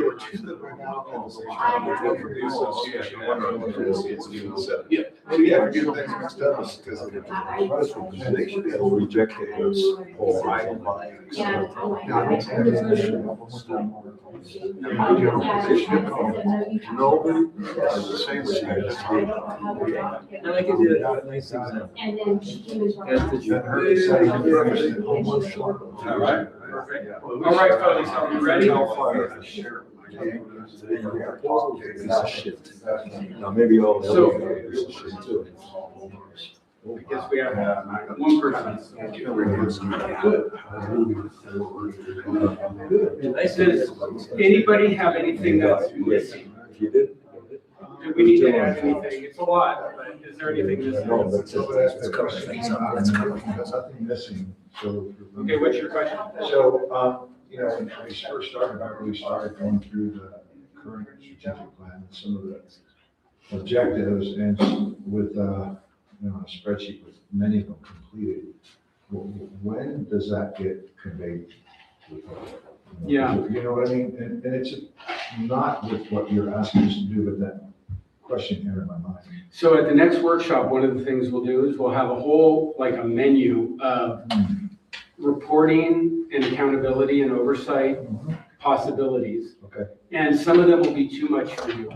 were two that were now. Yeah. Well, yeah, we're getting things mixed up because of the they should have rejected those whole idle lines. Yeah. Nobody, the same thing. And I can do it with a nice example. And then she came into our. That's the joke. All right, perfect. All right, fellas, are we ready? Now, maybe all the So- other areas should too. I guess we have one person. Does anybody have anything that's missing? You did? Do we need to add anything? It's a lot, but is there anything No, missing? that's it. It's covered. There's nothing missing, so. Okay, what's your question? So, you know, when we first started, I really started going through the current strategic plan, and some of the objectives, and with, you know, a spreadsheet with many of them completed. When does that get conveyed to the public? Yeah. You know what I mean? And it's not with what you're asking us to do, but that question here in my mind. So at the next workshop, one of the things we'll do is we'll have a whole, like a menu of reporting and accountability and oversight possibilities. Okay. And some of them will be too much for you.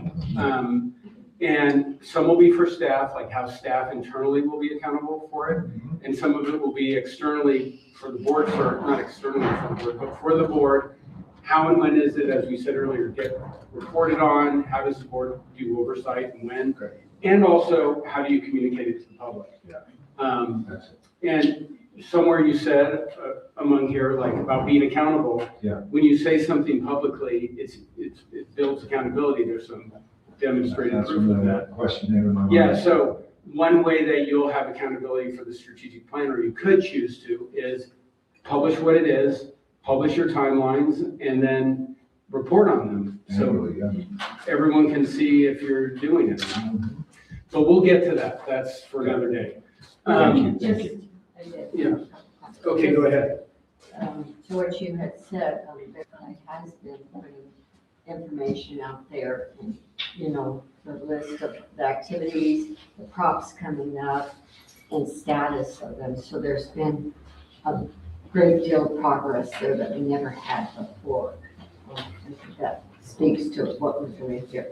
And some will be for staff, like how staff internally will be accountable for it. And some of it will be externally for the board, or not externally for the board, but for the board. How and when is it, as we said earlier, get reported on? How does the board do oversight and when? And also, how do you communicate it to the public? And somewhere you said among here, like about being accountable. Yeah. When you say something publicly, it builds accountability. There's some demonstrated That's proof from of the that. question here in my mind. Yeah, so one way that you'll have accountability for the strategic plan, or you could choose to, is publish what it is, publish your timelines, and then report on them. So everyone can see if you're doing it. But we'll get to that. That's for another day. Thank you. Yeah. Okay, go ahead. To what you had said, there has been putting information out there, and, you know, the list of the activities, the props coming up, and status of them. So there's been a great deal of progress there that we never had before. I think that speaks to what we're doing here.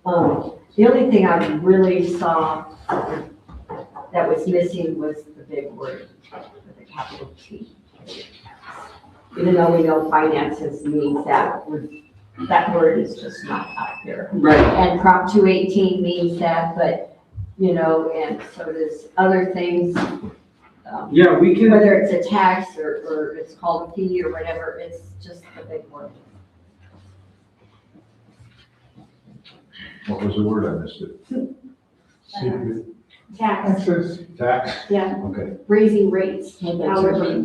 The only thing I really saw that was missing was the big word, with a capital T. Even though we know finances means that word is just not out there. Right. And Prop 218 means that, but, you know, and so does other things. Yeah, we can. Whether it's a tax or it's called a fee or whatever, it's just the big word. What was the word? I missed it. Tax, Tax? yeah, Okay, raising rates, However.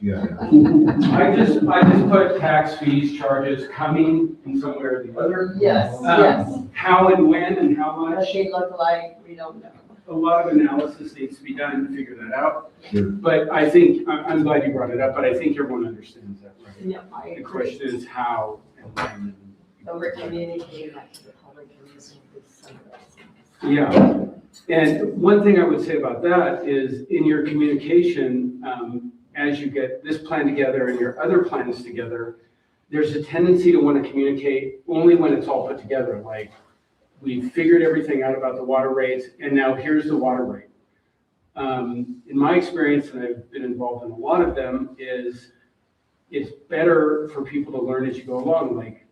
yeah. I just put tax fees, charges coming in some way or the other. Yes, yes. How and when and how What much, they look like, we don't know. a lot of analysis needs to be done to figure that out. Sure. But I think, I'm glad you brought it up, but I think everyone understands that, right? No, I The agree. question is how and when. But we're communicating that to the public and listening to some of those things. Yeah, and one thing I would say about that is in your communication, as you get this plan together and your other plans together, there's a tendency to want to communicate only when it's all put together, like we figured everything out about the water rates and now here's the water rate. In my experience, and I've been involved in a lot of them, is it's better for people to learn as you go along. Like,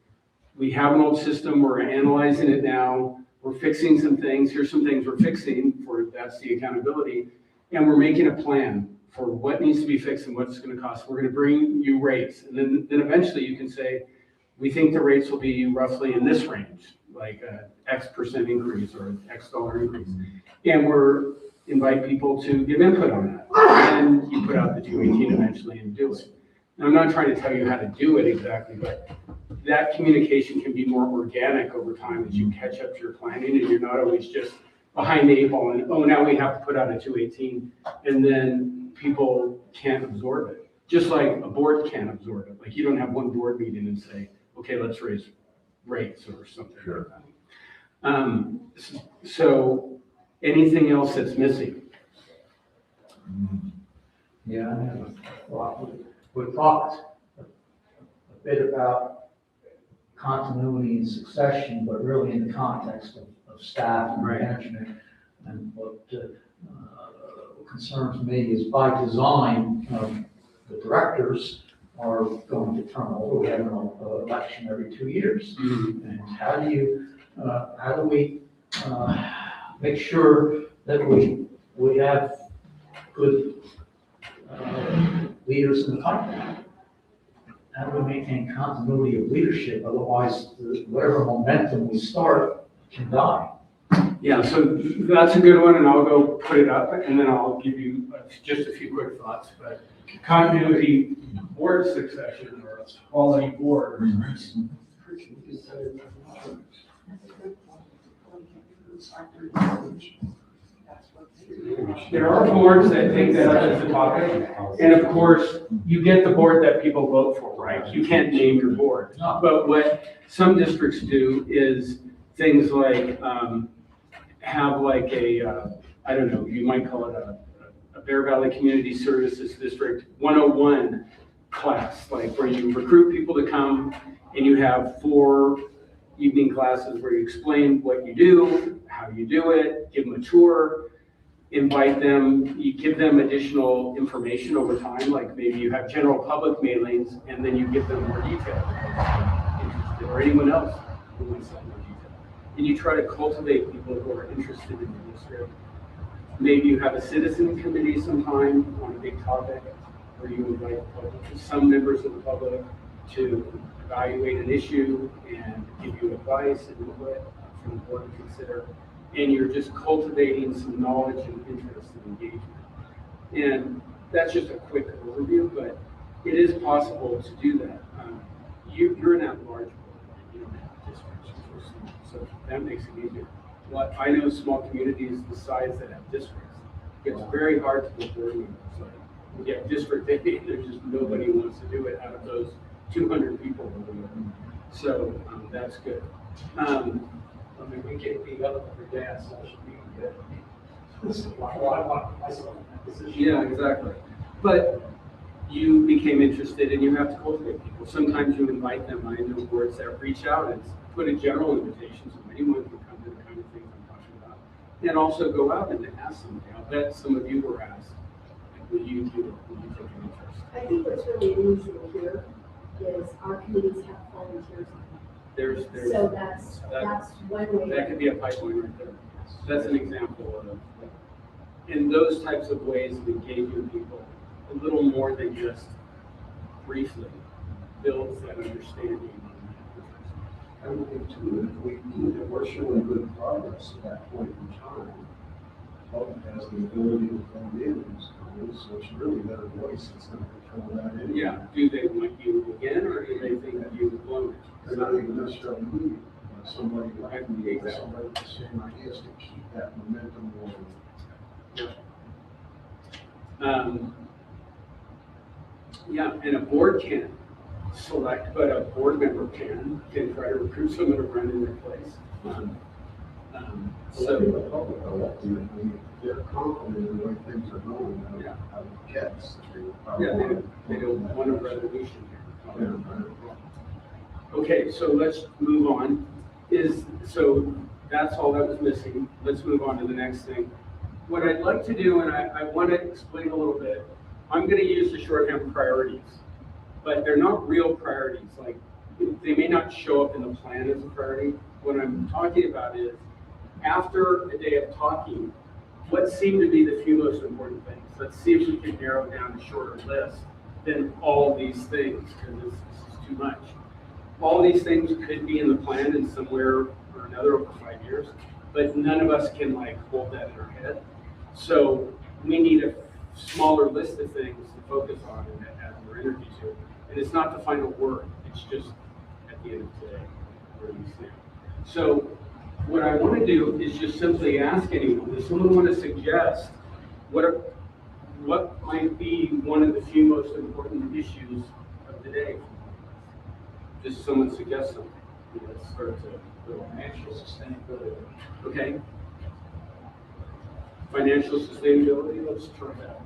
we have an old system, we're analyzing it now, we're fixing some things, here's some things we're fixing, that's the accountability, and we're making a plan for what needs to be fixed and what it's gonna cost. We're gonna bring you rates, and then eventually you can say, we think the rates will be roughly in this range, like a X% increase or an X dollar increase. And we're invite people to give input on that. And you put out the 218 eventually and do it. And I'm not trying to tell you how to do it exactly, but that communication can be more organic over time as you catch up to your planning, and you're not always just behind the 8 ball and, oh, now we have to put out a 218, and then people can't absorb it. Just like a board can't absorb it. Like you don't have one board meeting and say, okay, let's raise rates or something like that. So anything else that's missing? Yeah, I have a thought. We talked a bit about continuity and succession, but really in the context of staff and management. And what concerns me is by design, the directors are going to turn over. We have an election every 2 years. And how do we make sure that we have good leaders in the company? How do we maintain continuity of leadership? Otherwise, whatever momentum we start can die. Yeah, so that's a good one, and I'll go put it up, and then I'll give you just a few quick thoughts. But continuity, board succession, or a quality board. There are boards that take that up as a topic, and of course, you get the board that people vote for, right? You can't name your board. But what some districts do is things like have like a, I don't know, you might call it a Bear Valley Community Services District 101 class, like where you recruit people to come and you have 4 evening classes where you explain what you do, how you do it, give them a tour, invite them, you give them additional information over time, like maybe you have general public mailings and then you give them more detail, or anyone else who wants some more detail. And you try to cultivate people who are interested in the district. Maybe you have a citizen committee sometime on a big topic where you invite the public, some members of the public to evaluate an issue and give you advice and input from the board to consider. And you're just cultivating some knowledge and interest and engagement. And that's just a quick overview, but it is possible to do that. You're an at-large board, you don't have districts, so that makes it easier. Well, I know small communities the size that have districts. It's very hard to get board members. Like, we get district, there's just nobody who wants to do it out of those 200 people. So that's good. I mean, we get beat up for gas, so it should be good. Yeah, exactly. But you became interested and you have to cultivate people. Sometimes you invite them. I know boards that reach out and put a general invitation so anyone can come to the kind of things I'm talking about. And also go out and ask somebody. I'll bet some of you were asked, will you do it? Will you take an interest? I think what's really unusual here is our committees have volunteers on them. There's So that's one way. That could be a pipeline right there. That's an example of, in those types of ways of engaging people, a little more than just briefly builds that understanding. I would think too, if we're showing good progress at that point in time, public has the ability to come in and so it's really their voice that's going to control that anyway. Yeah, do they want you again, or do they think you've blown it? It's not even necessarily me, somebody like me, or somebody with the same ideas to keep that momentum going. Yeah, and a board can't select, but a board member can try to recruit someone to run in their place. So the public elected, they're confident in the way things are going, how it gets. They don't want a resolution here. Okay, so let's move on. So that's all that was missing. Let's move on to the next thing. What I'd like to do, and I want to explain a little bit, I'm going to use the shorthand priorities, but they're not real priorities. Like, they may not show up in the plan as a priority. What I'm talking about is, after a day of talking, what seem to be the few most important things? Let's see if we can narrow down a shorter list than all these things, because this is too much. All these things could be in the plan in somewhere or another over 5 years, but none of us can like hold that in our head. So we need a smaller list of things to focus on and as we're interviewing to. And it's not the final word, it's just at the end of today, where we stand. So what I want to do is just simply ask anyone, does someone want to suggest what might be one of the few most important issues of the day? Just someone suggest something. Let's start to financial sustainability. Okay. Financial sustainability, let's try that.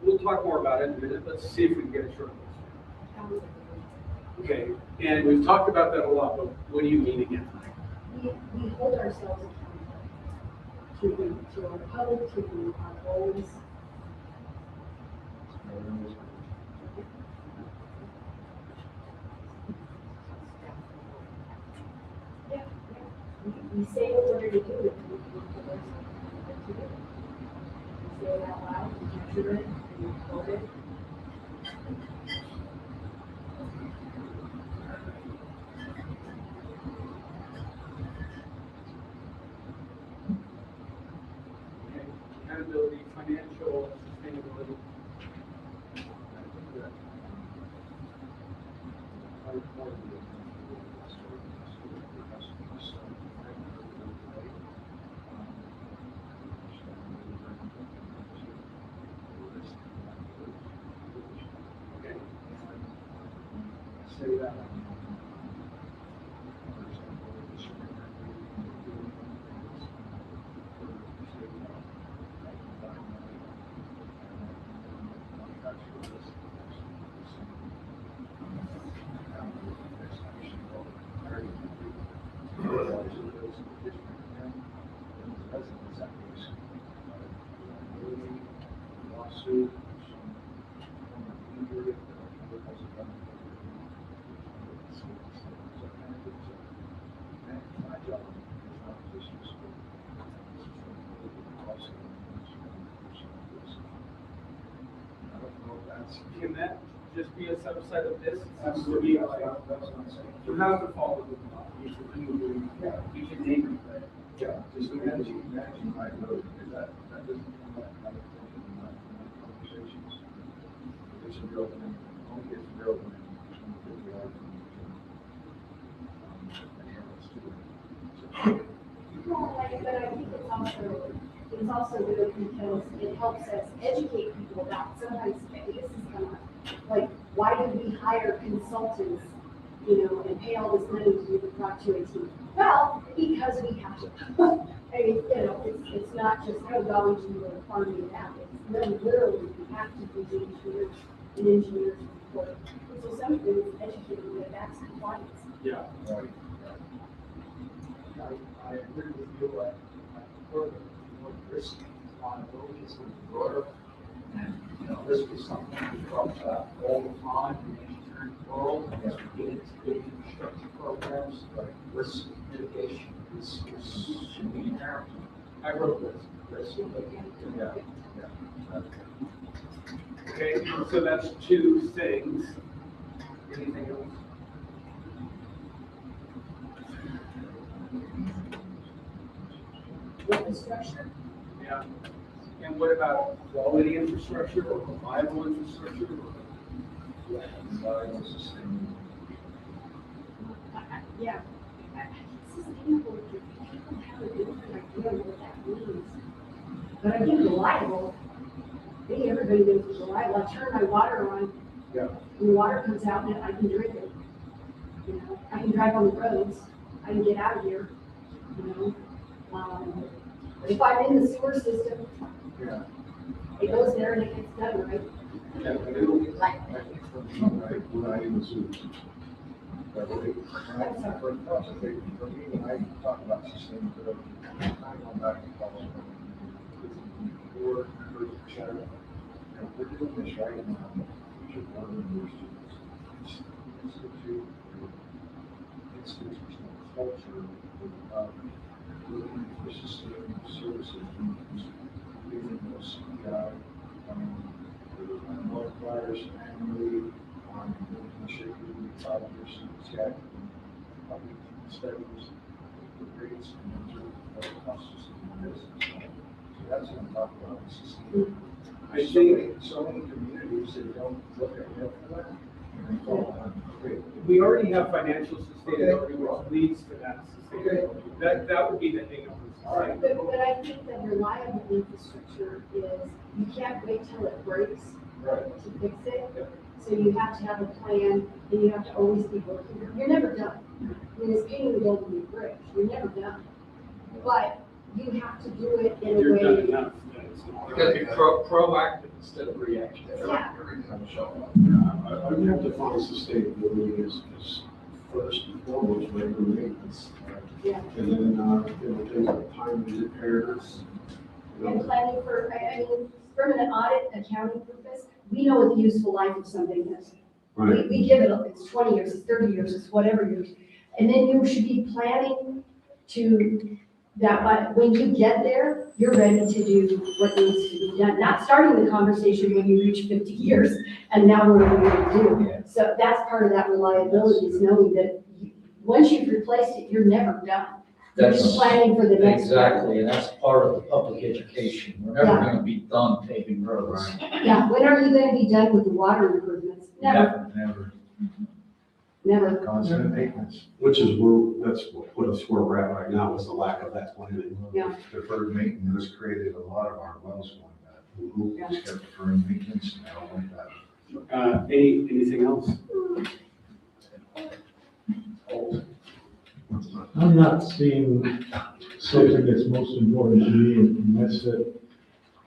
We'll talk more about it in a minute. Let's see if we can get a short list. Okay, and we've talked about that a lot, but what do you mean again? We hold ourselves accountable to our public, to our goals. Yeah, we say what we're going to do, and we hold ourselves accountable to it. We say it out loud, we measure it, we record it. Accountability, financial sustainability. Okay. Say that. Can that just be a subset of this? It seems to be like, you have to follow the law. You can name it. Yeah, just managing my load, because that doesn't come up in my conversations. It's a real thing, only gets real when we are. But I think it's also good because it helps us educate people about sometimes this is kind of like, why do we hire consultants, and pay all this money to do the Prop 218? Well, because we have to. I mean, it's not just, oh, going to a farming out. It's literally, we have to be engineers and engineers report. And so some things educating that that's compliance. Yeah. Right. I agree with you, but further, more risk liabilities with the broader. And, risk is something we talk about all the time in the engineering world, as we get into big infrastructure programs, like risk mitigation should be inherent. I wrote risk mitigation. Yeah. Okay, so that's two things. Anything else? Infrastructure. Yeah. And what about quality infrastructure or reliable infrastructure? Reliable, sustainable. Yeah. Sustainable, people have a different idea of what that means. But I think reliable, I think everybody knows it's reliable. I turn my water on, Yeah. and the water comes out and I can drink it. I can drive on the roads, I can get out of here, But if I'm in the sewer system, Yeah. it goes there and it gets done, right? Yeah, but it'll be like, I think for me, right, when I even sue. But for me, when I talk about sustainability, I'm going back to college. Before first shadow, we're doing this right now. We should learn universities, institute, institutions, culture, looking for sustainable services, giving us CPI, multipliers annually on making sure we 5 years stack public studies, the rates, and observe what it costs us to do business. So that's what I'm talking about. I think So many communities that don't look at it for that. And they fall behind. Okay. we already have financial sustainability, which leads to that sustainability. That would be the hang up. But I think that reliable infrastructure is, you can't wait till it breaks to fix it. So you have to have a plan, and you have to always be working. You're never done. I mean, it's painting the Golden Gate Bridge, you're never done. But you have to do it in a You're done way. enough. You gotta be proactive instead of reactive. Yeah. I would have to find sustainability as first and foremost regular maintenance. Yeah. And then, things like timely repairs. And planning for, I mean, from an audit accounting purpose, we know what the useful life of something is. We give it, it's 20 years, it's 30 years, it's whatever years. And then you should be planning to, that when you get there, you're ready to do what needs to be done. Not starting the conversation when you reach 50 years and now what are we going to do? So that's part of that reliability, is knowing that once you've replaced it, you're never done. You're just That's planning for the next one. exactly, and that's part of the public education. We're never gonna be done paving roads. Yeah, when are you gonna be done with the water improvements? Never, Never. never. Constant maintenance. Which is that's what put us where we're at right now, is the lack of that planning. Yeah. Deferred maintenance created a lot of our wells going bad. We just kept deferring maintenance and now went bad. Anything else? I'm not seeing something that's most important to me, and that's that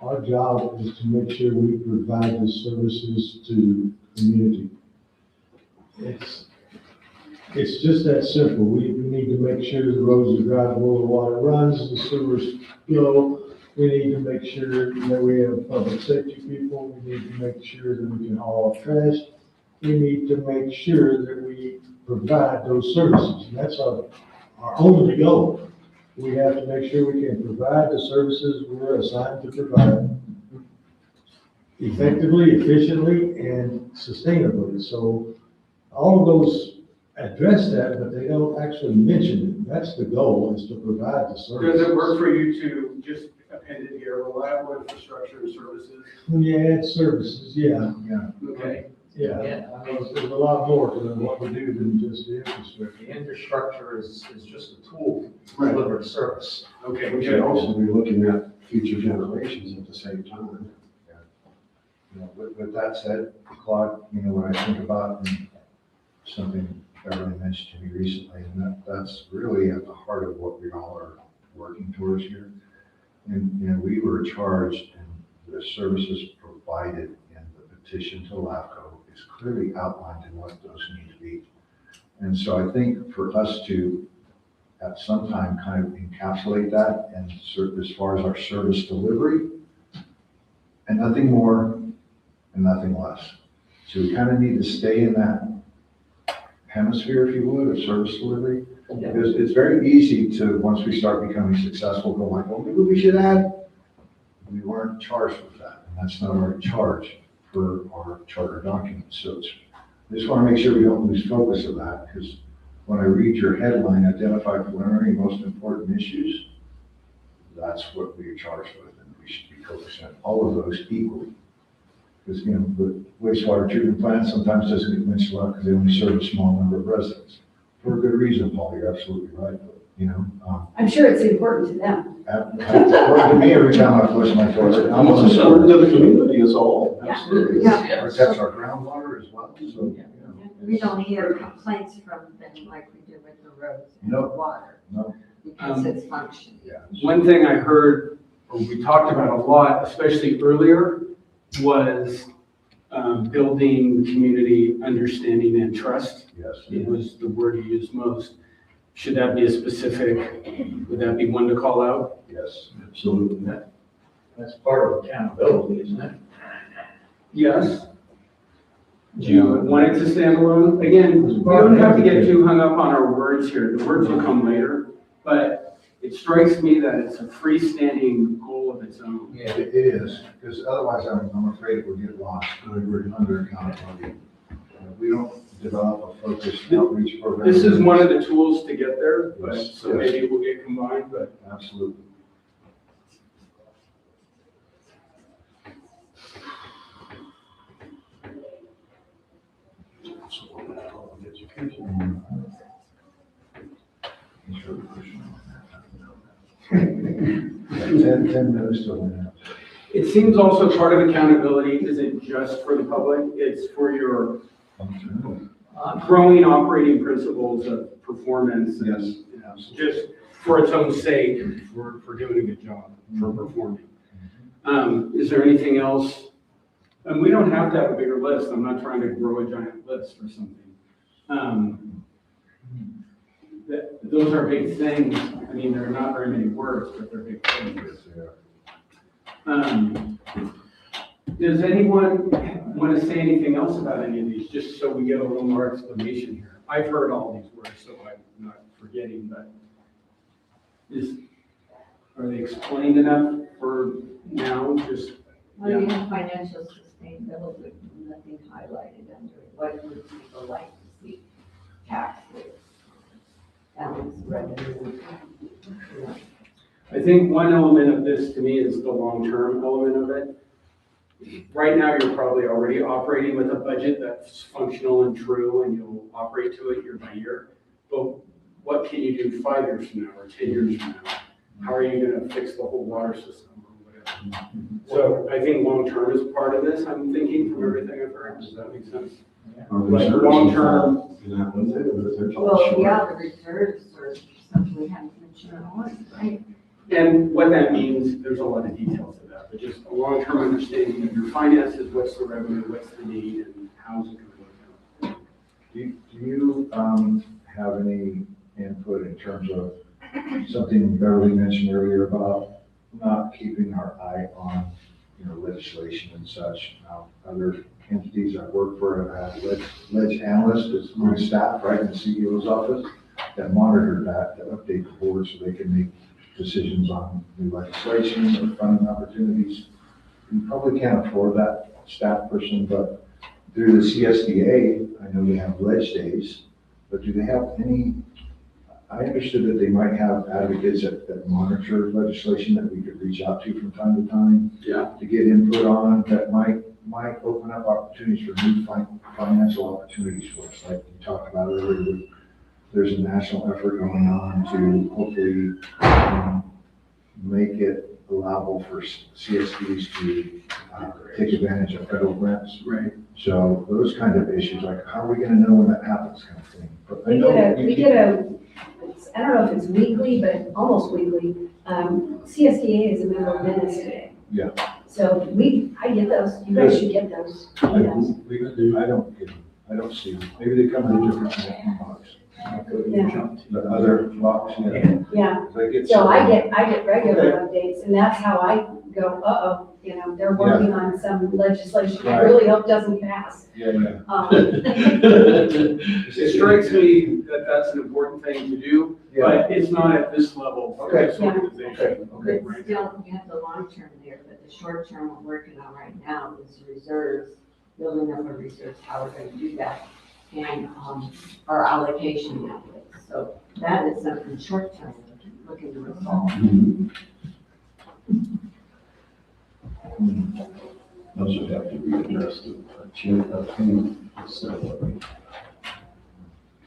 our job is to make sure we provide the services to the community. It's just that simple. We need to make sure the roads are drivable, the water runs, the sewers flow. We need to make sure that we have public safety people. We need to make sure that we can haul trash. We need to make sure that we provide those services. And that's our only goal. We have to make sure we can provide the services we're assigned to provide effectively, efficiently, and sustainably. So all of those address that, but they don't actually mention it. That's the goal, is to provide the services. Does it work for you to just append it here, reliable infrastructure and services? When you add services, yeah. Okay. Yeah, there's a lot more to what we do than just the infrastructure. The infrastructure is just a tool to Right. deliver service. Okay, We should also be looking at future generations at the same time. You know, with that said, Claude, when I think about something Beverly mentioned to me recently, and that's really at the heart of what we all are working towards here. And we were charged, and the services provided in the petition to LAFCO is clearly outlined in what those need to be. And so I think for us to, at some time, kind of encapsulate that and as far as our service delivery, and nothing more and nothing less. So we kind of need to stay in that hemisphere, if you would, of service delivery. Because it's very easy to, once we start becoming successful, go like, well, maybe we should add. We weren't charged with that, and that's not our charge for our charter documents. So I just want to make sure we don't lose focus of that, because when I read your headline, identify preliminary most important issues, that's what we are charged with, and we should be focusing on all of those equally. Because, the wastewater treatment plant sometimes doesn't get mentioned a lot because they only serve a small number of residents. For a good reason, Paul, you're absolutely right, but, I'm sure it's important to them. important to me every time I flush my toilet. It's important to the community as a whole, absolutely. It protects our groundwater as well, so, We don't hear complaints from them like we do with the roads and the No. water, No. because it's functioning. One thing I heard, or we talked about a lot, especially earlier, was building community understanding and trust. Yes. It was the word you used most. Should that be a specific, would that be one to call out? Yes. Absolutely. That's part of accountability, isn't it? Yes. Do you want it to stand alone? Again, we don't have to get too hung up on our words here. The words will come later. But it strikes me that it's a freestanding goal of its own. Yeah, it is, because otherwise I'm afraid it would get lost under accountability. We don't develop a focused outreach program. This is one of the tools to get there, but, Yes, so yes. maybe it will get combined, but. Absolutely. Ten minutes till then. It seems also part of accountability isn't just for the public, it's for your growing operating principles of performance. And, Yes. you know, just for its own sake, for doing a good job, for performing. Is there anything else? And we don't have to have a bigger list. I'm not trying to grow a giant list or something. Those are big things. I mean, they're not very many words, but they're big things. Does anyone want to say anything else about any of these, just so we get a little more explanation here? I've heard all these words, so I'm not forgetting, but are they explained enough for now? Just, Well, you yeah. have financial sustainability, nothing highlighted under it. What would people like to see? Taxes, balance, revenue. Yeah. I think one element of this to me is the long-term element of it. Right now, you're probably already operating with a budget that's functional and true, and you'll operate to it year by year. But what can you do 5 years from now or 10 years from now? How are you gonna fix the whole water system or whatever? So I think long-term is part of this, I'm thinking, from everything I've heard. Does that make sense? Like long-term. Well, yeah, the reserves are something we haven't mentioned on, right? And what that means, there's a lot of details to that, but just a long-term understanding of your finances, what's the revenue, what's the need, and how's it gonna work out. Do you have any input in terms of something Beverly mentioned earlier about not keeping our eye on, legislation and such? Other entities I work for have had ledge analysts as my staff, right, in the CEO's office, that monitor that, to update the board so they can make decisions on new legislation or funding opportunities. You probably can't afford that staff person, but through the CSDA, I know they have ledge days, but do they have any, I understood that they might have advocates that monitor legislation that we could reach out to from time to time. Yeah. To get input on, that might open up opportunities for new financial opportunities for us, like you talked about earlier. There's a national effort going on to hopefully make it allowable for CSDs to take advantage of federal grants. Right. So those kind of issues, like how are we gonna know when that happens, kind of thing. But I We know get a, I don't know if it's weekly, but almost weekly. CSDA is a member of Venice today. Yeah. So I get those. You guys should get those. I don't get them. I don't see them. Maybe they come in a different box. Yeah. The other box, yeah. Yeah. They get So I some- get regular updates, and that's how I go, they're working on some legislation I really hope doesn't pass. Yeah, yeah. It strikes me that that's an important thing to do, but it's not at this level for Okay. this organization. Okay. But still, you have the long term there, but the short term we're working on right now is reserves, building up our reserves, how we're gonna do that, and, our allocation methods. So that is something short term looking to resolve. Those would have to be addressed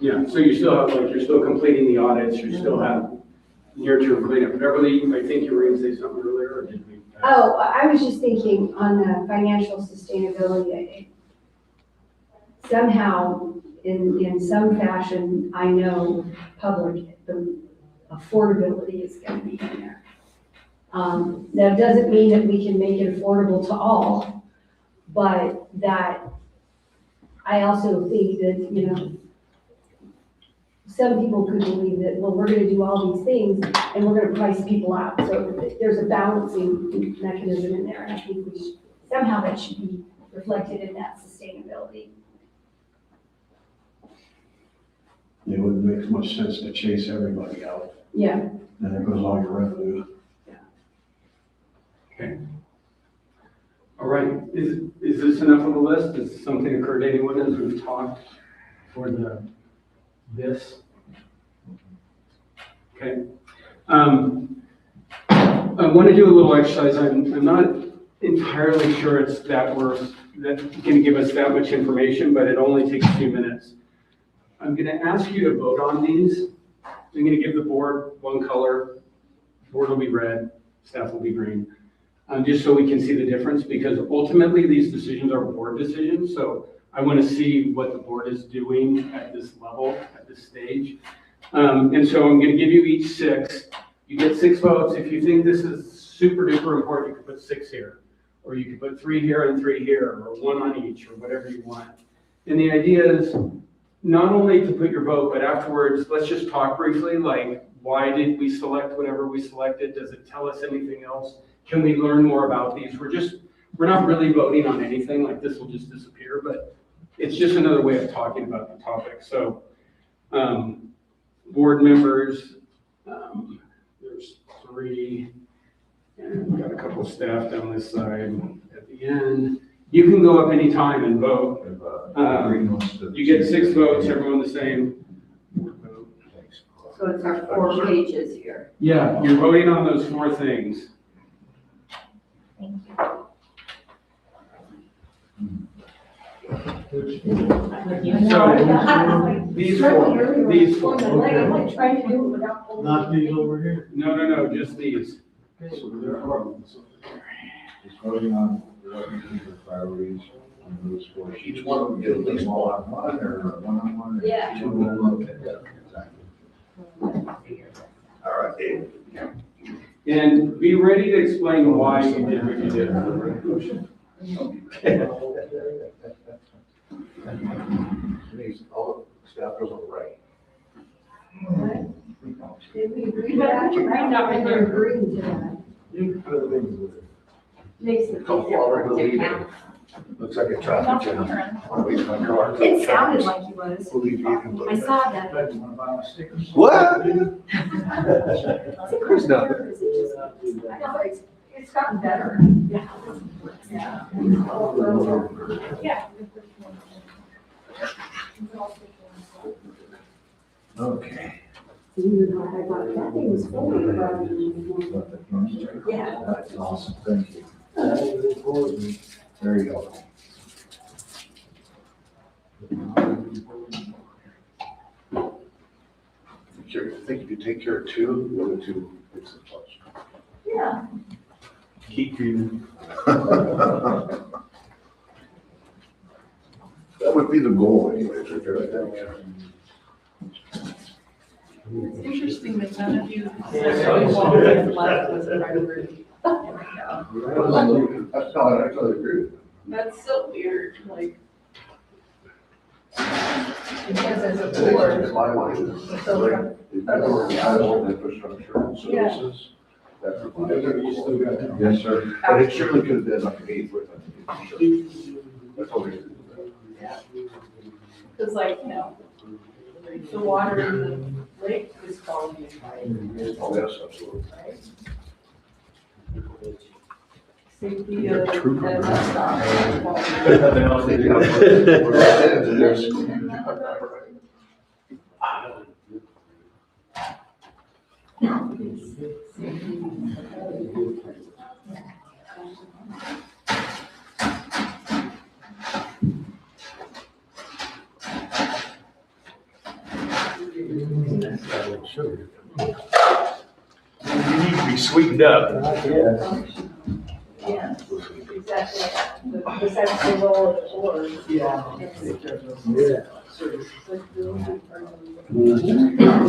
Yeah, so you still have, you're still completing the audits, you still have near-term cleanup. Beverly, I think you were going to say something earlier, or did we? Oh, I was just thinking on the financial sustainability. Somehow, in some fashion, I know the affordability is going to be in there. That doesn't mean that we can make it affordable to all, but that I also think that, some people could believe that, well, we're gonna do all these things and we're gonna price people out. So there's a balancing mechanism in there. And I think somehow that should be reflected in that sustainability. It wouldn't make much sense to chase everybody out. Yeah. then there goes all your revenue. Okay. All right, is this enough of a list? Does something occur to anyone as we've talked for this? Okay. I want to do a little exercise. I'm not entirely sure it's that going to give us that much information, but it only takes a few minutes. I'm going to ask you to vote on these. I'm going to give the board one color. Board will be red, staff will be green. Just so we can see the difference, because ultimately these decisions are board decisions. So I want to see what the board is doing at this level, at this stage. And so I'm going to give you each 6. You get 6 votes. If you think this is super duper important, you could put 6 here, or you could put 3 here and 3 here, or 1 on each, or whatever you want. And the idea is not only to put your vote, but afterwards, let's just talk briefly, like, why did we select whatever we selected? Does it tell us anything else? Can we learn more about these? We're not really voting on anything, like this will just disappear, but it's just another way of talking about the topic. So, board members, there's 3, and we've got a couple of staff down this side at the end. You can go up anytime and vote. You get 6 votes, everyone the same. So it's our 4 pages here. Yeah, you're voting on those 4 things. Thank you. So, these 4. I'm like trying to do it without pulling. Not these over here? No, just these. So there are, just voting on what you think are priorities on those 4. Each one will get at least one. One or one-on-one or Yeah. 2? Exactly. All right, Dave. And be ready to explain why you did what you did. All staff goes on the right. Did we agree to that? I'm not really agreeing to that. Makes it Come easier forward, for it to lead. count. Looks like a traffic jam. Want to wait for my car? It sounded like he was. We'll leave you even I saw that. What? Of course not. I know, it's gotten better. Yeah. Yeah. Okay. That thing was fully, yeah. That's awesome, thank you. Very helpful. I think if you take care of 2, the other 2, it's a plus. Yeah. Keep you. That would be the goal anyways, right there, I think. It's interesting that none of you necessarily quality of life was a priority. I totally agree with you. That's so weird, like. Because as a board. In my mind, it's like, if you were entitled to infrastructure and services, that's required. Yes, sir. But it surely could have been like an 8 with it. That's all we did. Because like, you know, the water in the lake is quality of life. Oh, yes, absolutely. Safety of the stop. You need to be sweetened up. Yeah, exactly. Because that's the role of the board.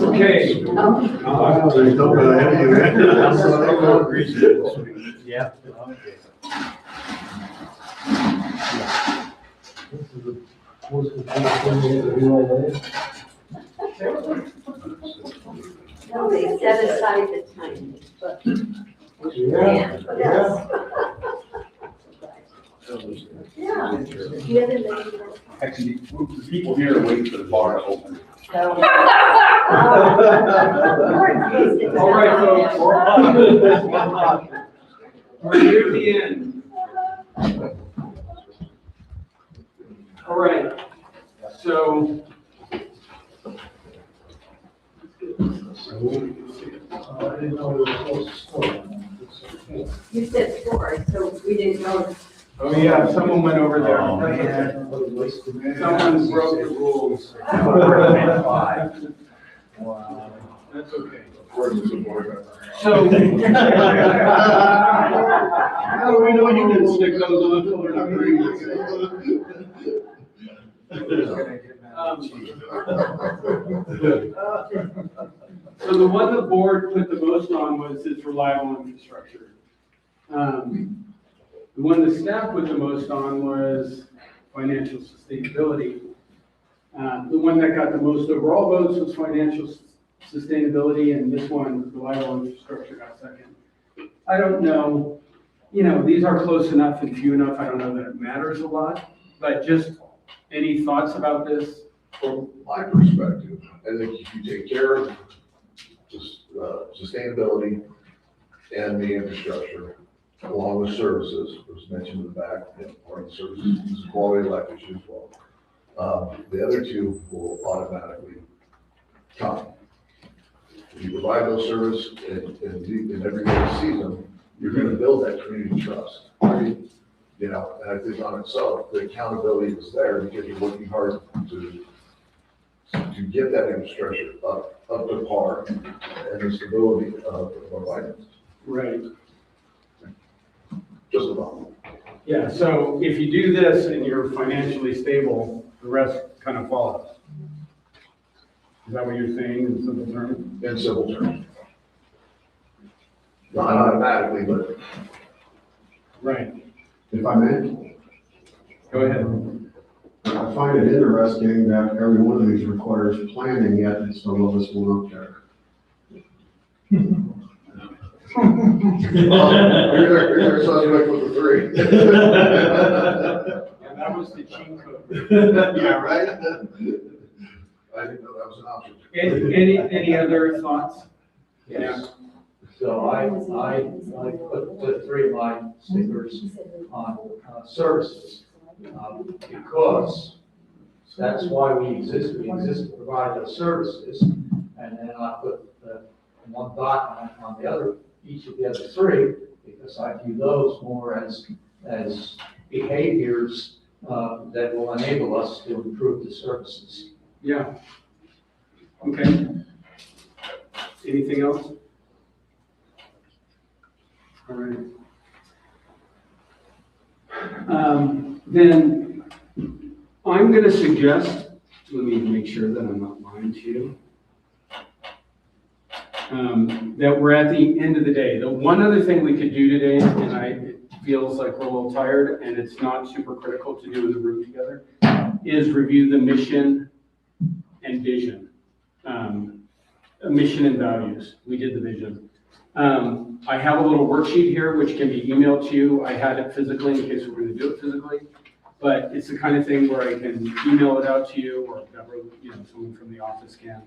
Okay. Yeah. No, they set aside the time, but. Yeah. Yes. Yeah. The other lady. Actually, the people here are waiting for the bar to open. So. All right, folks. We're near the end. All right, so. You said 4, so we didn't know. Oh, yeah, someone went over there. Someone broke the rules. Wow. That's okay. So. How do we know you didn't stick those on the So the one the board put the most on was its reliable infrastructure. The one the staff put the most on was financial sustainability. The one that got the most overall votes was financial sustainability, and this one, reliable infrastructure, got second. I don't know, these are close enough and few enough, I don't know that it matters a lot, but just any thoughts about this? From my perspective, I think if you take care of just sustainability and the infrastructure, along with services, it was mentioned in the back, part of the services is quality of life issue as well. The other two will automatically come. If you provide those services and everybody sees them, you're gonna build that community trust. And I think on itself, the accountability is there because you're working hard to get that infrastructure up to par and the stability of our finances. Right. Just about. Yeah, so if you do this and you're financially stable, the rest kind of follows. Is that what you're saying in simple terms? In simple terms. Not automatically, but. Right. If I may? Go ahead. I find it interesting that every one of these requires planning, yet it's the lowest one up there. You're a suspect with the 3. And that was the cheat code. Yeah, right? I didn't know that was an option. Any other thoughts? Yes. So I put 3 of my stickers on services, because that's why we exist. We exist to provide those services. And then I put one dot on the other, each of the other 3, because I view those more as behaviors that will enable us to improve the services. Yeah. Okay. Anything else? All right. Then I'm going to suggest, let me make sure that I'm not lying to you, that we're at the end of the day. The one other thing we could do today, and it feels like we're a little tired and it's not super critical to do in the room together, is review the mission and vision. Mission and values. We did the vision. I have a little worksheet here which can be emailed to you. I had it physically in case we're going to do it physically, but it's the kind of thing where I can email it out to you, or someone from the office can.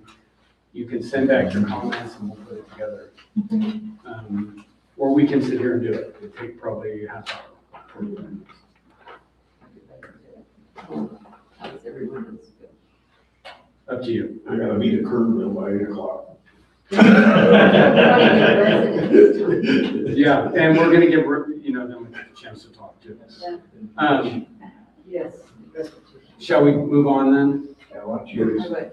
You can send back your comments and we'll put it together. Or we can sit here and do it. It'll take probably half hour. 40 minutes. Up to you. I gotta meet a Kerrville by 8 o'clock. Yeah, and we're gonna give them a chance to talk too. Yes. Shall we move on then?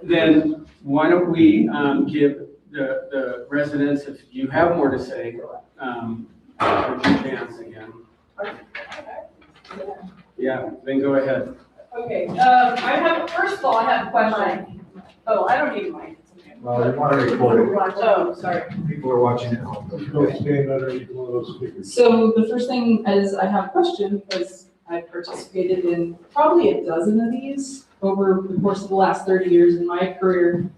Then why don't we give the residents, if you have more to say, your chance again. Yeah, then go ahead. Okay, first of all, I have a question. Oh, I don't need a mic. Well, you want to record it. Oh, sorry. People are watching at home. Don't stand underneath one of those speakers. So the first thing is I have a question, because I participated in probably a dozen of these over the course of the last 30 years in my career.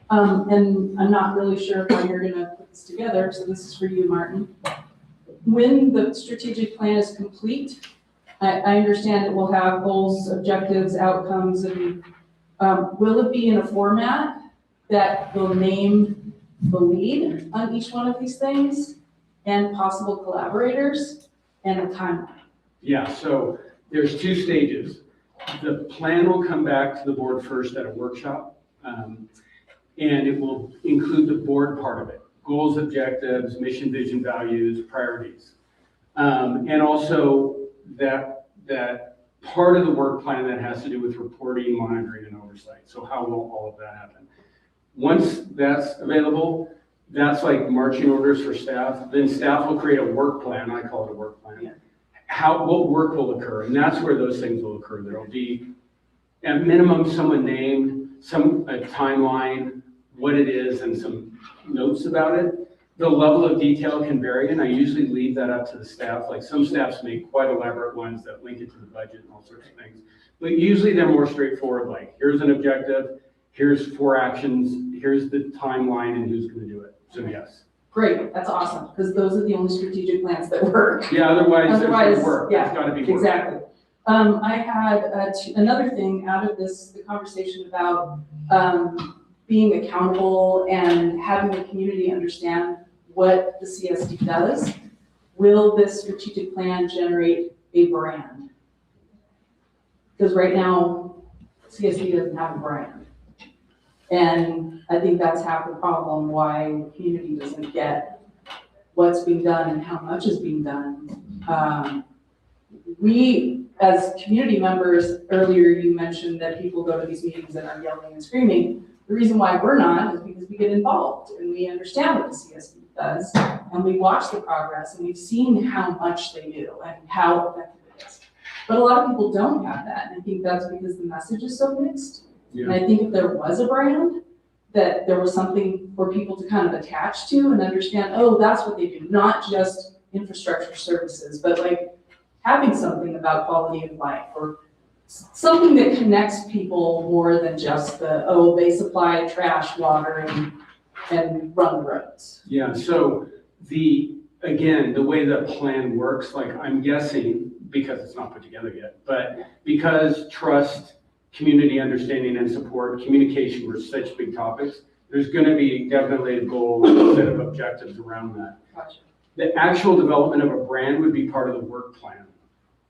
And I'm not really sure how you're gonna put this together, so this is for you, Martin. When the strategic plan is complete, I understand it will have goals, objectives, outcomes, and Will it be in a format that will name the lead on each one of these things and possible collaborators and a timeline? Yeah, so there's 2 stages. The plan will come back to the board first at a workshop, and it will include the board part of it, goals, objectives, mission, vision, values, priorities. And also that part of the work plan that has to do with reporting, monitoring, and oversight. So how will all of that happen? Once that's available, that's like marching orders for staff. Then staff will create a work plan. I call it a work plan. Yeah. What work will occur? And that's where those things will occur. There'll be at minimum someone named, a timeline, what it is, and some notes about it. The level of detail can vary, and I usually leave that up to the staff. Like some staffs make quite elaborate ones that link it to the budget and all sorts of things. But usually they're more straightforward, like here's an objective, here's 4 actions, here's the timeline, and who's gonna do it. So yes. Great, that's awesome, because those are the only strategic plans that work. Yeah, otherwise there's Otherwise, no work. yeah, It's gotta be work. Exactly. I had another thing out of this, the conversation about being accountable and having the community understand what the CSD does. Will this strategic plan generate a brand? Because right now, CSD doesn't have a brand. And I think that's half the problem why the community doesn't get what's being done and how much is being done. We, as community members, earlier you mentioned that people go to these meetings and are yelling and screaming. The reason why we're not is because we get involved and we understand what the CSD does, and we watch the progress, and we've seen how much they do and how effective it is. But a lot of people don't have that, and I think that's because the message is so mixed. Yeah. And I think if there was a brand, that there was something for people to kind of attach to and understand, oh, that's what they do, not just infrastructure services, but like having something about quality of life or something that connects people more than just the, oh, they supply trash, water, and run the roads. Yeah, so again, the way the plan works, like I'm guessing, because it's not put together yet, but because trust, community understanding and support, communication were such big topics, there's gonna be definitely a goal, a set of objectives around that. Gotcha. The actual development of a brand would be part of the work plan.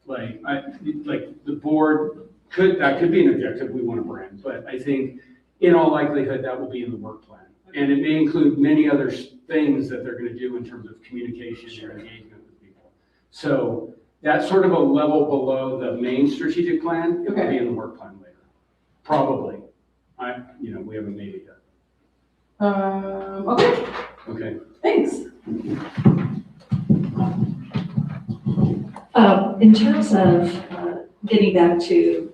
Like the board that could be an objective, we want a brand, but I think in all likelihood, that will be in the work plan. And it may include many other things that they're gonna do in terms of communication and engagement with people. So that's sort of a level below the main strategic plan. It will be in the work plan later. Probably. We haven't made it yet. Okay, Okay. thanks. In terms of getting back to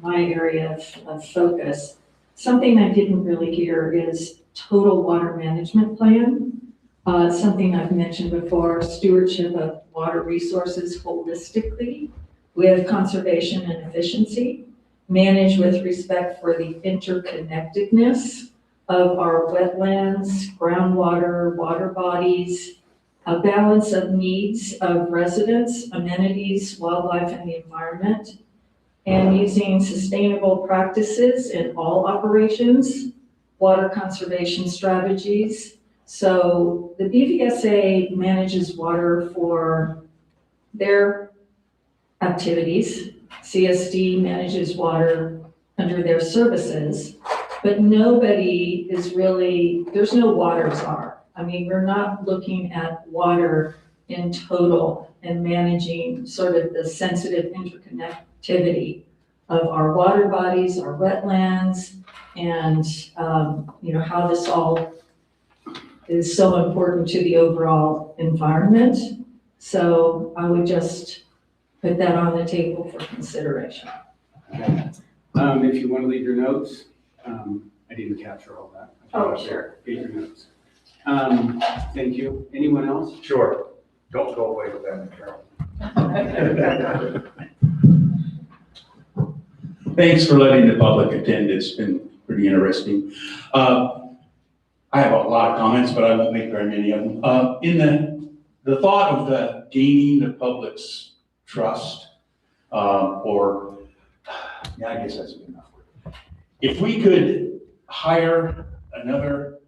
my area of focus, something I didn't really hear is total water management plan. Something I've mentioned before, stewardship of water resources holistically with conservation and efficiency, managed with respect for the interconnectedness of our wetlands, groundwater, water bodies, a balance of needs of residents, amenities, wildlife, and the environment, and using sustainable practices in all operations, water conservation strategies. So the BVSA manages water for their activities. CSD manages water under their services, but nobody is really, there's no water czar. I mean, we're not looking at water in total and managing sort of the sensitive interconnectivity of our water bodies, our wetlands, and how this all is so important to the overall environment. So I would just put that on the table for consideration. If you want to leave your notes, I didn't capture all that. Oh, sure. Get your notes. Thank you. Anyone else? Sure. Don't go away with that, Carol. Thanks for letting the public attend. It's been pretty interesting. I have a lot of comments, but I won't make very many of them. In the thought of gaining the public's trust, I guess that's a good enough word. if we could hire another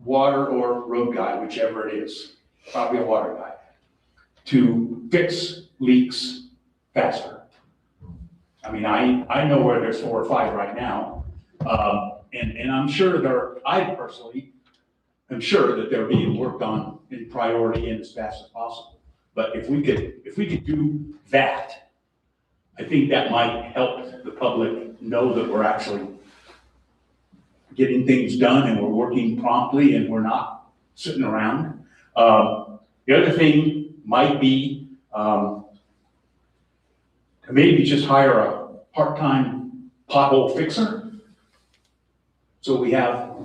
water or road guy, whichever it is, probably a water guy, to fix leaks faster. I mean, I know where there's 4 or 5 right now. And I'm sure I personally am sure that they're being worked on in priority and as fast as possible. But if we could do that, I think that might help the public know that we're actually getting things done and we're working promptly and we're not sitting around. The other thing might be to maybe just hire a part-time pothole fixer. So we have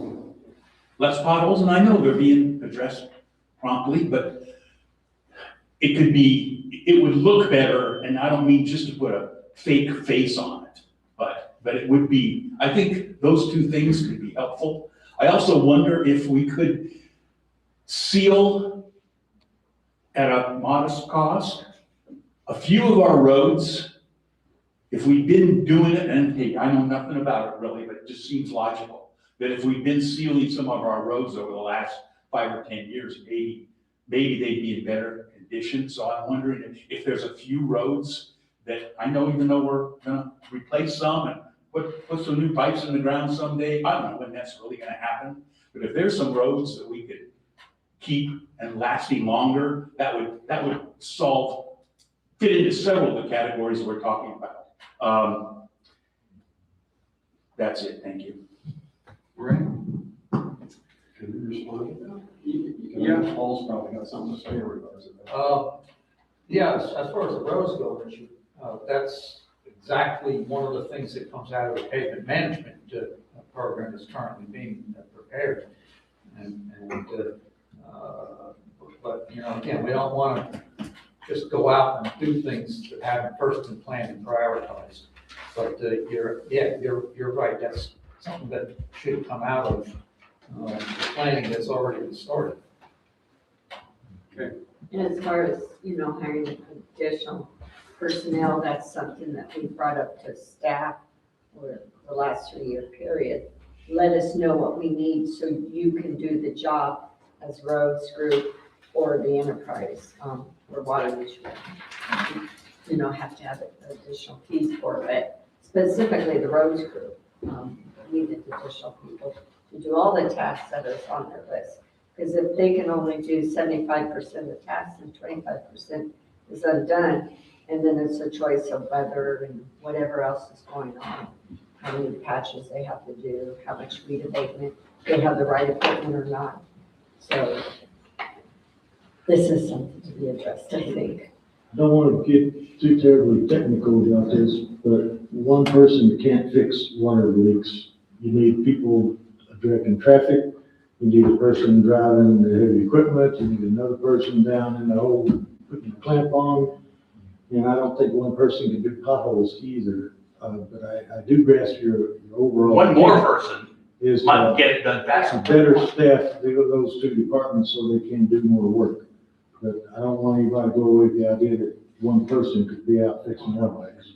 less potholes, and I know they're being addressed promptly, but it would look better, and I don't mean just to put a fake face on it, but it would be, I think those 2 things could be helpful. I also wonder if we could seal at a modest cost a few of our roads. If we've been doing it, and hey, I know nothing about it really, but it just seems logical, that if we've been sealing some of our roads over the last 5 or 10 years, maybe they'd be in better condition. So I'm wondering if there's a few roads that I know, even though we're gonna replace some and put some new pipes in the ground someday, I don't know when that's really gonna happen. But if there's some roads that we could keep and lasting longer, that would fit into several of the categories we're talking about. That's it, thank you. Right. Can you respond to that? Yeah. Paul's probably got something to say in regards to that. Yes, as far as the roads go, Richard, that's exactly one of the things that comes out of the pavement management program that's currently being prepared. But, you know, again, we don't want to just go out and do things that haven't first been planned and prioritized. But you're right, that's something that should come out of the planning that's already been started. Okay. And as far as, hiring additional personnel, that's something that we brought up to staff for the last 3-year period. Let us know what we need so you can do the job as roads group or the enterprise, or water management. Have to have additional fees for it, but specifically the roads group, needed additional people to do all the tasks that is on their list. Because if they can only do 75% of the tasks and 25% is undone, and then it's a choice of weather and whatever else is going on, how many patches they have to do, how much weed abatement, they have the right equipment or not. So this is something to be addressed, I think. I don't want to get too terribly technical about this, but one person can't fix water leaks. You need people directing traffic. You need a person driving the heavy equipment. You need another person down in the hole putting the clamp on. And I don't think one person can do potholes either. But I do grasp your overall. One more person is might get it done faster. Better staff those 2 departments so they can do more work. But I don't want anybody to go away with the idea that one person could be out fixing water leaks.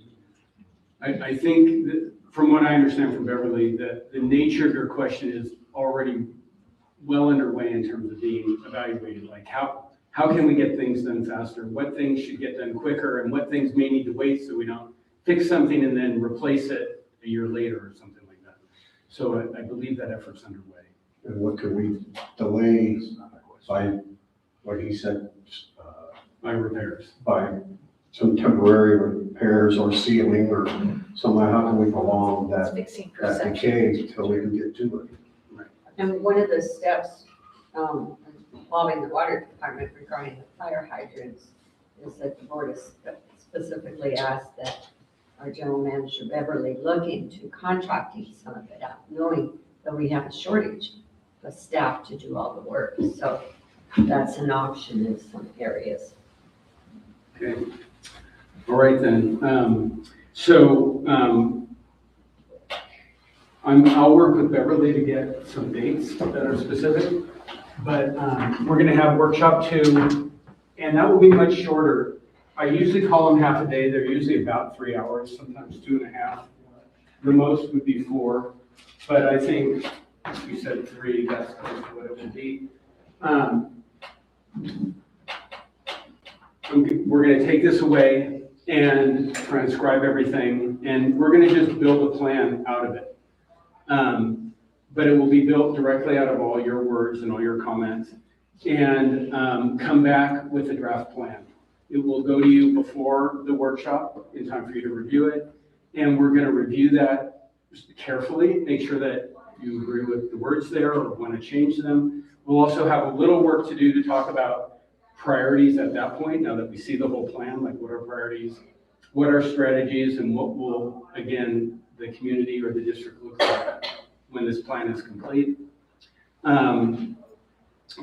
I think that from what I understand from Beverly, that the nature of your question is already well underway in terms of being evaluated. Like how can we get things done faster? What things should get done quicker and what things may need to wait so we don't fix something and then replace it a year later or something like that. So I believe that effort's underway. And what could we delay by, like he said, by repairs? By some temporary repairs or sealing or something, how can we prolong that decay until we can get to it? And one of the steps involving the water department regarding the fire hydrants is that the board has specifically asked that our general manager Beverly look into contracting some of it out, knowing that we have a shortage of staff to do all the work. So that's an option in some areas. Okay. All right then. I'll work with Beverly to get some dates that are specific, but we're going to have workshop 2, and that will be much shorter. I usually call them half a day. They're usually about 3 hours, sometimes 2.5. The most would be 4, but I think you said 3, that's close to what it would be. We're gonna take this away and transcribe everything, and we're gonna just build a plan out of it. But it will be built directly out of all your words and all your comments, and come back with a draft plan. It will go to you before the workshop in time for you to review it, and we're gonna review that carefully, make sure that you agree with the words there or want to change them. We'll also have a little work to do to talk about priorities at that point, now that we see the whole plan, like what are priorities, what are strategies, and what will, again, the community or the district look like when this plan is complete. We'll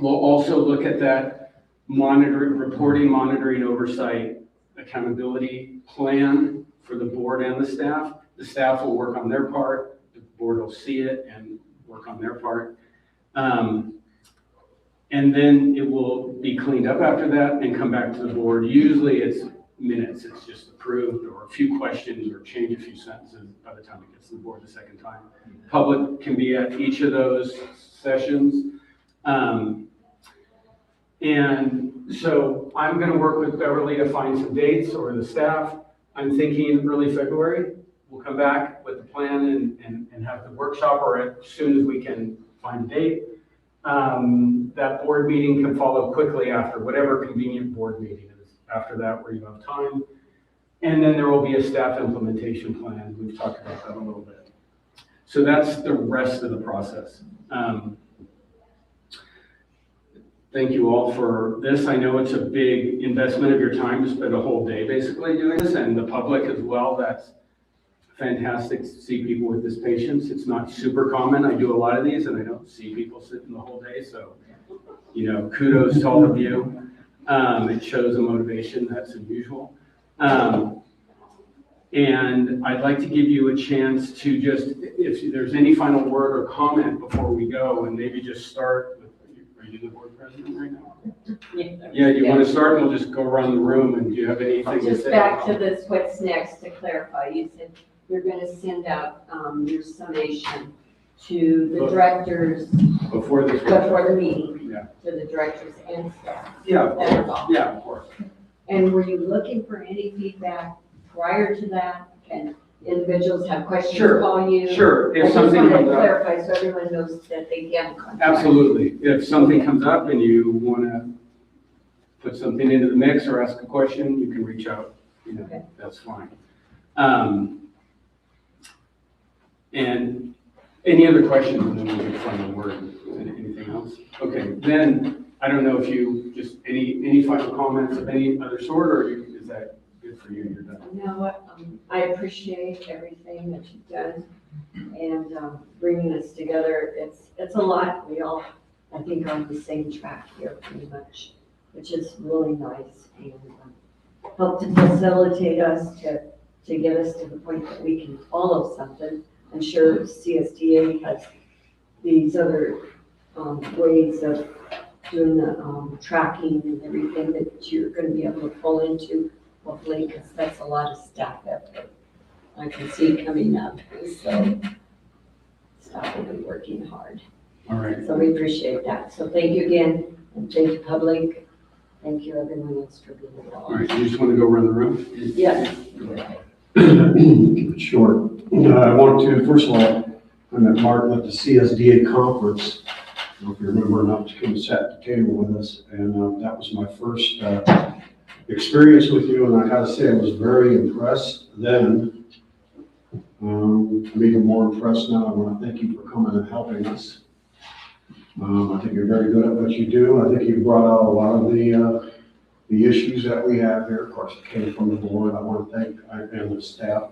also look at that reporting, monitoring, oversight, accountability plan for the board and the staff. The staff will work on their part, the board will see it and work on their part. And then it will be cleaned up after that and come back to the board. Usually it's minutes, it's just approved, or a few questions, or change a few sentences by the time it gets to the board the second time. Public can be at each of those sessions. And so I'm gonna work with Beverly to find some dates, or the staff. I'm thinking early February. We'll come back with the plan and have the workshop, or as soon as we can find a date. That board meeting can follow quickly after, whatever convenient board meeting is after that, where you have time. And then there will be a staff implementation plan. We've talked about that a little bit. So that's the rest of the process. Thank you all for this. I know it's a big investment of your time to spend a whole day basically doing this, and the public as well. That's fantastic to see people with this patience. It's not super common. I do a lot of these and I don't see people sitting the whole day. So, kudos to all of you. It shows a motivation that's unusual. And I'd like to give you a chance to just, if there's any final word or comment before we go, and maybe just start with, are you the board president right now? Yeah, you want to start, and we'll just go around the room, and do you have anything to Just say? back to this, what's next, to clarify, you said you're going to send out your summation to the directors Before this. before the meeting, Yeah. to the directors and staff. Yeah, of That is course. all. Yeah, of course. And were you looking for any feedback prior to that? Can individuals have questions, Sure, call you? sure. If I just something wanted to comes up. clarify so everyone knows that they can contact. Absolutely. If something comes up and you want to put something into the mix or ask a question, you can reach out. Okay. That's fine. And any other questions, and then we can find a word. Anything else? Okay, then, I don't know if you, just any final comments of any other sort, or is that good for you? You're done. You know what, I appreciate everything that you've done and bringing us together. It's a lot. We all, I think, are on the same track here pretty much, which is really nice and help to facilitate us to get us to the point that we can follow something. I'm sure CSDA has these other ways of doing the tracking and everything that you're going to be able to pull into, hopefully, because that's a lot of staff effort I can see coming up. So staff will be working hard. All right. So we appreciate that. So thank you again, and thank you, public. Thank you, everyone else, for being involved. All right, you just want to go around the room? Yes. Keep it short. I want to, first of all, I met Martin at the CSDA conference. I don't know if you remember, and I came and sat at the table with us, and that was my first experience with you, and I gotta say, I was very impressed then. I'm even more impressed now. I want to thank you for coming and helping us. I think you're very good at what you do. I think you brought out a lot of the issues that we have here. Of course, it came from the board. I want to thank, and the staff.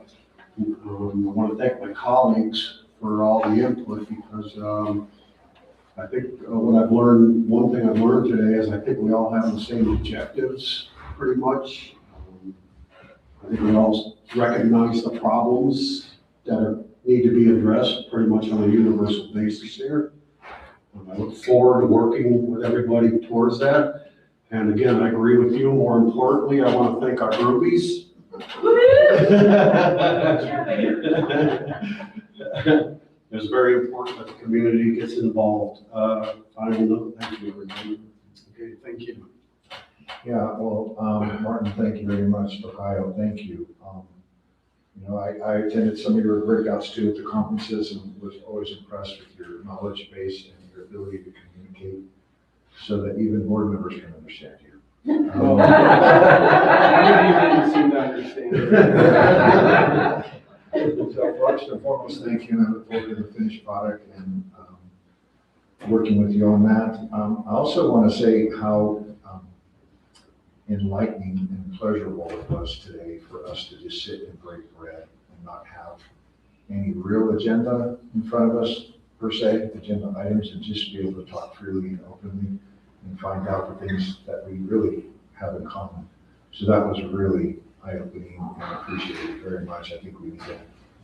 I want to thank my colleagues for all the input, because I think one thing I've learned today is I think we all have the same objectives, pretty much. I think we all recognize the problems that need to be addressed pretty much on a universal basis here. I look forward to working with everybody towards that. And again, I agree with you. More importantly, I want to thank our groupies. It's very important that the community gets involved. Final note, thank you, everybody. Okay, thank you. Yeah, well, Martin, thank you very much. Ohio, thank you. You know, I attended some of your breakouts too at the conferences and was always impressed with your knowledge base and your ability to communicate so that even board members can understand you. Didn't seem to understand. So first and foremost, thank you, and I look forward to the finished product and working with you on that. I also want to say how enlightening and pleasurable it was today for us to just sit and break bread and not have any real agenda in front of us, per se, agenda items, and just be able to talk freely and openly and find out the things that we really have in common. So that was really eye-opening, and I appreciate it very much. I think we need to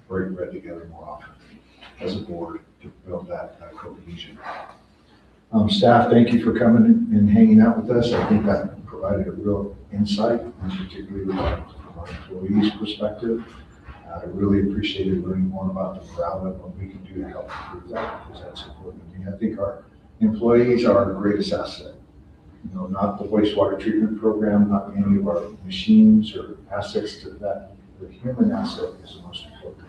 break bread together more often as a board to build that cohesion. Staff, thank you for coming and hanging out with us. I think that provided a real insight, and particularly from our employees' perspective. I really appreciated learning more about the morale and what we can do to help improve that, because that's important to me. I think our employees are our greatest asset. You know, not the wastewater treatment program, not any of our machines or assets to that. The human asset is the most important.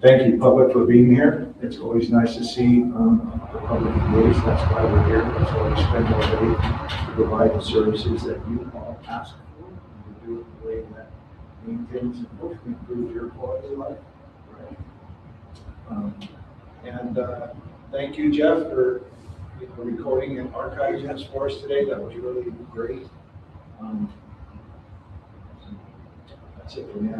Thank you, public, for being here. It's always nice to see the public engaged. That's why we're here. That's why we spend our day to provide the services that you all ask for, and to do it the way that maintains and hopefully improves your quality of life. Right? Thank you, Jeff, for recording and archiving this for us today. That was really great. That's it for me.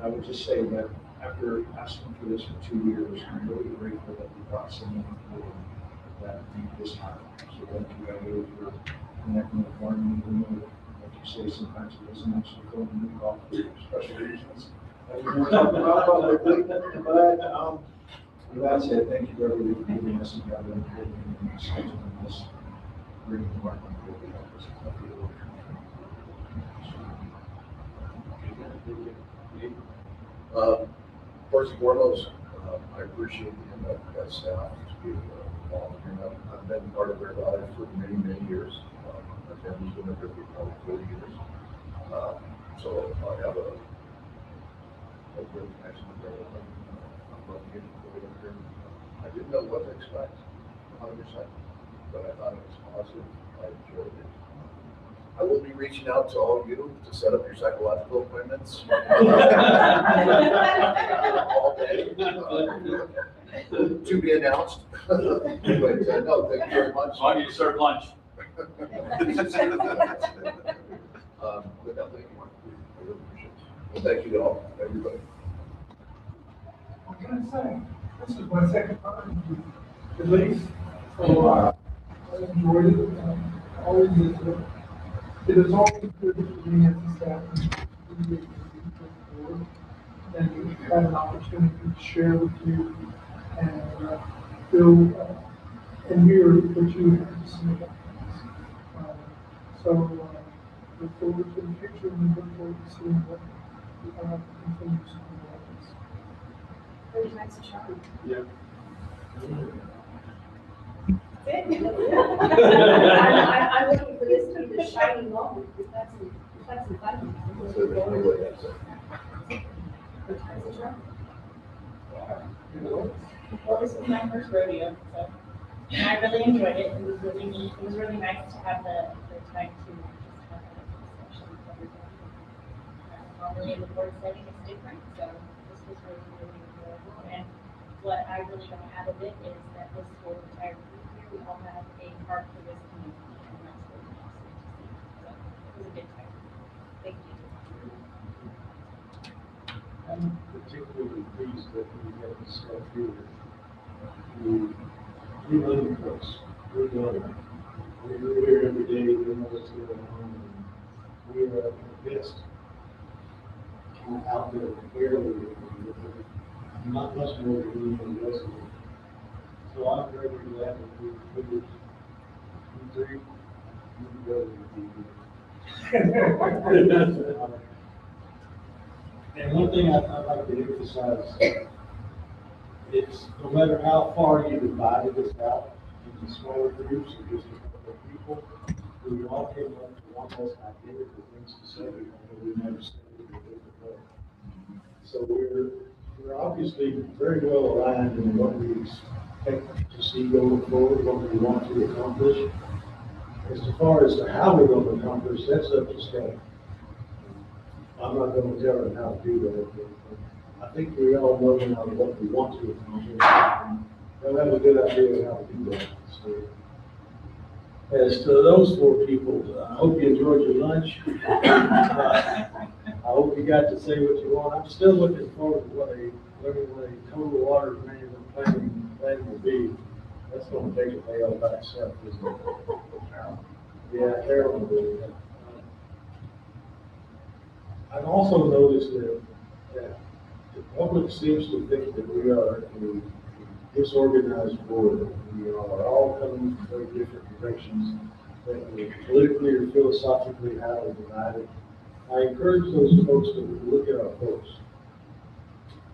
I would just say that after asking for this for 2 years, I'm really grateful that we brought someone that made this happen. So thank you, Elliot, for connecting with Martin, even though, like you say, sometimes it doesn't actually go in the call for special reasons. That we won't talk about publicly, but that's it. Thank you, everybody, for giving us together and scheduling this. Bringing Martin to help us. First and foremost, I appreciate the input of staff to be involved. I've been part of their life for many, many years. My family's been there for probably 40 years. So I have a good connection with everything. I'm loving getting over here. I didn't know what to expect, 100%, but I thought it was positive. I enjoyed it. I will be reaching out to all of you to set up your psychological appointments. All day. To be announced. But no, thank you very much. As long as you serve lunch. But no, thank you. I really appreciate it. Well, thank you to all, everybody. What can I say? This is my second time, at least. So I enjoyed it. Always listened. It is always good for me as a staff and to have an opportunity to share with you and feel and hear what you have to say about this. So look forward to the future and look forward to seeing what continues to be like this. Very nice shot. Yeah. I'm looking for this to be the shining moment, because that's the fun. Well, this was my first rodeo, so I really enjoyed it. It was really neat. It was really nice to have the time to just have a discussion with everybody. Normally in the board setting is different, so this was really, really enjoyable. And what I really got out of it is that this whole entire group here, we all have a heart for this community, and that's really awesome to see. So it was a good time. Thank you. I'm particularly pleased that we have this stuff here. We love the folks. We're done. We're here every day, we know what's going on, and we are the best out there barely. Not much more than the rest of them. So I'm very glad that we put this, you three, you brother would be here. And one thing I'd like to emphasize, it's no matter how far you divided this out into smaller groups or just a couple of people, we all came up to almost identical things to say, although we never said it in a different way. So we're obviously very well aligned in what we expect to see going forward, what we want to accomplish. As far as to how we're going to accomplish, that's up to staff. I'm not going to tell them how to do that, but I think we all know now what we want to accomplish. They'll have a good idea of how to do that. So, as to those four people, I hope you enjoyed your lunch. I hope you got to say what you want. I'm still looking forward to what a total water management plan will be. That's going to take a day all by itself, isn't it? Yeah, Carol will do that. I've also noticed that the public seems to think that we are a disorganized board. We are all coming from very different directions, that we're politically or philosophically highly divided. I encourage those folks to look at our votes.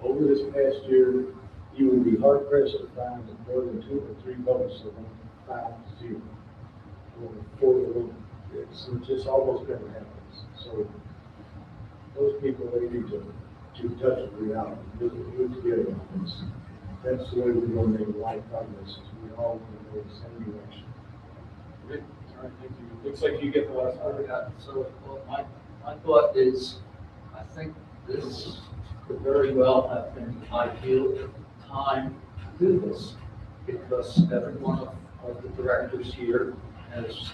Over this past year, you would be hard pressed to find more than 2 or 3 votes that went 5-0. Or 4-1. It's just almost never happens. So those people, they need to touch reality, live together on this. That's the way we're going to make life progress, is we all want to go in the same direction. Great. All right, thank you. Looks like you get the last word. So, well, my thought is, I think this could very well have been the ideal time to do this, because every one of the directors here has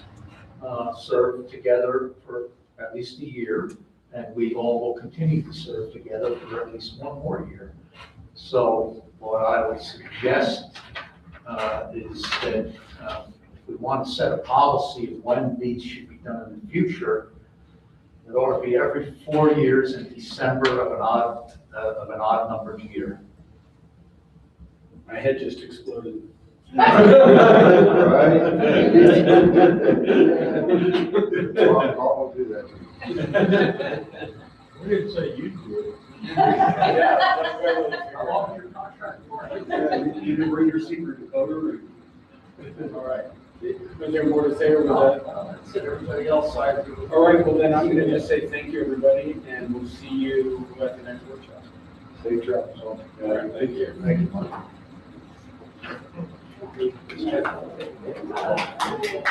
served together for at least a year, and we all will continue to serve together for at least 1 more year. So what I would suggest is that if we want to set a policy of when these should be done in the future, it ought to be every 4 years in December of an odd numbered year. My head just exploded. I'll do that. We didn't say you do How long is your contract for? You didn't bring your secret decoder? All right. Was there more to say or was that? Everybody else side. All right, well then I'm going to just say thank you, everybody, and we'll see you at the next workshop. Safe travels. All right, thank you. Thank you. Thank you.